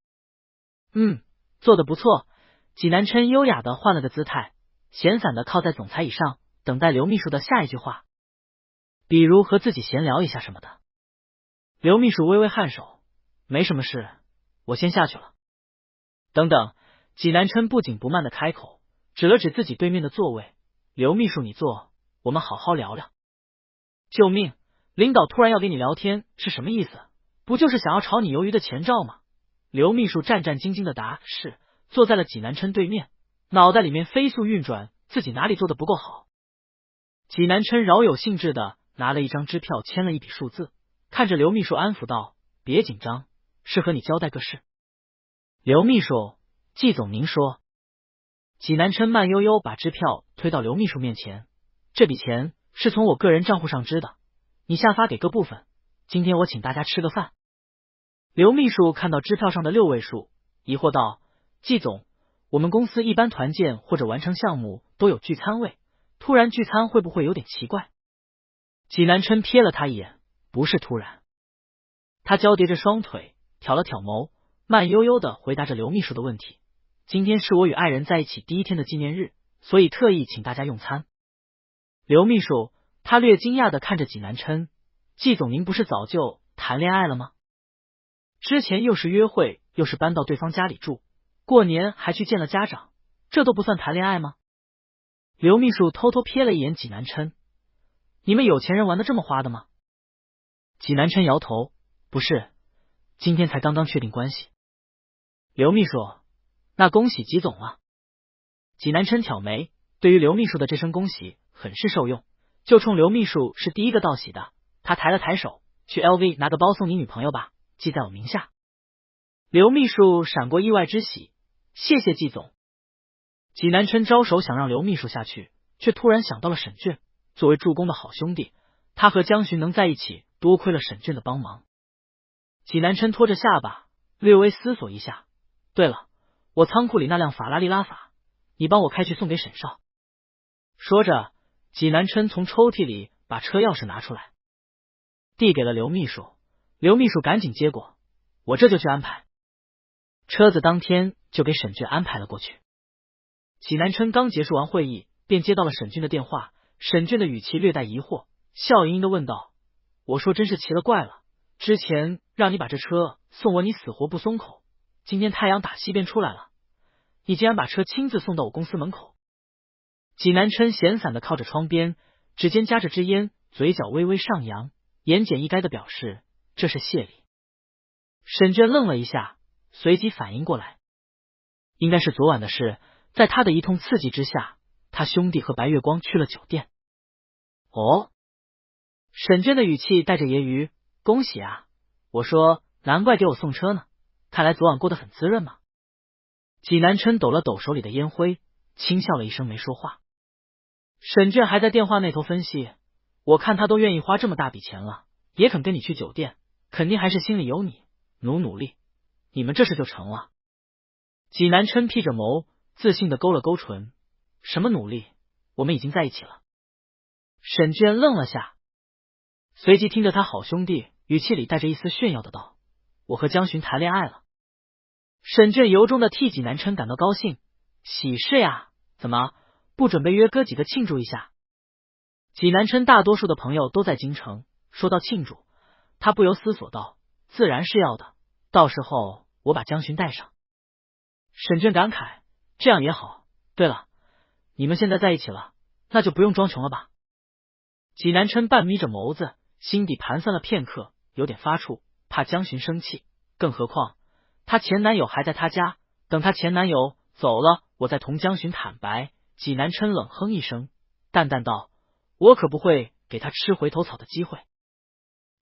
做得不错。纪南琛优雅的换了个姿态，闲散的靠在总裁椅上，等待刘秘书的下一句话，比如和自己闲聊一下什么的。刘秘书微微颔首：没什么事，我先下去了。等等，济南琛不紧不慢的开口，指了指自己对面的座位，刘秘书你坐，我们好好聊聊。救命！领导突然要给你聊天是什么意思？不就是想要炒你鱿鱼的前兆吗？刘秘书战战兢兢的答是，坐在了济南琛对面，脑袋里面飞速运转自己哪里做的不够好。济南琛饶有兴致的拿了一张支票，签了一笔数字，看着刘秘书安抚道：别紧张，是和你交代个事。刘秘书，季总您说。济南琛慢悠悠把支票推到刘秘书面前，这笔钱是从我个人账户上支的，你下发给各部分，今天我请大家吃个饭。刘秘书看到支票上的6位数，疑惑道：季总，我们公司一般团建或者完成项目都有聚餐位，突然聚餐会不会有点奇怪？济南琛瞥了他一眼，不是突然。他交叠着双腿，挑了挑眸，慢悠悠的回答着刘秘书的问题。今天是我与爱人在一起第1天的纪念日，所以特意请大家用餐。刘秘书，他略惊讶的看着济南琛，季总您不是早就谈恋爱了吗？之前又是约会，又是搬到对方家里住，过年还去见了家长，这都不算谈恋爱吗？刘秘书偷偷瞥了一眼济南琛，你们有钱人玩的这么花的吗？济南琛摇头，不是，今天才刚刚确定关系。刘秘书，那恭喜季总了。济南琛挑眉，对于刘秘书的这声恭喜很是受用，就冲刘秘书是第一个道喜的，他抬了抬手，去 LV 拿个包送你女朋友吧，记在我名下。刘秘书闪过意外之喜，谢谢季总。济南琛招手想让刘秘书下去，却突然想到了沈俊，作为助攻的好兄弟，他和江巡能在一起，多亏了沈俊的帮忙。济南琛拖着下巴，略微思索一下，对了，我仓库里那辆法拉利拉法，你帮我开去送给沈少。说着，济南琛从抽屉里把车钥匙拿出来，递给了刘秘书。刘秘书赶紧接过，我这就去安排。车子当天就给沈俊安排了过去。济南琛刚结束完会议，便接到了沈俊的电话。沈俊的语气略带疑惑，笑盈盈的问道：我说真是奇了怪了，之前让你把这车送我，你死活不松口，今天太阳打西边出来了，你竟然把车亲自送到我公司门口。济南琛闲散的靠着窗边，指尖夹着支烟，嘴角微微上扬，言简意赅的表示这是谢礼。沈娟愣了一下，随即反应过来，应该是昨晚的事，在他的一通刺激之下，他兄弟和白月光去了酒店。哦，沈娟的语气带着揶揄，恭喜啊，我说难怪给我送车呢，看来昨晚过得很滋润嘛。济南琛抖了抖手里的烟灰，轻笑了一声没说话。沈娟还在电话那头分析，我看他都愿意花这么大笔钱了，也肯跟你去酒店，肯定还是心里有你，努力，你们这事就成了。济南琛披着眸，自信的勾了勾唇，什么努力，我们已经在一起了。沈娟愣了下，随即听着他好兄弟语气里带着一丝炫耀的道，我和江巡谈恋爱了。沈娟由衷的替济南琛感到高兴，喜事呀，怎么不准备约哥几个庆祝一下？济南琛大多数的朋友都在京城，说到庆祝，他不由思索道，自然是要的，到时候我把江巡带上。沈娟感慨，这样也好，对了，你们现在在一起了，那就不用装穷了吧。济南琛半眯着眸子，心底盘算了片刻，有点发怵，怕江巡生气，更何况她前男友还在她家，等她前男友走了，我再同江巡坦白。济南琛冷哼一声，淡淡道，我可不会给他吃回头草的机会，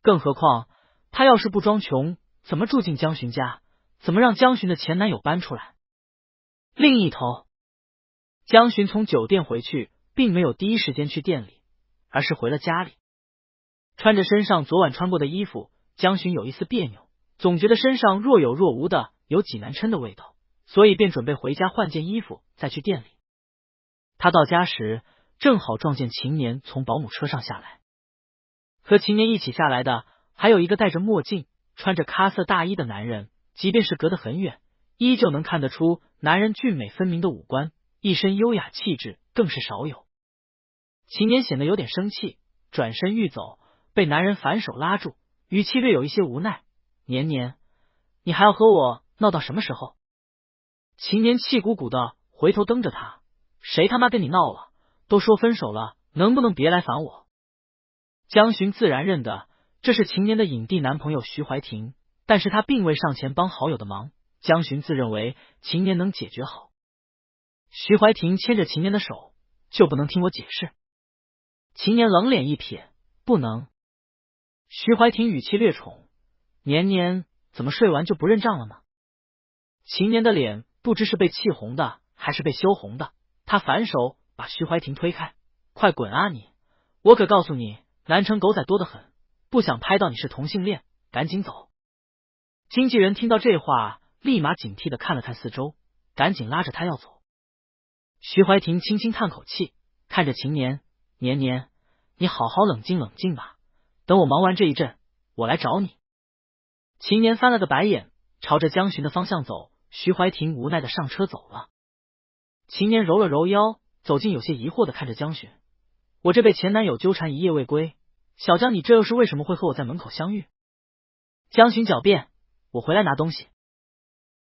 更何况他要是不装穷，怎么住进江巡家，怎么让江巡的前男友搬出来？另一头，江巡从酒店回去，并没有第一时间去店里，而是回了家里。穿着身上昨晚穿过的衣服，江巡有一丝别扭，总觉得身上若有若无的有济南琛的味道，所以便准备回家换件衣服再去店里。他到家时，正好撞见秦年从保姆车上下来，和秦年一起下来的还有一个戴着墨镜、穿着咖色大衣的男人，即便是隔得很远，依旧能看得出男人俊美分明的五官，一身优雅气质更是少有。秦年显得有点生气，转身欲走，被男人反手拉住，语气略有一些无奈，年年，你还要和我闹到什么时候？秦年气鼓鼓的回头瞪着他，谁他妈跟你闹了？都说分手了，能不能别来烦我？江巡自然认得这是秦年的影帝男朋友徐怀庭，但是他并未上前帮好友的忙，江巡自认为秦年能解决好。徐怀庭牵着秦年的手，就不能听我解释？秦年冷脸一瞥，不能。徐怀庭语气略宠，年年怎么睡完就不认账了呢？秦年的脸不知是被气红的还是被羞红的，他反手把徐怀庭推开，快滚啊你！我可告诉你，南城狗仔多得很，不想拍到你是同性恋，赶紧走。经纪人听到这话，立马警惕的看了看四周，赶紧拉着他要走。徐怀庭轻轻叹口气，看着秦年，年年，你好好冷静冷静吧，等我忙完这一阵，我来找你。秦年翻了个白眼，朝着江巡的方向走，徐怀庭无奈的上车走了。秦年揉了揉腰，走近有些疑惑的看着江巡，我这被前男友纠缠一夜未归，小江你这又是为什么会和我在门口相遇？江巡狡辩，我回来拿东西。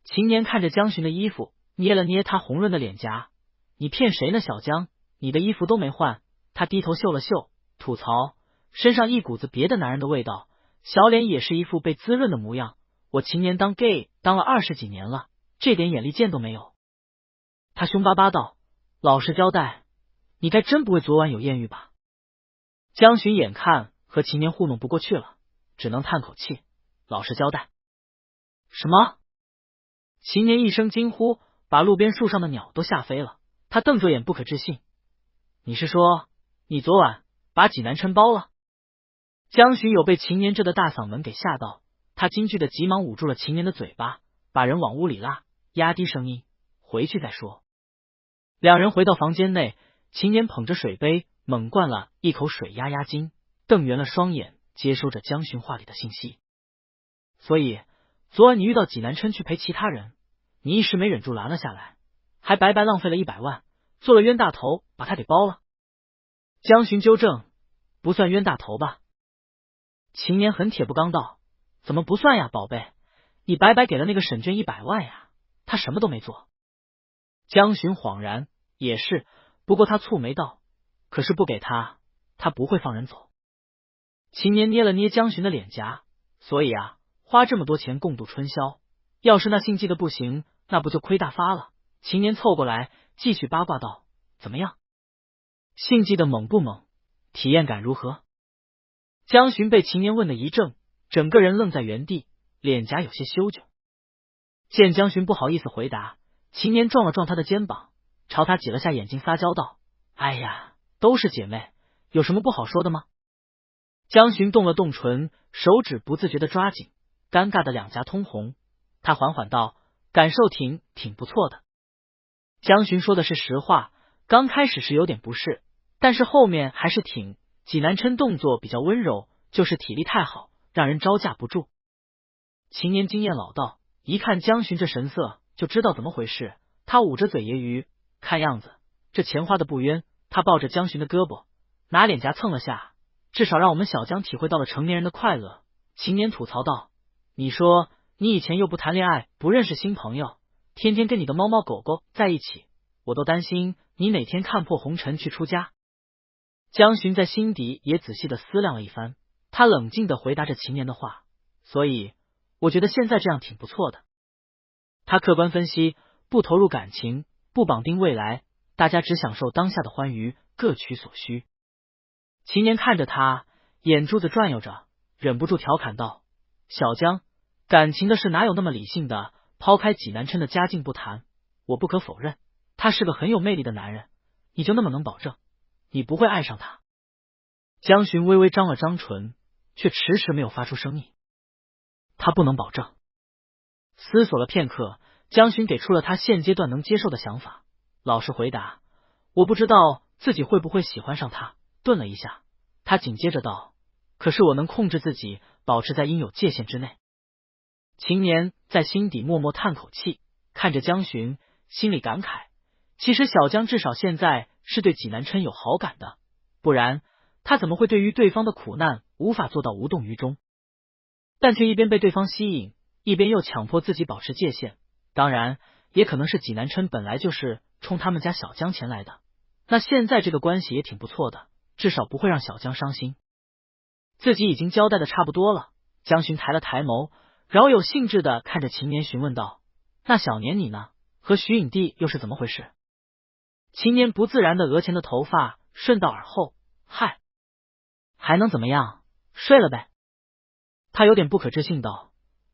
秦年看着江巡的衣服，捏了捏他红润的脸颊，你骗谁呢小江，你的衣服都没换。他低头嗅了嗅，吐槽，身上一股子别的男人的味道，小脸也是一副被滋润的模样。我秦年当 gay 当了20几年了，这点眼力见都没有。他凶巴巴道，老实交代，你该真不会昨晚有艳遇吧？江巡眼看和秦年糊弄不过去了，只能叹口气，老实交代。什么？秦年一声惊呼，把路边树上的鸟都吓飞了。他瞪着眼不可置信，你是说你昨晚把济南琛包了？江巡有被秦年这的大嗓门给吓到，他惊惧的急忙捂住了秦年的嘴巴，把人往屋里拉，压低声音，回去再说。两人回到房间内，秦年捧着水杯猛灌了一口水压压惊，瞪圆了双眼接收着江巡话里的信息。所以昨晚你遇到济南琛去陪其他人，你一时没忍住拦了下来，还白白浪费了100万，做了冤大头把他给包了。江巡纠正，不算冤大头吧？秦年很铁不刚道，怎么不算呀宝贝，你白白给了那个沈娟100万呀，他什么都没做。江巡恍然，也是，不过他蹙眉道，可是不给他，他不会放人走。秦年捏了捏江巡的脸颊，所以啊，花这么多钱共度春宵，要是那姓纪的不行，那不就亏大发了？秦年凑过来继续八卦道，怎么样？姓纪的猛不猛？体验感如何？江巡被秦年问的一怔，整个人愣在原地，脸颊有些羞窘。见江巡不好意思回答，秦年撞了撞他的肩膀，朝他挤了下眼睛撒娇道，哎呀，都是姐妹，有什么不好说的吗？江巡动了动唇，手指不自觉的抓紧，尴尬的两颊通红。他缓缓道，感受挺不错的。江巡说的是实话，刚开始是有点不适，但是后面还是挺。济南琛动作比较温柔，就是体力太好，让人招架不住。秦年经验老道，一看江巡这神色就知道怎么回事，他捂着嘴揶揄，看样子这钱花的不冤。他抱着江巡的胳膊，拿脸颊蹭了下，至少让我们小江体会到了成年人的快乐。秦年吐槽道，你说你以前又不谈恋爱，不认识新朋友，天天跟你的猫猫狗狗在一起，我都担心你哪天看破红尘去出家。江巡在心底也仔细的思量了一番，他冷静的回答着秦年的话，所以我觉得现在这样挺不错的。他客观分析，不投入感情，不绑定未来，大家只享受当下的欢愉，各取所需。秦年看着他，眼珠子转悠着，忍不住调侃道，小江，感情的事哪有那么理性的？抛开济南琛的家境不谈，我不可否认他是个很有魅力的男人，你就那么能保证你不会爱上他？江巡微微张了张唇，却迟迟没有发出声音。他不能保证。思索了片刻，江巡给出了他现阶段能接受的想法。老实回答，我不知道自己会不会喜欢上他。顿了一下，他紧接着道，可是我能控制自己，保持在应有界限之内。秦年在心底默默叹口气，看着江巡，心里感慨，其实小江至少现在是对济南琛有好感的，不然他怎么会对于对方的苦难无法做到无动于衷？但却一边被对方吸引，一边又强迫自己保持界限。当然，也可能是济南琛本来就是冲他们家小江前来的，那现在这个关系也挺不错的，至少不会让小江伤心。自己已经交代的差不多了，江巡抬了抬眸，饶有兴致的看着秦年询问道：“那小年你呢？和徐影帝又是怎么回事？”秦年不自然的额前的头发顺到耳后，嗨，还能怎么样？睡了呗。他有点不可置信道：“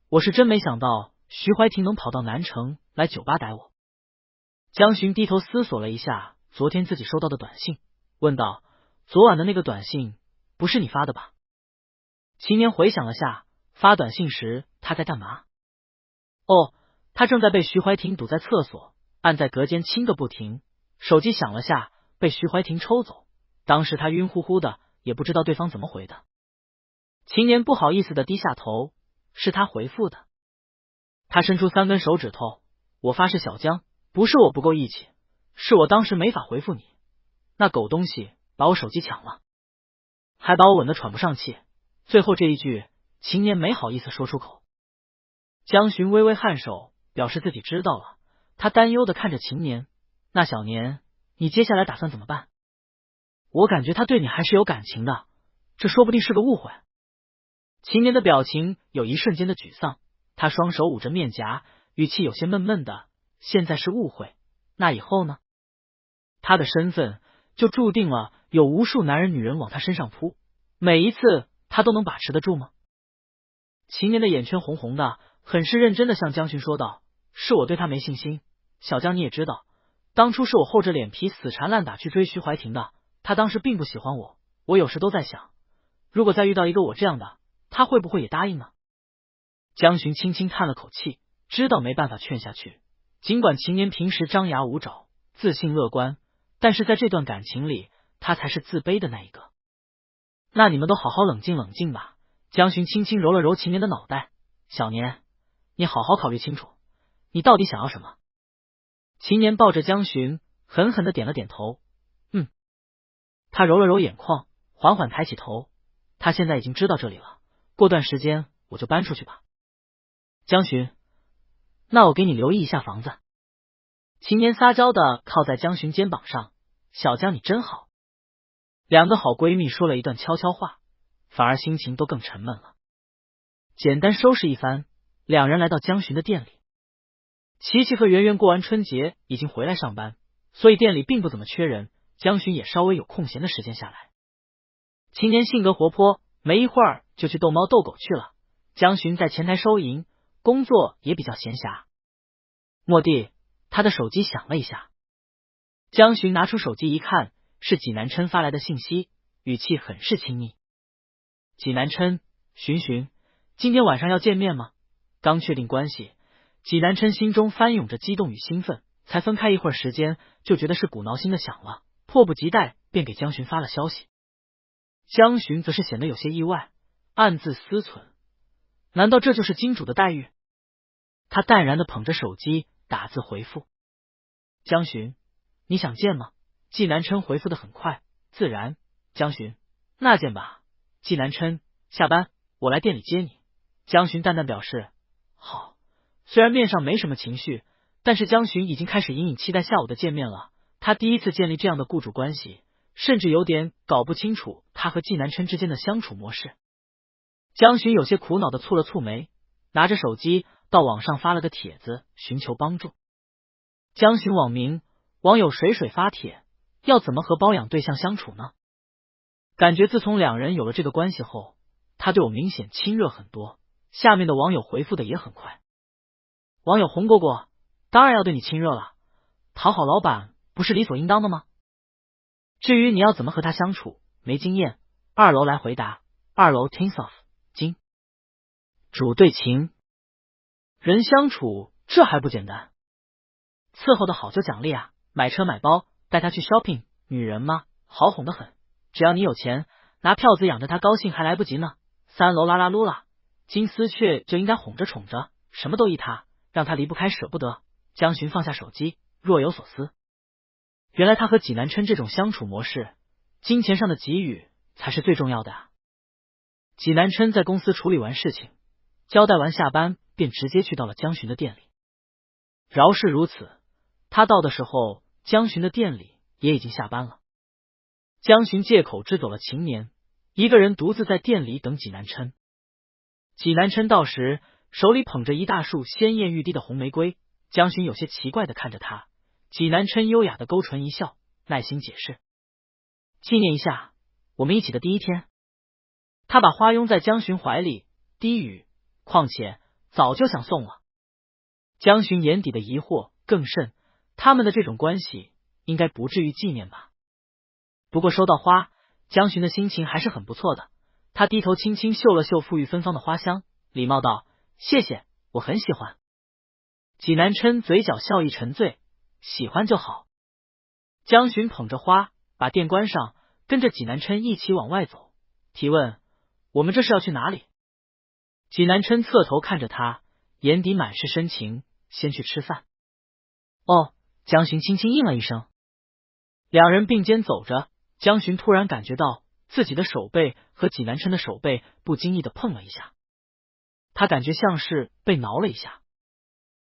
我是真没想到徐怀庭能跑到南城来酒吧逮我。”江巡低头思索了一下昨天自己收到的短信，问道：“昨晚的那个短信不是你发的吧？”秦年回想了下，发短信时他在干嘛？哦，他正在被徐怀庭堵在厕所，按在隔间亲个不停，手机响了下，被徐怀庭抽走。当时他晕乎乎的，也不知道对方怎么回的。秦年不好意思的低下头，是他回复的。他伸出3根手指头，我发是小江，不是我不够义气，是我当时没法回复你，那狗东西把我手机抢了，还把我吻得喘不上气。最后这一句，秦年没好意思说出口。江巡微微颔首，表示自己知道了。他担忧的看着秦年：“那小年，你接下来打算怎么办？我感觉他对你还是有感情的，这说不定是个误会。”秦年的表情有一瞬间的沮丧，他双手捂着面颊，语气有些闷闷的：“现在是误会，那以后呢？他的身份就注定了有无数男人女人往他身上扑，每一次他都能把持得住吗？”秦年的眼圈红红的，很是认真的向江巡说道：“是我对他没信心，小江你也知道，当初是我厚着脸皮死缠烂打去追徐怀庭的，他当时并不喜欢我，我有时都在想，如果再遇到一个我这样的，他会不会也答应呢？”江巡轻轻叹了口气，知道没办法劝下去。尽管秦年平时张牙舞爪，自信乐观，但是在这段感情里，他才是自卑的那一个。那你们都好好冷静冷静吧。江巡轻轻揉了揉秦年的脑袋：“小年，你好好考虑清楚，你到底想要什么？”秦年抱着江巡，狠狠的点了点头：“嗯。”他揉了揉眼眶，缓缓抬起头：“他现在已经知道这里了，过段时间我就搬出去吧。”江巡，那我给你留意一下房子。秦年撒娇的靠在江巡肩膀上：“小江你真好。”两个好闺蜜说了一段悄悄话，反而心情都更沉闷了。简单收拾一番，两人来到江巡的店里。琪琪和圆圆过完春节已经回来上班，所以店里并不怎么缺人，江巡也稍微有空闲的时间下来。秦年性格活泼，没一会儿就去逗猫逗狗去了。江巡在前台收银，工作也比较闲暇。蓦地，他的手机响了一下。江巡拿出手机一看，是济南琛发来的信息，语气很是亲昵：“济南琛，巡巡，今天晚上要见面吗？”刚确定关系，济南琛心中翻涌着激动与兴奋，才分开一会儿时间，就觉得是鼓挠心的响了，迫不及待便给江巡发了消息。江巡则是显得有些意外，暗自思忖：难道这就是金主的待遇？他淡然的捧着手机打字回复：“江巡，你想见吗？”济南琛回复的很快自然：“江巡，那见吧。”济南琛，下班我来店里接你。江巡淡淡表示：“好。”虽然面上没什么情绪，但是江巡已经开始隐隐期待下午的见面了。他第一次建立这样的雇主关系，甚至有点搞不清楚他和济南琛之间的相处模式。江巡有些苦恼的蹙了蹙眉，拿着手机到网上发了个帖子寻求帮助。江巡网名：网友水水发帖，要怎么和包养对象相处呢？感觉自从两人有了这个关系后，他对我明显亲热很多。下面的网友回复的也很快。网友红果果，当然要对你亲热了，讨好老板不是理所应当的吗？至于你要怎么和他相处，没经验。2楼来回答。2楼 Tinsoft 金主对情人相处，这还不简单？伺候的好就奖励啊，买车买包，带他去 shopping， 女人嘛，好哄得很。只要你有钱，拿票子养着他高兴还来不及呢。3楼啦啦噜啦，金丝雀就应该哄着宠着，什么都依他，让他离不开舍不得。江巡放下手机，若有所思。原来他和济南琛这种相处模式，金钱上的给予才是最重要的啊。济南琛在公司处理完事情，交代完下班，便直接去到了江巡的店里。饶是如此，他到的时候，江巡的店里也已经下班了。江巡借口支走了秦年，一个人独自在店里等济南琛。济南琛到时，手里捧着一大束鲜艳欲滴的红玫瑰。江巡有些奇怪的看着他，济南琛优雅的勾唇一笑，耐心解释：纪念一下我们一起的第一天。他把花拥在江巡怀里，低语：况且早就想送了。江巡眼底的疑惑更甚，他们的这种关系应该不至于纪念吧。不过收到花，江巡的心情还是很不错的。他低头轻轻嗅了嗅馥郁芬芳的花香，礼貌道：谢谢，我很喜欢。济南琛嘴角笑意沉醉，喜欢就好。江巡捧着花，把店关上，跟着济南琛一起往外走，提问：我们这是要去哪里？济南琛侧头看着他，眼底满是深情：先去吃饭。哦，江巡轻轻应了一声。两人并肩走着，江巡突然感觉到自己的手背和济南琛的手背不经意的碰了一下，他感觉像是被挠了一下。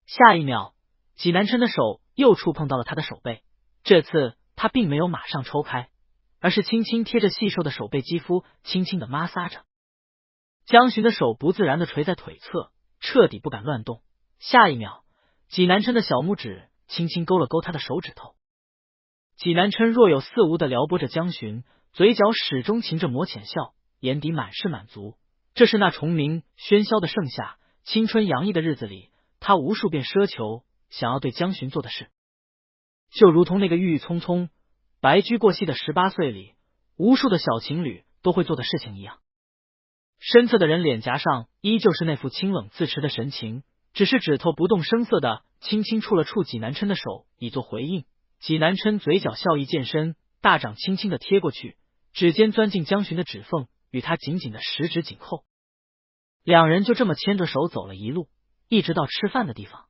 下一秒，济南琛的手又触碰到了他的手背，这次他并没有马上抽开，而是轻轻贴着细瘦的手背肌肤，轻轻的摩挲着。江巡的手不自然的垂在腿侧，彻底不敢乱动。下一秒，济南琛的小拇指轻轻勾了勾他的手指头。济南琛若有似无的撩拨着江巡，嘴角始终噙着抹浅笑，眼底满是满足。这是那虫鸣喧嚣的盛夏，青春洋溢的日子里，他无数遍奢求想要对江巡做的事，就如同那个郁郁葱葱、白驹过隙的18岁里，无数的小情侣都会做的事情一样。身侧的人脸颊上依旧是那副清冷自持的神情，只是指头不动声色的轻轻触了触济南琛的手，以作回应。济南琛嘴角笑意渐深，大掌轻轻的贴过去，指尖钻进江巡的指缝，与他紧紧的十指紧扣。两人就这么牵着手走了一路，一直到吃饭的地方。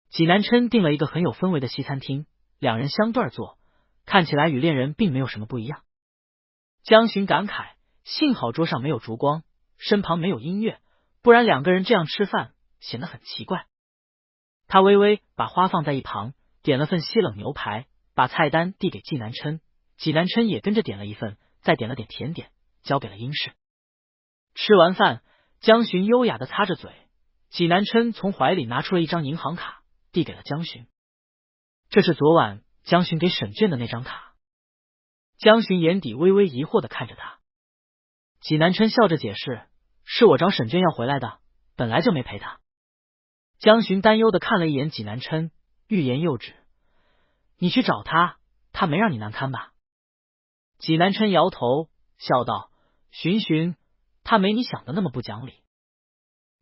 济南琛订了一个很有氛围的西餐厅，两人相对坐，看起来与恋人并没有什么不一样。江巡感慨，幸好桌上没有烛光，身旁没有音乐，不然两个人这样吃饭显得很奇怪。他微微把花放在一旁，点了份西冷牛排，把菜单递给济南琛，济南琛也跟着点了一份，再点了点甜点，交给了英式。吃完饭，江巡优雅的擦着嘴，济南琛从怀里拿出了一张银行卡，递给了江巡。这是昨晚江巡给沈卷的那张卡。江巡眼底微微疑惑的看着他，济南琛笑着解释：是我找沈卷要回来的，本来就没陪他。江巡担忧的看了一眼济南琛，欲言又止：你去找他，他没让你难堪吧？济南琛摇头笑道：巡巡，他没你想的那么不讲理。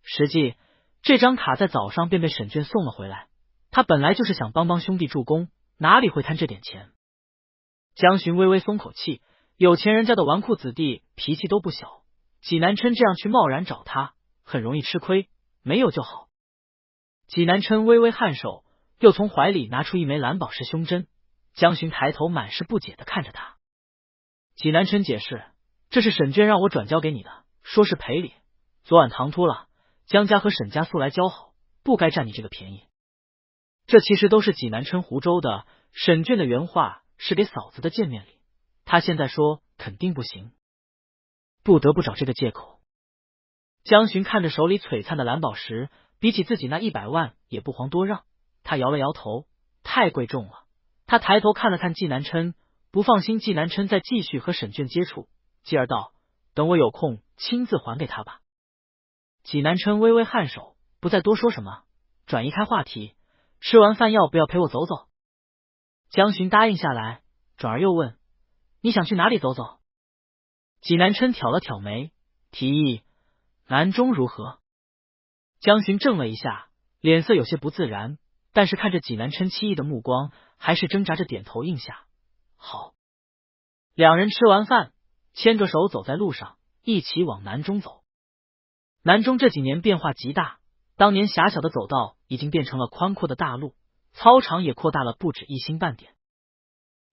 实际这张卡在早上便被沈卷送了回来，他本来就是想帮帮兄弟助攻，哪里会贪这点钱？江巡微微松口气，有钱人家的纨绔子弟脾气都不小，济南琛这样去贸然找他，很容易吃亏，没有就好。济南琛微微颔首，又从怀里拿出一枚蓝宝石胸针。江巡抬头满是不解的看着他。济南琛解释：这是沈娟让我转交给你的，说是赔礼，昨晚唐突了，江家和沈家素来交好，不该占你这个便宜。这其实都是济南琛胡诌的，沈卷的原话是给嫂子的见面礼，他现在说肯定不行，不得不找这个借口。江巡看着手里璀璨的蓝宝石，比起自己那100万也不遑多让，他摇了摇头，太贵重了。他抬头看了看济南琛，不放心济南琛再继续和沈卷接触，继而道：等我有空亲自还给他吧。济南琛微微颔首，不再多说什么，转移开话题：吃完饭要不要陪我走走？江巡答应下来，转而又问：你想去哪里走走？济南琛挑了挑眉，提议：南中如何？江巡怔了一下，脸色有些不自然，但是看着济南琛期意的目光，还是挣扎着点头应下。好。两人吃完饭，牵着手走在路上，一起往南中走。南中这几年变化极大，当年狭小的走道已经变成了宽阔的大路，操场也扩大了不止一星半点。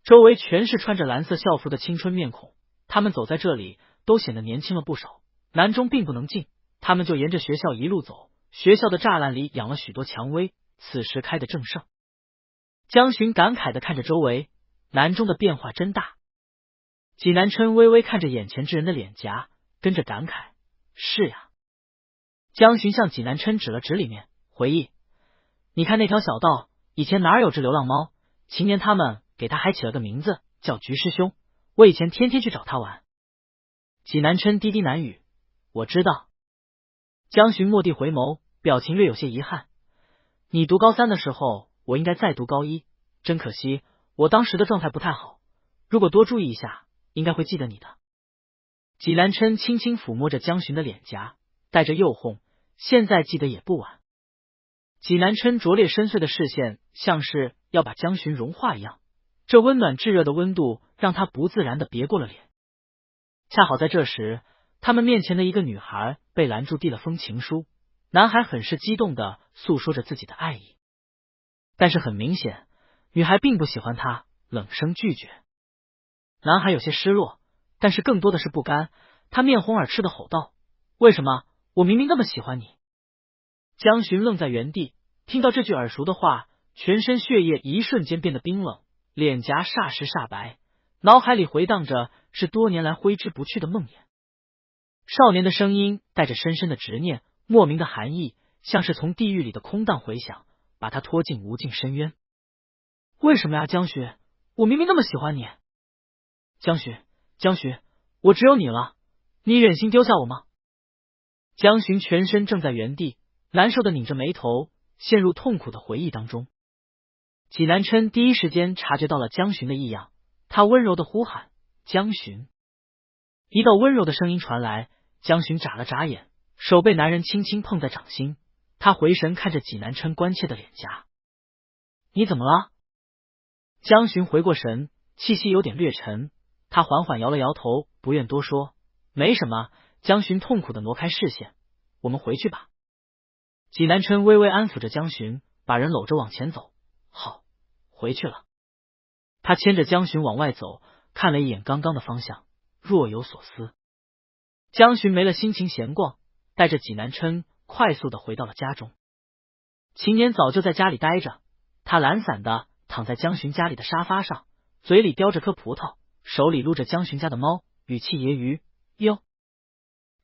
周围全是穿着蓝色校服的青春面孔，他们走在这里都显得年轻了不少。南中并不能进，他们就沿着学校一路走，学校的栅栏里养了许多蔷薇，此时开得正盛。江巡感慨地看着周围，南中的变化真大。济南琛微微看着眼前之人的脸颊，跟着感慨：是呀。江巡向济南琛指了指里面，回忆：你看那条小道，以前哪有只流浪猫？秦年他们给他还起了个名字，叫菊师兄。我以前天天去找他玩。济南琛低低喃语：我知道。江巡蓦地回眸，表情略有些遗憾：你读高3的时候，我应该再读高1，真可惜，我当时的状态不太好。如果多注意一下，应该会记得你的。济南琛轻轻抚摸着江巡的脸颊，带着诱哄：现在记得也不晚。济南琛灼烈深邃的视线像是要把江巡融化一样，这温暖炙热的温度让他不自然的别过了脸。恰好在这时，他们面前的一个女孩被拦住，递了封情书。男孩很是激动的诉说着自己的爱意，但是很明显，女孩并不喜欢他，冷声拒绝。男孩有些失落，但是更多的是不甘，他面红耳赤的吼道：为什么？我明明那么喜欢你！江巡愣在原地，听到这句耳熟的话，全身血液一瞬间变得冰冷，脸颊霎时煞白，脑海里回荡着是多年来挥之不去的梦魇。少年的声音带着深深的执念，莫名的寒意，像是从地狱里的空荡回响，把他拖进无尽深渊。为什么呀，江巡？我明明那么喜欢你！江巡，江巡，我只有你了，你忍心丢下我吗？江巡全身正在原地，难受的拧着眉头，陷入痛苦的回忆当中。济南琛第一时间察觉到了江巡的异样，他温柔的呼喊：江巡！一道温柔的声音传来，江巡眨了眨眼，手被男人轻轻碰在掌心，他回神看着济南琛关切的脸颊。你怎么了？江巡回过神，气息有点略沉，他缓缓摇了摇头，不愿多说。没什么。江巡痛苦的挪开视线，我们回去吧。济南琛微微安抚着江巡，把人搂着往前走。好，回去了。他牵着江巡往外走，看了一眼刚刚的方向，若有所思。江巡没了心情闲逛，带着济南琛快速的回到了家中。秦年早就在家里待着，他懒散的躺在江巡家里的沙发上，嘴里叼着颗葡萄，手里撸着江巡家的猫，语气揶揄：哟，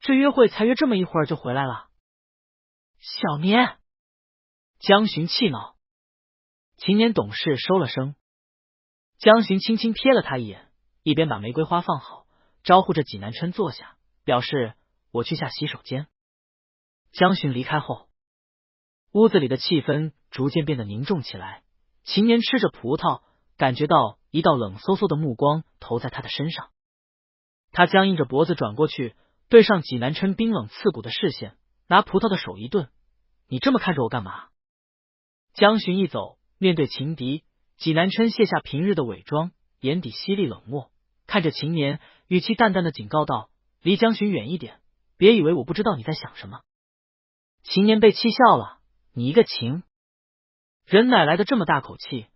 这约会才约这么一会儿就回来了。小年！江巡气恼。秦年懂事收了声。江巡轻轻瞥了他一眼，一边把玫瑰花放好，招呼着济南琛坐下，表示我去下洗手间。江巡离开后，屋子里的气氛逐渐变得凝重起来。秦年吃着葡萄，感觉到一道冷飕飕的目光投在他的身上，他僵硬着脖子转过去，对上济南琛冰冷刺骨的视线，拿葡萄的手一顿：你这么看着我干嘛？江巡一走，面对秦敌，济南琛卸下平日的伪装，眼底犀利冷漠，看着秦年，语气淡淡的警告道：离江巡远一点，别以为我不知道你在想什么。秦年被气笑了：你一个秦人哪来的这么大口气？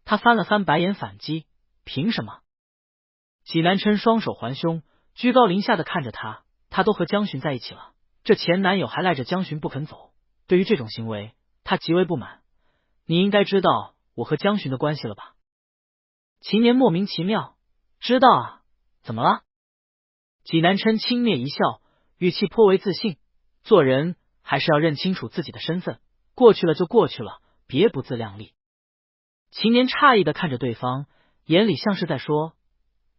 他翻了翻白眼反击：凭什么？济南琛双手环胸，居高临下的看着他，他都和江巡在一起了，这前男友还赖着江巡不肯走，对于这种行为，他极为不满。你应该知道我和江巡的关系了吧？秦年莫名其妙：知道啊，怎么了？济南琛轻蔑一笑，语气颇为自信：做人还是要认清楚自己的身份，过去了就过去了，别不自量力。秦年诧异的看着对方，眼里像是在说：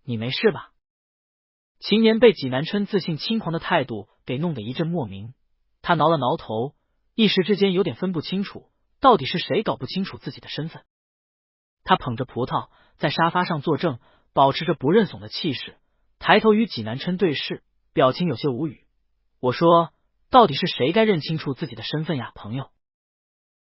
你没事吧？秦年被济南琛自信轻狂的态度给弄得一阵莫名，他挠了挠头，一时之间有点分不清楚，到底是谁搞不清楚自己的身份。他捧着葡萄在沙发上坐正，保持着不认怂的气势，抬头与济南琛对视，表情有些无语。我说，到底是谁该认清楚自己的身份呀，朋友？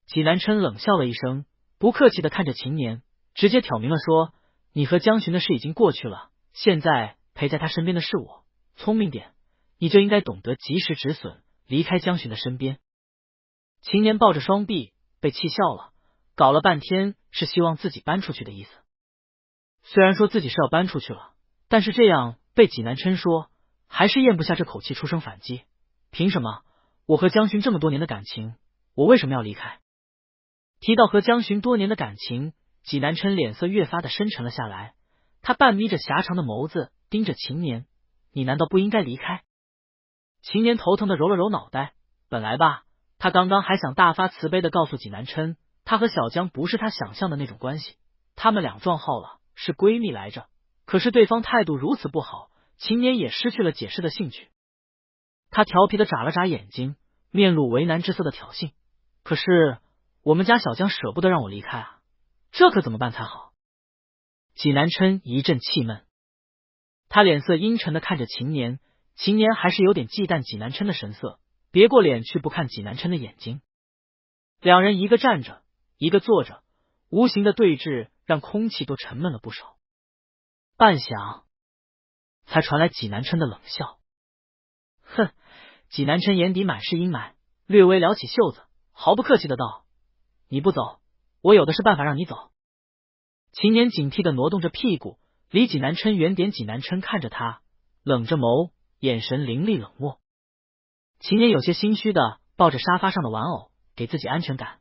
济南琛冷笑了一声，不客气的看着秦年，直接挑明了说：你和江巡的事已经过去了，现在陪在他身边的是我，聪明点，你就应该懂得及时止损，离开江巡的身边。秦年抱着双臂，被气笑了，搞了半天是希望自己搬出去的意思。虽然说自己是要搬出去了，但是这样被济南琛说，还是咽不下这口气，出声反击：凭什么？我和江巡这么多年的感情，我为什么要离开？提到和江巡多年的感情，济南琛脸色越发的深沉了下来。他半眯着狭长的眸子盯着秦年，你难道不应该离开？秦年头疼的揉了揉脑袋，本来吧，他刚刚还想大发慈悲的告诉济南琛，他和小江不是他想象的那种关系，他们俩撞号了，是闺蜜来着。可是对方态度如此不好，秦年也失去了解释的兴趣。他调皮的眨了眨眼睛，面露为难之色的挑衅，可是我们家小江舍不得让我离开啊，这可怎么办才好？济南琛一阵气闷，他脸色阴沉的看着秦年，秦年还是有点忌惮济南琛的神色，别过脸去不看济南琛的眼睛。两人一个站着，一个坐着，无形的对峙让空气都沉闷了不少。半晌，才传来济南琛的冷笑。哼！济南琛眼底满是阴霾，略微撩起袖子，毫不客气的道：“你不走，我有的是办法让你走。”秦年警惕的挪动着屁股，离济南琛远点。济南琛看着他，冷着眸，眼神凌厉冷漠。秦年有些心虚的抱着沙发上的玩偶，给自己安全感。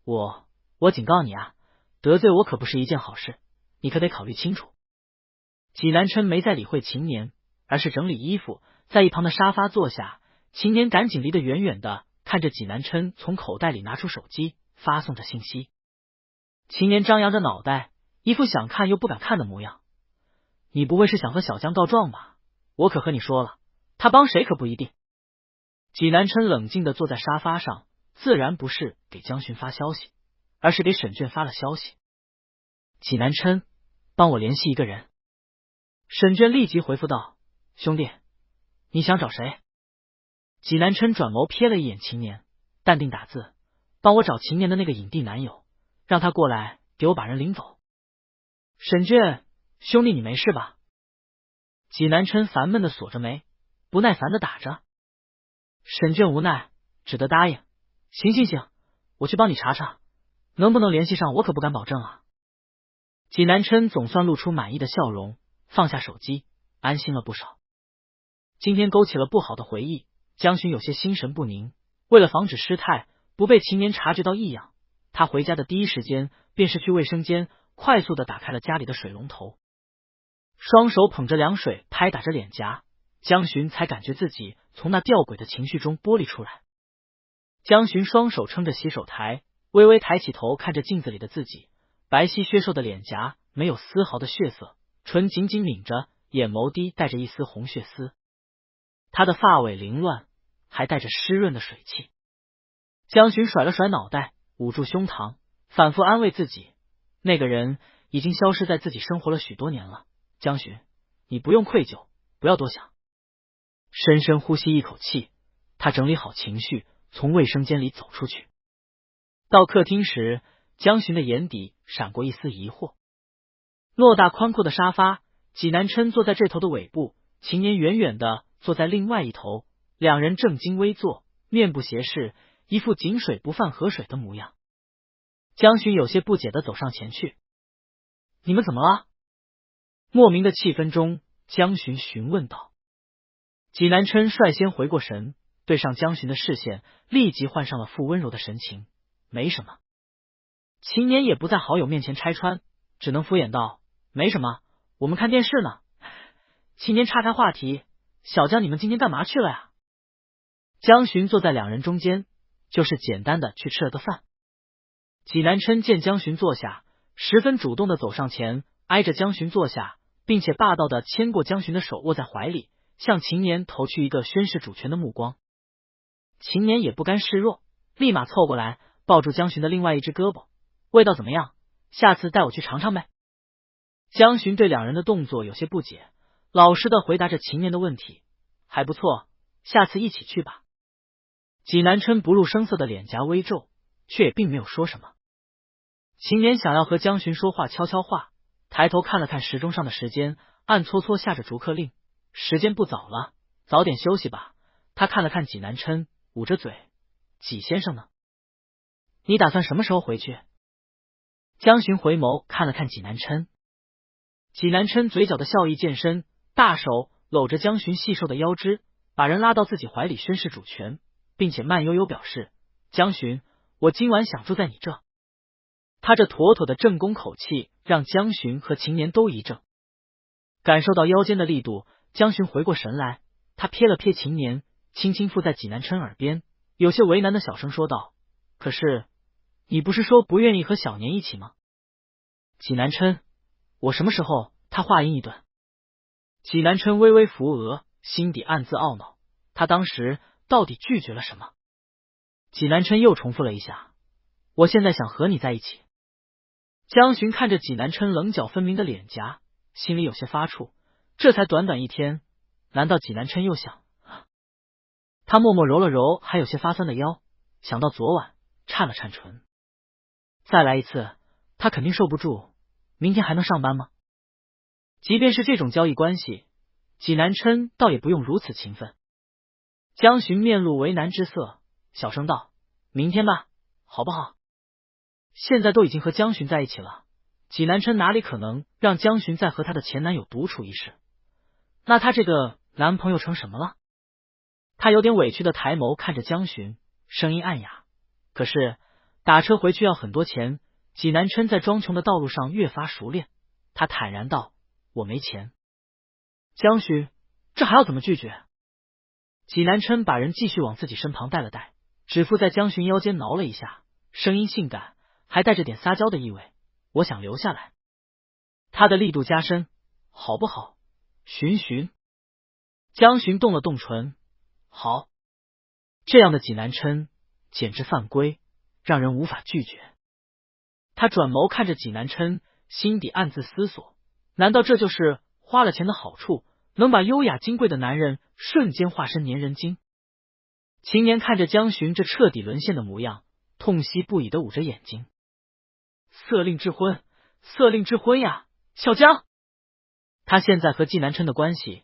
我警告你啊，得罪我可不是一件好事，你可得考虑清楚。济南琛没再理会秦年，而是整理衣服，在一旁的沙发坐下。秦年赶紧离得远远的，看着济南琛从口袋里拿出手机，发送着信息。秦年张扬着脑袋，一副想看又不敢看的模样。你不会是想和小江告状吧？我可和你说了，他帮谁可不一定。济南琛冷静的坐在沙发上，自然不是给江巡发消息，而是给沈卷发了消息。济南琛，帮我联系一个人。沈卷立即回复道：兄弟，你想找谁？济南琛转眸瞥了一眼秦年，淡定打字：帮我找秦年的那个影帝男友，让他过来给我把人领走。沈卷，兄弟你没事吧？济南琛烦闷的锁着眉，不耐烦的打着。沈卷无奈，只得答应：行，我去帮你查查，能不能联系上我可不敢保证啊。济南琛总算露出满意的笑容，放下手机，安心了不少。今天勾起了不好的回忆，江巡有些心神不宁。为了防止失态，不被秦年察觉到异样，他回家的第一时间便是去卫生间，快速的打开了家里的水龙头，双手捧着凉水拍打着脸颊，江巡才感觉自己从那吊诡的情绪中剥离出来。江巡双手撑着洗手台，微微抬起头看着镜子里的自己，白皙削瘦的脸颊没有丝毫的血色，唇紧紧抿着，眼眸低带着一丝红血丝。他的发尾凌乱，还带着湿润的水汽。江巡甩了甩脑袋，捂住胸膛，反复安慰自己，那个人已经消失在自己生活了许多年了。江巡，你不用愧疚，不要多想。深深呼吸一口气，他整理好情绪，从卫生间里走出去。到客厅时，江巡的眼底闪过一丝疑惑。偌大宽阔的沙发，济南琛坐在这头的尾部，秦年远远的坐在另外一头，两人正襟危坐，面不斜视，一副井水不犯河水的模样。江巡有些不解的走上前去：你们怎么了？莫名的气氛中，江巡询问道。济南琛率先回过神，对上江巡的视线，立即换上了副温柔的神情：没什么。秦年也不在好友面前拆穿，只能敷衍道：没什么，我们看电视呢。秦年岔开话题：小江你们今天干嘛去了呀？江巡坐在两人中间，就是简单的去吃了个饭。济南琛见江巡坐下，十分主动的走上前，挨着江巡坐下，并且霸道的牵过江巡的手握在怀里，向秦年投去一个宣示主权的目光。秦年也不甘示弱，立马凑过来抱住江巡的另外一只胳膊：味道怎么样？下次带我去尝尝呗。江巡对两人的动作有些不解，老实的回答着秦年的问题：还不错，下次一起去吧。济南琛不露声色的脸颊微皱，却也并没有说什么。秦年想要和江巡说话悄悄话，抬头看了看时钟上的时间，暗搓搓下着逐客令：时间不早了，早点休息吧。他看了看济南琛，捂着嘴：济先生呢？你打算什么时候回去？江巡回眸看了看济南琛，济南琛嘴角的笑意渐深，大手搂着江巡细瘦的腰肢，把人拉到自己怀里宣示主权，并且慢悠悠表示：江巡，我今晚想住在你这，他这妥妥的正宫口气，让江巡和秦年都一怔。感受到腰间的力度，江巡回过神来，他瞥了瞥秦年，轻轻附在济南琛耳边，有些为难的小声说道：“可是你不是说不愿意和小年一起吗？”济南琛，我什么时候？他话音一断，济南琛微微扶额，心底暗自懊恼，他当时到底拒绝了什么？济南琛又重复了一下：“我现在想和你在一起。”江巡看着济南琛棱角分明的脸颊，心里有些发怵。这才短短一天，难道济南琛又想？他默默揉了揉还有些发酸的腰，想到昨晚，颤了颤唇。再来一次，他肯定受不住。明天还能上班吗？即便是这种交易关系，济南琛倒也不用如此勤奋。江巡面露为难之色，小声道：“明天吧，好不好？”现在都已经和江巡在一起了，济南琛哪里可能让江巡再和他的前男友独处一室？那他这个男朋友成什么了？他有点委屈的抬眸看着江巡，声音暗哑。可是打车回去要很多钱，济南琛在装穷的道路上越发熟练。他坦然道：“我没钱。”江巡，这还要怎么拒绝？济南琛把人继续往自己身旁带了带，指腹在江巡腰间挠了一下，声音性感，还带着点撒娇的意味：“我想留下来。”他的力度加深，好不好？巡巡。江巡动了动唇，好。这样的济南琛简直犯规，让人无法拒绝。他转眸看着济南琛，心底暗自思索：难道这就是花了钱的好处，能把优雅金贵的男人瞬间化身粘人精？秦年看着江巡这彻底沦陷的模样，痛惜不已的捂着眼睛。色令智昏，色令智昏呀，小江！他现在和济南琛的关系，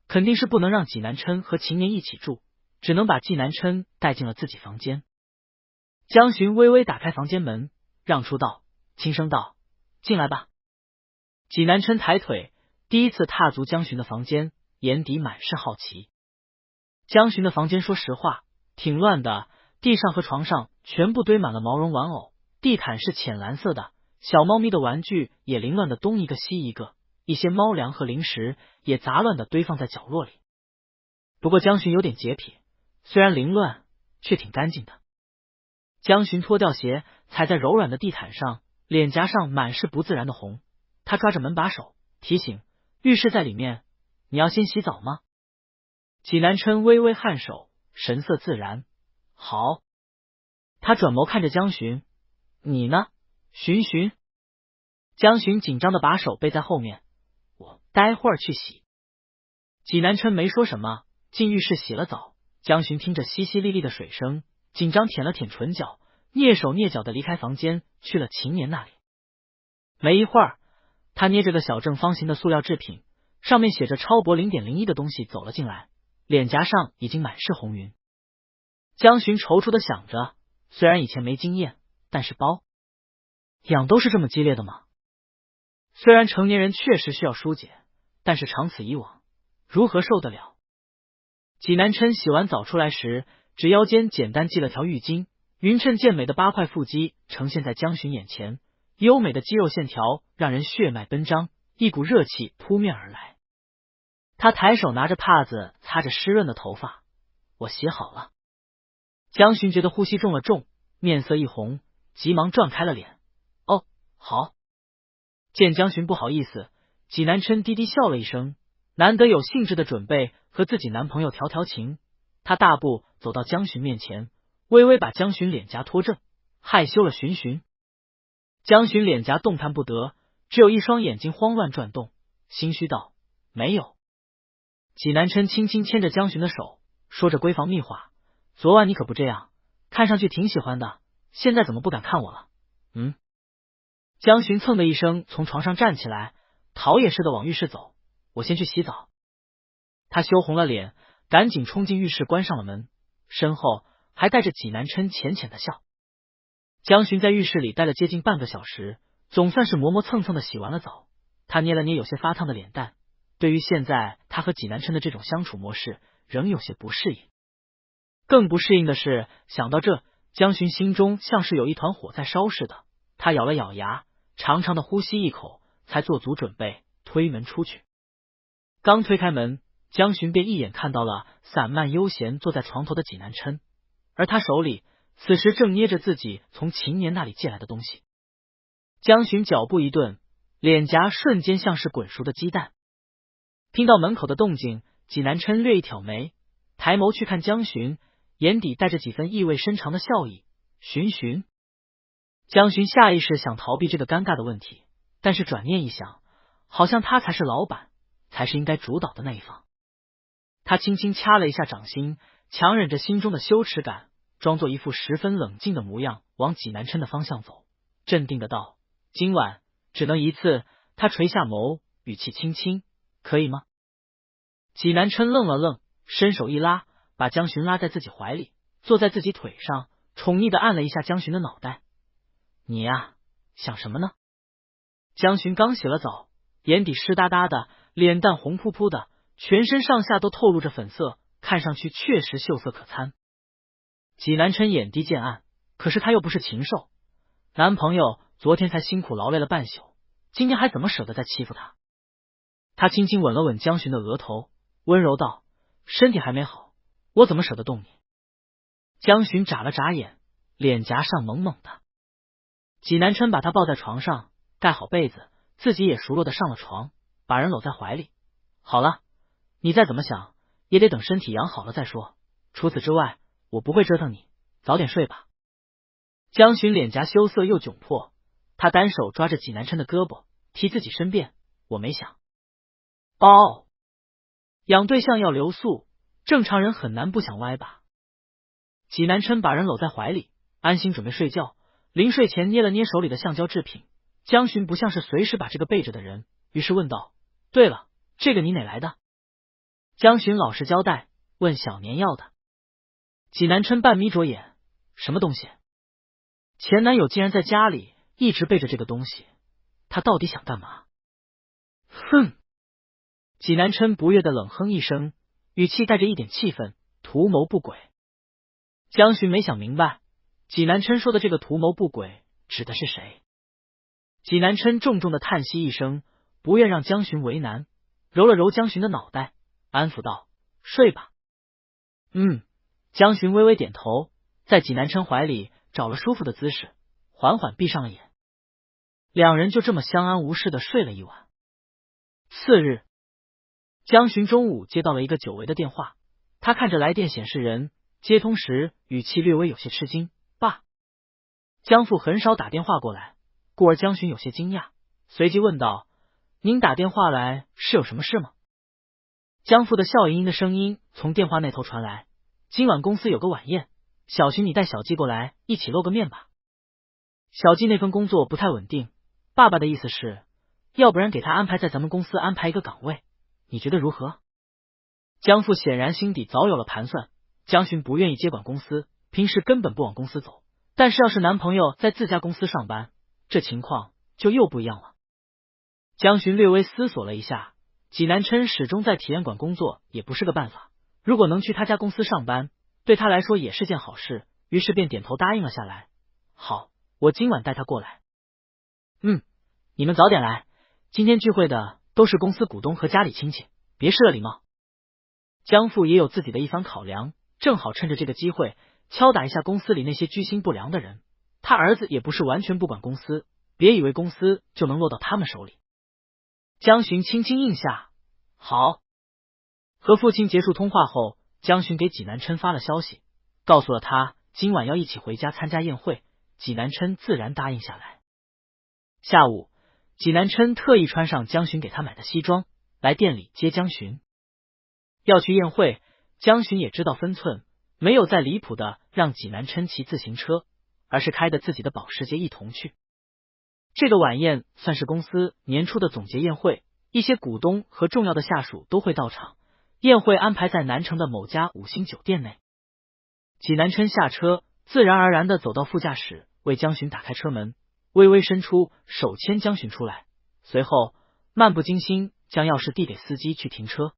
肯定是不能让济南琛和秦年一起住，只能把济南琛带进了自己房间。江巡微微打开房间门，让出道，轻声道：“进来吧。”济南琛抬腿，第一次踏足江巡的房间，眼底满是好奇。江巡的房间说实话挺乱的，地上和床上全部堆满了毛绒玩偶，地毯是浅蓝色的，小猫咪的玩具也凌乱的东一个西一个，一些猫粮和零食也杂乱的堆放在角落里。不过江巡有点洁癖，虽然凌乱，却挺干净的。江巡脱掉鞋，踩在柔软的地毯上，脸颊上满是不自然的红。他抓着门把手，提醒：“浴室在里面，你要先洗澡吗？”济南琛微微颔首，神色自然：“好。”他转眸看着江巡：“你呢，巡巡？”江巡紧张的把手背在后面：“我待会儿去洗。”济南琛没说什么，进浴室洗了澡。江巡听着淅淅沥沥的水声，紧张舔了舔唇角，蹑手蹑脚的离开房间，去了秦年那里。没一会儿，他捏着个小正方形的塑料制品，上面写着超薄 0.01 的东西走了进来，脸颊上已经满是红晕。江巡踌躇的想着，虽然以前没经验，但是包痒都是这么激烈的吗？虽然成年人确实需要疏解，但是长此以往，如何受得了？济南琛洗完澡出来时，指腰间简单系了条浴巾，匀称健美的8块腹肌呈现在江巡眼前，优美的肌肉线条让人血脉奔张，一股热气扑面而来。他抬手拿着帕子擦着湿润的头发：“我洗好了。”江巡觉得呼吸重了重，面色一红，急忙转开了脸：“哦，好。”见江巡不好意思，济南琛低低笑了一声，难得有兴致的准备和自己男朋友调调情。他大步走到江巡面前，微微把江巡脸颊托正，害羞了巡巡。江巡脸颊动弹不得，只有一双眼睛慌乱转动，心虚道：“没有。”济南琛轻轻牵着江巡的手，说着闺房密话：“昨晚你可不这样，看上去挺喜欢的，现在怎么不敢看我了？”江巡蹭的一声从床上站起来，逃也似的往浴室走：“我先去洗澡。”他羞红了脸，赶紧冲进浴室关上了门，身后还带着济南琛浅浅的笑。江巡在浴室里待了接近半个小时，总算是磨磨蹭蹭的洗完了澡。他捏了捏有些发烫的脸蛋，对于现在他和济南琛的这种相处模式，仍有些不适应。更不适应的是，想到这，江巡心中像是有一团火在烧似的，他咬了咬牙，长长的呼吸一口，才做足准备推门出去。刚推开门，江巡便一眼看到了散漫悠闲坐在床头的济南琛，而他手里此时正捏着自己从秦年那里借来的东西。江巡脚步一顿，脸颊瞬间像是滚熟的鸡蛋。听到门口的动静，济南琛略一挑眉，抬眸去看江巡，眼底带着几分意味深长的笑意。巡。江巡下意识想逃避这个尴尬的问题，但是转念一想，好像他才是老板，才是应该主导的那一方。他轻轻掐了一下掌心，强忍着心中的羞耻感，装作一副十分冷静的模样，往济南琛的方向走，镇定的道：今晚只能一次。他垂下眸，语气轻轻：可以吗？济南琛愣了愣，伸手一拉，把江巡拉在自己怀里，坐在自己腿上，宠溺的按了一下江巡的脑袋。你呀，想什么呢？江巡刚洗了澡，眼底湿哒哒的，脸蛋红扑扑的，全身上下都透露着粉色，看上去确实秀色可餐。济南琛眼低渐暗，可是他又不是禽兽，男朋友昨天才辛苦劳累了半宿，今天还怎么舍得再欺负他？他轻轻吻了吻江巡的额头，温柔道：身体还没好，我怎么舍得动你？江巡眨了眨眼，脸颊上萌萌的。济南琛把他抱在床上，盖好被子，自己也熟络的上了床，把人搂在怀里。好了，你再怎么想也得等身体养好了再说，除此之外我不会折腾你，早点睡吧。江巡脸颊羞涩又窘迫，他单手抓着济南琛的胳膊，提自己身边。我没想哦，养对象要留宿，正常人很难不想歪吧。济南琛把人搂在怀里，安心准备睡觉。临睡前捏了捏手里的橡胶制品，江巡不像是随时把这个备着的人，于是问道：对了，这个你哪来的？江巡老实交代，问小年要的。济南琛半眯着眼，什么东西？前男友竟然在家里一直备着这个东西，他到底想干嘛？哼！济南琛不悦的冷哼一声，语气带着一点气愤，图谋不轨。江巡没想明白，济南琛说的这个图谋不轨指的是谁？济南琛重重的叹息一声，不愿让江巡为难，揉了揉江巡的脑袋，安抚道：睡吧。江巡微微点头，在济南琛怀里找了舒服的姿势，缓缓闭上了眼。两人就这么相安无事的睡了一晚。次日，江巡中午接到了一个久违的电话，他看着来电显示人，接通时语气略微有些吃惊：爸。江父很少打电话过来，故而江巡有些惊讶，随即问道：您打电话来是有什么事吗？江父的笑盈盈的声音从电话那头传来：今晚公司有个晚宴，小巡你带小季过来一起露个面吧。小季那份工作不太稳定，爸爸的意思是要不然给他安排在咱们公司安排一个岗位，你觉得如何？江父显然心底早有了盘算，江巡不愿意接管公司，平时根本不往公司走，但是要是男朋友在自家公司上班，这情况就又不一样了。江巡略微思索了一下，济南琛始终在体验馆工作也不是个办法，如果能去他家公司上班，对他来说也是件好事，于是便点头答应了下来。好，我今晚带他过来。你们早点来，今天聚会的都是公司股东和家里亲戚，别失了礼貌。江父也有自己的一番考量，正好趁着这个机会敲打一下公司里那些居心不良的人。他儿子也不是完全不管公司，别以为公司就能落到他们手里。江巡轻轻应下，好。和父亲结束通话后，江巡给济南琛发了消息，告诉了他今晚要一起回家参加宴会，济南琛自然答应下来。下午，济南琛特意穿上江巡给他买的西装，来店里接江巡。要去宴会，江巡也知道分寸，没有再离谱的让济南琛骑自行车，而是开的自己的保时捷一同去。这个晚宴算是公司年初的总结宴会，一些股东和重要的下属都会到场。宴会安排在南城的某家5星酒店内。济南琛下车，自然而然的走到副驾驶，为江巡打开车门，微微伸出手牵江巡出来，随后漫不经心将钥匙递给司机去停车。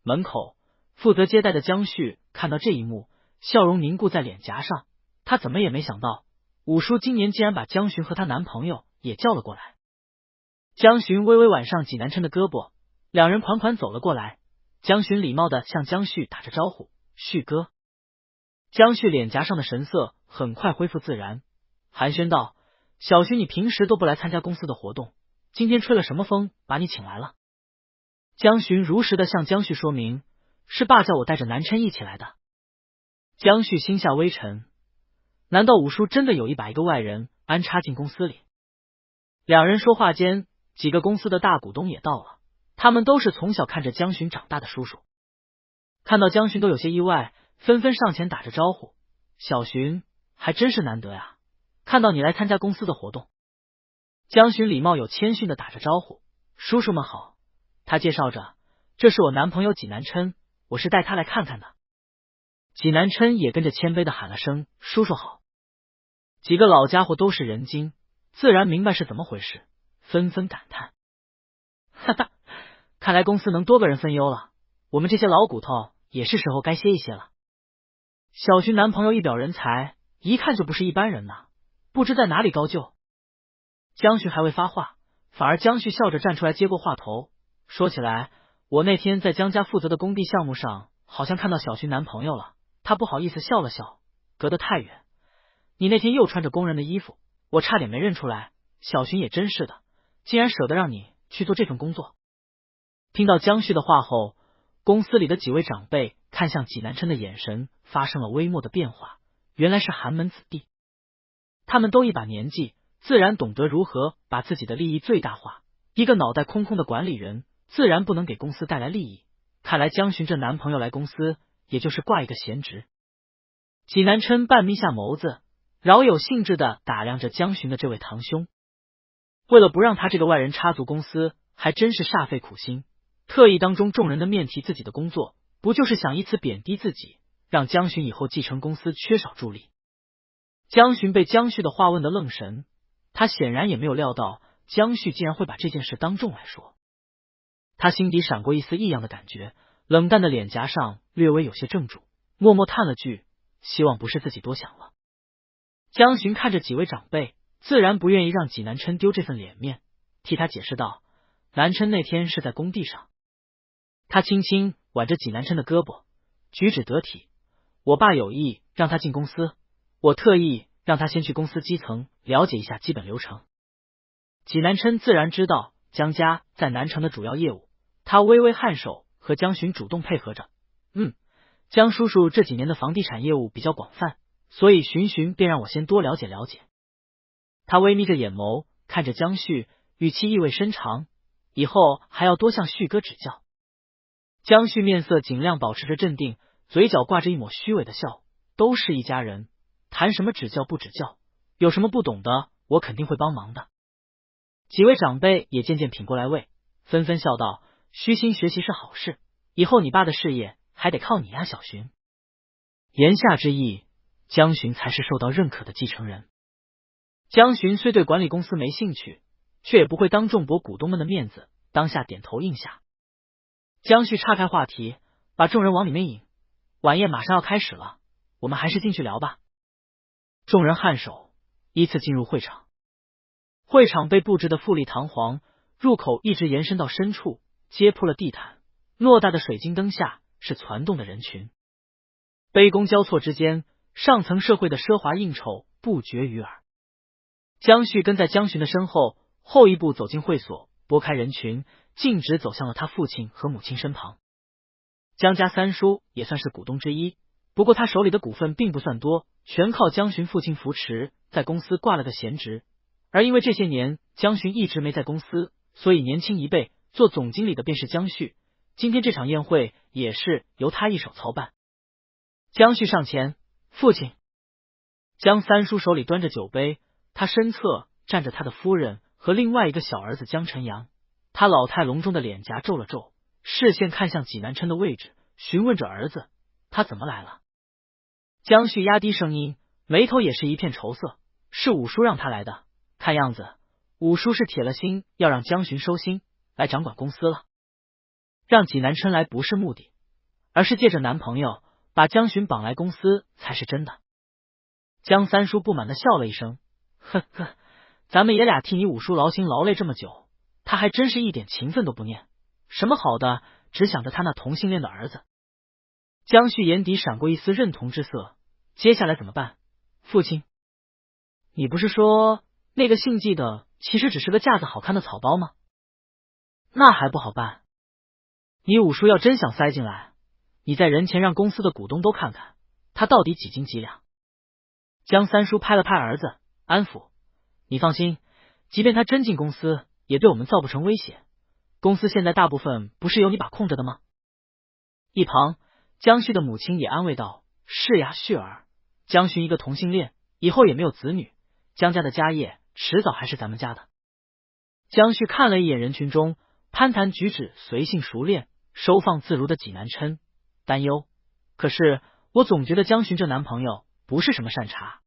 门口负责接待的江旭看到这一幕，笑容凝固在脸颊上，他怎么也没想到五叔今年竟然把江巡和她男朋友也叫了过来。江巡微微挽上济南琛的胳膊，两人款款走了过来。江巡礼貌地向江旭打着招呼：“旭哥。”江旭脸颊上的神色很快恢复自然，寒暄道：“小徐，你平时都不来参加公司的活动，今天吹了什么风把你请来了？”江巡如实的向江旭说明：“是爸叫我带着南琛一起来的。”江旭心下微沉，难道五叔真的有意把一个外人安插进公司里？两人说话间，几个公司的大股东也到了，他们都是从小看着江巡长大的叔叔，看到江巡都有些意外，纷纷上前打着招呼：“小巡，还真是难得呀，看到你来参加公司的活动。”江巡礼貌有谦逊的打着招呼：“叔叔们好。”他介绍着：“这是我男朋友济南琛，我是带他来看看的。”济南琛也跟着谦卑的喊了声：“叔叔好。”几个老家伙都是人精，自然明白是怎么回事，纷纷感叹：“哈哈，看来公司能多个人分忧了，我们这些老骨头也是时候该歇一歇了。”小徐男朋友一表人才，一看就不是一般人呐，不知在哪里高就。江旭还未发话，反而江旭笑着站出来接过话头，说起来，我那天在江家负责的工地项目上，好像看到小徐男朋友了。他不好意思笑了笑，隔得太远。你那天又穿着工人的衣服，我差点没认出来。小徐也真是的，竟然舍得让你去做这份工作。听到江旭的话后，公司里的几位长辈看向济南琛的眼神发生了微妙的变化，原来是寒门子弟。他们都一把年纪，自然懂得如何把自己的利益最大化。一个脑袋空空的管理人，自然不能给公司带来利益。看来江巡这男朋友来公司，也就是挂一个闲职。济南琛半眯下眸子，饶有兴致地打量着江巡的这位堂兄。为了不让他这个外人插足公司，还真是煞费苦心，特意当众众人的面提自己的工作，不就是想以此贬低自己，让江巡以后继承公司缺少助力。江巡被江旭的话问得愣神，他显然也没有料到江旭竟然会把这件事当众来说。他心底闪过一丝异样的感觉，冷淡的脸颊上略微有些怔住，默默叹了句：“希望不是自己多想了。”江巡看着几位长辈，自然不愿意让济南琛丢这份脸面，替他解释道：“南琛那天是在工地上。”他轻轻挽着济南琛的胳膊，举止得体：“我爸有意让他进公司，我特意让他先去公司基层了解一下基本流程。”济南琛自然知道江家在南城的主要业务，他微微颔首，和江巡主动配合着：“江叔叔这几年的房地产业务比较广泛，所以巡便让我先多了解了解。”他微眯着眼眸看着江旭，语气意味深长：“以后还要多向旭哥指教。”江旭面色尽量保持着镇定，嘴角挂着一抹虚伪的笑：“都是一家人，谈什么指教不指教，有什么不懂的，我肯定会帮忙的。”几位长辈也渐渐品过来味，纷纷笑道：“虚心学习是好事，以后你爸的事业还得靠你呀，小巡。”言下之意，江巡才是受到认可的继承人。江巡虽对管理公司没兴趣，却也不会当众驳股东们的面子，当下点头应下。江旭岔开话题，把众人往里面引：“晚宴马上要开始了，我们还是进去聊吧。”众人颔首，依次进入会场。会场被布置的富丽堂皇，入口一直延伸到深处，揭铺了地毯，偌大的水晶灯下是攒动的人群。杯弓交错之间，上层社会的奢华应酬不绝于耳。江旭跟在江巡的身后，后一步走进会所，拨开人群，径直走向了他父亲和母亲身旁。江家三叔也算是股东之一，不过他手里的股份并不算多，全靠江巡父亲扶持，在公司挂了个闲职。而因为这些年江巡一直没在公司，所以年轻一辈做总经理的便是江旭。今天这场宴会也是由他一手操办。江旭上前：“父亲。”江三叔手里端着酒杯，他身侧站着他的夫人和另外一个小儿子江晨阳。他老态龙钟的脸颊皱了皱，视线看向济南琛的位置，询问着儿子：“他怎么来了？”江旭压低声音，眉头也是一片愁色：“是五叔让他来的，看样子五叔是铁了心要让江巡收心，来掌管公司了。让济南琛来不是目的，而是借着男朋友把江巡绑来公司才是真的。”江三叔不满的笑了一声，呵呵，咱们爷俩替你五叔劳心劳累这么久，他还真是一点情分都不念，什么好的，只想着他那同性恋的儿子。江旭眼底闪过一丝认同之色，接下来怎么办？父亲，你不是说那个姓纪的其实只是个架子好看的草包吗？那还不好办。你五叔要真想塞进来，你在人前让公司的股东都看看他到底几斤几两。江三叔拍了拍儿子，安抚，你放心，即便他真进公司，也对我们造不成威胁，公司现在大部分不是由你把控着的吗？一旁江旭的母亲也安慰道，是呀，旭儿，江勋一个同性恋，以后也没有子女，江家的家业迟早还是咱们家的。江旭看了一眼人群中攀谈举止随性熟练收放自如的济南琛，担忧，可是我总觉得江勋这男朋友不是什么善茬。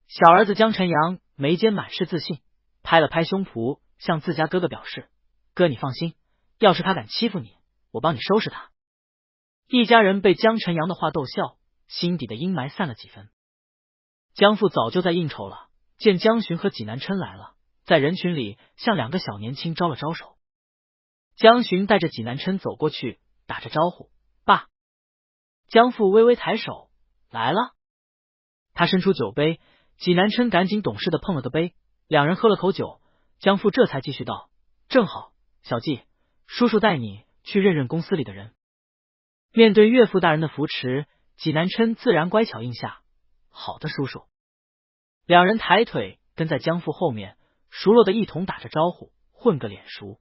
小儿子江晨阳眉间满是自信，拍了拍胸脯，向自家哥哥表示，哥你放心，要是他敢欺负你，我帮你收拾他。一家人被江晨阳的话逗笑，心底的阴霾散了几分。江父早就在应酬了，见江巡和济南琛来了，在人群里向两个小年轻招了招手。江巡带着济南琛走过去，打着招呼，爸。江父微微抬手，来了。他伸出酒杯，济南琛赶紧懂事的碰了个杯，两人喝了口酒，江父这才继续道，正好，小季，叔叔带你去认认公司里的人。面对岳父大人的扶持，济南琛自然乖巧应下，好的叔叔。两人抬腿跟在江父后面，熟络的一同打着招呼，混个脸熟。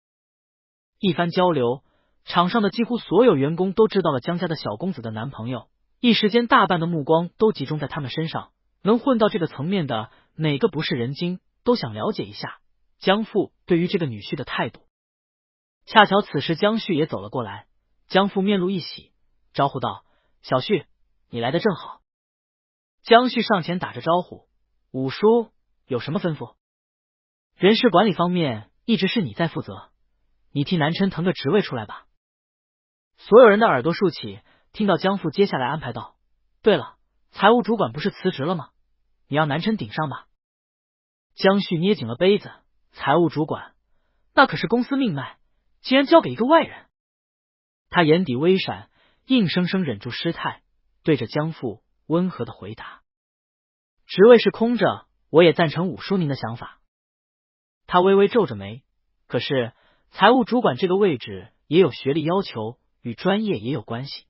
一番交流，场上的几乎所有员工都知道了江家的小公子的男朋友，一时间大半的目光都集中在他们身上，能混到这个层面的哪个不是人精，都想了解一下江父对于这个女婿的态度。恰巧此时江旭也走了过来，江父面露一喜，招呼道，小旭，你来的正好。江旭上前打着招呼，五叔有什么吩咐？人事管理方面一直是你在负责，你替南琛腾个职位出来吧。所有人的耳朵竖起，听到江父接下来安排道，对了，财务主管不是辞职了吗？你让南琛顶上吧。江旭捏紧了杯子，财务主管那可是公司命脉，竟然交给一个外人。他眼底微闪，硬生生忍住失态，对着江父温和的回答，职位是空着，我也赞成五叔您的想法。他微微皱着眉，可是财务主管这个位置也有学历要求，与专业也有关系。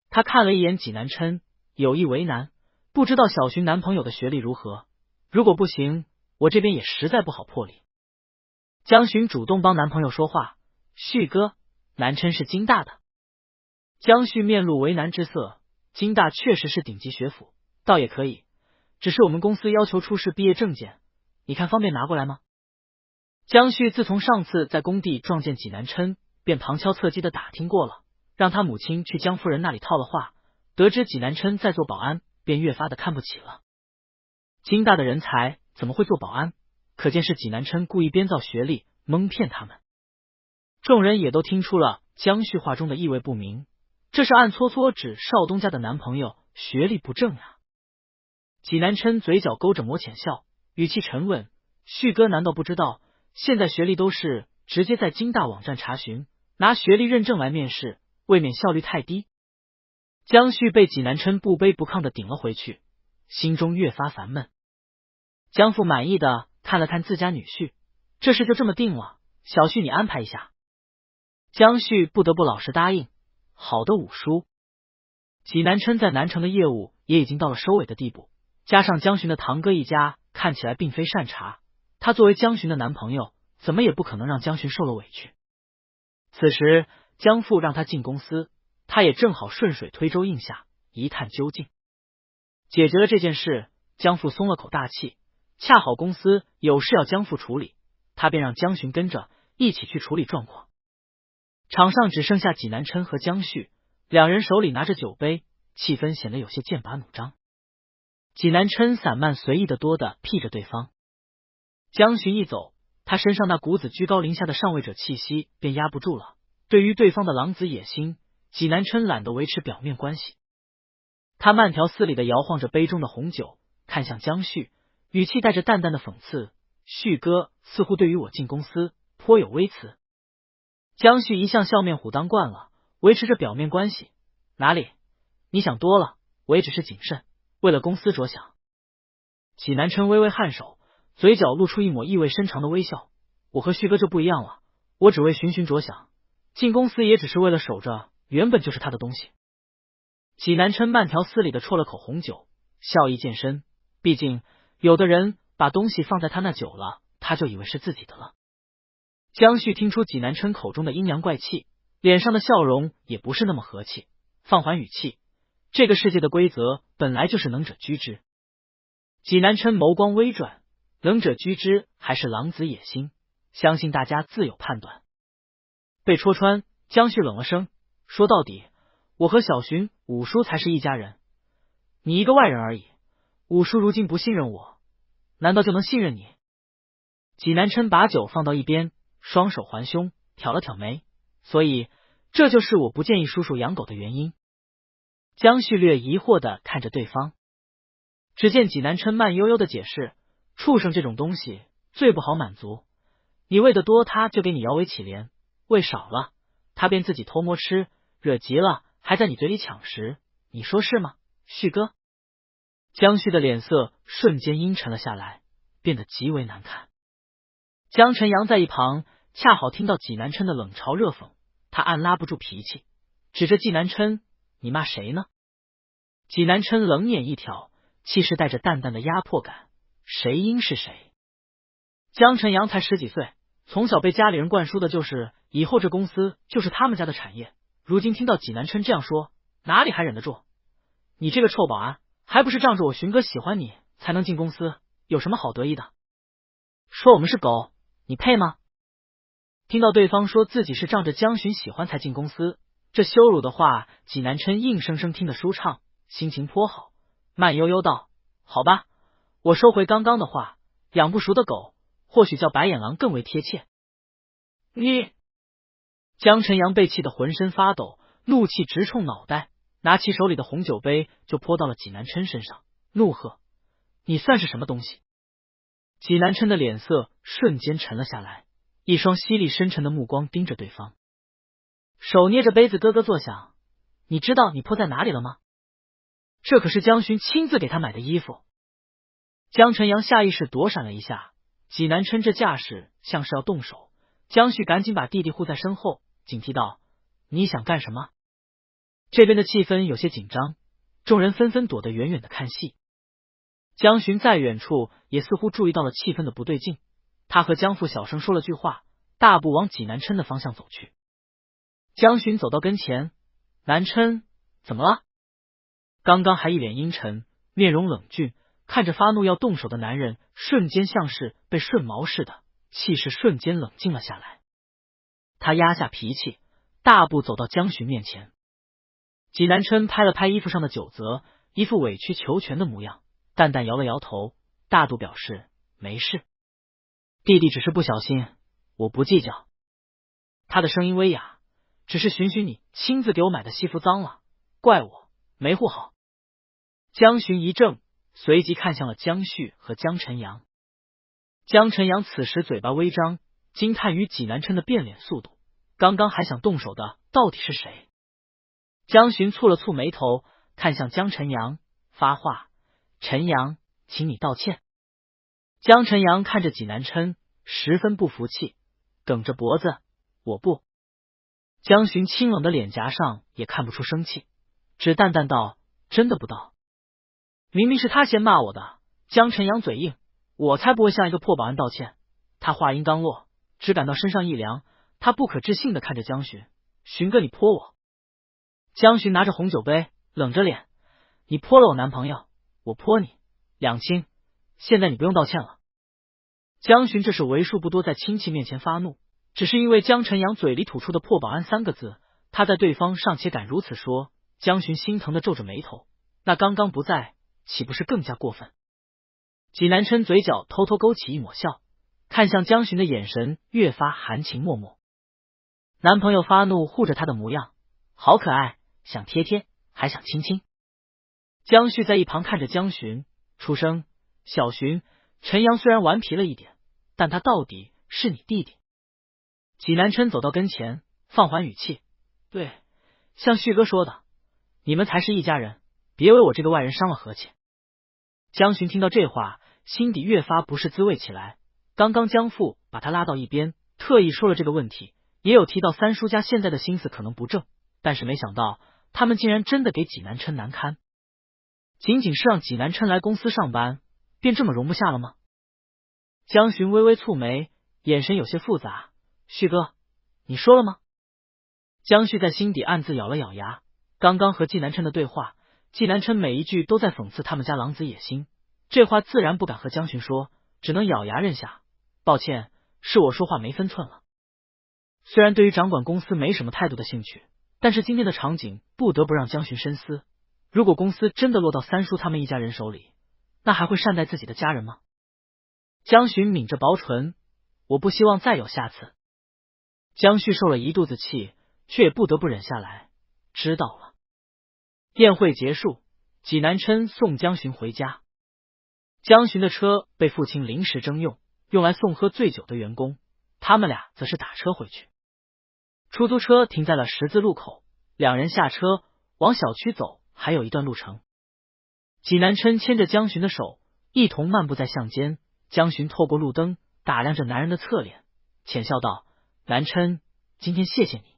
他看了一眼济南琛，有意为难，不知道小寻男朋友的学历如何，如果不行，我这边也实在不好破例。江寻主动帮男朋友说话，旭哥，南琛是京大的。江旭面露为难之色，京大确实是顶级学府，倒也可以，只是我们公司要求出示毕业证件，你看方便拿过来吗？江旭自从上次在工地撞见济南琛，便旁敲侧击的打听过了，让他母亲去江夫人那里套了话，得知济南琛在做保安，便越发的看不起了。京大的人才怎么会做保安？可见是济南琛故意编造学历蒙骗他们。众人也都听出了江旭话中的意味不明，这是暗搓搓指少东家的男朋友学历不正啊。济南琛嘴角勾着抹浅笑，语气沉稳，旭哥难道不知道现在学历都是直接在京大网站查询，拿学历认证来面试，未免效率太低。江旭被济南琛不卑不亢的顶了回去，心中越发烦闷。江父满意的看了看自家女婿，这事就这么定了，小旭你安排一下。江旭不得不老实答应，好的五叔。济南琛在南城的业务也已经到了收尾的地步，加上江寻的堂哥一家看起来并非善茬，他作为江寻的男朋友，怎么也不可能让江寻受了委屈。此时江父让他进公司，他也正好顺水推舟应下，一探究竟。解决了这件事，江父松了口大气，恰好公司有事要江父处理，他便让江寻跟着一起去处理状况。场上只剩下济南琛和江旭，两人手里拿着酒杯，气氛显得有些剑拔弩张。济南琛散漫随意的多的屁着对方，江寻一走，他身上那股子居高临下的上位者气息便压不住了。对于对方的狼子野心，济南琛懒得维持表面关系，他慢条斯理的摇晃着杯中的红酒，看向江旭，语气带着淡淡的讽刺：“旭哥似乎对于我进公司颇有微词。”江旭一向笑面虎当惯了，维持着表面关系。哪里？你想多了，我也只是谨慎，为了公司着想。济南琛微微颔首，嘴角露出一抹意味深长的微笑。我和旭哥就不一样了，我只为寻着想，进公司也只是为了守着原本就是他的东西。济南琛慢条斯理的啜了口红酒，笑意渐深。毕竟有的人把东西放在他那久了，他就以为是自己的了。江旭听出济南琛口中的阴阳怪气，脸上的笑容也不是那么和气，放缓语气：“这个世界的规则本来就是能者居之。”济南琛眸光微转，能者居之还是狼子野心，相信大家自有判断。被戳穿，江旭冷了声，说到底，我和小寻、五叔才是一家人，你一个外人而已。五叔如今不信任我，难道就能信任你？济南琛把酒放到一边，双手环胸，挑了挑眉，所以这就是我不建议叔叔养狗的原因。江旭略疑惑的看着对方，只见济南琛慢悠悠的解释：“畜生这种东西最不好满足，你喂得多，他就给你摇尾乞怜；喂少了，他便自己偷摸吃，惹急了还在你嘴里抢食，你说是吗，旭哥？”江旭的脸色瞬间阴沉了下来，变得极为难看。江晨阳在一旁恰好听到济南琛的冷嘲热讽，他暗拉不住脾气，指着济南琛：“你骂谁呢？”济南琛冷眼一挑，气势带着淡淡的压迫感：“谁应是谁？”江晨阳才10几岁，从小被家里人灌输的就是以后这公司就是他们家的产业，如今听到济南琛这样说，哪里还忍得住？你这个臭保安，还不是仗着我寻哥喜欢你才能进公司，有什么好得意的？说我们是狗，你配吗？听到对方说自己是仗着江寻喜欢才进公司，这羞辱的话，济南琛硬生生听得舒畅，心情颇好，慢悠悠道：“好吧，我收回刚刚的话，养不熟的狗，或许叫白眼狼更为贴切。”你！江晨阳被气得浑身发抖，怒气直冲脑袋，拿起手里的红酒杯就泼到了济南琛身上，怒喝：“你算是什么东西？”济南琛的脸色瞬间沉了下来，一双犀利深沉的目光盯着对方，手捏着杯子咯咯作响：“你知道你泼在哪里了吗？这可是江寻亲自给他买的衣服。”江晨阳下意识躲闪了一下，济南琛这架势像是要动手，江旭赶紧把弟弟护在身后，警惕道：“你想干什么？”这边的气氛有些紧张，众人纷纷躲得远远的看戏。江寻在远处也似乎注意到了气氛的不对劲，他和江父小声说了句话，大步往济南琛的方向走去。江寻走到跟前：“南琛，怎么了？”刚刚还一脸阴沉，面容冷峻，看着发怒要动手的男人，瞬间像是被顺毛似的，气势瞬间冷静了下来。他压下脾气，大步走到江寻面前。济南琛拍了拍衣服上的酒渍，一副委曲求全的模样，淡淡摇了摇头，大度表示：“没事，弟弟只是不小心，我不计较。”他的声音微哑：“只是寻你亲自给我买的西服脏了，怪我没护好。”江寻一怔，随即看向了江旭和江晨阳。江晨阳此时嘴巴微张，惊叹于济南琛的变脸速度，刚刚还想动手的到底是谁？江寻蹙了蹙眉头，看向江晨阳，发话：“晨阳，请你道歉。”江晨阳看着济南琛，十分不服气，梗着脖子：“我不。”江寻清冷的脸颊上也看不出生气，只淡淡道：“真的不道？明明是他先骂我的。”江晨阳嘴硬：“我才不会向一个破保安道歉。”他话音刚落，只感到身上一凉，他不可置信的看着江寻：“寻哥，你泼我！”江寻拿着红酒杯，冷着脸：“你泼了我男朋友，我泼你，两清。现在你不用道歉了。”江寻这是为数不多在亲戚面前发怒，只是因为江晨阳嘴里吐出的破保安3个字，他在对方尚且敢如此说，江寻心疼的皱着眉头，那刚刚不在，岂不是更加过分？济南琛嘴角偷偷勾起一抹笑，看向江寻的眼神越发含情脉脉。男朋友发怒护着他的模样，好可爱，想贴贴，还想亲亲。江旭在一旁看着江寻，出声，小荀，陈阳虽然顽皮了一点，但他到底是你弟弟。济南琛走到跟前，放缓语气，对，像旭哥说的，你们才是一家人，别为我这个外人伤了和气。江荀听到这话，心底越发不是滋味起来。刚刚江父把他拉到一边，特意说了这个问题，也有提到三叔家现在的心思可能不正，但是没想到他们竟然真的给济南琛难堪。仅仅是让济南琛来公司上班，便这么容不下了吗？江荀微微蹙眉，眼神有些复杂。旭哥，你说了吗？江旭在心底暗自咬了咬牙，刚刚和济南琛的对话，济南琛每一句都在讽刺他们家狼子野心，这话自然不敢和江荀说，只能咬牙认下。抱歉，是我说话没分寸了。虽然对于掌管公司没什么态度的兴趣，但是今天的场景不得不让江荀深思。如果公司真的落到三叔他们一家人手里，那还会善待自己的家人吗？江荀抿着薄唇，我不希望再有下次。江旭受了一肚子气，却也不得不忍下来。知道了。宴会结束，济南琛送江荀回家。江荀的车被父亲临时征用来送喝醉酒的员工，他们俩则是打车回去。出租车停在了十字路口，两人下车往小区走，还有一段路程。济南琛牵着江荀的手，一同漫步在巷间。江荀透过路灯打量着男人的侧脸，浅笑道：南琛，今天谢谢你。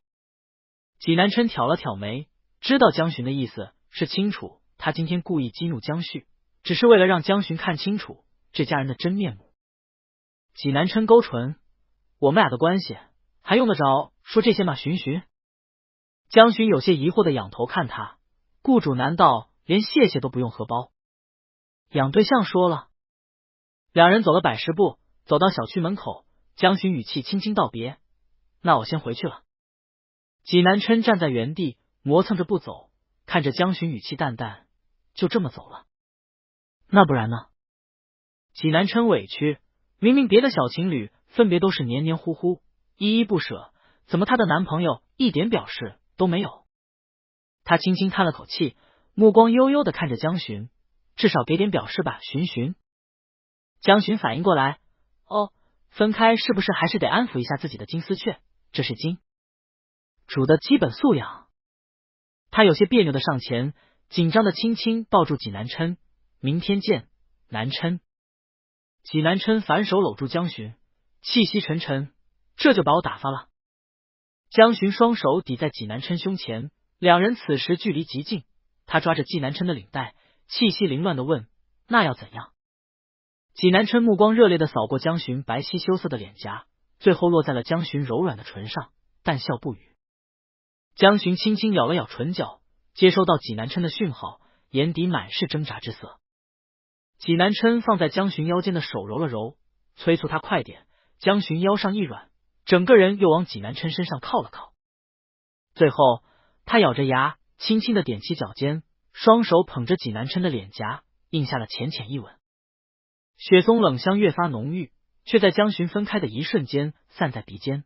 济南琛挑了挑眉，知道江荀的意思是清楚，他今天故意激怒江旭，只是为了让江荀看清楚这家人的真面目。济南琛勾唇，我们俩的关系还用得着说这些吗？荀荀。江荀有些疑惑的仰头看他，雇主难道连谢谢都不用荷包？养对象说了。两人走了百十步，走到小区门口，江荀语气轻轻道别，那我先回去了。济南琛站在原地磨蹭着不走，看着江荀语气淡淡，就这么走了。那不然呢？济南琛委屈，明明别的小情侣分别都是黏黏糊糊依依不舍，怎么她的男朋友一点表示都没有？他轻轻叹了口气，目光悠悠的看着江荀，至少给点表示吧，荀荀。江荀反应过来，哦，分开是不是还是得安抚一下自己的金丝雀？这是金主的基本素养。他有些别扭的上前，紧张的轻轻抱住济南琛，明天见，南琛。济南琛反手搂住江荀，气息沉沉，这就把我打发了。江荀双手抵在济南琛胸前，两人此时距离极近，他抓着济南琛的领带，气息凌乱的问，那要怎样？济南琛目光热烈的扫过江荀白皙羞涩的脸颊，最后落在了江荀柔软的唇上，淡笑不语。江荀轻轻咬了咬唇角，接收到济南琛的讯号，眼底满是挣扎之色。济南琛放在江荀腰间的手揉了揉，催促他快点。江荀腰上一软，整个人又往济南琛身上靠了靠。最后他咬着牙，轻轻的踮起脚尖，双手捧着济南琛的脸颊，印下了浅浅一吻。雪松冷香越发浓郁，却在江荀分开的一瞬间散在鼻尖。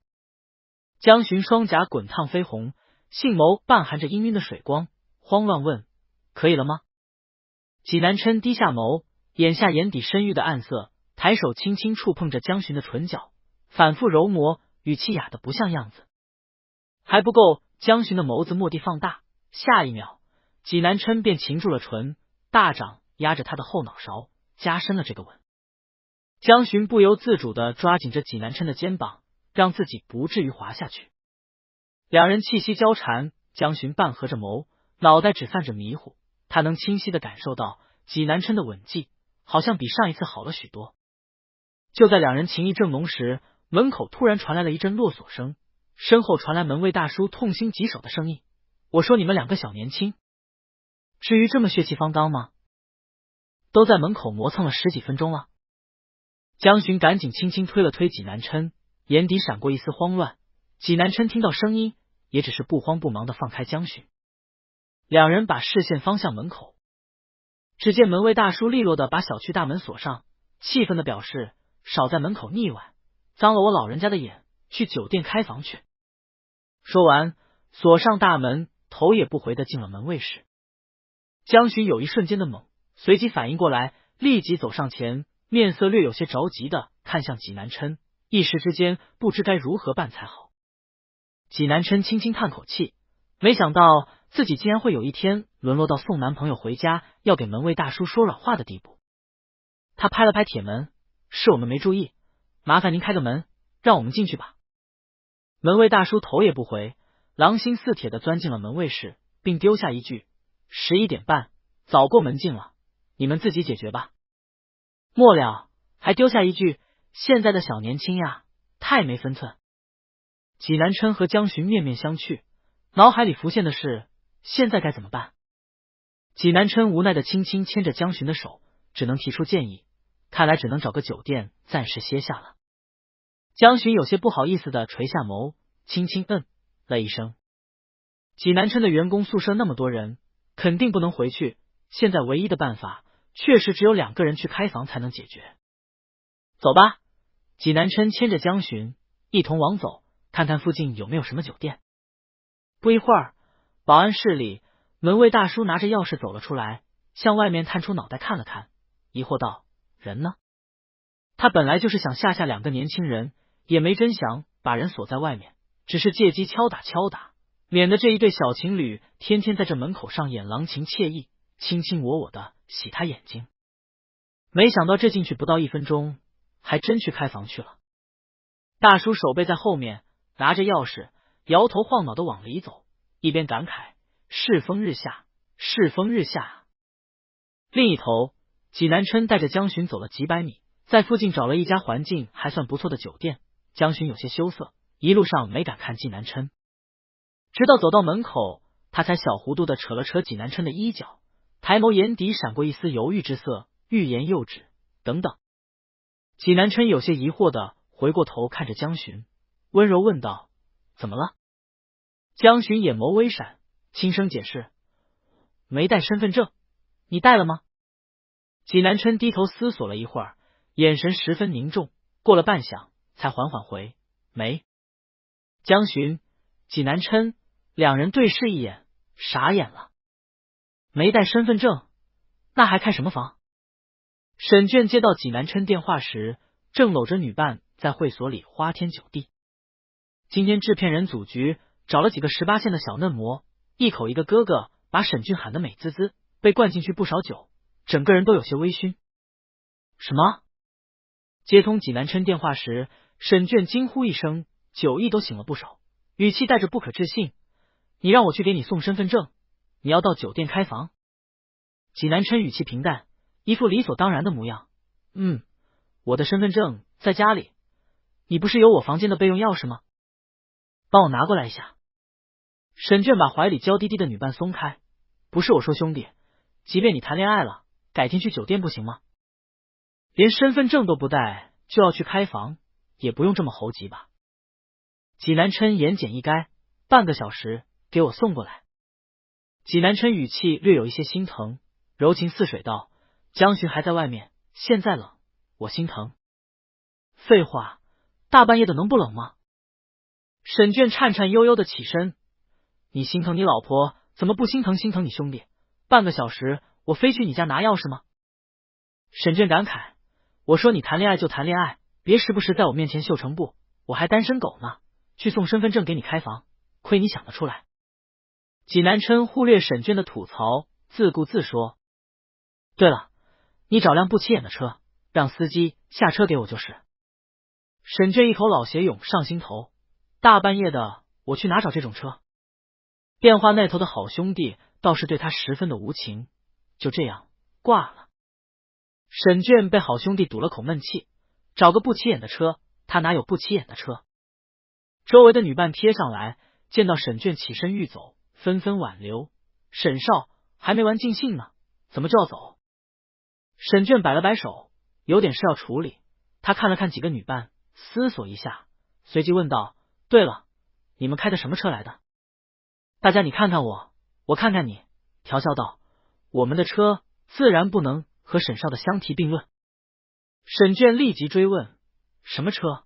江荀双颊滚烫绯红，杏眸半含着氤氲的水光，慌乱问：可以了吗？济南琛低下眸，眼下眼底深郁的暗色，抬手轻轻触碰着江荀的唇角，反复揉磨，语气哑得不像样子。还不够。江荀的眸子蓦地放大，下一秒济南琛便擒住了唇，大掌压着他的后脑勺，加深了这个吻。江荀不由自主地抓紧着济南琛的肩膀，让自己不至于滑下去。两人气息交缠，江荀半合着眸，脑袋只泛着迷糊，他能清晰地感受到济南琛的吻技好像比上一次好了许多。就在两人情意正浓时，门口突然传来了一阵落锁声，身后传来门卫大叔痛心疾首的声音：我说你们两个小年轻，至于这么血气方刚吗？都在门口磨蹭了十几分钟了。江荀赶紧轻轻推了推济南琛，眼底闪过一丝慌乱。济南琛听到声音，也只是不慌不忙的放开江荀。两人把视线方向门口，只见门卫大叔利落的把小区大门锁上，气愤的表示：少在门口腻歪，脏了我老人家的眼，去酒店开房去。说完锁上大门，头也不回的进了门卫室。江荀有一瞬间的懵，随即反应过来，立即走上前，面色略有些着急的看向济南琛，一时之间不知该如何办才好。济南琛轻轻叹口气，没想到自己竟然会有一天沦落到送男朋友回家要给门卫大叔说软话的地步。他拍了拍铁门，是我们没注意，麻烦您开个门，让我们进去吧。门卫大叔头也不回，狼心似铁的钻进了门卫室，并丢下一句：11点半，早过门禁了，你们自己解决吧。末了还丢下一句：现在的小年轻呀，太没分寸。济南琛和江巡面面相觑，脑海里浮现的是现在该怎么办。济南琛无奈的轻轻牵着江巡的手，只能提出建议，看来只能找个酒店暂时歇下了。江巡有些不好意思的垂下眸，轻轻了一声。济南琛的员工宿舍那么多人，肯定不能回去，现在唯一的办法确实只有2个人去开房才能解决。走吧，济南琛牵着江巡一同往走，看看附近有没有什么酒店。不一会儿，保安室里门卫大叔拿着钥匙走了出来，向外面探出脑袋看了看，疑惑道：人呢？他本来就是想吓吓2个年轻人，也没真想把人锁在外面，只是借机敲打，免得这一对小情侣天天在这门口上演郎情妾意，卿卿我我的洗他眼睛。没想到这进去不到1分钟，还真去开房去了。大叔手背在后面，拿着钥匙，摇头晃脑的往里走，一边感慨：世风日下，世风日下啊。另一头，济南琛带着江巡走了几百米，在附近找了一家环境还算不错的酒店。江巡有些羞涩，一路上没敢看济南琛，直到走到门口，他才小糊涂的扯了扯济南琛的衣角，抬眸眼底闪过一丝犹豫之色，欲言又止，等等。济南琛有些疑惑的回过头看着江巡，温柔问道：怎么了？江巡眼眸微闪，轻声解释：没带身份证，你带了吗？济南琛低头思索了一会儿，眼神十分凝重，过了半晌才缓缓回：没。江巡、济南琛2人对视一眼，傻眼了。没带身份证，那还开什么房？沈卷接到济南琛电话时，正搂着女伴在会所里花天酒地。今天制片人组局找了几个18线的小嫩模，一口一个哥哥，把沈俊喊得美滋滋，被灌进去不少酒，整个人都有些微醺。什么？接通济南琛电话时，沈卷惊呼一声，酒意都醒了不少，语气带着不可置信：你让我去给你送身份证，你要到酒店开房？济南琛语气平淡，一副理所当然的模样。我的身份证在家里，你不是有我房间的备用钥匙吗？帮我拿过来一下。沈卷把怀里娇滴滴的女伴松开，不是我说兄弟，即便你谈恋爱了，改天去酒店不行吗？连身份证都不带就要去开房，也不用这么猴急吧。济南琛言简意赅，半个小时给我送过来。济南琛语气略有一些心疼，柔情似水道：江巡还在外面，现在冷，我心疼。废话，大半夜的能不冷吗？沈卷颤颤悠悠的起身：你心疼你老婆，怎么不心疼你兄弟？半个小时我非去你家拿钥匙吗？沈卷感慨：我说你谈恋爱就谈恋爱，别时不时在我面前秀成部，我还单身狗呢，去送身份证给你开房，亏你想得出来。济南琛忽略沈娟的吐槽，自顾自说：对了，你找辆不起眼的车，让司机下车给我就是。沈娟一口老血涌上心头，大半夜的我去哪找这种车？电话那头的好兄弟倒是对他十分的无情，就这样挂了。沈卷被好兄弟堵了口闷气，找个不起眼的车，他哪有不起眼的车？周围的女伴贴上来，见到沈卷起身欲走，纷纷挽留：沈少还没完尽兴呢，怎么就要走？沈卷摆了摆手，有点事要处理。他看了看几个女伴，思索一下，随即问道：对了，你们开的什么车来的？大家你看看我，我看看你，调笑道：我们的车自然不能和沈少的相提并论。沈卷立即追问：什么车？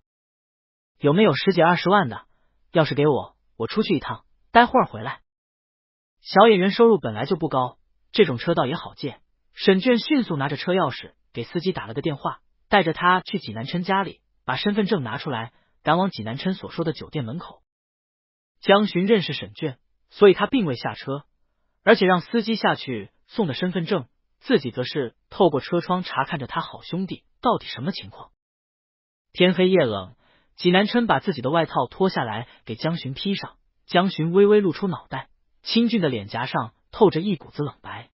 有没有10几20万的？要是给我，我出去一趟，待会儿回来。小演员收入本来就不高，这种车倒也好借。沈卷迅速拿着车钥匙，给司机打了个电话，带着他去济南琛家里，把身份证拿出来，赶往济南琛所说的酒店门口。江巡认识沈卷，所以他并未下车，而且让司机下去送的身份证，自己则是透过车窗查看着他好兄弟到底什么情况。天黑夜冷，济南琛把自己的外套脱下来给江巡披上，江巡微微露出脑袋，清俊的脸颊上透着一股子冷白。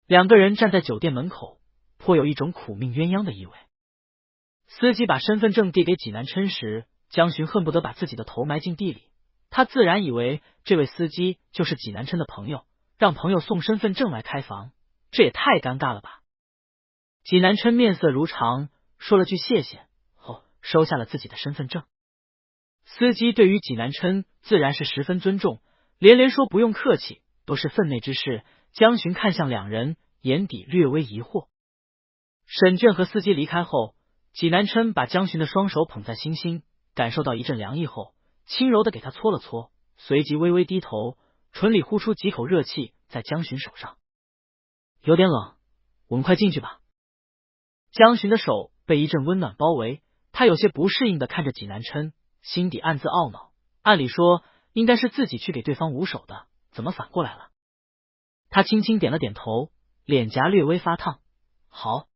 两个人站在酒店门口，颇有一种苦命鸳鸯的意味。司机把身份证递给济南琛时，江巡恨不得把自己的头埋进地里。他自然以为这位司机就是济南琛的朋友，让朋友送身份证来开房，这也太尴尬了吧。济南琛面色如常，说了句谢谢后收下了自己的身份证。司机对于济南琛自然是十分尊重，连连说不用客气，都是分内之事。江巡看向两人，眼底略微疑惑。沈卷和司机离开后，济南琛把江巡的双手捧在心心，感受到一阵凉意后，轻柔的给他搓了搓，随即微微低头，唇里呼出几口热气在江巡手上。有点冷，我们快进去吧。江巡的手被一阵温暖包围，他有些不适应的看着济南琛，心底暗自懊恼，按理说应该是自己去给对方捂手的，怎么反过来了？他轻轻点了点头，脸颊略微发烫。好。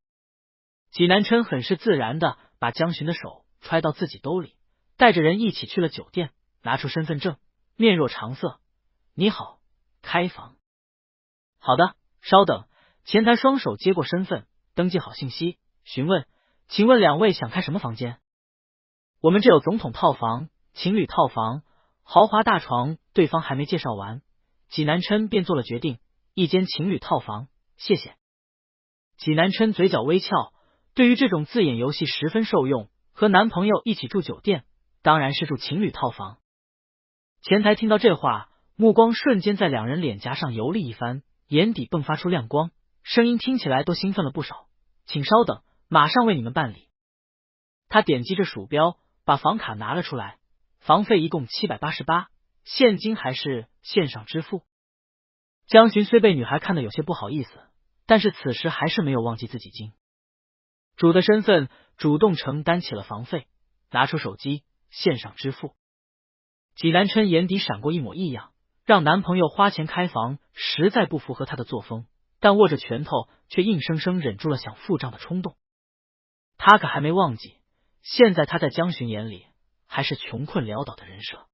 济南琛很是自然的把江巡的手揣到自己兜里，带着人一起去了酒店，拿出身份证，面若常色。你好，开房。好的，稍等。前台双手接过身份，登记好信息，询问，请问两位想开什么房间？我们这有总统套房、情侣套房、豪华大床，对方还没介绍完，济南琛便做了决定，一间情侣套房，谢谢。济南琛嘴角微翘，对于这种字眼游戏十分受用，和男朋友一起住酒店，当然是住情侣套房。前台听到这话，目光瞬间在两人脸颊上游历一番，眼底迸发出亮光，声音听起来都兴奋了不少。请稍等，马上为你们办理。他点击着鼠标，把房卡拿了出来，房费一共788，现金还是线上支付。江巡虽被女孩看得有些不好意思，但是此时还是没有忘记自己金主的身份，主动承担起了房费，拿出手机线上支付。济南琛眼底闪过一抹异样，让男朋友花钱开房实在不符合他的作风，但握着拳头却硬生生忍住了想付账的冲动。他可还没忘记，现在他在江巡眼里还是穷困潦倒的人设。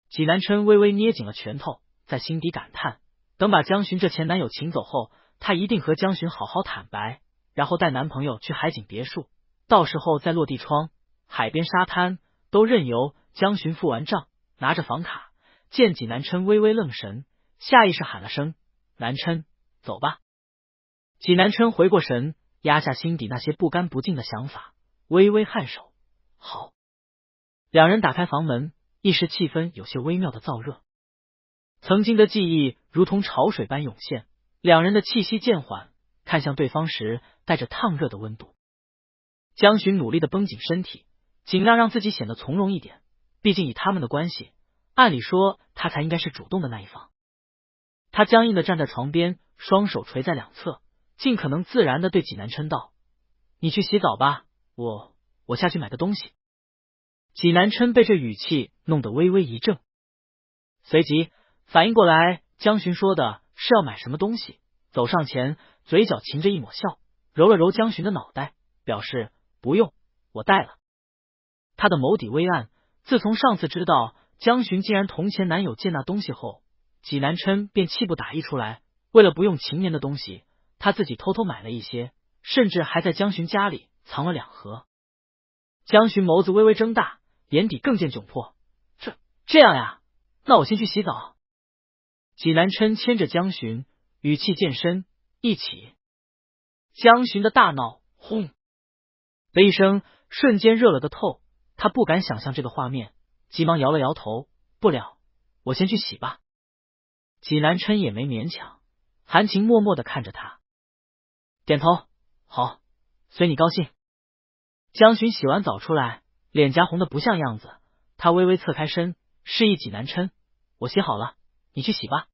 济南琛微微捏紧了拳头，在心底感叹，等把江巡这前男友请走后，他一定和江巡好好坦白，然后带男朋友去海景别墅，到时候在落地窗、海边沙滩都任由江巡付完账，拿着房卡，见济南琛微微愣神，下意识喊了声南琛，走吧。济南琛回过神，压下心底那些不甘不敬的想法，微微颔首，好。两人打开房门，一时气氛有些微妙的燥热，曾经的记忆如同潮水般涌现，两人的气息渐缓，看向对方时带着烫热的温度。江巡努力的绷紧身体，尽量让自己显得从容一点，毕竟以他们的关系，按理说他才应该是主动的那一方。他僵硬的站在床边，双手垂在两侧，尽可能自然的对济南琛道：你去洗澡吧，我下去买个东西。济南琛被这语气弄得微微一怔，随即反应过来江巡说的是要买什么东西，走上前，嘴角噙着一抹笑，揉了揉江巡的脑袋，表示不用，我带了。他的眸底微暗，自从上次知道江巡竟然同前男友借那东西后，济南琛便气不打一处来，为了不用情年的东西，他自己偷偷买了一些，甚至还在江巡家里藏了2盒。江巡眸子微微睁大，眼底更见窘迫，这样呀，那我先去洗澡。济南琛牵着江巡，语气渐深，一起。江巡的大脑轰的一声，瞬间热了个透，他不敢想象这个画面，急忙摇了摇头，不了，我先去洗吧。济南琛也没勉强，含情脉脉的看着他，点头，好，随你高兴。江巡洗完澡出来，脸颊红的不像样子，他微微侧开身，示意济南琛，我洗好了，你去洗吧。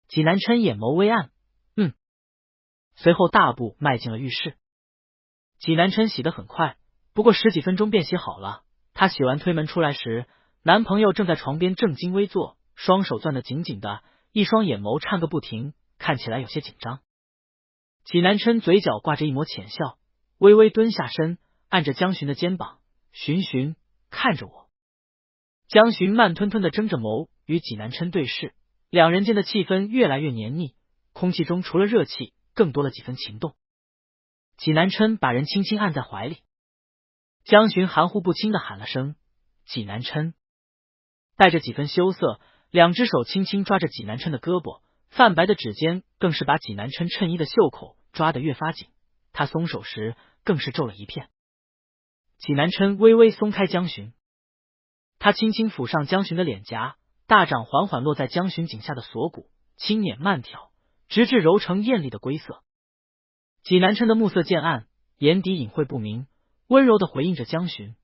济南琛眼眸微暗，随后大步迈进了浴室。济南琛洗得很快，不过10几分钟便洗好了。她洗完推门出来时，男朋友正在床边正襟危坐，双手攥得紧紧的，一双眼眸颤个不停，看起来有些紧张。济南琛嘴角挂着一抹浅笑，微微蹲下身，按着江巡的肩膀，巡巡，看着我。江巡慢吞吞的睁着眸与济南琛对视，两人间的气氛越来越黏腻，空气中除了热气，更多了几分情动。济南琛把人轻轻按在怀里，江巡含糊不清的喊了声济南琛，带着几分羞涩，两只手轻轻抓着济南琛的胳膊，泛白的指尖更是把济南琛衬衣的袖口抓得越发紧，他松手时更是皱了一片。济南琛微微松开江巡，他轻轻抚上江巡的脸颊，大掌缓缓落在江巡颈下的锁骨，轻捻慢挑，直至揉成艳丽的龟色。济南琛的目色渐暗，眼底隐晦不明，温柔的回应着江巡：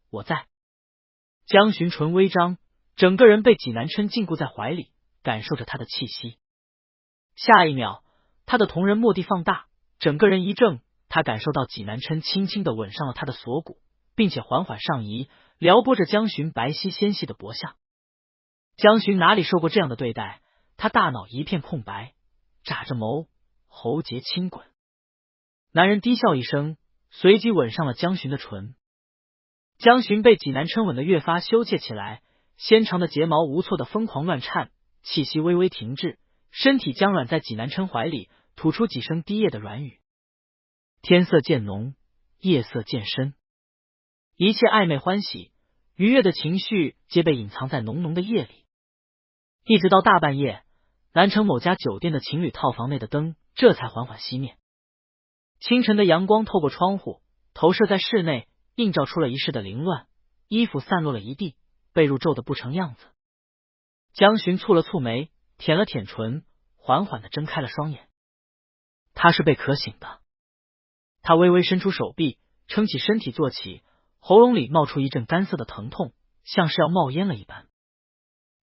我在。江巡唇微张，整个人被济南琛禁锢在怀里，感受着他的气息。下一秒，他的瞳仁蓦地放大，整个人一怔，他感受到济南琛轻轻的吻上了他的锁骨，并且缓缓上移，撩拨着江巡白皙纤细的脖项。江巡哪里受过这样的对待，他大脑一片空白，眨着眸，喉结轻滚。男人低笑一声，随即吻上了江巡的唇。江巡被济南琛吻得越发羞怯起来，纤长的睫毛无措的疯狂乱颤，气息微微停滞，身体僵软在济南琛怀里，吐出几声低咽的软语。天色渐浓，夜色渐深，一切暧昧欢喜愉悦的情绪皆被隐藏在浓浓的夜里。一直到大半夜，南城某家酒店的情侣套房内的灯这才缓缓熄灭。清晨的阳光透过窗户投射在室内，映照出了一室的凌乱，衣服散落了一地，被褥皱得不成样子。江巡蹙了蹙眉，舔了舔唇，缓缓地睁开了双眼。他是被渴醒的。他微微伸出手臂，撑起身体坐起，喉咙里冒出一阵干涩的疼痛，像是要冒烟了一般。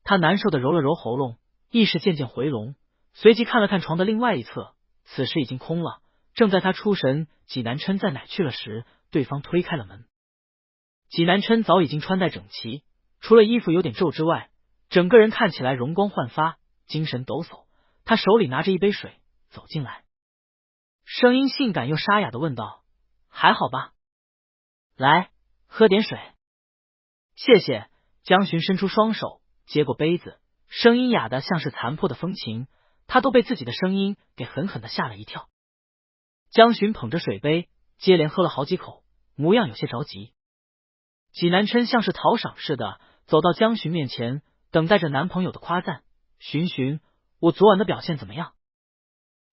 他难受地揉了揉喉咙，意识渐渐回笼，随即看了看床的另外一侧，此时已经空了。正在他出神济南琛在哪去了时，对方推开了门。济南琛早已经穿戴整齐，除了衣服有点皱之外，整个人看起来容光焕发，精神抖擞。他手里拿着一杯水走进来，声音性感又沙哑的问道：还好吧？来，喝点水。谢谢。江巡伸出双手接过杯子，声音哑的像是残破的风琴，他都被自己的声音给狠狠的吓了一跳。江巡捧着水杯，接连喝了好几口，模样有些着急。济南琛像是讨赏似的走到江巡面前，等待着男朋友的夸赞。巡巡，我昨晚的表现怎么样？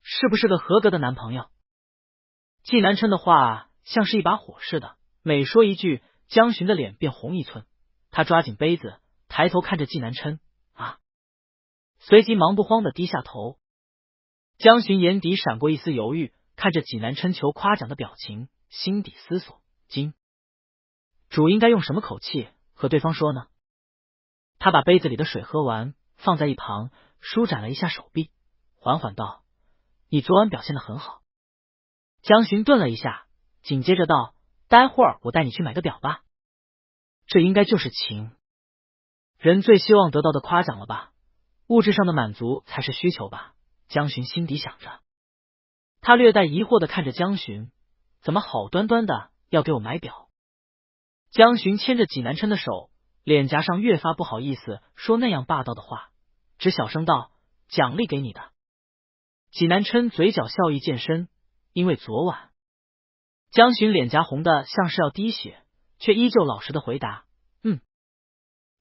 是不是个合格的男朋友？济南琛的话像是一把火似的，每说一句，江巡的脸便红一寸。他抓紧杯子，抬头看着济南琛，啊！随即忙不慌的低下头。江巡眼底闪过一丝犹豫，看着济南琛求夸奖的表情，心底思索：今主应该用什么口气和对方说呢？他把杯子里的水喝完，放在一旁，舒展了一下手臂，缓缓道：你昨晚表现得很好。江巡顿了一下，紧接着道：待会儿我带你去买个表吧。这应该就是情，人最希望得到的夸奖了吧？物质上的满足才是需求吧？江巡心底想着。他略带疑惑的看着江巡，怎么好端端的要给我买表？江巡牵着济南琛的手，脸颊上越发不好意思说那样霸道的话，只小声道：奖励给你的。济南琛嘴角笑意渐深，因为昨晚。江巡脸颊红的像是要滴血，却依旧老实的回答：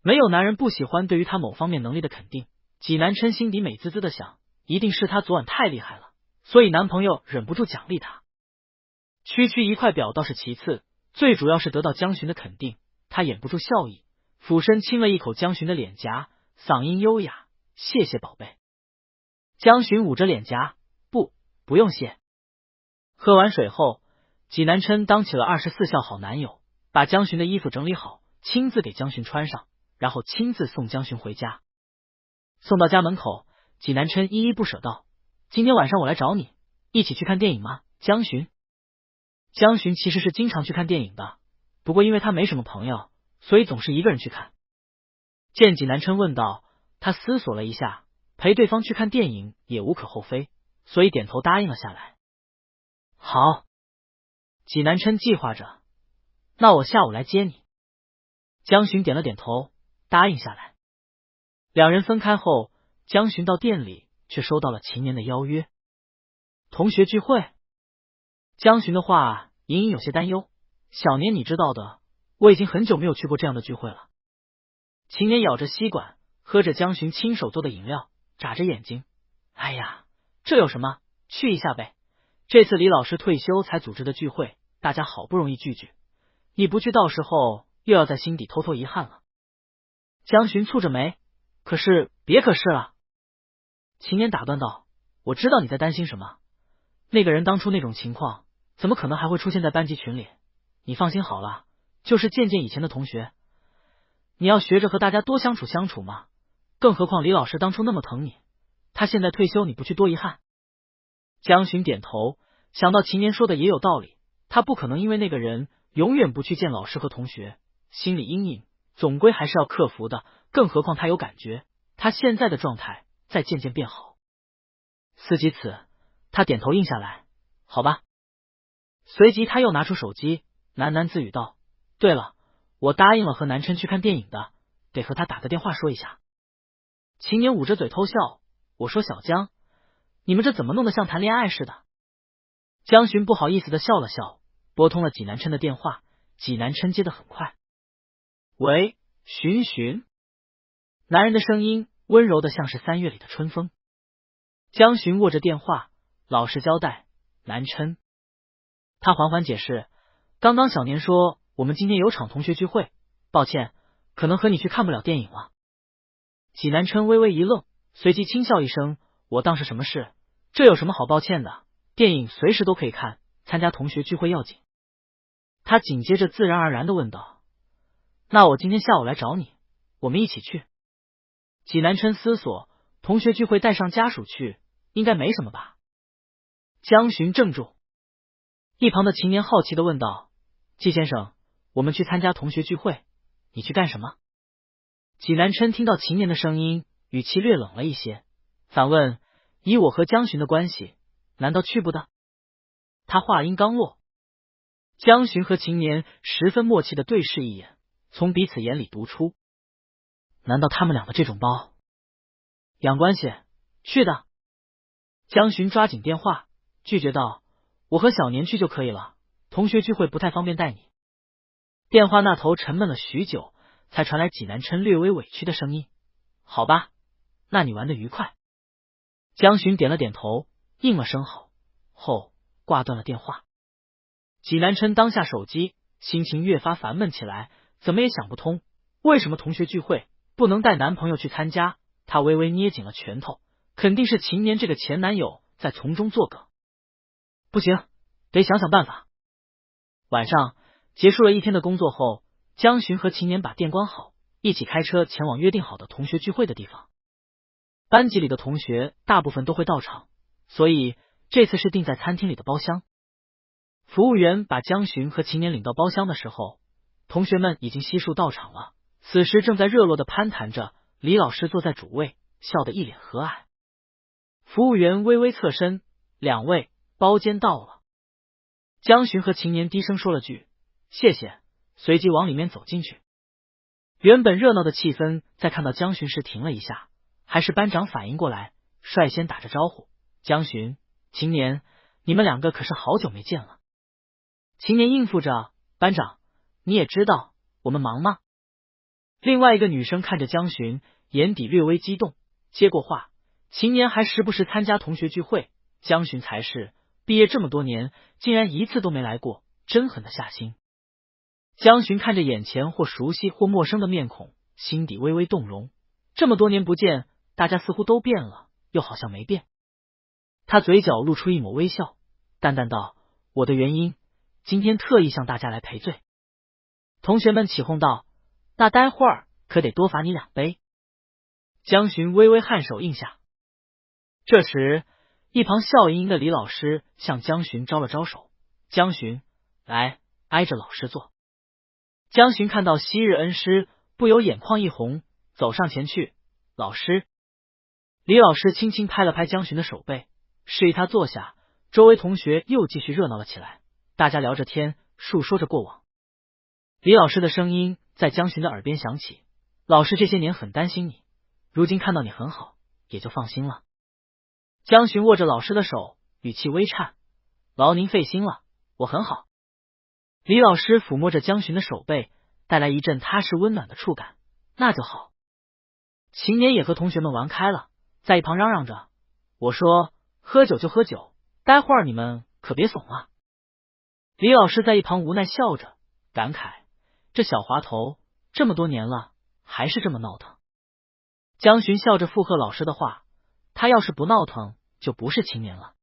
没有男人不喜欢对于他某方面能力的肯定。济南琛心底美滋滋的想，一定是他昨晚太厉害了，所以男朋友忍不住奖励他。区区一块表倒是其次，最主要是得到江巡的肯定。他掩不住笑意，俯身亲了一口江巡的脸颊，嗓音优雅：谢谢宝贝。江巡捂着脸颊：不用谢。喝完水后，济南琛当起了24孝好男友，把江巡的衣服整理好，亲自给江巡穿上，然后亲自送江巡回家。送到家门口，济南琛依依不舍道：今天晚上我来找你，一起去看电影吗？江巡其实是经常去看电影的，不过因为他没什么朋友，所以总是一个人去看。见济南琛问道，他思索了一下，陪对方去看电影也无可厚非，所以点头答应了下来。好，济南琛计划着，那我下午来接你。江巡点了点头，答应下来。两人分开后，江巡到店里却收到了秦年的邀约。同学聚会？江巡的话隐隐有些担忧。小年你知道的，我已经很久没有去过这样的聚会了。秦年咬着吸管，喝着江巡亲手做的饮料，眨着眼睛。哎呀，这有什么，去一下呗。这次李老师退休才组织的聚会，大家好不容易聚聚，你不去到时候又要在心底偷偷遗憾了。江巡蹙着眉，可是别可是了。秦年打断道，我知道你在担心什么，那个人当初那种情况怎么可能还会出现在班级群里，你放心好了，就是见见以前的同学，你要学着和大家多相处相处嘛，更何况李老师当初那么疼你，他现在退休你不去多遗憾。江巡点头，想到秦年说的也有道理，他不可能因为那个人永远不去见老师和同学，心理阴影总归还是要克服的，更何况他有感觉，他现在的状态在渐渐变好。思及此，他点头应下来，好吧。随即他又拿出手机，喃喃自语道，对了，我答应了和南琛去看电影的，得和他打个电话说一下。秦年捂着嘴偷笑，我说小江，你们这怎么弄得像谈恋爱似的？江巡不好意思的笑了笑，拨通了济南琛的电话。济南琛接得很快，喂，巡巡。男人的声音温柔的像是3月里的春风。江巡握着电话，老实交代，南琛。他缓缓解释，刚刚小年说我们今天有场同学聚会，抱歉，可能和你去看不了电影了。济南琛微微一愣，随即轻笑一声，我当是什么事，这有什么好抱歉的，电影随时都可以看，参加同学聚会要紧。他紧接着自然而然的问道，那我今天下午来找你，我们一起去。济南琛思索，同学聚会带上家属去应该没什么吧。江巡怔住，一旁的秦年好奇的问道，季先生，我们去参加同学聚会，你去干什么？济南琛听到秦年的声音，语气略冷了一些，反问，以我和江巡的关系，难道去不得？他话音刚落，江巡和秦年十分默契的对视一眼，从彼此眼里读出，难道他们俩的这种包养关系？去的。江巡抓紧电话拒绝道，我和小年去就可以了，同学聚会不太方便带你。电话那头沉闷了许久，才传来济南琛略微委屈的声音，好吧，那你玩得愉快。江巡点了点头，应了声好，后挂断了电话。济南琛当下手机，心情越发烦闷起来，怎么也想不通，为什么同学聚会不能带男朋友去参加？他微微捏紧了拳头，肯定是秦年这个前男友在从中作梗。不行，得想想办法。晚上结束了一天的工作后，江巡和秦年把店关好，一起开车前往约定好的同学聚会的地方。班级里的同学大部分都会到场，所以这次是订在餐厅里的包厢。服务员把江巡和秦年领到包厢的时候，同学们已经悉数到场了，此时正在热络的攀谈着。李老师坐在主位，笑得一脸和蔼。服务员微微侧身，两位，包间到了。江巡和秦年低声说了句谢谢，随即往里面走进去。原本热闹的气氛在看到江巡时停了一下，还是班长反应过来，率先打着招呼，江巡、秦年，你们两个可是好久没见了。秦年应付着，班长，你也知道我们忙吗？另外一个女生看着江巡，眼底略微激动，接过话，秦年还时不时参加同学聚会，江巡才是毕业这么多年，竟然一次都没来过，真狠得下心。江巡看着眼前或熟悉或陌生的面孔，心底微微动容，这么多年不见，大家似乎都变了，又好像没变。他嘴角露出一抹微笑，淡淡道，我的原因，今天特意向大家来赔罪。同学们起哄道，那待会儿可得多罚你2杯。江巡微微颔首应下。这时一旁笑盈盈的李老师向江巡招了招手，江巡，来，挨着老师坐。江巡看到昔日恩师，不由眼眶一红，走上前去，老师。李老师轻轻拍了拍江巡的手背，示意他坐下。周围同学又继续热闹了起来，大家聊着天，述说着过往。李老师的声音在江巡的耳边响起，老师这些年很担心你，如今看到你很好，也就放心了。江巡握着老师的手，语气微颤，劳您费心了，我很好。李老师抚摸着江巡的手背，带来一阵踏实温暖的触感，那就好。秦年也和同学们玩开了，在一旁嚷嚷着，我说喝酒就喝酒，待会儿你们可别怂啊。李老师在一旁无奈笑着，感慨这小滑头这么多年了，还是这么闹腾。江巡笑着附和老师的话，他要是不闹腾，就不是青年了。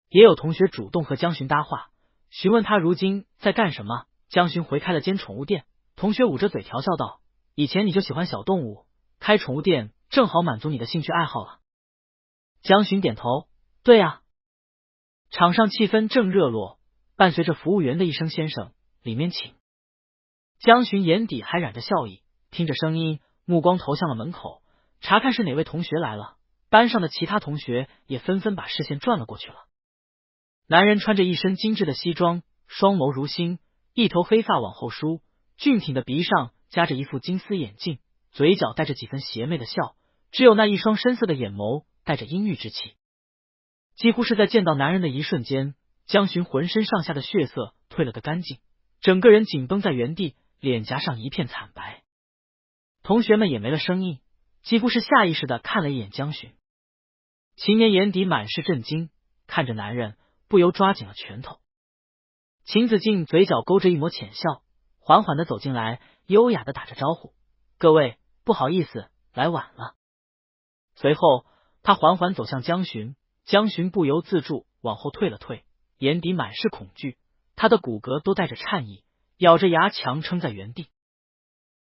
也有同学主动和江巡搭话，询问他如今在干什么。江巡回开了间宠物店，同学捂着嘴调笑道，以前你就喜欢小动物，开宠物店正好满足你的兴趣爱好了。江巡点头，对啊。场上气氛正热络，伴随着服务员的一声先生，里面请。江巡眼底还染着笑意，听着声音，目光投向了门口，查看是哪位同学来了。班上的其他同学也纷纷把视线转了过去了。男人穿着一身精致的西装，双眸如星，一头黑发往后梳，俊挺的鼻上夹着一副金丝眼镜，嘴角带着几分邪魅的笑，只有那一双深色的眼眸带着阴郁之气。几乎是在见到男人的一瞬间，江巡浑身上下的血色退了个干净，整个人紧绷在原地，脸颊上一片惨白。同学们也没了声音，几乎是下意识的看了一眼江巡。秦年眼底满是震惊，看着男人不由抓紧了拳头。秦子敬嘴角勾着一抹浅笑，缓缓的走进来，优雅的打着招呼，各位不好意思，来晚了。随后他缓缓走向江巡，江巡不由自主往后退了退，眼底满是恐惧，他的骨骼都带着颤意，咬着牙强撑在原地。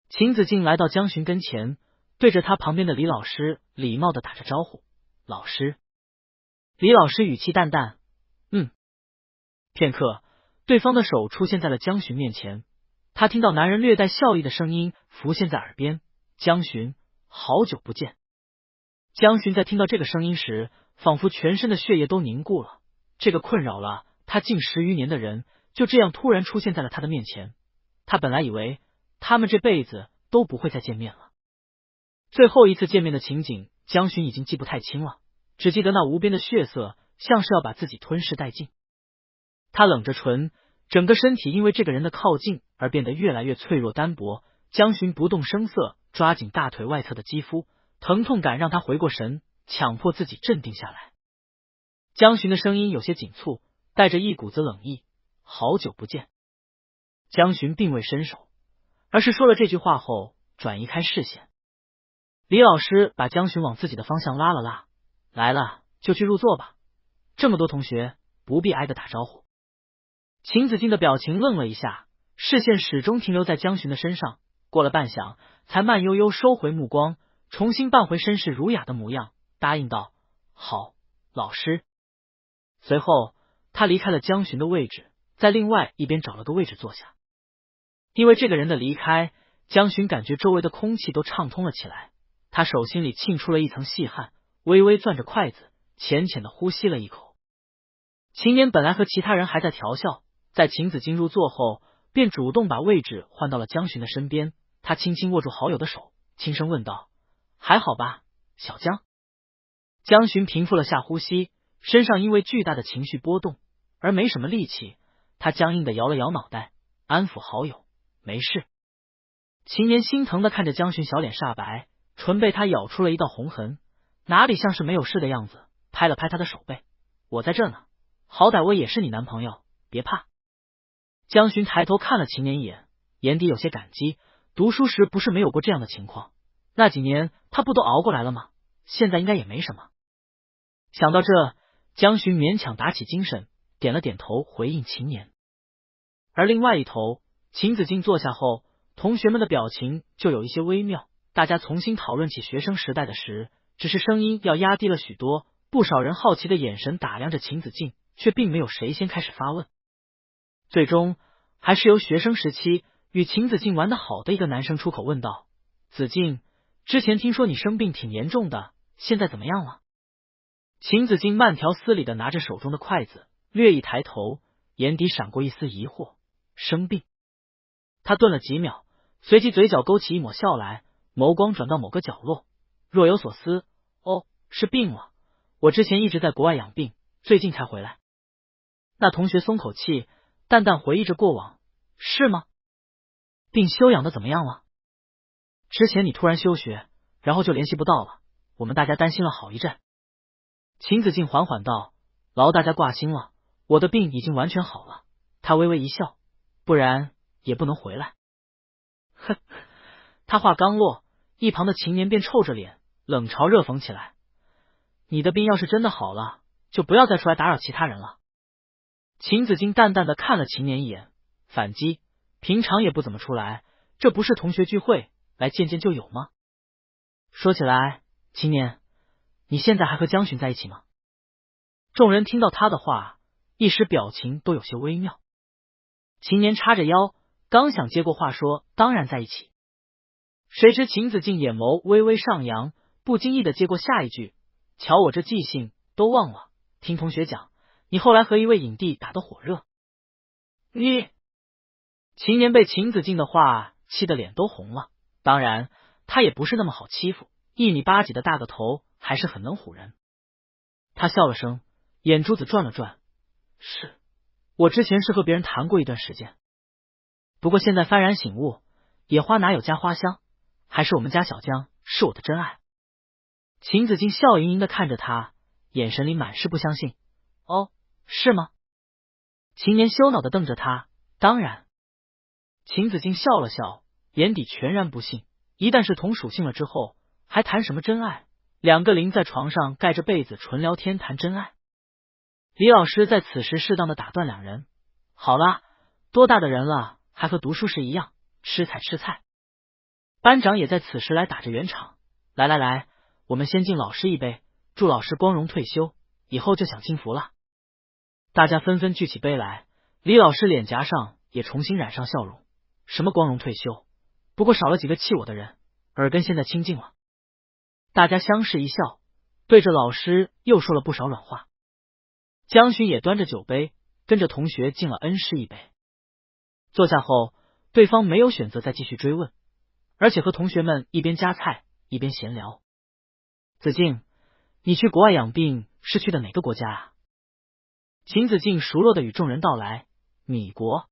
秦子敬来到江巡跟前，对着他旁边的李老师礼貌的打着招呼，老师。李老师语气淡淡，片刻，对方的手出现在了江巡面前，他听到男人略带笑意的声音浮现在耳边，江巡，好久不见。江巡在听到这个声音时，仿佛全身的血液都凝固了，这个困扰了他近10余年的人，就这样突然出现在了他的面前。他本来以为他们这辈子都不会再见面了。最后一次见面的情景，江巡已经记不太清了，只记得那无边的血色像是要把自己吞噬殆尽。他冷着唇，整个身体因为这个人的靠近而变得越来越脆弱单薄。江巡不动声色抓紧大腿外侧的肌肤，疼痛感让他回过神，强迫自己镇定下来。江巡的声音有些紧促，带着一股子冷意，好久不见。江巡并未伸手，而是说了这句话后转移开视线。李老师把江巡往自己的方向拉了拉，来了就去入座吧，这么多同学不必挨着打招呼。秦子敬的表情愣了一下，视线始终停留在江巡的身上，过了半晌才慢悠悠收回目光，重新扮回绅士儒雅的模样，答应道，好，老师。随后他离开了江巡的位置，在另外一边找了个位置坐下。因为这个人的离开，江巡感觉周围的空气都畅通了起来，他手心里沁出了一层细汗，微微攥着筷子，浅浅的呼吸了一口。秦年本来和其他人还在调笑，在秦子敬入座后，便主动把位置换到了江巡的身边。他轻轻握住好友的手，轻声问道，还好吧，小江。江巡平复了下呼吸，身上因为巨大的情绪波动而没什么力气，他僵硬的摇了摇脑袋，安抚好友，没事。秦年心疼的看着江巡小脸煞白，唇被他咬出了一道红痕，哪里像是没有事的样子，拍了拍他的手背，我在这呢，好歹我也是你男朋友，别怕。江巡抬头看了秦年一眼，眼底有些感激，读书时不是没有过这样的情况，那几年他不都熬过来了吗？现在应该也没什么。想到这，江巡勉强打起精神，点了点头回应秦年。而另外一头，秦子敬坐下后，同学们的表情就有一些微妙，大家重新讨论起学生时代的事，只是声音要压低了许多，不少人好奇的眼神打量着秦子敬，却并没有谁先开始发问。最终还是由学生时期与秦子敬玩得好的一个男生出口问道：子敬，之前听说你生病挺严重的，现在怎么样了？秦子敬慢条斯理的拿着手中的筷子，略一抬头，眼底闪过一丝疑惑。生病？他顿了几秒，随即嘴角勾起一抹笑来，眸光转到某个角落，若有所思。哦，是病了，我之前一直在国外养病，最近才回来。那同学松口气，淡淡回忆着过往。是吗？病休养的怎么样了？之前你突然休学，然后就联系不到了，我们大家担心了好一阵。秦子敬缓缓道：劳大家挂心了，我的病已经完全好了。他微微一笑，不然也不能回来。哼！他话刚落，一旁的秦年便臭着脸冷嘲热讽起来：你的病要是真的好了，就不要再出来打扰其他人了。秦子敬淡淡的看了秦年一眼，反击：平常也不怎么出来，这不是同学聚会，来见见就有吗？说起来，秦年，你现在还和江巡在一起吗？众人听到他的话，一时表情都有些微妙。秦年叉着腰，刚想接过话说当然在一起，谁知秦子敬眼眸微微上扬，不经意的接过下一句：瞧我这记性都忘了，听同学讲，你后来和一位影帝打得火热。你……秦年被秦子敬的话气得脸都红了，当然他也不是那么好欺负，1米8几的大个头还是很能唬人。他笑了声，眼珠子转了转：是，我之前是和别人谈过一段时间，不过现在幡然醒悟，野花哪有家花香，还是我们家小江是我的真爱。秦子敬笑盈盈的看着他，眼神里满是不相信。哦，是吗？秦年羞恼的瞪着他，当然。秦子敬笑了笑，眼底全然不信，一旦是同属性了之后，还谈什么真爱？两个临在床上盖着被子纯聊天谈真爱？李老师在此时适当的打断两人：好啦，多大的人了，还和读书时一样，吃菜吃菜。班长也在此时来打着圆场：来来来，我们先敬老师一杯，祝老师光荣退休，以后就享清福了。大家纷纷举起杯来，李老师脸颊上也重新染上笑容。什么光荣退休？不过少了几个气我的人，耳根现在清净了。大家相视一笑，对着老师又说了不少软话。江巡也端着酒杯，跟着同学敬了恩师一杯。坐下后，对方没有选择再继续追问，而且和同学们一边夹菜一边闲聊。子敬，你去国外养病是去的哪个国家啊？秦子敬熟络的与众人道来：米国。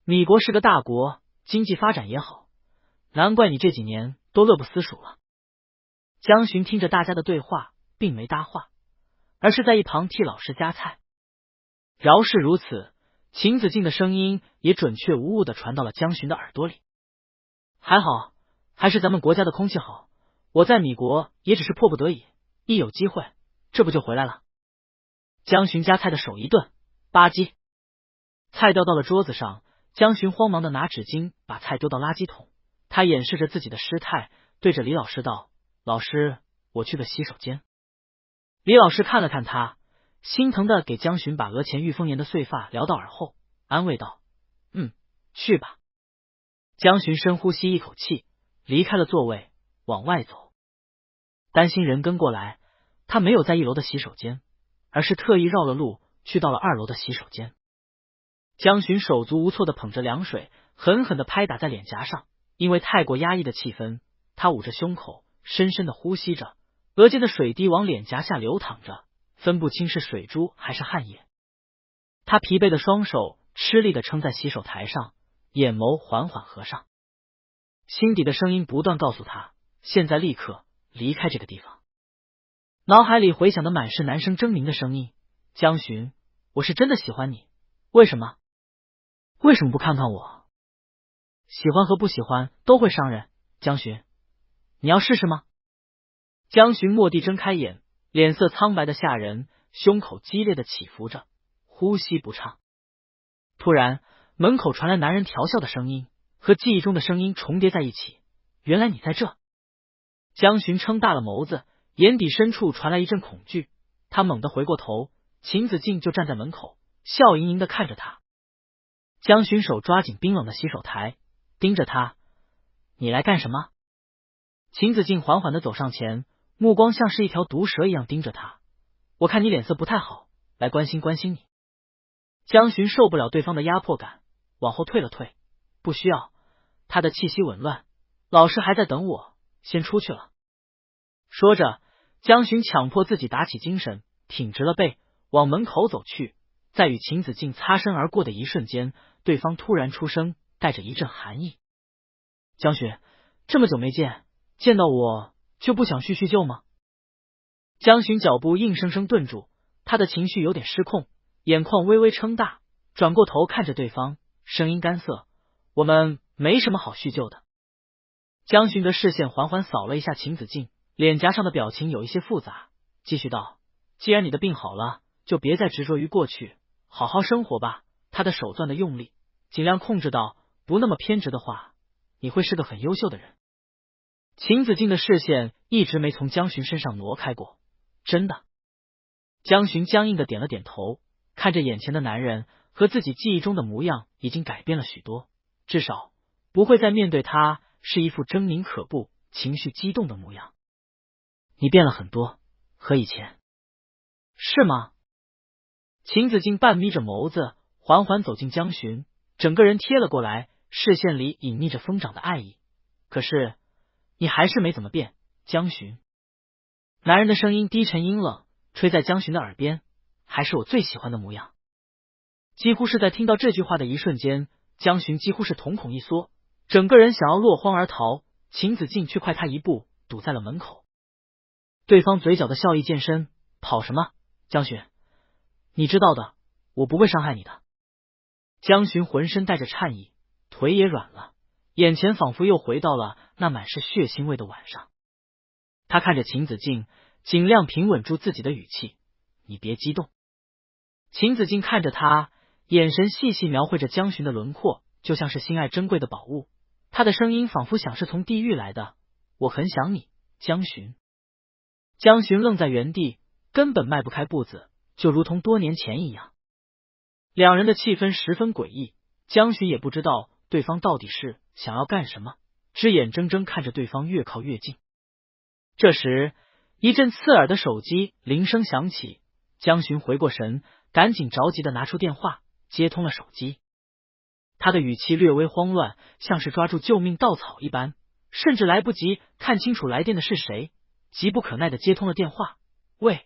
米国是个大国，经济发展也好，难怪你这几年都乐不思蜀了。江巡听着大家的对话，并没搭话，而是在一旁替老师夹菜。饶是如此，秦子敬的声音也准确无误的传到了江巡的耳朵里。还好，还是咱们国家的空气好，我在米国也只是迫不得已，一有机会，这不就回来了。江巡夹菜的手一顿，吧唧，菜掉到了桌子上。江巡慌忙的拿纸巾把菜丢到垃圾桶，他掩饰着自己的失态，对着李老师道：老师，我去个洗手间。李老师看了看他，心疼的给江巡把额前遇风岩的碎发撩到耳后，安慰道：去吧。江巡深呼吸一口气，离开了座位，往外走。担心人跟过来，他没有在1楼的洗手间，而是特意绕了路去到了2楼的洗手间。江巡手足无措的捧着凉水，狠狠的拍打在脸颊上，因为太过压抑的气氛，他捂着胸口，深深的呼吸着，额间的水滴往脸颊下流淌着，分不清是水珠还是汗液。他疲惫的双手吃力的撑在洗手台上，眼眸缓缓合上，心底的声音不断告诉他，现在立刻离开这个地方。脑海里回响的满是男生狰狞的声音：江巡，我是真的喜欢你，为什么？为什么不看看我？喜欢和不喜欢都会伤人，江巡，你要试试吗？江巡蓦地睁开眼，脸色苍白的吓人，胸口激烈的起伏着，呼吸不畅。突然，门口传来男人调笑的声音，和记忆中的声音重叠在一起。原来你在这！江巡撑大了眸子，眼底深处传来一阵恐惧，他猛地回过头，秦子敬就站在门口，笑盈盈的看着他。江巡手抓紧冰冷的洗手台，盯着他：“你来干什么？”秦子敬缓缓的走上前，目光像是一条毒蛇一样盯着他：“我看你脸色不太好，来关心关心你。”江巡受不了对方的压迫感，往后退了退：“不需要。”他的气息紊乱：“老师还在等我，先出去了。”说着，江巡强迫自己打起精神，挺直了背，往门口走去。在与秦子敬擦身而过的一瞬间，对方突然出声，带着一阵寒意：“江巡，这么久没见，见到我就不想叙叙旧吗？”江巡脚步硬生生顿住，他的情绪有点失控，眼眶微微撑大，转过头看着对方，声音干涩：“我们没什么好叙旧的。”江巡的视线缓缓扫了一下秦子敬，脸颊上的表情有一些复杂，继续道：“既然你的病好了，就别再执着于过去，好好生活吧。”他的手攥的用力，尽量控制到不那么偏执的话，你会是个很优秀的人。秦子敬的视线一直没从江巡身上挪开过。真的？江巡僵硬的点了点头，看着眼前的男人，和自己记忆中的模样已经改变了许多，至少不会再面对他是一副狰狞可怖、情绪激动的模样。你变了很多，和以前。是吗？秦子敬半眯着眸子，缓缓走近江巡，整个人贴了过来，视线里隐匿着疯长的爱意。可是你还是没怎么变，江巡。男人的声音低沉阴冷，吹在江巡的耳边：“还是我最喜欢的模样。”几乎是在听到这句话的一瞬间，江巡几乎是瞳孔一缩，整个人想要落荒而逃，秦子敬却快他一步堵在了门口。对方嘴角的笑意渐深：“跑什么，江巡？你知道的，我不会伤害你的。”江巡浑身带着颤意，腿也软了，眼前仿佛又回到了那满是血腥味的晚上。他看着秦子敬，尽量平稳住自己的语气：“你别激动。”秦子敬看着他，眼神细细描绘着江巡的轮廓，就像是心爱珍贵的宝物。他的声音仿佛想是从地狱来的：“我很想你，江巡。”江巡愣在原地，根本迈不开步子，就如同多年前一样。两人的气氛十分诡异，江巡也不知道对方到底是想要干什么，只眼睁睁看着对方越靠越近。这时，一阵刺耳的手机铃声响起，江巡回过神，赶紧着急的拿出电话，接通了手机。他的语气略微慌乱，像是抓住救命稻草一般，甚至来不及看清楚来电的是谁，急不可耐的接通了电话。“喂。”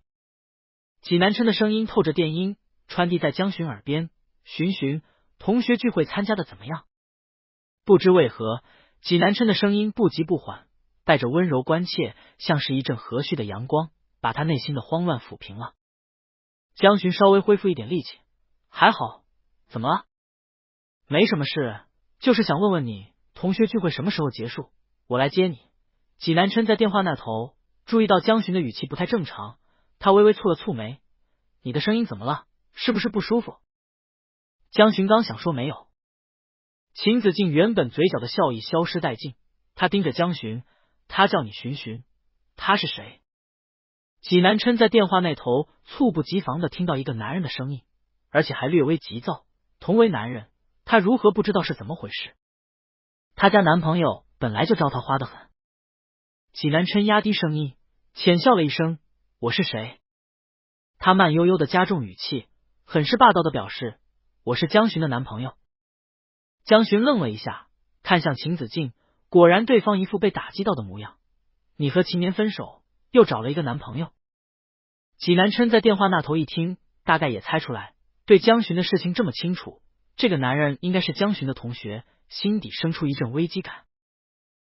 济南琛的声音透着电音传递在江巡耳边：“巡巡，同学聚会参加的怎么样？”不知为何，济南琛的声音不急不缓，带着温柔关切，像是一阵和煦的阳光，把他内心的慌乱抚平了。江巡稍微恢复一点力气：“还好。怎么了？”“没什么事，就是想问问你，同学聚会什么时候结束？我来接你。”济南琛在电话那头注意到江巡的语气不太正常，他微微蹙了蹙眉：“你的声音怎么了？是不是不舒服？”江巡刚想说没有，秦子敬原本嘴角的笑意消失殆尽，他盯着江巡：“他叫你巡巡，他是谁？”济南琛在电话那头猝不及防的听到一个男人的声音，而且还略微急躁。同为男人，他如何不知道是怎么回事？他家男朋友本来就招桃花的很。济南琛压低声音，浅笑了一声：“我是谁？”他慢悠悠的加重语气，很是霸道的表示：“我是江巡的男朋友。”江巡愣了一下，看向秦子敬，果然对方一副被打击到的模样。“你和秦年分手，又找了一个男朋友？”济南琛在电话那头一听，大概也猜出来，对江巡的事情这么清楚，这个男人应该是江巡的同学，心底生出一阵危机感。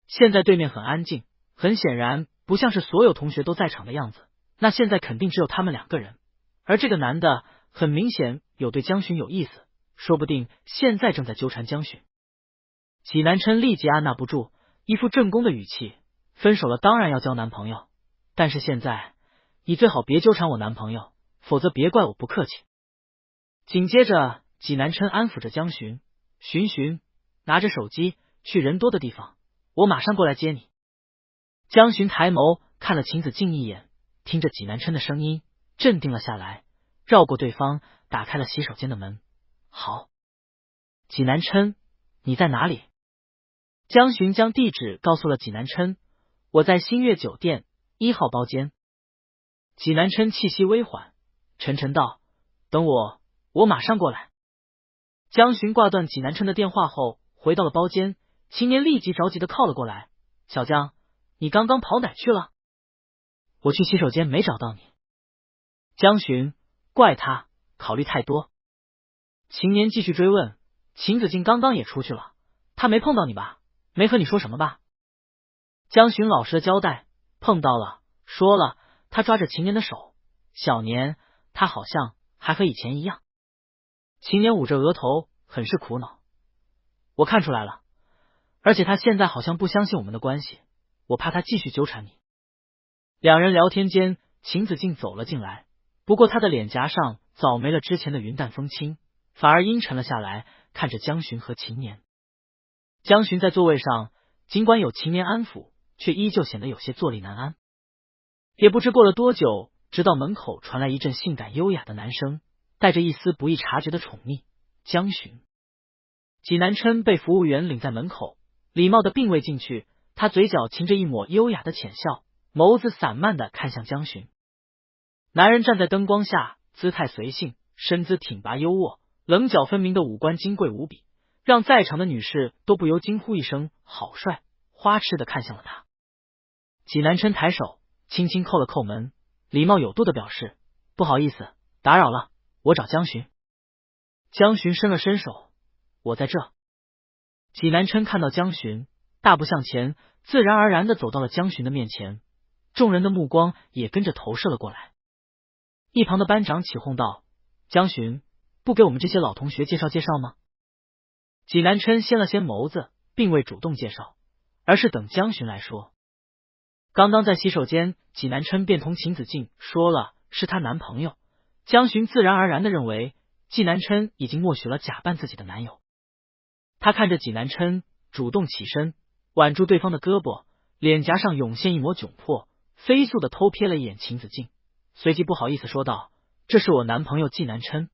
现在对面很安静，很显然不像是所有同学都在场的样子，那现在肯定只有他们两个人，而这个男的很明显有对江巡有意思，说不定现在正在纠缠江巡。济南琛立即按捺不住，一副正宫的语气：“分手了当然要交男朋友，但是现在你最好别纠缠我男朋友，否则别怪我不客气。”紧接着济南琛安抚着江巡：“巡巡，拿着手机去人多的地方，我马上过来接你。”江巡抬眸看了秦子敬一眼，听着济南琛的声音，镇定了下来，绕过对方，打开了洗手间的门。好，济南琛，你在哪里？江巡将地址告诉了济南琛，我在新月酒店1号包间。济南琛气息微缓，沉沉道：等我，我马上过来。江巡挂断济南琛的电话后，回到了包间，秦年立即着急的靠了过来：小江，你刚刚跑哪去了？我去洗手间没找到你。江巡，怪他考虑太多。秦年继续追问：秦子敬刚刚也出去了，他没碰到你吧？没和你说什么吧？江巡老实的交代：碰到了，说了，他抓着秦年的手，小年，他好像还和以前一样。秦年捂着额头，很是苦恼。我看出来了，而且他现在好像不相信我们的关系，我怕他继续纠缠你。两人聊天间，秦子敬走了进来，不过他的脸颊上早没了之前的云淡风轻，反而阴沉了下来，看着江巡和秦年。江巡在座位上，尽管有秦年安抚，却依旧显得有些坐立难安。也不知过了多久，直到门口传来一阵性感优雅的男声，带着一丝不易察觉的宠溺。江巡。济南琛被服务员领在门口，礼貌的并未进去，他嘴角噙着一抹优雅的浅笑，眸子散漫的看向江巡。男人站在灯光下，姿态随性，身姿挺拔优渥，棱角分明的五官金贵无比，让在场的女士都不由惊呼一声好帅，花痴的看向了他。济南琛抬手轻轻扣了扣门，礼貌有度的表示：不好意思，打扰了，我找江巡。江巡伸了伸手：我在这。济南琛看到江巡，大步向前，自然而然的走到了江巡的面前，众人的目光也跟着投射了过来。一旁的班长起哄道：江巡，不给我们这些老同学介绍介绍吗？济南琛掀了掀眸子，并未主动介绍，而是等江巡来说。刚刚在洗手间，济南琛便同秦子敬说了是她男朋友，江巡自然而然的认为济南琛已经默许了假扮自己的男友。他看着济南琛主动起身，挽住对方的胳膊，脸颊上涌现一抹窘迫，飞速的偷瞥了一眼秦子敬，随即不好意思说道：这是我男朋友济南琛。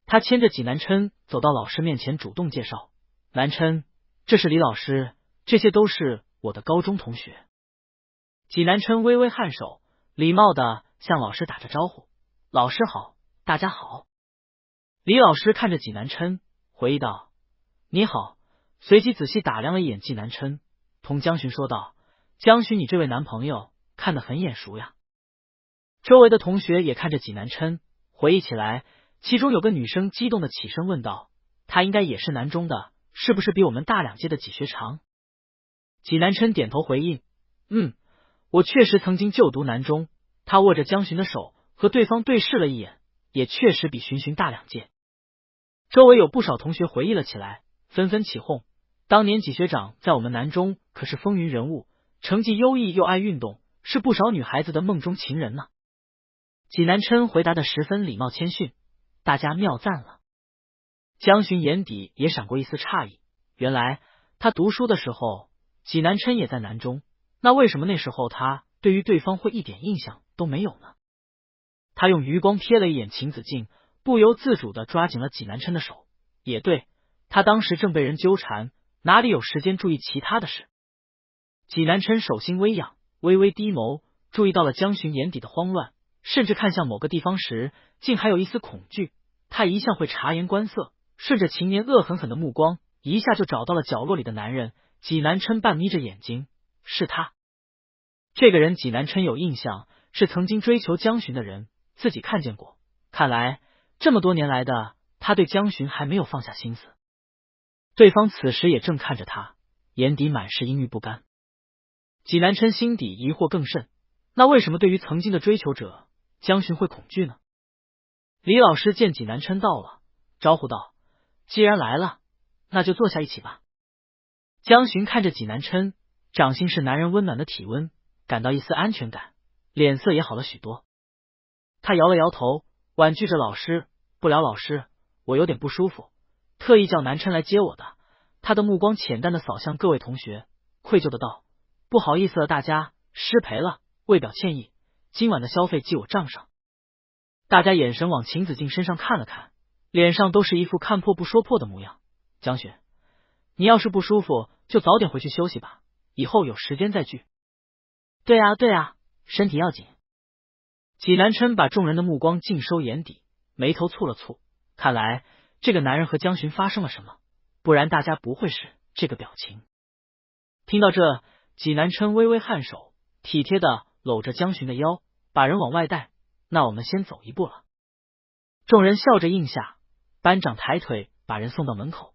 他牵着济南琛走到老师面前，主动介绍：南琛，这是李老师，这些都是我的高中同学。济南琛微微颔首，礼貌的向老师打着招呼：老师好，大家好。李老师看着济南琛，回忆道：你好。随即仔细打量了一眼济南琛，同江巡说道：江巡，你这位男朋友看得很眼熟呀。周围的同学也看着济南琛，回忆起来，其中有个女生激动的起身问道：他应该也是南中的，是不是比我们大2届的几学长？济南琛点头回应：我确实曾经就读南中。他握着江巡的手，和对方对视了一眼，也确实比巡大2届。周围有不少同学回忆了起来，纷纷起哄：当年济学长在我们南中可是风云人物，成绩优异又爱运动，是不少女孩子的梦中情人呢。济南琛回答的十分礼貌谦逊，大家妙赞了。江巡眼底也闪过一丝诧异，原来他读书的时候，济南琛也在南中，那为什么那时候他对于对方会一点印象都没有呢？他用余光瞥了一眼秦子敬，不由自主的抓紧了济南琛的手。也对，他当时正被人纠缠，哪里有时间注意其他的事？济南琛手心微痒，微微低眸，注意到了江巡眼底的慌乱，甚至看向某个地方时，竟还有一丝恐惧。他一向会察言观色，顺着秦年恶狠狠的目光，一下就找到了角落里的男人。济南琛半眯着眼睛，是他。这个人济南琛有印象，是曾经追求江巡的人，自己看见过。看来这么多年来的他对江巡还没有放下心思。对方此时也正看着他，眼底满是阴郁不甘。济南琛心底疑惑更甚，那为什么对于曾经的追求者江巡会恐惧呢？李老师见济南琛到了，招呼道：既然来了，那就坐下一起吧。江巡看着济南琛，掌心是男人温暖的体温，感到一丝安全感，脸色也好了许多。他摇了摇头，婉拒着老师：不了老师，我有点不舒服，特意叫南琛来接我的。他的目光浅淡的扫向各位同学，愧疚的道：不好意思了大家，失陪了，为表歉意，今晚的消费记我账上。大家眼神往秦子敬身上看了看，脸上都是一副看破不说破的模样。江巡，你要是不舒服，就早点回去休息吧，以后有时间再聚。对啊对啊，身体要紧。纪南琛把众人的目光尽收眼底，眉头蹙了蹙，看来这个男人和江巡发生了什么，不然大家不会是这个表情。听到这，纪南琛微微颔首，体贴的搂着江巡的腰，把人往外带。那我们先走一步了。众人笑着应下，班长抬腿把人送到门口。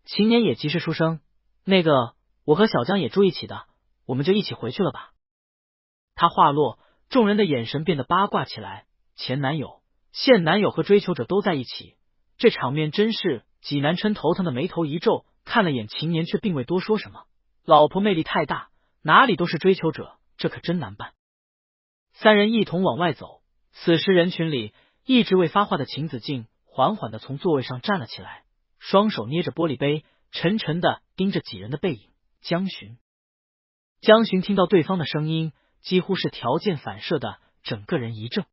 秦年也及时出声，那个我和小江也住一起的，我们就一起回去了吧。他话落，众人的眼神变得八卦起来，前男友、现男友和追求者都在一起，这场面真是……纪南琛头疼的眉头一皱，看了眼秦年，却并未多说什么。老婆魅力太大，哪里都是追求者，这可真难办。三人一同往外走，此时人群里一直未发话的秦子敬缓缓的从座位上站了起来，双手捏着玻璃杯，沉沉的盯着几人的背影。江巡，江巡听到对方的声音，几乎是条件反射的整个人一怔。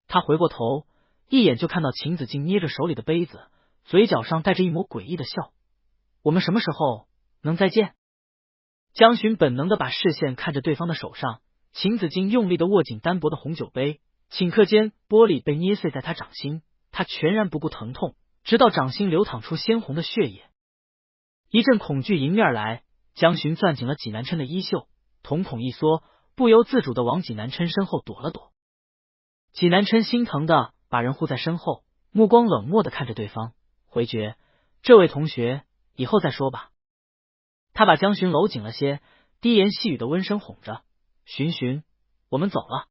他回过头，一眼就看到秦子敬捏着手里的杯子，嘴角上带着一抹诡异的笑。我们什么时候能再见？江巡本能的把视线看着对方的手上，秦子敬用力的握紧单薄的红酒杯，顷刻间玻璃被捏碎在他掌心，他全然不顾疼痛，直到掌心流淌出鲜红的血液。一阵恐惧迎面来，江巡攥紧了纪南琛的衣袖，瞳孔一缩，不由自主的往纪南琛身后躲了躲。纪南琛心疼的把人护在身后，目光冷漠的看着对方，回绝：这位同学，以后再说吧。他把江巡搂紧了些，低言细语的温声哄着：巡巡，我们走了。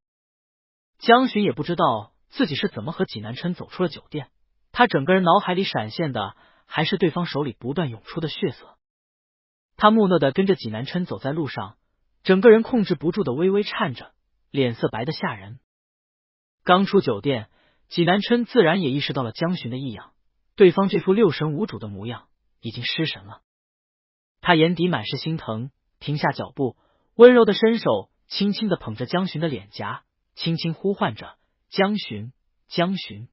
江巡也不知道自己是怎么和纪南琛走出了酒店，他整个人脑海里闪现的还是对方手里不断涌出的血色。他木讷的跟着纪南琛走在路上，整个人控制不住的微微颤着，脸色白得吓人。刚出酒店，纪南琛自然也意识到了江巡的异样，对方这副六神无主的模样已经失神了。他眼底满是心疼，停下脚步，温柔的伸手轻轻的捧着江巡的脸颊，轻轻呼唤着：江巡，江巡。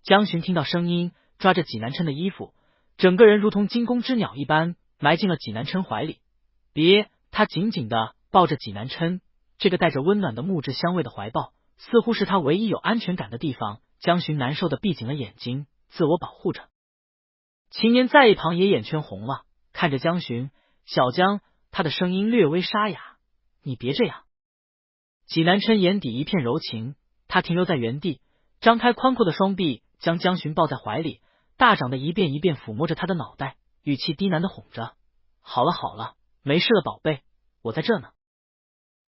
江巡听到声音，抓着纪南琛的衣服，整个人如同惊弓之鸟一般埋进了纪南琛怀里。别！他紧紧的抱着纪南琛，这个带着温暖的木质香味的怀抱，似乎是他唯一有安全感的地方。江巡难受的闭紧了眼睛，自我保护着。秦年在一旁也眼圈红了，看着江巡：小江，他的声音略微沙哑，你别这样。纪南琛眼底一片柔情，他停留在原地，张开宽阔的双臂，将江巡抱在怀里，大掌的一遍一遍抚摸着他的脑袋，语气低喃的哄着：好了好了，没事了宝贝，我在这呢。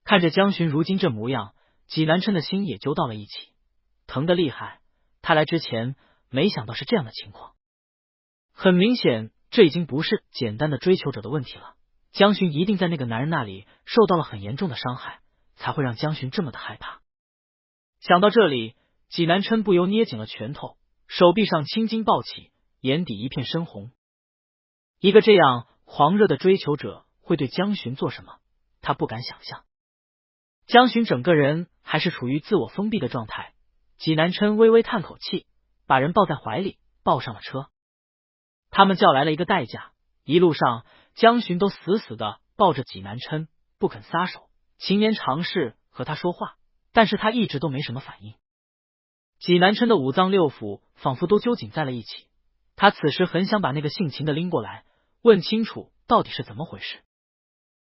看着江巡如今这模样，纪南琛的心也揪到了一起，疼得厉害。他来之前没想到是这样的情况，很明显这已经不是简单的追求者的问题了。江巡一定在那个男人那里受到了很严重的伤害，才会让江巡这么的害怕。想到这里，纪南琛不由捏紧了拳头，手臂上青筋暴起，眼底一片深红。一个这样狂热的追求者会对江巡做什么？他不敢想象。江巡整个人还是处于自我封闭的状态，纪南琛微微叹口气，把人抱在怀里，抱上了车。他们叫来了一个代驾，一路上江巡都死死的抱着纪南琛，不肯撒手。秦年尝试和他说话，但是他一直都没什么反应。纪南琛的五脏六腑仿佛都揪紧在了一起，他此时很想把那个姓秦的拎过来，问清楚到底是怎么回事。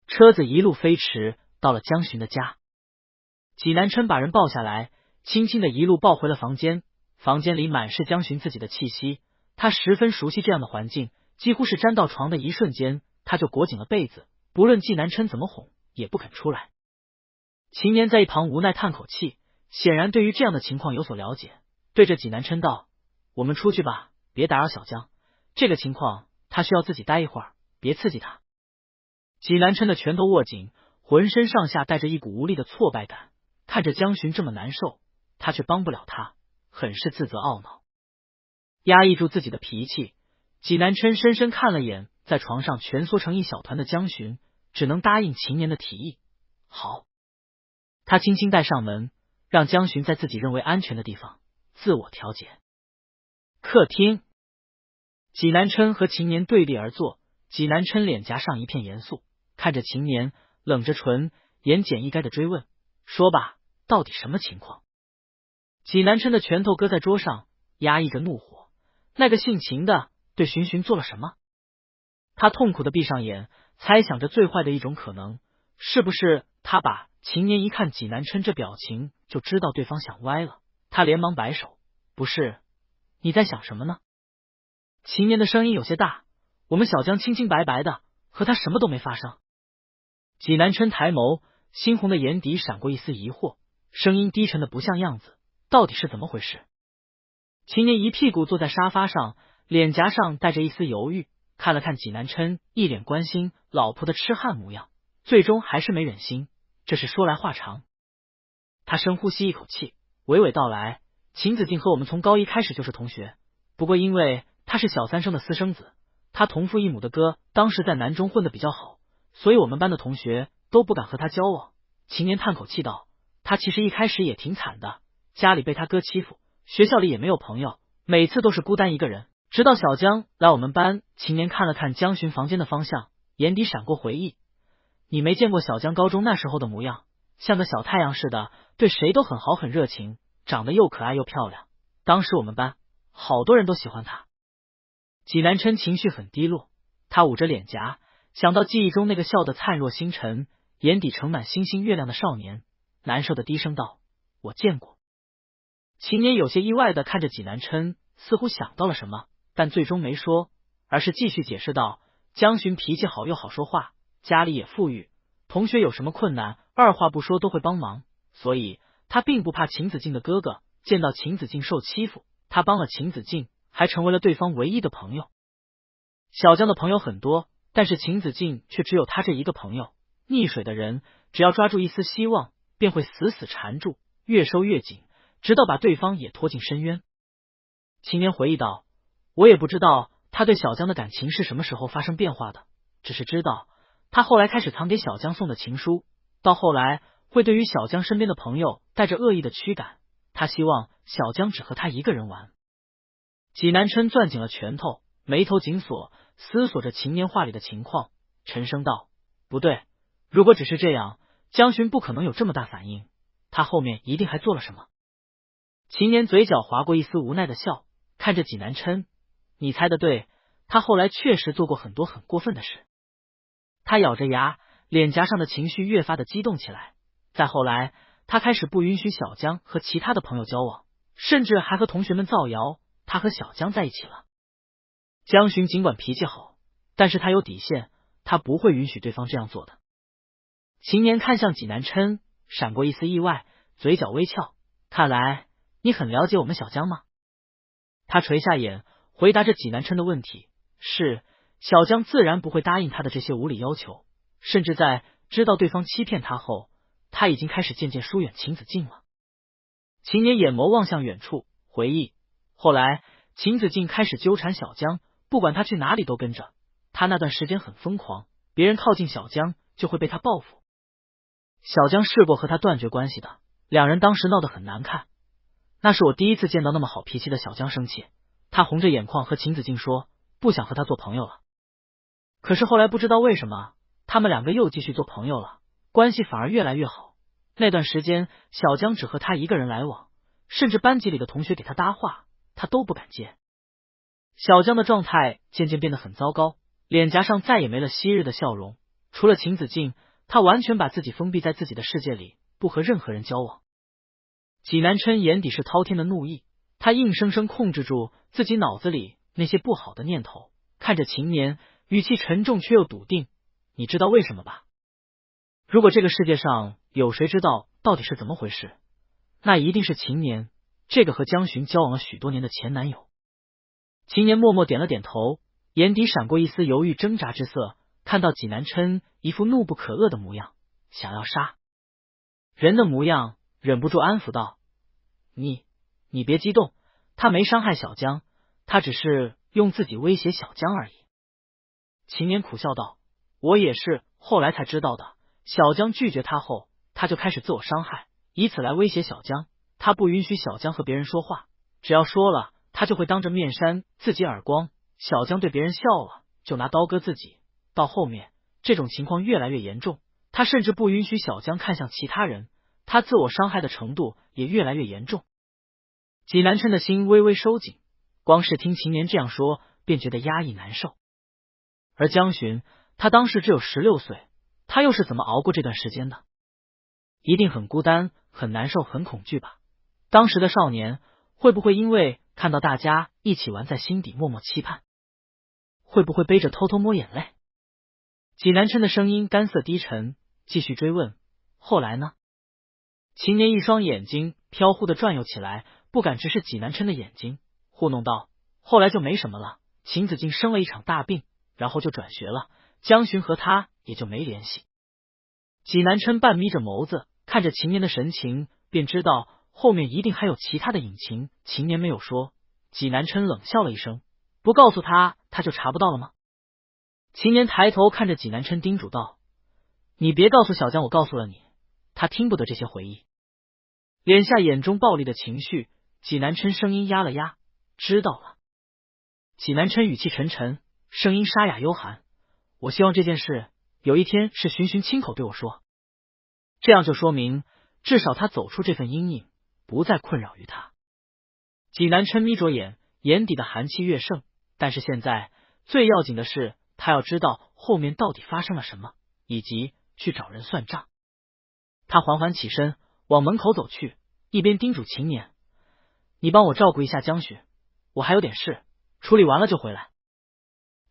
车子一路飞驰，到了江巡的家。纪南琛把人抱下来，轻轻的一路抱回了房间。房间里满是江巡自己的气息，他十分熟悉这样的环境，几乎是沾到床的一瞬间，他就裹紧了被子，不论纪南琛怎么哄，也不肯出来。秦年在一旁无奈叹口气，显然对于这样的情况有所了解，对着纪南琛道：我们出去吧，别打扰小江，这个情况他需要自己待一会儿，别刺激他。纪南琛的拳头握紧，浑身上下带着一股无力的挫败感，看着江巡这么难受，他却帮不了他，很是自责懊恼。压抑住自己的脾气，纪南琛深深看了眼在床上蜷缩成一小团的江巡，只能答应秦年的提议。好。他轻轻带上门，让江巡在自己认为安全的地方自我调节。客厅，济南琛和秦年对立而坐，济南琛脸颊上一片严肃，看着秦年，冷着唇，言简意赅的追问：“说吧，到底什么情况？”济南琛的拳头搁在桌上，压抑着怒火。那个姓秦的对荀荀做了什么？他痛苦的闭上眼，猜想着最坏的一种可能，是不是他把秦年一看济南琛这表情，就知道对方想歪了。他连忙摆手：“不是，你在想什么呢？”秦年的声音有些大：“我们小江清清白白的，和他什么都没发生。”济南琛抬眸，猩红的眼底闪过一丝疑惑，声音低沉的不像样子：“到底是怎么回事？”秦年一屁股坐在沙发上，脸颊上带着一丝犹豫，看了看济南琛，一脸关心老婆的痴汉模样，最终还是没忍心，这是说来话长。他深呼吸一口气，娓娓道来：“秦子敬和我们从高一开始就是同学，不过因为他是小三生的私生子，他同父异母的哥当时在南中混得比较好，所以我们班的同学都不敢和他交往。”秦年叹口气道：“他其实一开始也挺惨的，家里被他哥欺负，学校里也没有朋友，每次都是孤单一个人，直到小江来我们班。”秦年看了看江巡房间的方向，眼底闪过回忆：“你没见过小江高中那时候的模样，像个小太阳似的，对谁都很好很热情，长得又可爱又漂亮，当时我们班好多人都喜欢她。”济南琛情绪很低落，他捂着脸颊，想到记忆中那个笑得灿若星辰，眼底盛满星星月亮的少年，难受的低声道：“我见过。”秦年有些意外的看着济南琛，似乎想到了什么，但最终没说，而是继续解释道：“江巡脾气好又好说话，家里也富裕，同学有什么困难，二话不说都会帮忙，所以他并不怕秦子敬的哥哥。见到秦子敬受欺负，他帮了秦子敬，还成为了对方唯一的朋友。小江的朋友很多，但是秦子敬却只有他这一个朋友。溺水的人只要抓住一丝希望，便会死死缠住，越收越紧，直到把对方也拖进深渊。”秦年回忆道：“我也不知道他对小江的感情是什么时候发生变化的，只是知道他后来开始藏给小江送的情书，到后来会对于小江身边的朋友带着恶意的驱赶，他希望小江只和他一个人玩。”济南琛攥紧了拳头，眉头紧锁，思索着秦年话里的情况，沉声道：“不对，如果只是这样，江巡不可能有这么大反应，他后面一定还做了什么。”秦年嘴角划过一丝无奈的笑，看着济南琛：“你猜的对，他后来确实做过很多很过分的事。”他咬着牙，脸颊上的情绪越发的激动起来。再后来，他开始不允许小江和其他的朋友交往，甚至还和同学们造谣他和小江在一起了。江巡尽管脾气好，但是他有底线，他不会允许对方这样做的。秦年看向济南琛，闪过一丝意外，嘴角微翘：“看来你很了解我们小江吗？”他垂下眼，回答着济南琛的问题：“是。”小江自然不会答应他的这些无理要求，甚至在知道对方欺骗他后，他已经开始渐渐疏远秦子敬了。秦年眼眸望向远处，回忆后来秦子敬开始纠缠小江，不管他去哪里都跟着他。那段时间很疯狂，别人靠近小江就会被他报复。小江试过和他断绝关系的，两人当时闹得很难看。那是我第一次见到那么好脾气的小江生气，他红着眼眶和秦子敬说不想和他做朋友了。可是后来不知道为什么，他们两个又继续做朋友了，关系反而越来越好。那段时间小江只和他一个人来往，甚至班级里的同学给他搭话，他都不敢接。小江的状态渐渐变得很糟糕，脸颊上再也没了昔日的笑容，除了秦子敬，他完全把自己封闭在自己的世界里，不和任何人交往。济南琛眼底是滔天的怒意，他硬生生控制住自己脑子里那些不好的念头，看着秦年，语气沉重却又笃定：“你知道为什么吧？如果这个世界上有谁知道到底是怎么回事，那一定是秦年，这个和江巡交往了许多年的前男友。”秦年默默点了点头，眼底闪过一丝犹豫挣扎之色，看到济南琛一副怒不可遏的模样，想要杀人的模样，忍不住安抚道：“你别激动，他没伤害小江，他只是用自己威胁小江而已。”秦年苦笑道：“我也是后来才知道的，小江拒绝他后，他就开始自我伤害，以此来威胁小江。他不允许小江和别人说话，只要说了，他就会当着面扇自己耳光。小江对别人笑了，就拿刀割自己。到后面，这种情况越来越严重，他甚至不允许小江看向其他人，他自我伤害的程度也越来越严重。济南琛的心微微收紧，光是听秦年这样说，便觉得压抑难受。而江巡，他当时只有16岁，他又是怎么熬过这段时间的？一定很孤单，很难受，很恐惧吧？当时的少年，会不会因为看到大家一起玩，在心底默默期盼？会不会背着偷偷摸眼泪？济南琛的声音干涩低沉，继续追问：后来呢？秦年一双眼睛飘忽的转悠起来，不敢直视济南琛的眼睛，糊弄道：后来就没什么了。秦子敬生了一场大病，然后就转学了，江巡和他也就没联系。济南琛半眯着眸子，看着秦年的神情，便知道后面一定还有其他的隐情。秦年没有说，济南琛冷笑了一声：不告诉他，他就查不到了吗？秦年抬头看着济南琛，叮嘱道：你别告诉小江，我告诉了你，他听不得这些回忆。敛下眼中暴戾的情绪，济南琛声音压了压：知道了。济南琛语气沉沉，声音沙哑幽寒：我希望这件事有一天是寻寻亲口对我说，这样就说明至少他走出这份阴影，不再困扰于他。济南琛眯着眼，眼底的寒气越盛，但是现在最要紧的是，他要知道后面到底发生了什么，以及去找人算账。他缓缓起身往门口走去，一边叮嘱秦年：你帮我照顾一下江巡，我还有点事，处理完了就回来。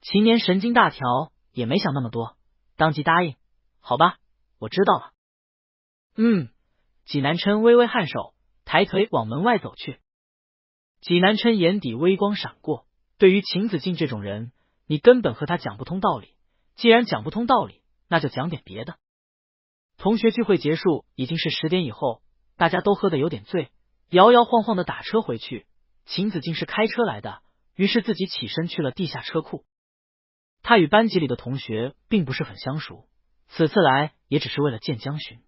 秦年神经大条，也没想那么多，当即答应：好吧，我知道了。济南琛微微颔首，抬腿往门外走去。济南琛眼底微光闪过，对于秦子敬这种人，你根本和他讲不通道理，既然讲不通道理，那就讲点别的。同学聚会结束，已经是10点以后，大家都喝得有点醉，摇摇晃晃的打车回去。秦子敬是开车来的，于是自己起身去了地下车库。他与班级里的同学并不是很相熟，此次来也只是为了见江巡。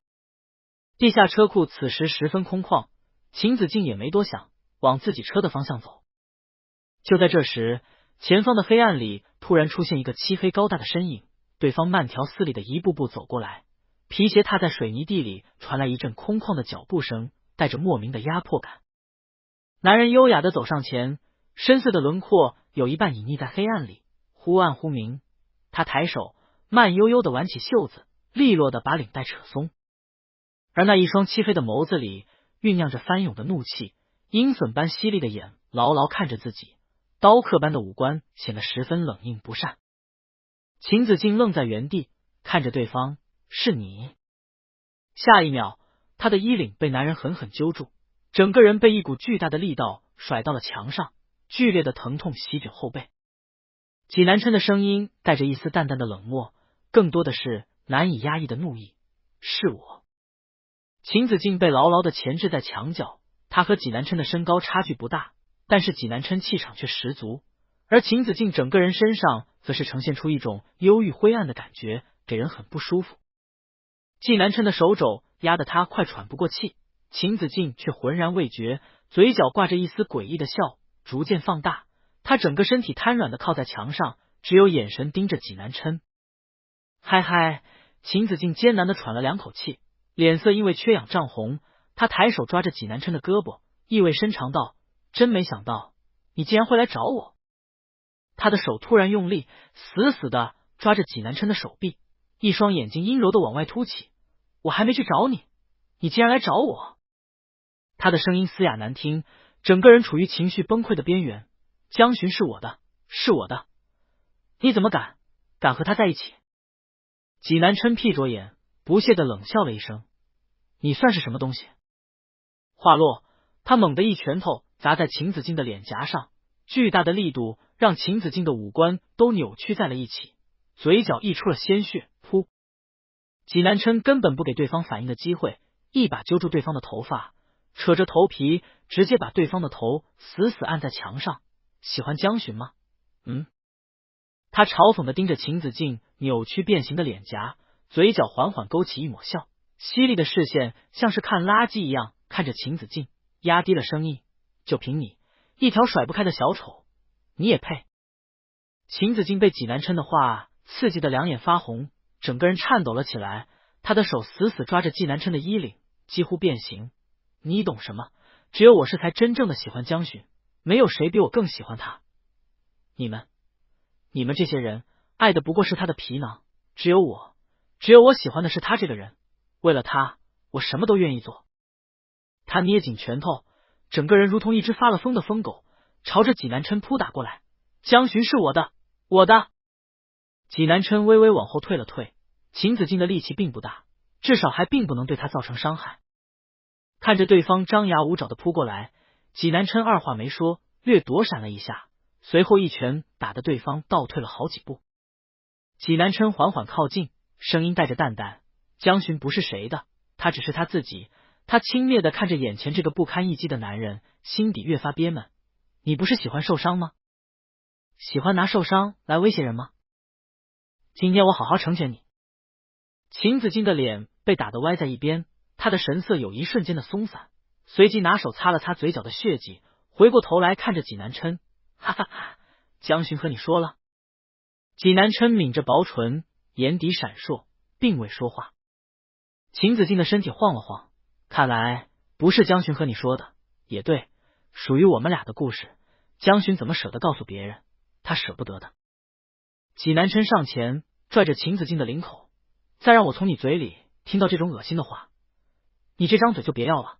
地下车库此时十分空旷，秦子敬也没多想，往自己车的方向走。就在这时，前方的黑暗里突然出现一个漆黑高大的身影，对方慢条斯理的一步步走过来，皮鞋踏在水泥地里，传来一阵空旷的脚步声，带着莫名的压迫感。男人优雅的走上前，深邃的轮廓有一半隐匿在黑暗里，忽暗忽明。他抬手慢悠悠的挽起袖子，利落的把领带扯松，而那一双漆黑的眸子里酝酿着翻涌的怒气，鹰隼般犀利的眼牢牢看着自己，刀刻般的五官显得十分冷硬不善。秦子敬愣在原地，看着对方：是你？下一秒，他的衣领被男人狠狠揪住，整个人被一股巨大的力道甩到了墙上，剧烈的疼痛席卷后背。济南琛的声音带着一丝淡淡的冷漠，更多的是难以压抑的怒意：是我。秦子敬被牢牢的钳制在墙角，他和济南琛的身高差距不大，但是济南琛气场却十足，而秦子敬整个人身上则是呈现出一种忧郁灰暗的感觉，给人很不舒服。济南琛的手肘压得他快喘不过气，秦子敬却浑然未觉，嘴角挂着一丝诡异的笑，逐渐放大，他整个身体瘫软的靠在墙上，只有眼神盯着济南琛。嗨嗨，秦子敬艰难的喘了2口气，脸色因为缺氧涨红，他抬手抓着济南琛的胳膊，意味深长道：真没想到你竟然会来找我。他的手突然用力，死死的抓着济南琛的手臂，一双眼睛阴柔的往外凸起：我还没去找你，你竟然来找我。他的声音嘶哑难听，整个人处于情绪崩溃的边缘：江巡是我的，是我的，你怎么敢和他在一起？济南琛闭着眼，不屑的冷笑了一声：你算是什么东西？话落，他猛地一拳头砸在秦子敬的脸颊上，巨大的力度让秦子敬的五官都扭曲在了一起，嘴角溢出了鲜血。噗！济南琛根本不给对方反应的机会，一把揪住对方的头发，扯着头皮直接把对方的头死死按在墙上。喜欢江巡吗？他嘲讽的盯着秦子敬扭曲变形的脸颊，嘴角缓缓勾起一抹笑。犀利的视线像是看垃圾一样看着秦子敬，压低了声音：“就凭你一条甩不开的小丑，你也配？”秦子敬被济南琛的话刺激的两眼发红，整个人颤抖了起来，他的手死死抓着济南琛的衣领，几乎变形。你懂什么？只有我是才真正的喜欢江巡，没有谁比我更喜欢他。你们这些人爱的不过是他的皮囊，只有我喜欢的是他这个人，为了他，我什么都愿意做。他捏紧拳头，整个人如同一只发了疯的疯狗，朝着济南琛扑打过来。江巡是我的！济南琛微微往后退了退，秦子敬的力气并不大，至少还并不能对他造成伤害。看着对方张牙舞爪的扑过来，济南琛二话没说，略躲闪了一下，随后一拳打得对方倒退了好几步。济南琛缓缓靠近，声音带着淡淡：“江巡不是谁的，他只是他自己。”他轻蔑的看着眼前这个不堪一击的男人，心底越发憋闷。你不是喜欢受伤吗？喜欢拿受伤来威胁人吗？今天我好好成全你。秦子敬的脸被打得歪在一边，他的神色有一瞬间的松散，随即拿手擦了擦嘴角的血迹，回过头来看着济南琛：“哈哈哈，江巡和你说了？”济南琛抿着薄唇，眼底闪烁，并未说话。秦子敬的身体晃了晃，看来不是江巡和你说的，也对，属于我们俩的故事，江巡怎么舍得告诉别人？他舍不得的。济南琛上前拽着秦子敬的领口：“再让我从你嘴里听到这种恶心的话，你这张嘴就别要了。”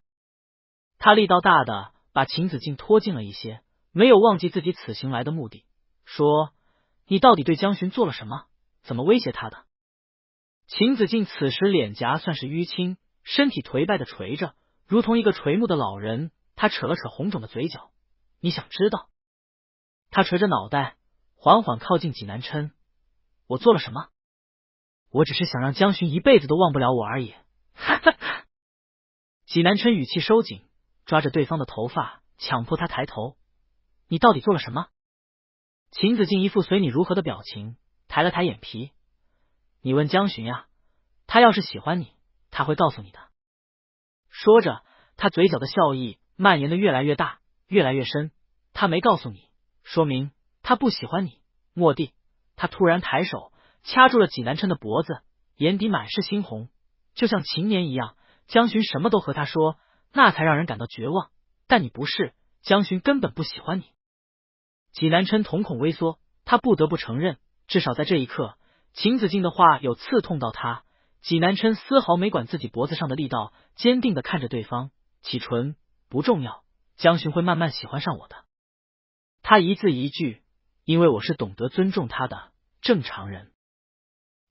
他力道大的把秦子敬拖近了一些，没有忘记自己此行来的目的，说：“你到底对江巡做了什么？怎么威胁他的？”秦子敬此时脸颊算是淤青，身体颓败的垂着，如同一个垂暮的老人。他扯了扯红肿的嘴角：“你想知道？”他垂着脑袋，缓缓靠近济南琛：“我做了什么？我只是想让江巡一辈子都忘不了我而已。”哈哈哈！济南琛语气收紧，抓着对方的头发，强迫他抬头：“你到底做了什么？”秦子敬一副随你如何的表情，抬了抬眼皮：“你问江巡呀，他要是喜欢你，他会告诉你的。”说着，他嘴角的笑意蔓延的越来越大，越来越深。他没告诉你，说明他不喜欢你。蓦地，他突然抬手掐住了济南琛的脖子，眼底满是猩红，就像情年一样。江巡什么都和他说，那才让人感到绝望。但你不是，江巡根本不喜欢你。济南琛瞳孔微缩，他不得不承认，至少在这一刻，秦子敬的话有刺痛到他。济南琛丝毫没管自己脖子上的力道，坚定的看着对方，启唇：“不重要，江巡会慢慢喜欢上我的。”他一字一句：“因为我是懂得尊重他的正常人。”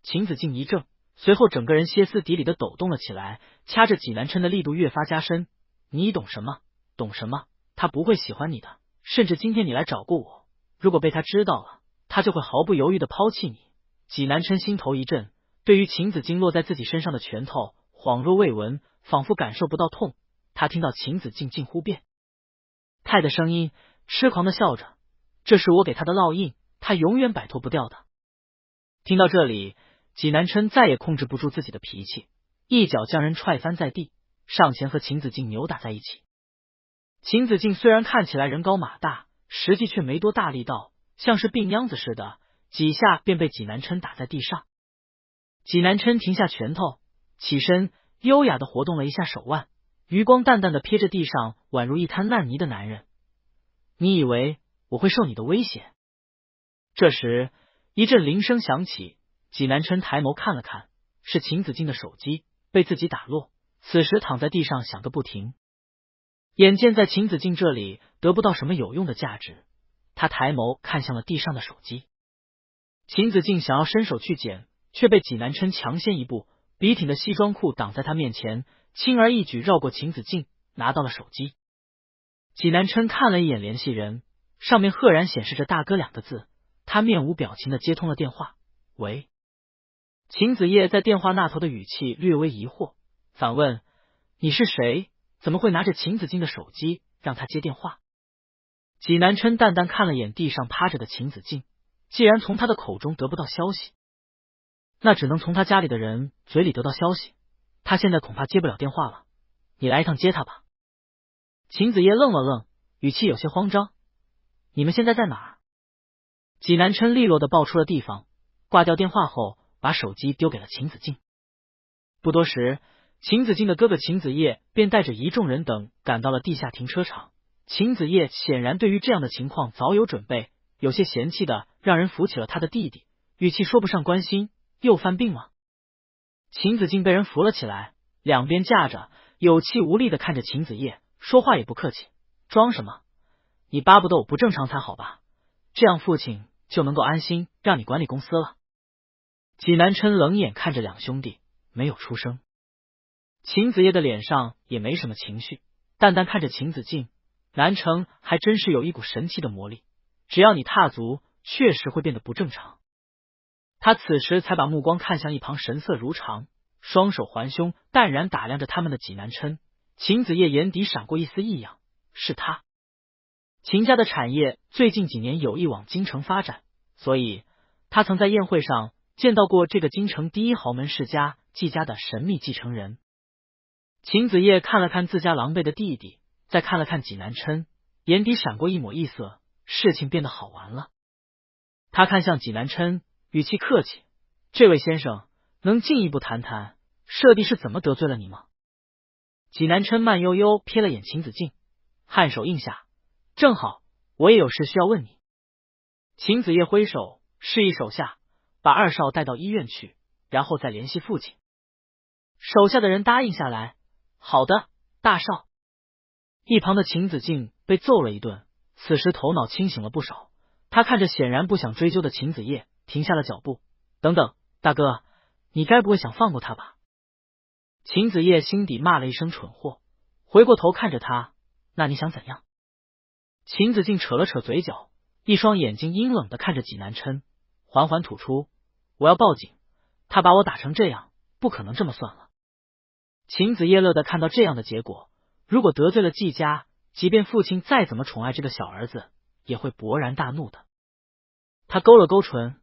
秦子敬一怔，随后整个人歇斯底里的抖动了起来，掐着济南琛的力度越发加深。“你懂什么？懂什么？他不会喜欢你的，甚至今天你来找过我，如果被他知道了，他就会毫不犹豫的抛弃你。”济南琛心头一震，对于秦子敬落在自己身上的拳头恍若未闻，仿佛感受不到痛。他听到秦子敬近乎变态的声音，痴狂的笑着：“这是我给他的烙印，他永远摆脱不掉的。”听到这里，济南琛再也控制不住自己的脾气，一脚将人踹翻在地，上前和秦子敬扭打在一起。秦子敬虽然看起来人高马大，实际却没多大力道，像是病秧子似的，几下便被济南琛打在地上。济南琛停下拳头，起身优雅的活动了一下手腕，余光淡淡的瞥着地上宛如一滩烂泥的男人：“你以为我会受你的威胁？”这时一阵铃声响起，济南琛抬眸看了看，是秦子敬的手机被自己打落，此时躺在地上响个不停。眼见在秦子敬这里得不到什么有用的价值，他抬眸看向了地上的手机。秦子敬想要伸手去捡，却被济南琛抢先一步，笔挺的西装裤挡在他面前，轻而易举绕过秦子敬，拿到了手机。济南琛看了一眼联系人，上面赫然显示着大哥2个字，他面无表情的接通了电话：“喂。”秦子夜在电话那头的语气略微疑惑，反问：“你是谁？怎么会拿着秦子敬的手机让他接电话？”济南琛淡淡看了眼地上趴着的秦子敬，既然从他的口中得不到消息，那只能从他家里的人嘴里得到消息。他现在恐怕接不了电话了，你来一趟接他吧。秦子夜愣了愣，语气有些慌张，你们现在在哪儿？济南琛利落的报出了地方，挂掉电话后，把手机丢给了秦子敬。不多时，秦子敬的哥哥秦子夜便带着一众人等赶到了地下停车场。秦子夜显然对于这样的情况早有准备，有些嫌弃的让人扶起了他的弟弟，语气说不上关心，又犯病吗？秦子敬被人扶了起来，两边架着，有气无力的看着秦子夜，说话也不客气，装什么？你巴不得我不正常才好吧？这样父亲就能够安心让你管理公司了。济南琛冷眼看着两兄弟，没有出声。秦子夜的脸上也没什么情绪，淡淡看着秦子敬，南城还真是有一股神奇的魔力，只要你踏足，确实会变得不正常。他此时才把目光看向一旁神色如常，双手环胸，淡然打量着他们的济南琛。秦子夜眼底闪过一丝异样，是他。秦家的产业最近几年有意往京城发展，所以他曾在宴会上见到过这个京城第一豪门世家季家的神秘继承人。秦子夜看了看自家狼狈的弟弟，再看了看济南琛，眼底闪过一抹异色，事情变得好玩了。他看向济南琛，语气客气，这位先生能进一步谈谈舍弟是怎么得罪了你吗？济南琛慢悠悠瞥了眼秦子敬，颔首应下，正好我也有事需要问你。秦子夜挥手示意手下把二少带到医院去，然后再联系父亲。手下的人答应下来，好的，大少。一旁的秦子敬被揍了一顿，此时头脑清醒了不少。他看着显然不想追究的秦子夜，停下了脚步。等等，大哥，你该不会想放过他吧？秦子夜心底骂了一声蠢货，回过头看着他，那你想怎样？秦子敬扯了扯嘴角，一双眼睛阴冷的看着济南琛，缓缓吐出，我要报警，他把我打成这样，不可能这么算了。秦子夜乐的看到这样的结果，如果得罪了季家，即便父亲再怎么宠爱这个小儿子，也会勃然大怒的。他勾了勾唇，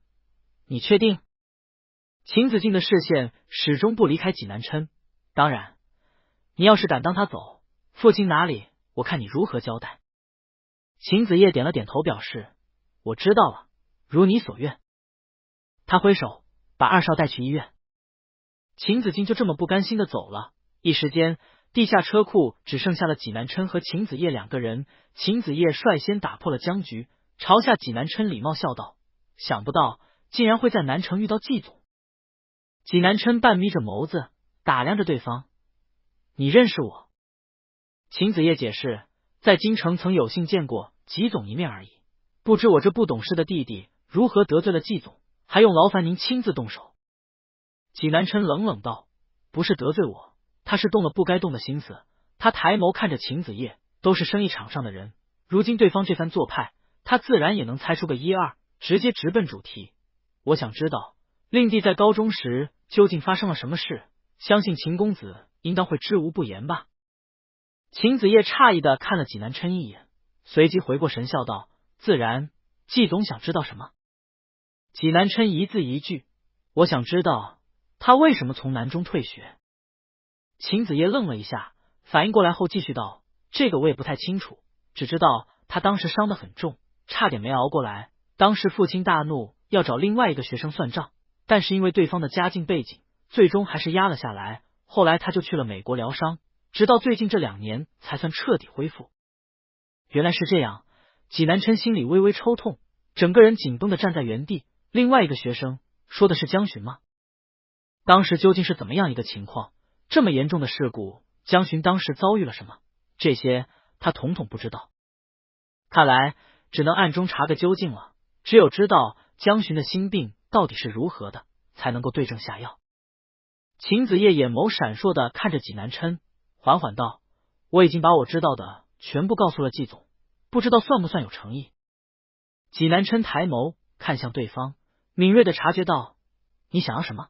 你确定？秦子敬的视线始终不离开济南琛，当然，你要是敢当他走，父亲哪里，我看你如何交代。秦子夜点了点头，表示我知道了，如你所愿。他挥手把二少带去医院。秦子敬就这么不甘心的走了。一时间，地下车库只剩下了济南琛和秦子夜两个人。秦子夜率先打破了僵局，朝下济南琛礼貌笑道：想不到竟然会在南城遇到季总。济南琛半眯着眸子打量着对方，你认识我？秦子夜解释，在京城曾有幸见过季总一面而已，不知我这不懂事的弟弟如何得罪了季总，还用劳烦您亲自动手。济南琛冷冷道，不是得罪我，他是动了不该动的心思。他抬眸看着秦子夜，都是生意场上的人，如今对方这番做派，他自然也能猜出个一二，直接直奔主题。我想知道令弟在高中时究竟发生了什么事，相信秦公子应当会知无不言吧。秦子夜诧异的看了济南琛一眼，随即回过神笑道，自然，季总想知道什么？济南琛一字一句，我想知道他为什么从南中退学。秦子夜愣了一下，反应过来后继续道，这个我也不太清楚，只知道他当时伤得很重，差点没熬过来。当时父亲大怒，要找另外一个学生算账，但是因为对方的家境背景，最终还是压了下来。后来他就去了美国疗伤，直到最近这2年才算彻底恢复。原来是这样，济南琛心里微微抽痛，整个人紧绷的站在原地。另外一个学生说的是江巡吗？当时究竟是怎么样一个情况？这么严重的事故，江巡当时遭遇了什么？这些他统统不知道。看来只能暗中查个究竟了，只有知道江巡的心病到底是如何的，才能够对症下药。秦子夜眼眸闪烁的看着济南琛，缓缓道，我已经把我知道的全部告诉了季总，不知道算不算有诚意。济南琛抬眸看向对方，敏锐的察觉到，你想要什么？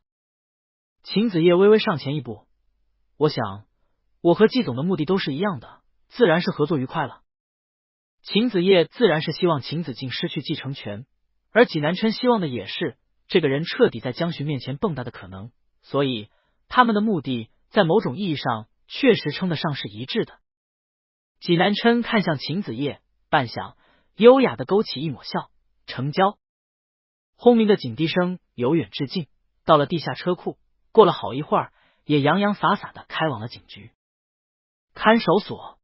秦子夜微微上前一步，我想我和季总的目的都是一样的，自然是合作愉快了。秦子夜自然是希望秦子敬失去继承权，而济南琛希望的也是这个人彻底在江巡面前蹦跶的可能，所以他们的目的在某种意义上确实称得上是一致的。济南琛看向秦子夜，半晌，优雅的勾起一抹笑，成交。轰鸣的警笛声由远至近，到了地下车库，过了好一会儿，也洋洋洒洒的开往了警局。看守所，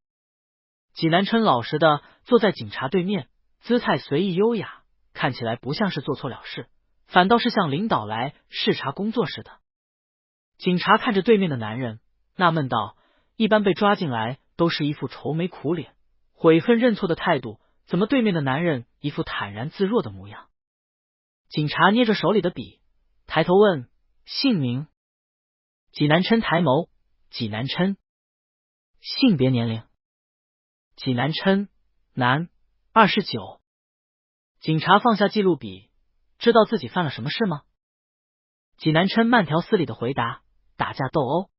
济南琛老实的坐在警察对面，姿态随意优雅，看起来不像是做错了事，反倒是像领导来视察工作似的。警察看着对面的男人，纳闷道：一般被抓进来都是一副愁眉苦脸、悔恨认错的态度，怎么对面的男人一副坦然自若的模样？警察捏着手里的笔，抬头问：姓名？济南琛抬眸：济南琛。性别年龄？济南琛，男，29。警察放下记录笔，知道自己犯了什么事吗？济南琛慢条斯理的回答：打架斗殴。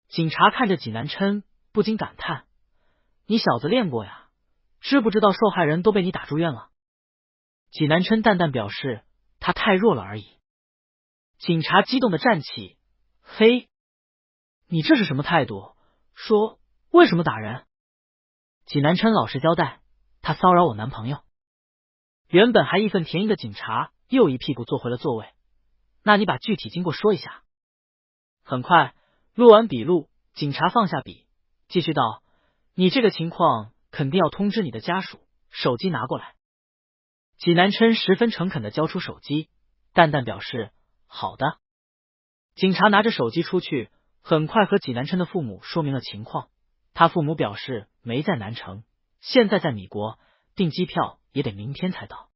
警察看着济南琛，不禁感叹：你小子练过呀，知不知道受害人都被你打住院了？济南琛淡淡表示，他太弱了而已。警察激动的站起：嘿，你这是什么态度？说为什么打人？济南琛老实交代，他骚扰我男朋友。原本还义愤填膺的警察又一屁股坐回了座位。那你把具体经过说一下。很快录完笔录，警察放下笔，继续道：你这个情况肯定要通知你的家属，手机拿过来。济南琛十分诚恳的交出手机，淡淡表示好的。警察拿着手机出去，很快和济南琛的父母说明了情况。他父母表示没在南城，现在在米国，订机票也得明天才到。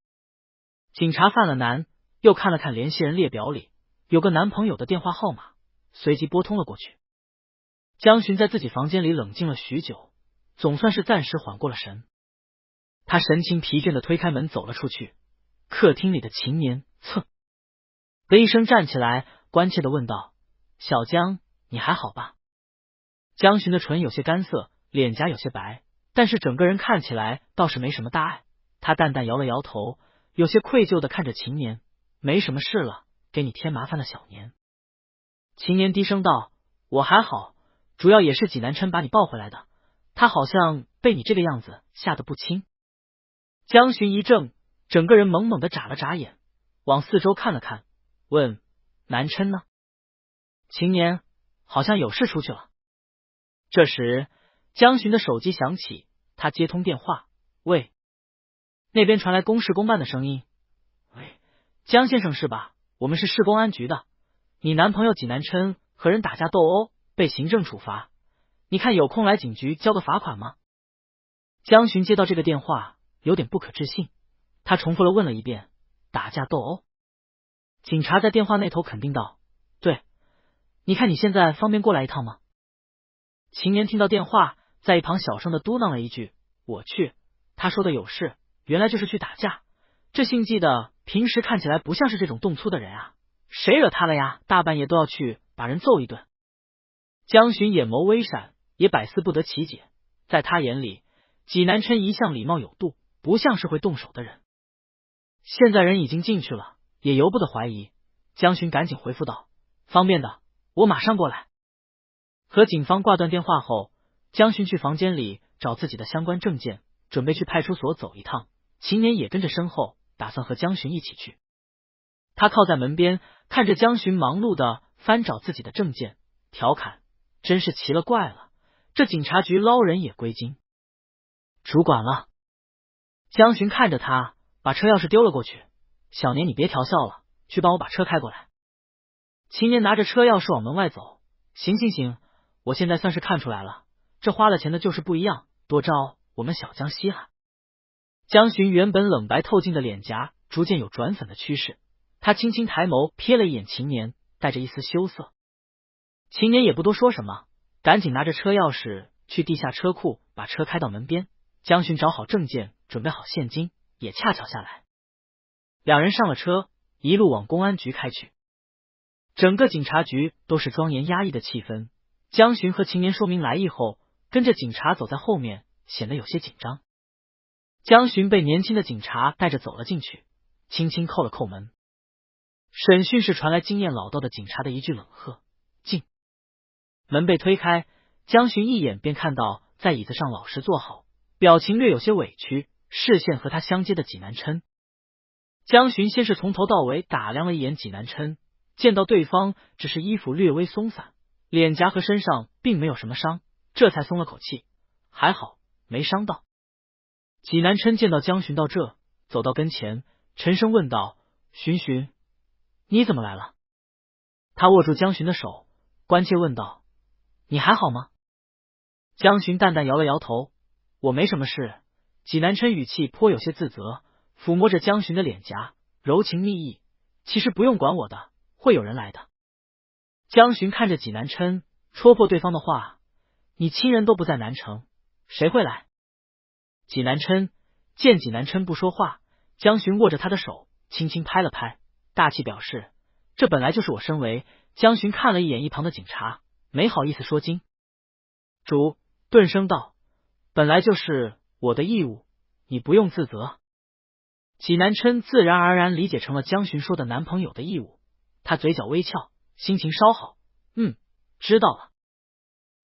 警察犯了难，又看了看联系人列表里有个男朋友的电话号码，随即拨通了过去。江巡在自己房间里冷静了许久，总算是暂时缓过了神。他神情疲倦的推开门走了出去，客厅里的秦年蹭的一声站起来，关切的问道：小江，你还好吧？江巡的唇有些干涩，脸颊有些白，但是整个人看起来倒是没什么大碍。他淡淡摇了摇头，有些愧疚的看着秦年：没什么事了，给你添麻烦的小年。秦年低声道：我还好，主要也是济南琛把你抱回来的，他好像被你这个样子吓得不轻。江巡一怔，整个人猛猛的眨了眨眼，往四周看了看，问：南琛呢？秦年好像有事出去了。这时江巡的手机响起，他接通电话：喂。那边传来公事公办的声音：喂，江先生是吧？我们是市公安局的，你男朋友济南琛和人打架斗殴，被行政处罚，你看有空来警局交个罚款吗？江巡接到这个电话，有点不可置信，他重复了问了一遍：打架斗殴？警察在电话那头肯定道：对，你看你现在方便过来一趟吗？秦年听到电话，在一旁小声的嘟囔了一句：我去。他说的有事，原来就是去打架。这姓纪的平时看起来不像是这种动粗的人啊，谁惹他了呀？大半夜都要去把人揍一顿。江巡眼眸微闪，也百思不得其解。在他眼里，济南琛一向礼貌有度，不像是会动手的人。现在人已经进去了，也由不得怀疑。江巡赶紧回复道：方便的，我马上过来。和警方挂断电话后，江巡去房间里找自己的相关证件，准备去派出所走一趟。秦年也跟着身后，打算和江巡一起去。他靠在门边，看着江巡忙碌的翻找自己的证件，调侃：真是奇了怪了，这警察局捞人也归经。主管了。江巡看着他，把车钥匙丢了过去：小年你别调笑了，去帮我把车开过来。秦年拿着车钥匙往门外走：行行行，我现在算是看出来了，这花了钱的就是不一样，多招我们小江稀罕。江巡原本冷白透镜的脸颊逐渐有转粉的趋势，他轻轻抬眸瞥了一眼秦年，带着一丝羞涩。秦年也不多说什么，赶紧拿着车钥匙去地下车库，把车开到门边。江巡找好证件，准备好现金，也恰巧下来。两人上了车，一路往公安局开去。整个警察局都是庄严压抑的气氛。江巡和秦年说明来意后，跟着警察走在后面，显得有些紧张。江巡被年轻的警察带着走了进去，轻轻扣了扣门。审讯室传来经验老道的警察的一句冷喝：进。门被推开，江巡一眼便看到在椅子上老实坐好，表情略有些委屈，视线和他相接的济南琛。江巡先是从头到尾打量了一眼济南琛，见到对方只是衣服略微松散，脸颊和身上并没有什么伤，这才松了口气，还好没伤到。济南琛见到江巡到这，走到跟前，沉声问道：“巡巡，你怎么来了？”他握住江巡的手，关切问道：“你还好吗？”江巡淡淡摇了摇头：“我没什么事。”济南琛语气颇有些自责，抚摸着江巡的脸颊，柔情蜜意：“其实不用管我的，会有人来的。”江巡看着济南琛，戳破对方的话：“你亲人都不在南城，谁会来？”济南琛见济南琛不说话，江巡握着他的手，轻轻拍了拍，大气表示：“这本来就是我身为。”江巡看了一眼一旁的警察，没好意思说经。主顿声道：“本来就是我的义务，你不用自责。”济南琛自然而然理解成了江巡说的男朋友的义务，他嘴角微翘，心情稍好：“知道了。”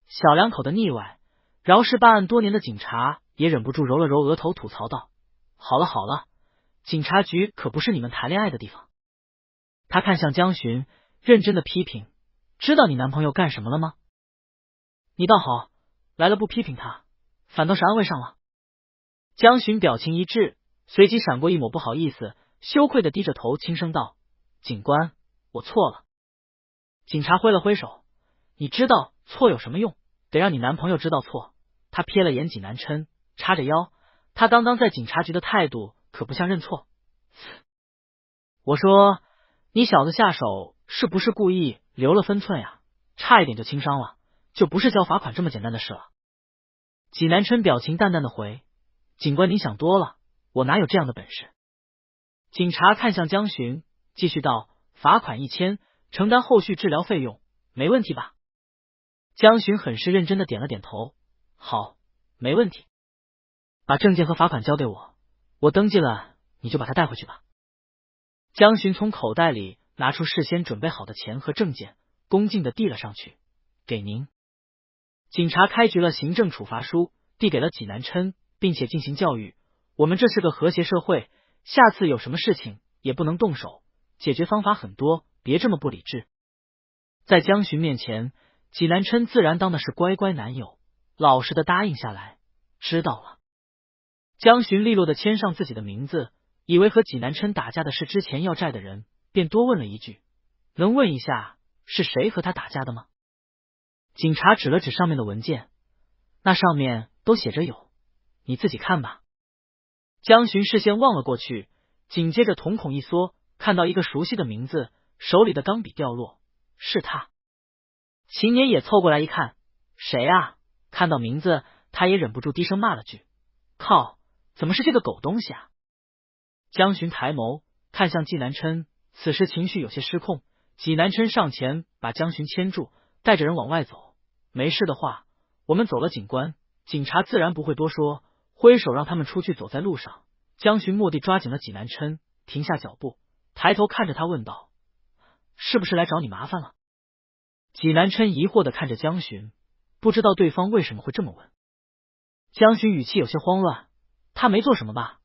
小两口的腻歪，饶是办案多年的警察也忍不住揉了揉额头，吐槽道：“好了好了，警察局可不是你们谈恋爱的地方。”他看向江巡，认真的批评：“知道你男朋友干什么了吗？你倒好，来了不批评他，反倒是安慰上了。”江巡表情一滞，随即闪过一抹不好意思，羞愧的低着头轻声道：“警官，我错了。”警察挥了挥手：“你知道错有什么用？得让你男朋友知道错。”他瞥了眼济南琛，叉着腰：“他刚刚在警察局的态度可不像认错。”我说：“你小子下手是不是故意留了分寸呀？差一点就轻伤了，就不是交罚款这么简单的事了。”济南琛表情淡淡的回：“警官您想多了，我哪有这样的本事？”警察看向江巡，继续道：“罚款1000，承担后续治疗费用，没问题吧？”江巡很是认真的点了点头：“好，没问题。把证件和罚款交给我，我登记了，你就把他带回去吧。”江巡从口袋里拿出事先准备好的钱和证件，恭敬的递了上去：“给您。”警察开具了行政处罚书，递给了济南琛，并且进行教育：“我们这是个和谐社会，下次有什么事情也不能动手，解决方法很多，别这么不理智。”在江巡面前，济南琛自然当的是乖乖男友，老实的答应下来：“知道了。”江巡利落的签上自己的名字，以为和济南琛打架的是之前要债的人，便多问了一句：“能问一下是谁和他打架的吗？”警察指了指上面的文件：“那上面都写着有，你自己看吧。”江巡视线望了过去，紧接着瞳孔一缩，看到一个熟悉的名字，手里的钢笔掉落，是他。秦年也凑过来一看：“谁啊？”看到名字，他也忍不住低声骂了句：“靠，怎么是这个狗东西啊？”江巡抬眸看向济南琛，此时情绪有些失控。济南琛上前把江巡牵住，带着人往外走：“没事的话，我们走了。”警官，警察自然不会多说，挥手让他们出去。走在路上，江巡蓦地抓紧了济南琛，停下脚步，抬头看着他问道：“是不是来找你麻烦了？”济南琛疑惑的看着江巡，不知道对方为什么会这么问。江巡语气有些慌乱：“他没做什么吧？”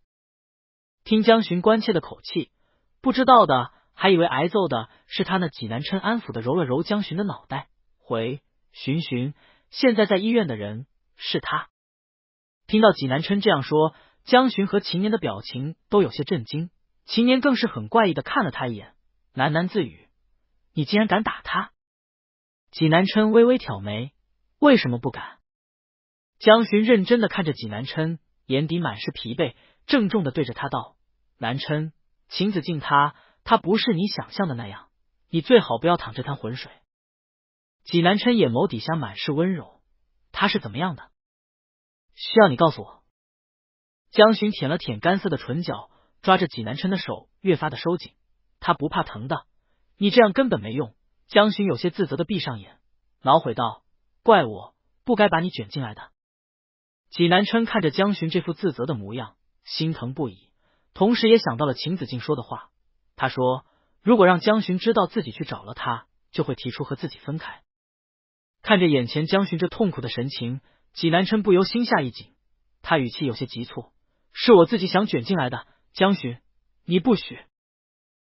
听江巡关切的口气，不知道的还以为挨揍的是他呢。济南琛安抚的揉了揉江巡的脑袋，回：“巡巡，现在在医院的人是他。”听到济南琛这样说，江巡和秦年的表情都有些震惊，秦年更是很怪异的看了他一眼，喃喃自语：“你竟然敢打他？”济南琛微微挑眉：“为什么不敢？”江巡认真的看着济南琛，眼底满是疲惫，郑重的对着他道：“南琛，秦子敬他不是你想象的那样，你最好不要淌这滩浑水。”济南琛眼眸底下满是温柔：“他是怎么样的？需要你告诉我。”江巡舔了舔干涩的唇角，抓着济南琛的手越发的收紧：“他不怕疼的，你这样根本没用。”江巡有些自责的闭上眼，恼悔道：“怪我不该把你卷进来的。”济南琛看着江巡这副自责的模样，心疼不已，同时也想到了秦子敬说的话。他说：“如果让江巡知道自己去找了他，就会提出和自己分开。”看着眼前江巡这痛苦的神情，济南琛不由心下一紧，他语气有些急促：“是我自己想卷进来的，江巡，你不许。”